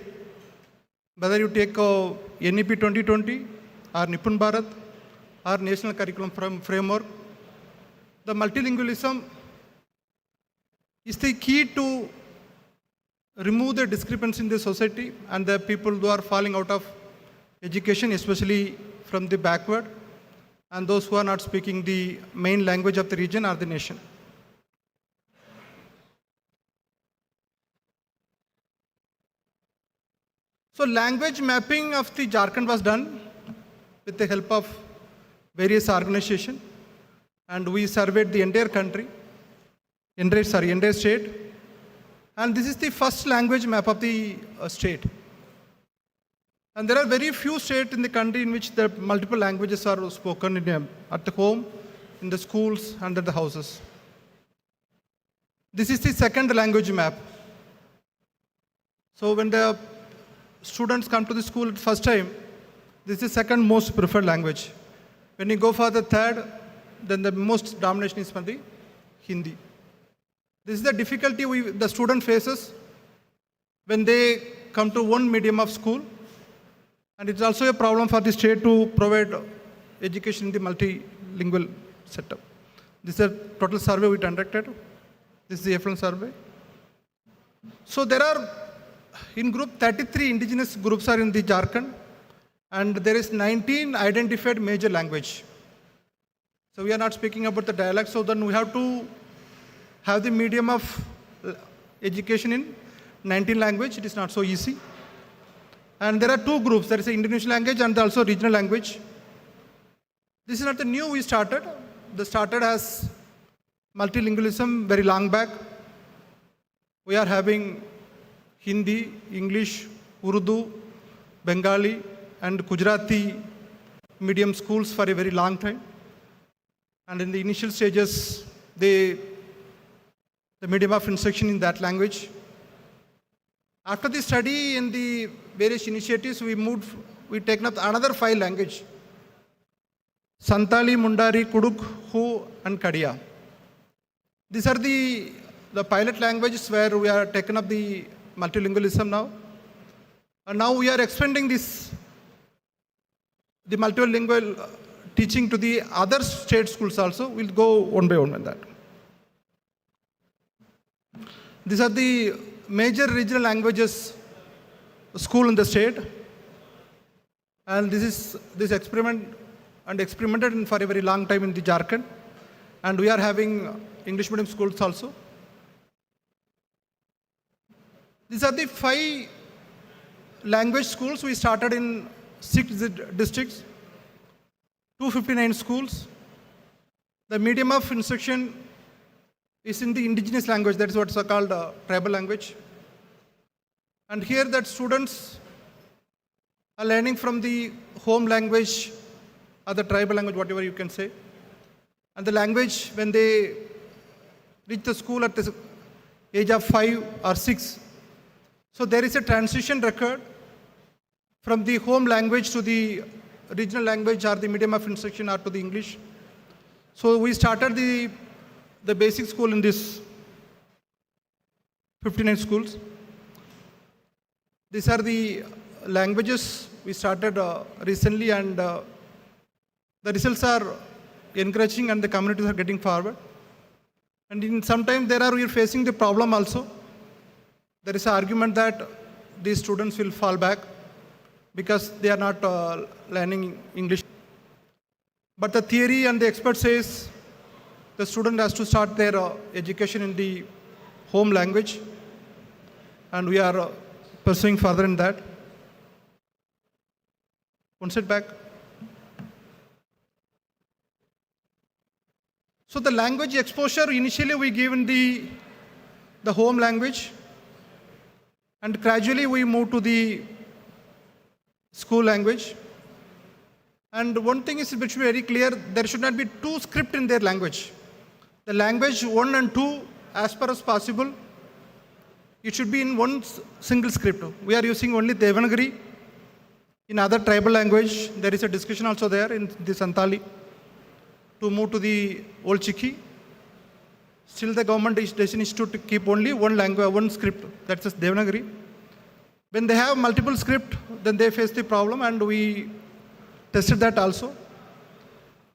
Whether you take NEP 2020 or Nipun Bharat or National Curriculum Framework, the multilingualism is the key to remove the discrepancy in the society and the people who are falling out of education, especially from the backward, and those who are not speaking the main language of the region or the nation. So language mapping of the Jharkhand was done with the help of various organizations, and we surveyed the entire country, entire state. And this is the first language map of the state. And there are very few states in the country in which the multiple languages are spoken at the home, in the schools, and at the houses. This is the second language map. So when the students come to the school at first time, this is the second most preferred language. When you go for the third, then the most domination is for the Hindi. This is the difficulty the student faces when they come to one medium of school. And it's also a problem for the state to provide education in the multilingual setup. This is a total survey we conducted. This is the FLN survey. So there are, in group, 33 indigenous groups are in the Jharkhand, and there is 19 identified major language. So we are not speaking about the dialect, so then we have to have the medium of education in 19 language. It is not so easy. And there are two groups. There is an Indonesian language and also regional language. This is not the new we started. This started as multilingualism very long back. We are having Hindi, English, Urdu, Bengali, and Gujarati medium schools for a very long time. And in the initial stages, the medium of instruction in that language. After the study in the various initiatives, we taken up another 5 languages: Santali, Mundari, Kuduk, Hu, and Kadiya. These are the pilot languages where we are taking up the multilingualism now. And now we are expanding the multilingual teaching to the other state schools also. We'll go one by one with that. These are the major regional languages school in the state. And this experiment and experimented for a very long time in the Jharkhand. And we are having English medium schools also. These are the 5 language schools we started in 6 districts, 259 schools. The medium of instruction is in the indigenous language, that is what's called tribal language. And here that students are learning from the home language or the tribal language, whatever you can say. And the language, when they reach the school at the age of 5 or 6, so there is a transition record from the home language to the regional language or the medium of instruction or to the English. So we started the basic school in this 59 schools. These are the languages we started recently, and the results are encouraging and the communities are getting forward. And in some time we are facing the problem also. There is an argument that these students will fall back because they are not learning English. But the theory and the expert says the student has to start their education in the home language, and we are pursuing further in that. One step back. So the language exposure, initially we give in the home language, and gradually we move to the school language. And one thing is which is very clear, there should not be 2 scripts in their language. The language 1 and 2, as far as possible, it should be in one single script. We are using only Devanagari. In other tribal language, there is a discussion also there in the Santali to move to the Old Chiki. Still the government decision is to keep only one language, one script, that's Devanagari. When they have multiple script, then they face the problem, and we tested that also.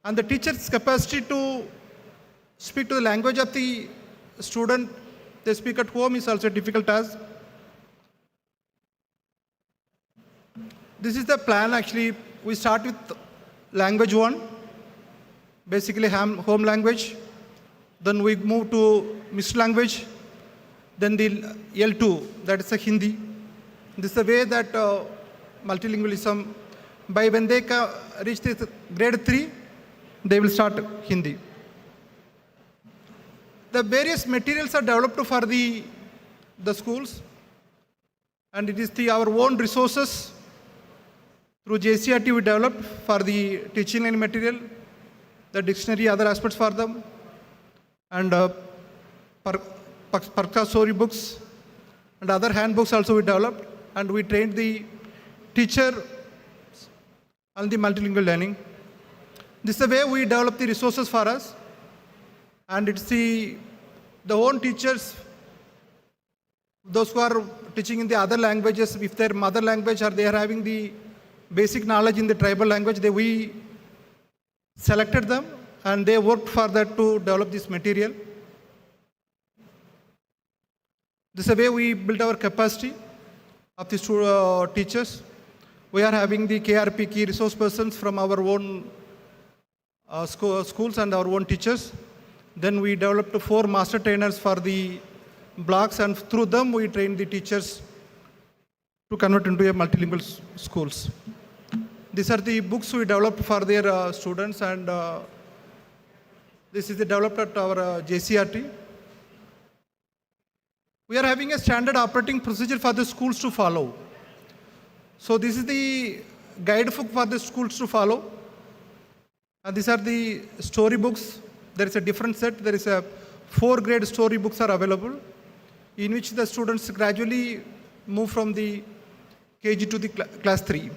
And the teacher's capacity to speak to the language of the student they speak at home is also a difficult task. This is the plan actually. We start with language 1, basically home language. Then we move to mixed language. Then the L2, that is a Hindi. This is the way that multilingualism. By when they reach the grade 3, they will start Hindi. The various materials are developed for the schools, and it is our own resources through JCRT we developed for the teaching and material, the dictionary, other aspects for them, and Parka story books and other handbooks also we developed, and we trained the teacher on the multilingual learning. This is the way we develop the resources for us, and it's the own teachers, those who are teaching in the other languages, if their mother language or they are having the basic knowledge in the tribal language, we selected them and they worked for that to develop this material. This is the way we built our capacity of the teachers. We are having the KRP, key resource persons, from our own schools and our own teachers. Then we developed 4 master trainers for the blocks, and through them we trained the teachers to convert into a multilingual schools. These are the books we developed for their students, and this is developed at our JCRT. We are having a standard operating procedure for the schools to follow. So this is the guidebook for the schools to follow. And these are the story books. There is a different set. There is 4 grade story books are available, in which the students gradually move from the KG to the class 3.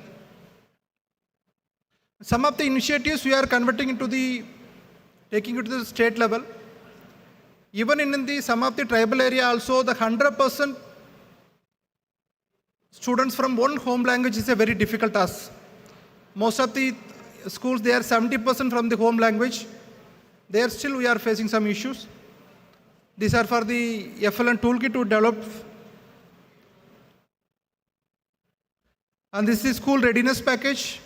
Some of the initiatives we are converting into taking it to the state level. Even in some of the tribal area also, the 100% students from one home language is a very difficult task. Most of the schools, they are 70% from the home language. There still we are facing some issues. These are for the FLN toolkit to develop. And this is school readiness package.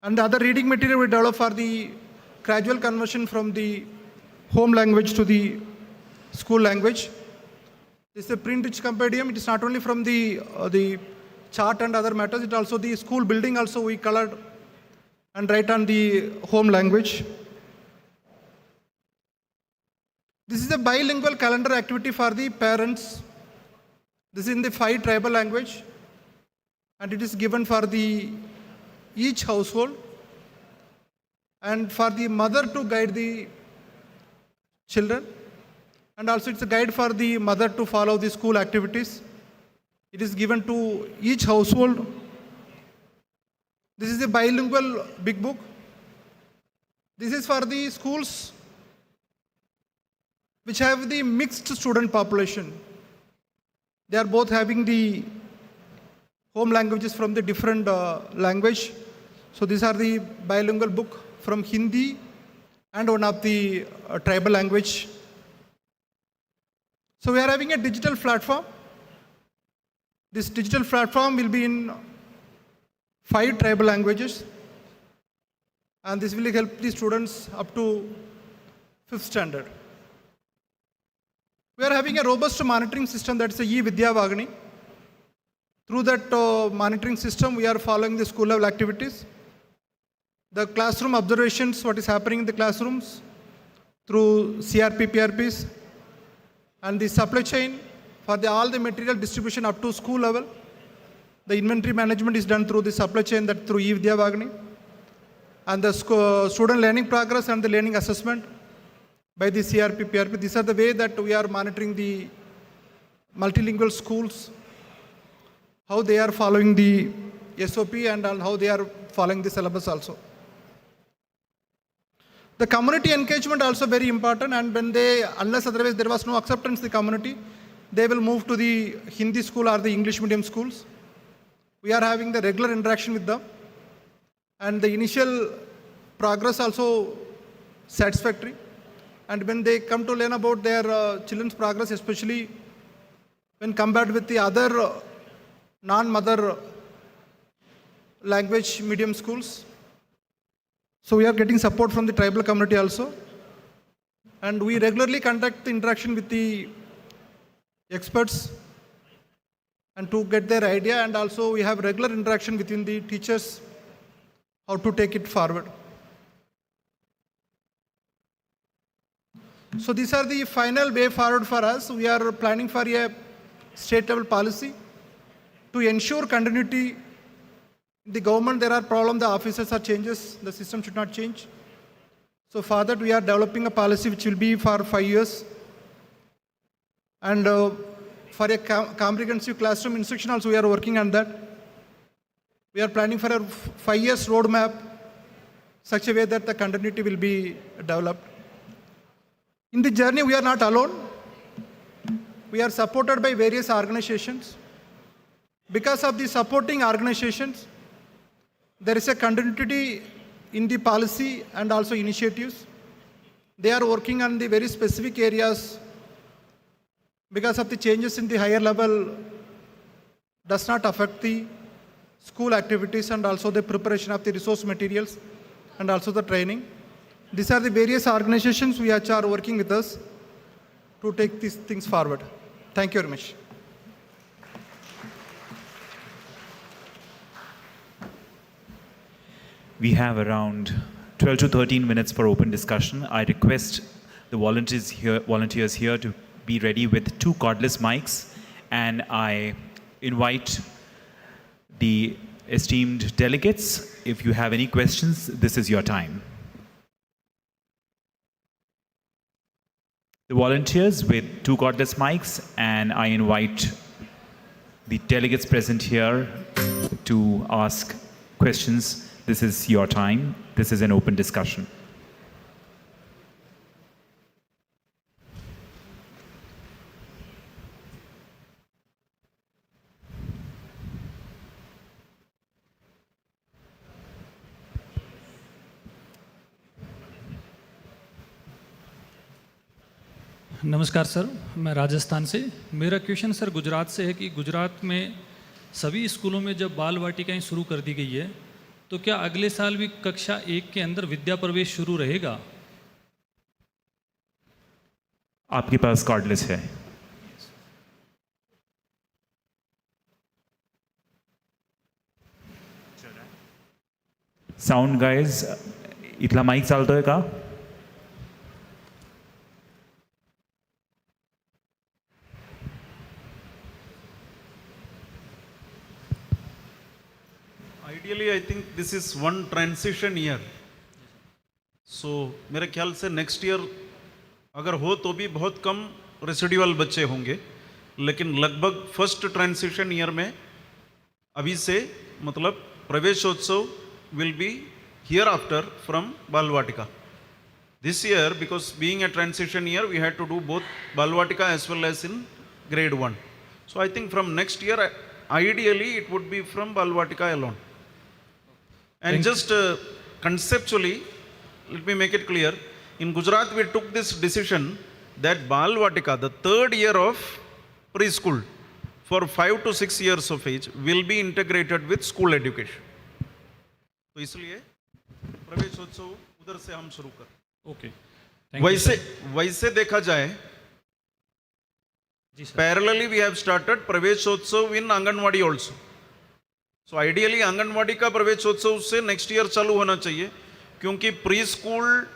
And the other reading material we develop for the gradual conversion from the home language to the school language. This is a print-rich compendium. It is not only from the chart and other matters, it also the school building also we colored and write on the home language. This is a bilingual calendar activity for the parents. This is in the 5 tribal language, and it is given for each household, and for the mother to guide the children, and also it's a guide for the mother to follow the school activities. It is given to each household. This is a bilingual big book. This is for the schools which have the mixed student population. They are both having the home languages from the different language. So these are the bilingual book from Hindi and one of the tribal language. So we are having a digital platform. This digital platform will be in 5 tribal languages, and this will help the students up to 5th standard. We are having a robust monitoring system, that's the E-Vidya Vagani. Through that monitoring system, we are following the school level activities. The classroom observations, what is happening in the classrooms through CRP, PRPs, and the supply chain for all the material distribution up to school level. The inventory management is done through the supply chain, that through E-Vidya Vagani. And the student learning progress and the learning assessment by the CRP, PRP. These are the way that we are monitoring the multilingual schools, how they are following the SOP and how they are following the syllabus also. The community engagement also very important, and when unless otherwise there was no acceptance in the community, they will move to the Hindi school or the English medium schools. We are having the regular interaction with them, and the initial progress also satisfactory. And when they come to learn about their children's progress, especially when compared with the other non-mother language medium schools. So we are getting support from the tribal community also. And we regularly conduct the interaction with the experts. and to get their idea, and also we have regular interaction within the teachers, how to take it forward. So these are the final way forward for us. We are planning for a state level policy to ensure continuity. In the government there are problems, the officers are changes, the system should not change. So for that we are developing a policy which will be for 5 years. And for a comprehensive classroom instruction also we are working on that. We are planning for a 5 years roadmap, such a way that the continuity will be developed. In the journey we are not alone. We are supported by various organizations. Because of the supporting organizations, there is a continuity in the policy and also initiatives. They are working on the very specific areas. Because of the changes in the higher level does not affect the school activities and also the preparation of the resource materials and also the training. These are the various organizations which are working with us to take these things forward. Thank you very much. We have around 12 to 13 minutes for open discussion. I request the volunteers here to be ready with 2 cordless mics, and I invite the esteemed delegates, if you have any questions, this is your time. The volunteers with 2 cordless mics, and I invite the delegates present here to ask questions. This is your time. This is an open discussion. नमस्कार sir, मैं राजस्थान से। मेरा question sir Gujarat से है कि गुजरात में सभी स्कूलों में जब बाल वाटिकाएं शुरू कर दी गई है, तो क्या अगले साल भी कक्षा 1 के अंदर विद्या प्रवेश शुरू रहेगा? आपके पास कॉर्डलेस है। साउंड गाइज, इथला माईक चालतोय का? Ideally, I think this is one transition year. So, मेरे ख्याल से next year अगर हो तो भी बहुत कम रेसिडुअल बच्चे होंगे, लेकिन लगभग फर्स्ट ट्रांसिशन ईयर में अभी से मतलब प्रवेशोत्सव will be hereafter from Balvatika. This year, because being a transition year, we had to do both Balvatika as well as in grade 1. So I think from next year, ideally it would be from Balvatika alone. And just conceptually, let me make it clear. In Gujarat, we took this decision that Balvatika, the 3rd year of preschool, for 5 to 6 years of age, will be integrated with school education. तो इसलिए प्रवेशोत्सव उधर से हम शुरू कर। Okay. वैसे देखा जाए, parallelly we have started Praveshotsav in anganwadi also. So ideally anganwadi का प्रवेशोत्सव से next year चालू होना चाहिए, क्योंकि pre school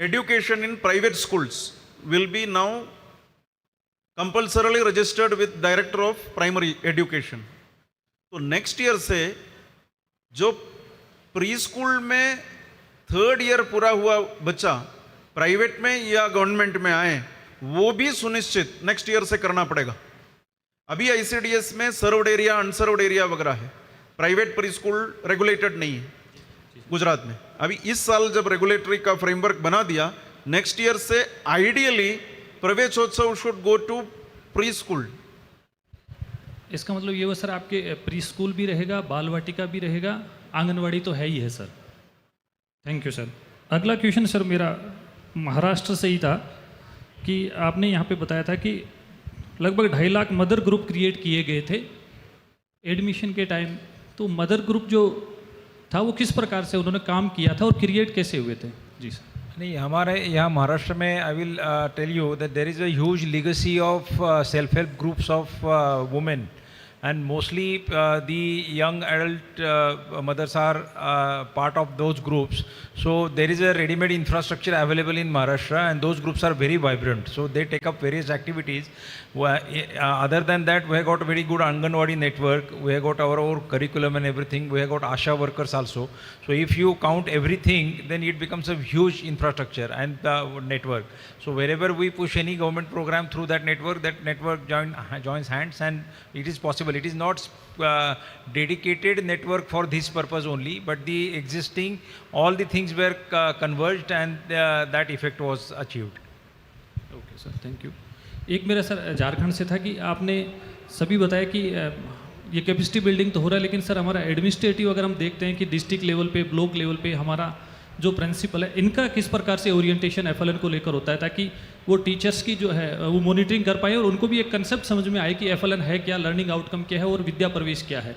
education in private schools will be now compulsorily registered with Director of Primary Education. तो next year से जो प्री स्कूल में 3rd ईयर पूरा हुआ बच्चा प्राइवेट में या गवर्नमेंट में आए, वो भी सुनिश्चित नेक्स्ट ईयर से करना पड़ेगा। अभी आईसीडीएस में सर्वड एरिया, अनसर्वड एरिया वगैरह है, प्राइवेट प्री स्कूल रेगुलेटेड नहीं है गुजरात में। अभी इस साल जब रेगुलेटरी का फ्रेमवर्क बना दिया, नेक्स्ट ईयर से ideally Praveshotsav should go to pre school. इसका मतलब ये हुआ सर, आपके प्री स्कूल भी रहेगा, बाल वाटिका भी रहेगा, आंगनवाड़ी तो है ही है सर। Thank you sir. अगला क्वेश्चन सर मेरा महाराष्ट्र से ही था कि आपने यहाँ पे बताया था कि लगभग 2.5 लाख मदर ग्रुप क्रिएट किए गए थे एडमिशन के टाइम। तो मदर ग्रुप जो था वो किस प्रकार से उन्होंने काम किया था और क्रिएट कैसे हुए थे? जी सर। नहीं, हमारे यहाँ महाराष्ट्र में I will tell you that there is a huge legacy of self help groups of women, and mostly the young adult mothers are part of those groups. So there is a ready-made infrastructure available in Maharashtra, and those groups are very vibrant. So they take up various activities. Other than that, we have got a very good Anganwadi network. We have got our own curriculum and everything. We have got ASHA workers also. So if you count everything, then it becomes a huge infrastructure and network. So wherever we push any government program through that network joins hands, and it is possible. It is not dedicated network for this purpose only, but the existing, all the things were converged, and that effect was achieved. Okay sir, thank you. एक मेरा sir Jharkhand से था कि आपने सभी बताया कि ये कैपेसिटी बिल्डिंग तो हो रहा है, लेकिन सर हमारा एडमिनिस्ट्रेटिव अगर हम देखते हैं कि डिस्ट्रिक्ट लेवल पे, ब्लॉक लेवल पे हमारा जो प्रिंसिपल है, इनका किस प्रकार से ओरिएंटेशन FLN को लेकर होता है, ताकि वो टीचर्स की जो है वो मॉनिटरिंग कर पाए और उनको भी एक कंसेप्ट समझ में आए कि FLN है क्या, लर्निंग आउटकम क्या है और विद्या प्रवेश क्या है।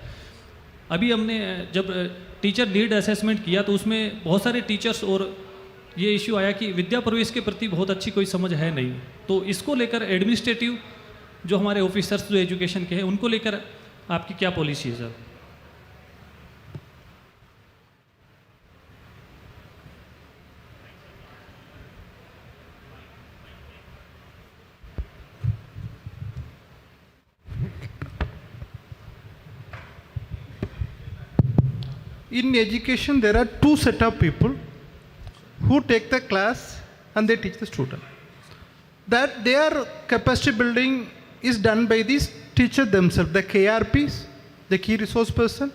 अभी हमने जब टीचर नीड असेसमेंट किया तो उसमें बहुत सारे टीचर्स और ये इश्यू आया कि विद्या प्रवेश के प्रति बहुत अच्छी कोई समझ है नहीं। तो इसको लेकर एडमिनिस्ट्रेटिव जो हमारे ऑफिसर्स जो एजुकेशन के हैं उनको लेकर आपकी क्या पॉलिसी है sir? In education, there are two set of people who take the class and they teach the student. That their capacity building is done by these teachers themselves, the KRPs, the key resource person,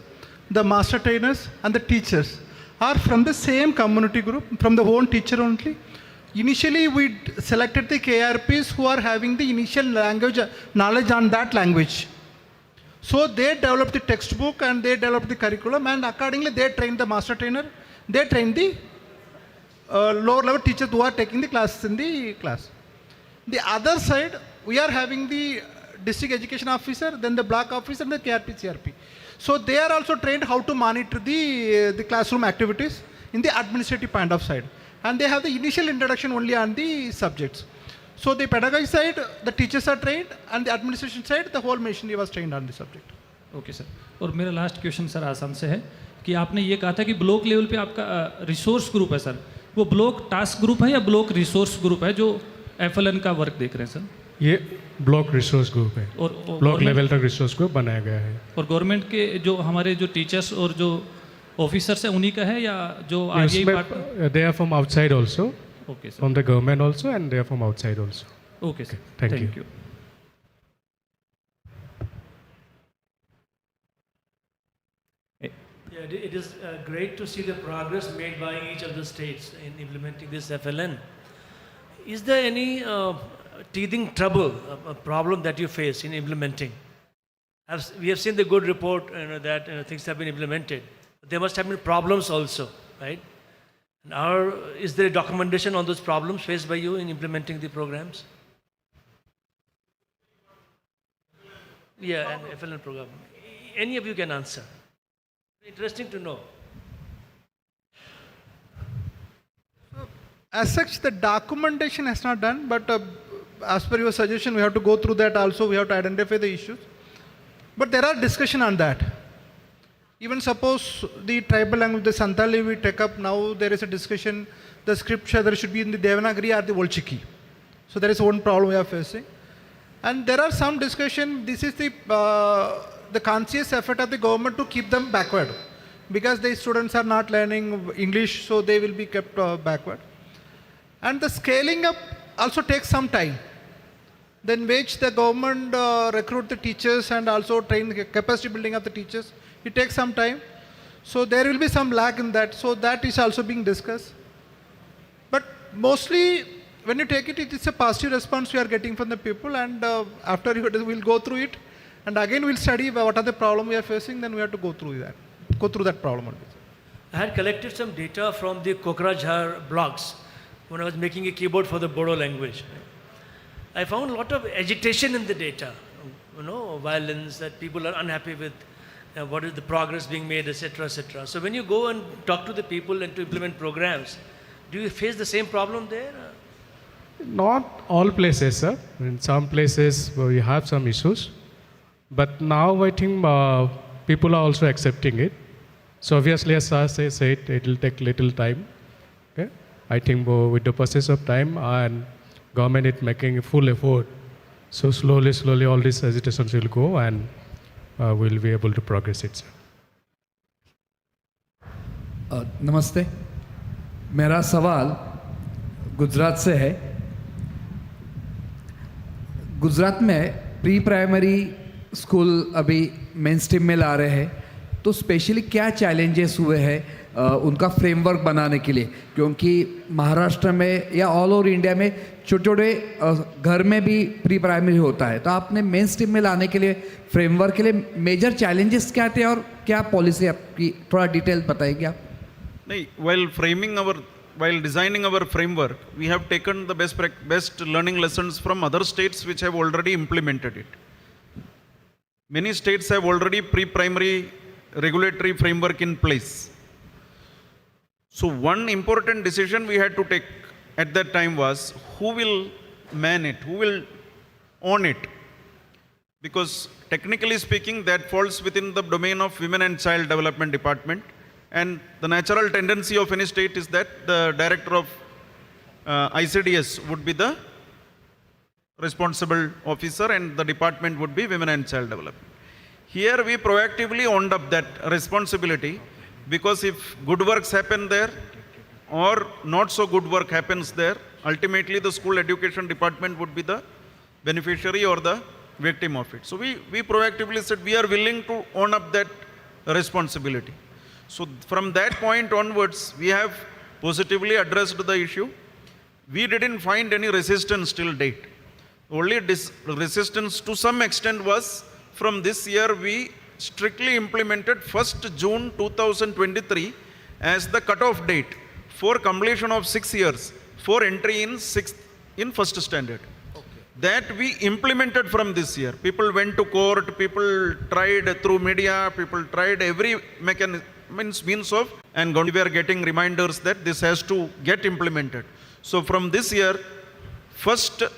the master trainers and the teachers are from the same community group, from the own teacher only. Initially, we selected the KRPs who are having the initial language knowledge on that language. So they developed the textbook and they developed the curriculum, and accordingly they trained the master trainer, they trained the lower level teachers who are taking the classes in the class. The other side, we are having the district education officer, then the block officer and the KRP, CRP. So they are also trained how to monitor the classroom activities in the administrative point of side. And they have the initial introduction only on the subjects. So the pedagogy side, the teachers are trained, and the administration side, the whole machinery was trained on the subject. Okay sir, और मेरा last question sir Assam से है कि आपने ये कहा था कि ब्लॉक लेवल पे आपका रिसोर्स ग्रुप है सर, वो ब्लॉक टास्क ग्रुप है या ब्लॉक रिसोर्स ग्रुप है जो FLN का वर्क देख रहे हैं सर? ये ब्लॉक रिसोर्स ग्रुप है और ब्लॉक लेवल तक रिसोर्स ग्रुप बनाया गया है। और गवर्नमेंट के जो हमारे जो टीचर्स और जो ऑफिसर्स हैं उन्हीं का है या जो आगे they are from outside also? Okay, sir. From the government also, and they are from outside also. Okay, sir. Thank you. Yeah, it is great to see the progress made by each of the states in implementing this FLN. Is there any teething trouble, a problem that you face in implementing? We have seen the good report, that things have been implemented. But there must have been problems also, right? Is there a documentation on those problems faced by you in implementing the programs? Yeah, an FLN program. Any of you can answer. Interesting to know. As such, the documentation has not done, but as per your suggestion, we have to go through that also. We have to identify the issues. But there are discussion on that. Even suppose the tribal language, the Santali we take up now, there is a discussion, the scripture there should be in the Devanagari or the Volchiki. So there is one problem we are facing. And there are some discussion, this is the conscious effort of the government to keep them backward. Because the students are not learning English, so they will be kept backward. And the scaling up also takes some time. Then which the government recruit the teachers and also train the capacity building of the teachers. It takes some time. So there will be some lag in that. So that is also being discussed. But mostly when you take it, it is a positive response we are getting from the people, and after we'll go through it and again we'll study what are the problems we are facing, then we have to go through that problem. I had collected some data from the Kokrajhar blogs when I was making a keyboard for the Bodo language. I found a lot of agitation in the data, violence, that people are unhappy with what is the progress being made, etc., etc. So when you go and talk to the people and to implement programs, Do you face the same problem there? Not all places, sir. In some places we have some issues, but now I think people are also accepting it. So obviously, as I said, it will take little time. Okay, I think with the process of time and government is making a full effort. So slowly, all these hesitations will go, and we'll be able to progress it, sir. नमस्ते, मेरा सवाल गुजरात से है। गुजरात में pre primary school अभी main stream में ला रहे हैं, तो स्पेशली क्या चैलेंजेस हुए हैं उनका फ्रेमवर्क बनाने के लिए? क्योंकि महाराष्ट्र में या ऑल ओवर इंडिया में छोटे छोटे घर में भी प्री प्राइमरी होता है, तो आपने मेन स्ट्रीम में लाने के लिए फ्रेमवर्क के लिए मेजर चैलेंजेस क्या थे और क्या पॉलिसी आपकी, थोड़ा डिटेल बताएंगे आप? नहीं, while designing our framework, we have taken the best learning lessons from other states which have already implemented it. Many states have already pre-primary regulatory framework in place. So one important decision we had to take at that time was who will man it, who will own it. Because technically speaking, that falls within the domain of Women and Child Development Department. And the natural tendency of any state is that the director of ICDS would be the responsible officer and the department would be Women and Child Development. Here we proactively owned up that responsibility, because if good works happen there or not so good work happens there, ultimately the school education department would be the beneficiary or the victim of it. So we proactively said we are willing to own up that responsibility. So from that point onwards, we have positively addressed the issue. We didn't find any resistance till date. Only resistance to some extent was from this year we strictly implemented 1st June 2023 as the cutoff date for completion of 6 years for entry in first standard. That we implemented from this year. People went to court, people tried through media, people tried every means of, and we are getting reminders that this has to get implemented. So from this year, 1st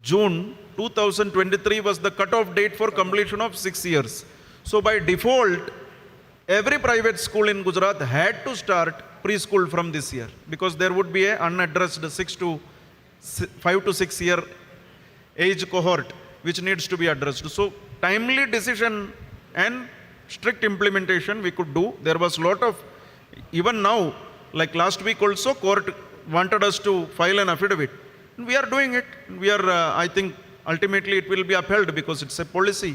June 2023 was the cutoff date for completion of 6 years. So by default, every private school in Gujarat had to start preschool from this year, because there would be an unaddressed 5 to 6 year age cohort which needs to be addressed. So timely decision and strict implementation we could do. There was a lot of, even now, like last week also, court wanted us to file an affidavit. And we are doing it. We are, I think, ultimately it will be upheld because it's a policy,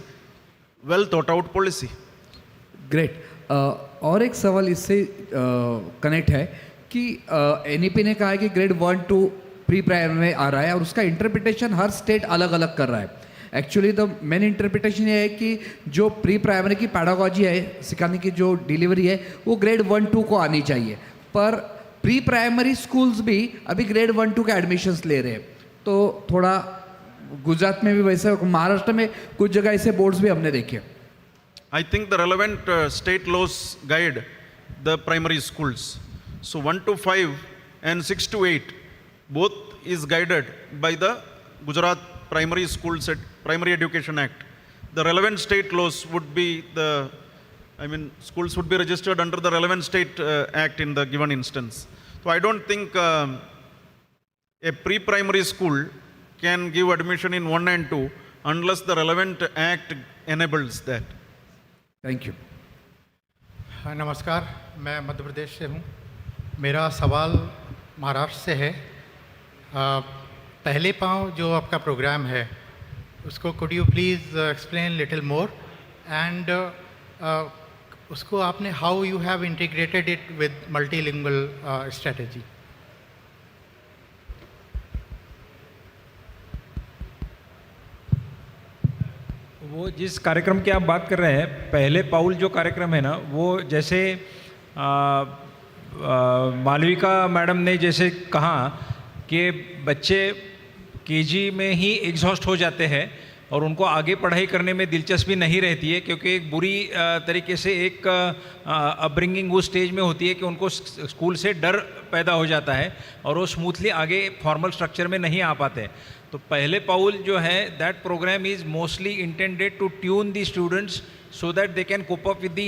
well thought out policy. Great. और एक सवाल इससे connect है कि NEP ने कहा है कि ग्रेड 1 to प्री प्राइमरी में आ रहा है और उसका इंटरप्रिटेशन हर स्टेट अलग अलग कर रहा है। एक्चुअली द मेन इंटरप्रिटेशन ये है कि जो प्री प्राइमरी की पैडागॉजी है, सिखाने की जो डिलीवरी है, वो ग्रेड 1-2 को आनी चाहिए, पर प्री प्राइमरी स्कूल्स भी अभी ग्रेड 1-2 के एडमिशन्स ले रहे हैं। तो थोड़ा गुजरात में भी वैसे, महाराष्ट्र में कुछ जगह ऐसे बोर्ड्स भी हमने देखे। I think the relevant state laws guide the primary schools. So 1 to 5 and 6 to 8 both is guided by the Gujarat Primary Schools Primary Education Act. The relevant state laws would be schools would be registered under the relevant state act in the given instance. So I don't think a pre-primary school can give admission in 1 and 2 unless the relevant act enables that. Thank you. नमस्कार, मैं मध्य प्रदेश से हूँ। मेरा सवाल महाराष्ट्र से है। पहले पाँव जो आपका प्रोग्राम है उसको could you please explain little more, and उसको आपने how you have integrated it with multilingual strategy. वो जिस कार्यक्रम की आप बात कर रहे हैं, पहले पाउल जो कार्यक्रम है ना, वो जैसे मालविका मैडम ने जैसे कहा कि बच्चे केजी में ही एग्जॉस्ट हो जाते हैं और उनको आगे पढ़ाई करने में दिलचस्पी नहीं रहती है, क्योंकि एक बुरी तरीके से एक अपब्रिंगिंग उस स्टेज में होती है कि उनको स्कूल से डर पैदा हो जाता है और वो स्मूथली आगे फॉर्मल स्ट्रक्चर में नहीं आ पाते। तो पहले पाउल जो है, that programme is mostly intended to tune the students so that they can cope up with the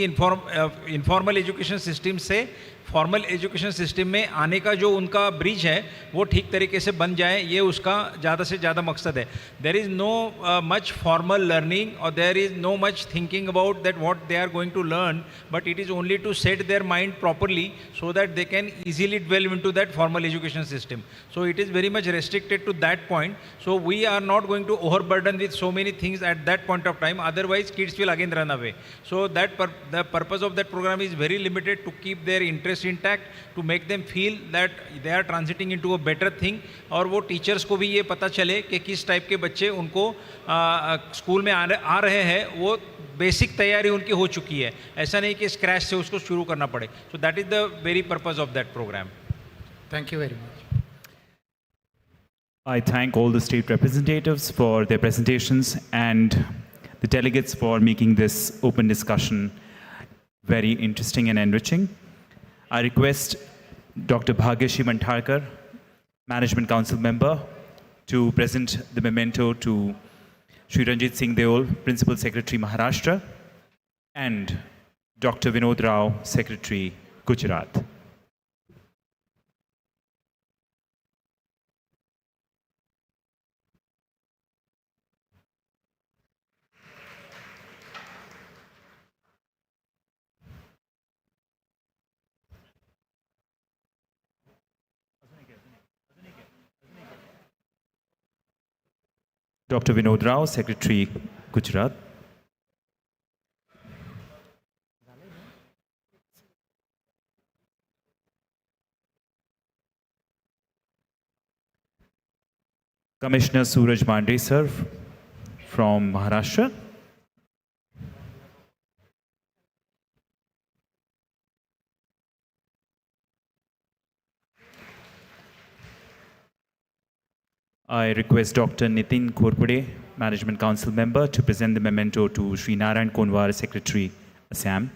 informal education system से फॉर्मल एजुकेशन सिस्टम में आने का जो उनका ब्रिज है वो ठीक तरीके से बन जाए, ये उसका ज़्यादा से ज़्यादा मकसद है। There is no much formal learning और there is no much thinking about that what they are going to learn, but it is only to set their mind properly so that they can easily dwell into that formal education system. So it is very much restricted to that point. So we are not going to overburden with so many things at that point of time, otherwise kids will again run away. So that the purpose of that program is very limited, to keep their interest intact, to make them feel that they are transiting into a better thing, और वो teachers को भी ये पता चले कि किस type के बच्चे उनको स्कूल में आ रहे हैं, वो बेसिक तैयारी उनकी हो चुकी है, ऐसा नहीं कि स्क्रैच से उसको शुरू करना पड़े। So that is the very purpose of that programme. Thank you very much. I thank all the state representatives for their presentations and the delegates for making this open discussion very interesting and enriching. I request Dr. Bhagyashi Mantharkar, Management Council member, to present the memento to Shri Ranjit Singh Deol, Principal Secretary, Maharashtra, and Dr. Vinod Rao, Secretary, Gujarat. Dr. Vinod Rao, Secretary, Gujarat. Commissioner Suraj Mandre, sir, from Maharashtra. I request Dr. Nitin Khorpade, Management Council member, to present the memento to Sri Narayan Konwar, Secretary, Assam.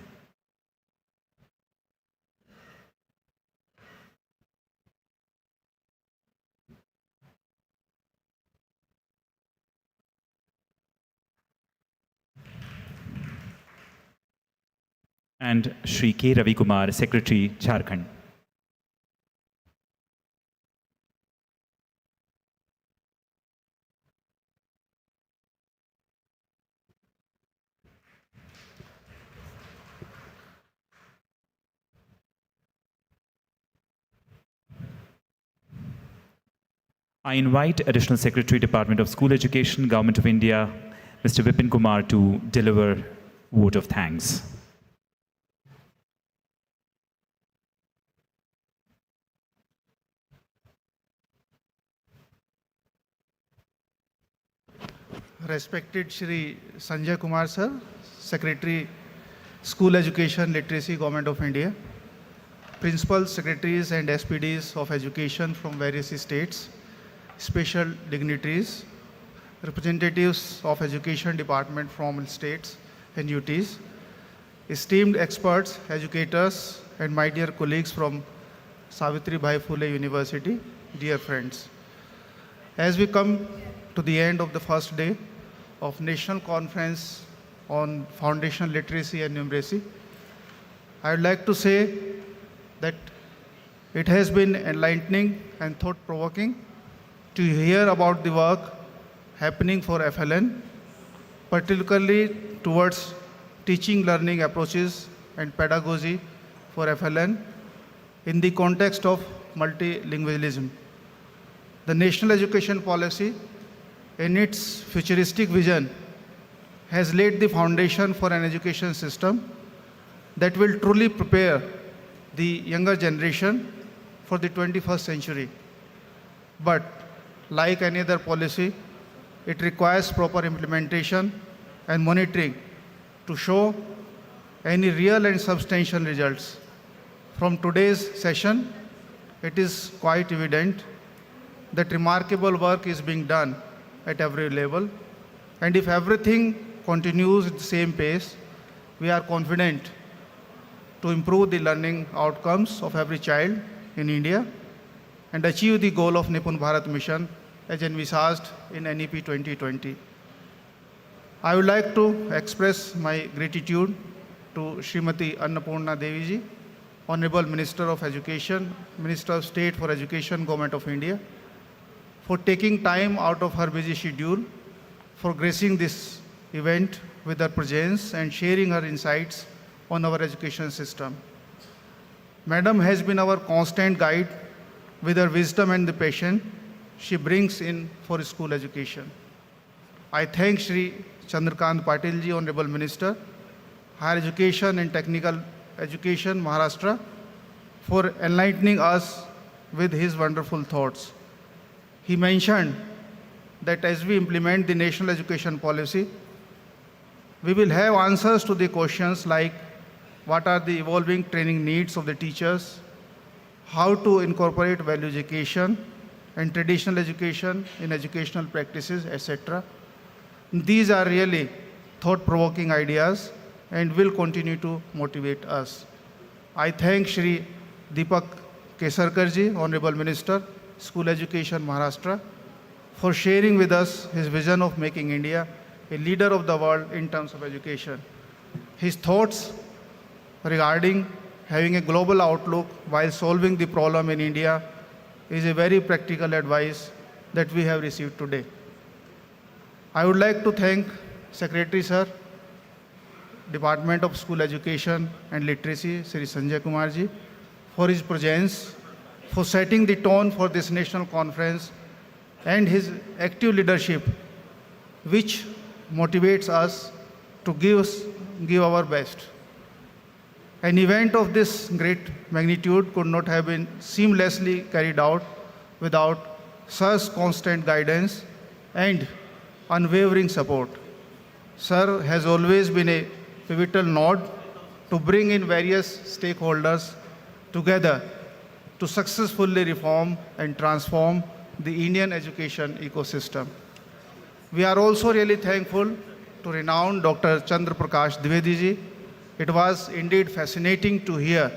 And Sri K. Ravi Kumar, Secretary, Jharkhand. I invite Additional Secretary, Department of School Education, Government of India, Mr. Vipin Kumar, to deliver vote of thanks. Respected Shri Sanjay Kumar sir, Secretary, School Education, Literacy, Government of India, Principals, Secretaries and SPDs of Education from various states, special dignitaries, representatives of Education Department from states and UTs, esteemed experts, educators, and my dear colleagues from Savitribai Phule University, dear friends. As we come to the end of the first day of National Conference on Foundational Literacy and Numeracy, I would like to say that it has been enlightening and thought-provoking to hear about the work happening for FLN, particularly towards teaching learning approaches and pedagogy for FLN in the context of multilingualism. The National Education Policy, in its futuristic vision, has laid the foundation for an education system that will truly prepare the younger generation for the 21st century. But like any other policy, it requires proper implementation and monitoring to show any real and substantial results. From today's session, it is quite evident that remarkable work is being done at every level. And if everything continues at the same pace, we are confident to improve the learning outcomes of every child in India and achieve the goal of Nipun Bharat mission as envisaged in NEP 2020. I would like to express my gratitude to Srimati Annapurna Devi ji, Honorable Minister of Education, Minister of State for Education, Government of India, for taking time out of her busy schedule for gracing this event with her presence and sharing her insights on our education system. Madam has been our constant guide with her wisdom and the passion she brings in for school education. I thank Shri Chandrakant Patil ji, Honorable Minister, Higher Education and Technical Education, Maharashtra, for enlightening us with his wonderful thoughts. He mentioned that as we implement the national education policy, we will have answers to the questions like what are the evolving training needs of the teachers, how to incorporate value education and traditional education in educational practices, etc. These are really thought-provoking ideas and will continue to motivate us. I thank Shri Deepak Kesarkar ji, Honorable Minister, School Education, Maharashtra, for sharing with us his vision of making India a leader of the world in terms of education. His thoughts regarding having a global outlook while solving the problem in India is a very practical advice that we have received today. I would like to thank Secretary Sir, Department of School Education and Literacy, Sri Sanjay Kumar ji, for his presence, for setting the tone for this national conference, and his active leadership, which motivates us to give our best. An event of this great magnitude could not have been seamlessly carried out without Sir's constant guidance and unwavering support. Sir has always been a pivotal node to bring in various stakeholders together to successfully reform and transform the Indian education ecosystem. We are also really thankful to renowned Dr. Chandra Prakash Dwivedi ji. It was indeed fascinating to hear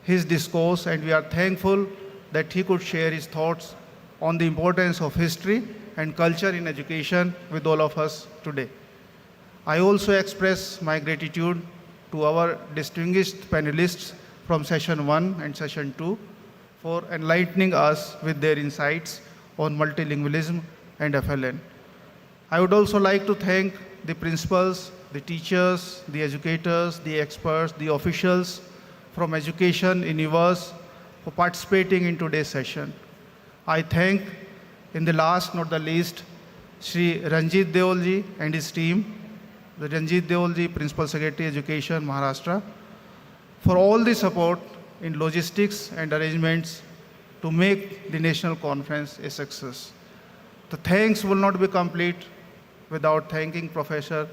his discourse, and we are thankful that he could share his thoughts on the importance of history and culture in education with all of us today. I also express my gratitude to our distinguished panelists from session 1 and session 2 for enlightening us with their insights on multilingualism and FLN. I would also like to thank the principals, the teachers, the educators, the experts, the officials from education universe for participating in today's session. I thank, in the last not the least, Shri Ranjit Deol ji and his team, the Ranjit Deol ji, Principal Secretary Education, Maharashtra, for all the support in logistics and arrangements to make the national conference a success. The thanks will not be complete without thanking Professor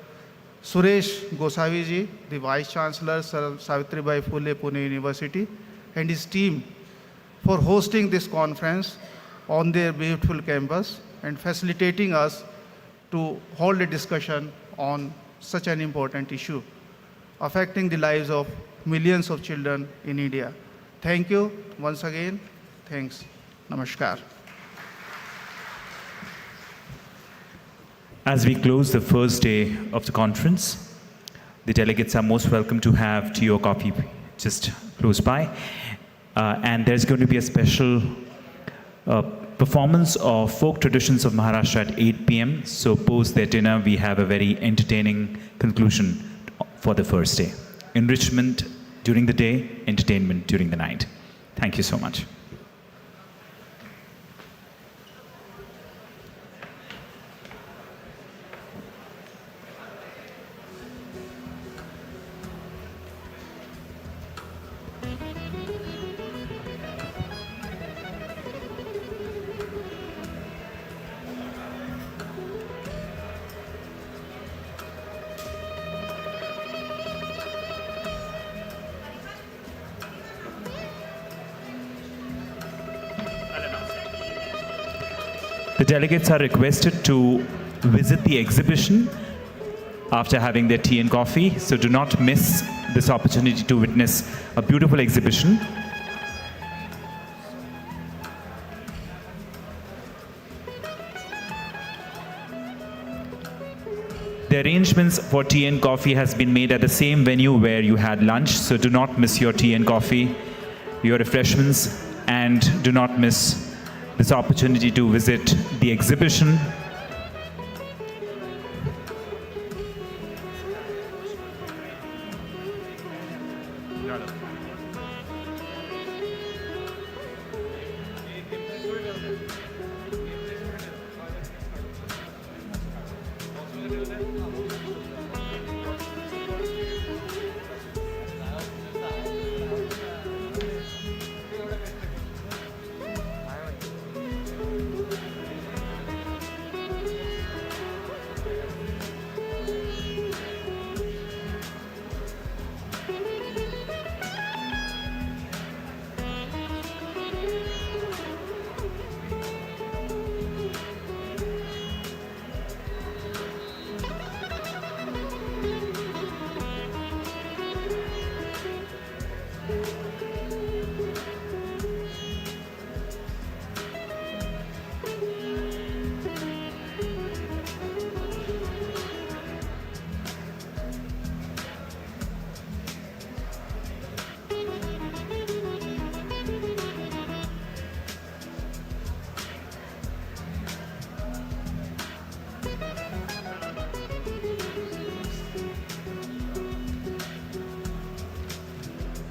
Suresh Gosavi ji, the Vice Chancellor, Sir Savitribai Phule Pune University, and his team for hosting this conference on their beautiful campus and facilitating us to hold a discussion on such an important issue affecting the lives of millions of children in India. Thank you once again. Thanks. Namaskar. As we close the first day of the conference, the delegates are most welcome to have tea or coffee just close by. And there's going to be a special performance of folk traditions of Maharashtra at 8 p.m. So post their dinner, we have a very entertaining conclusion for the first day. Enrichment during the day, entertainment during the night. Thank you so much. The delegates are requested to visit the exhibition after having their tea and coffee. So do not miss this opportunity to witness a beautiful exhibition. The arrangements for tea and coffee has been made at the same venue where you had lunch, so do not miss your tea and coffee, your refreshments, and do not miss this opportunity to visit the exhibition.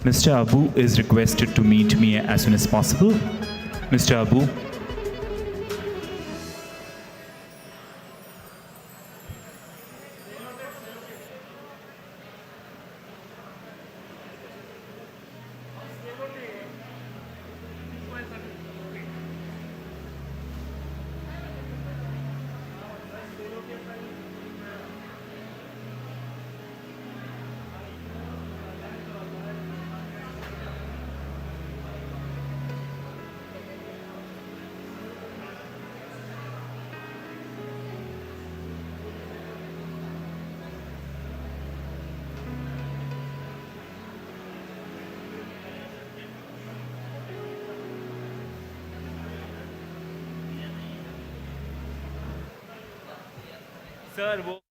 Mr. Abu is requested to meet me as soon as possible. Mr. Abu. Sir वो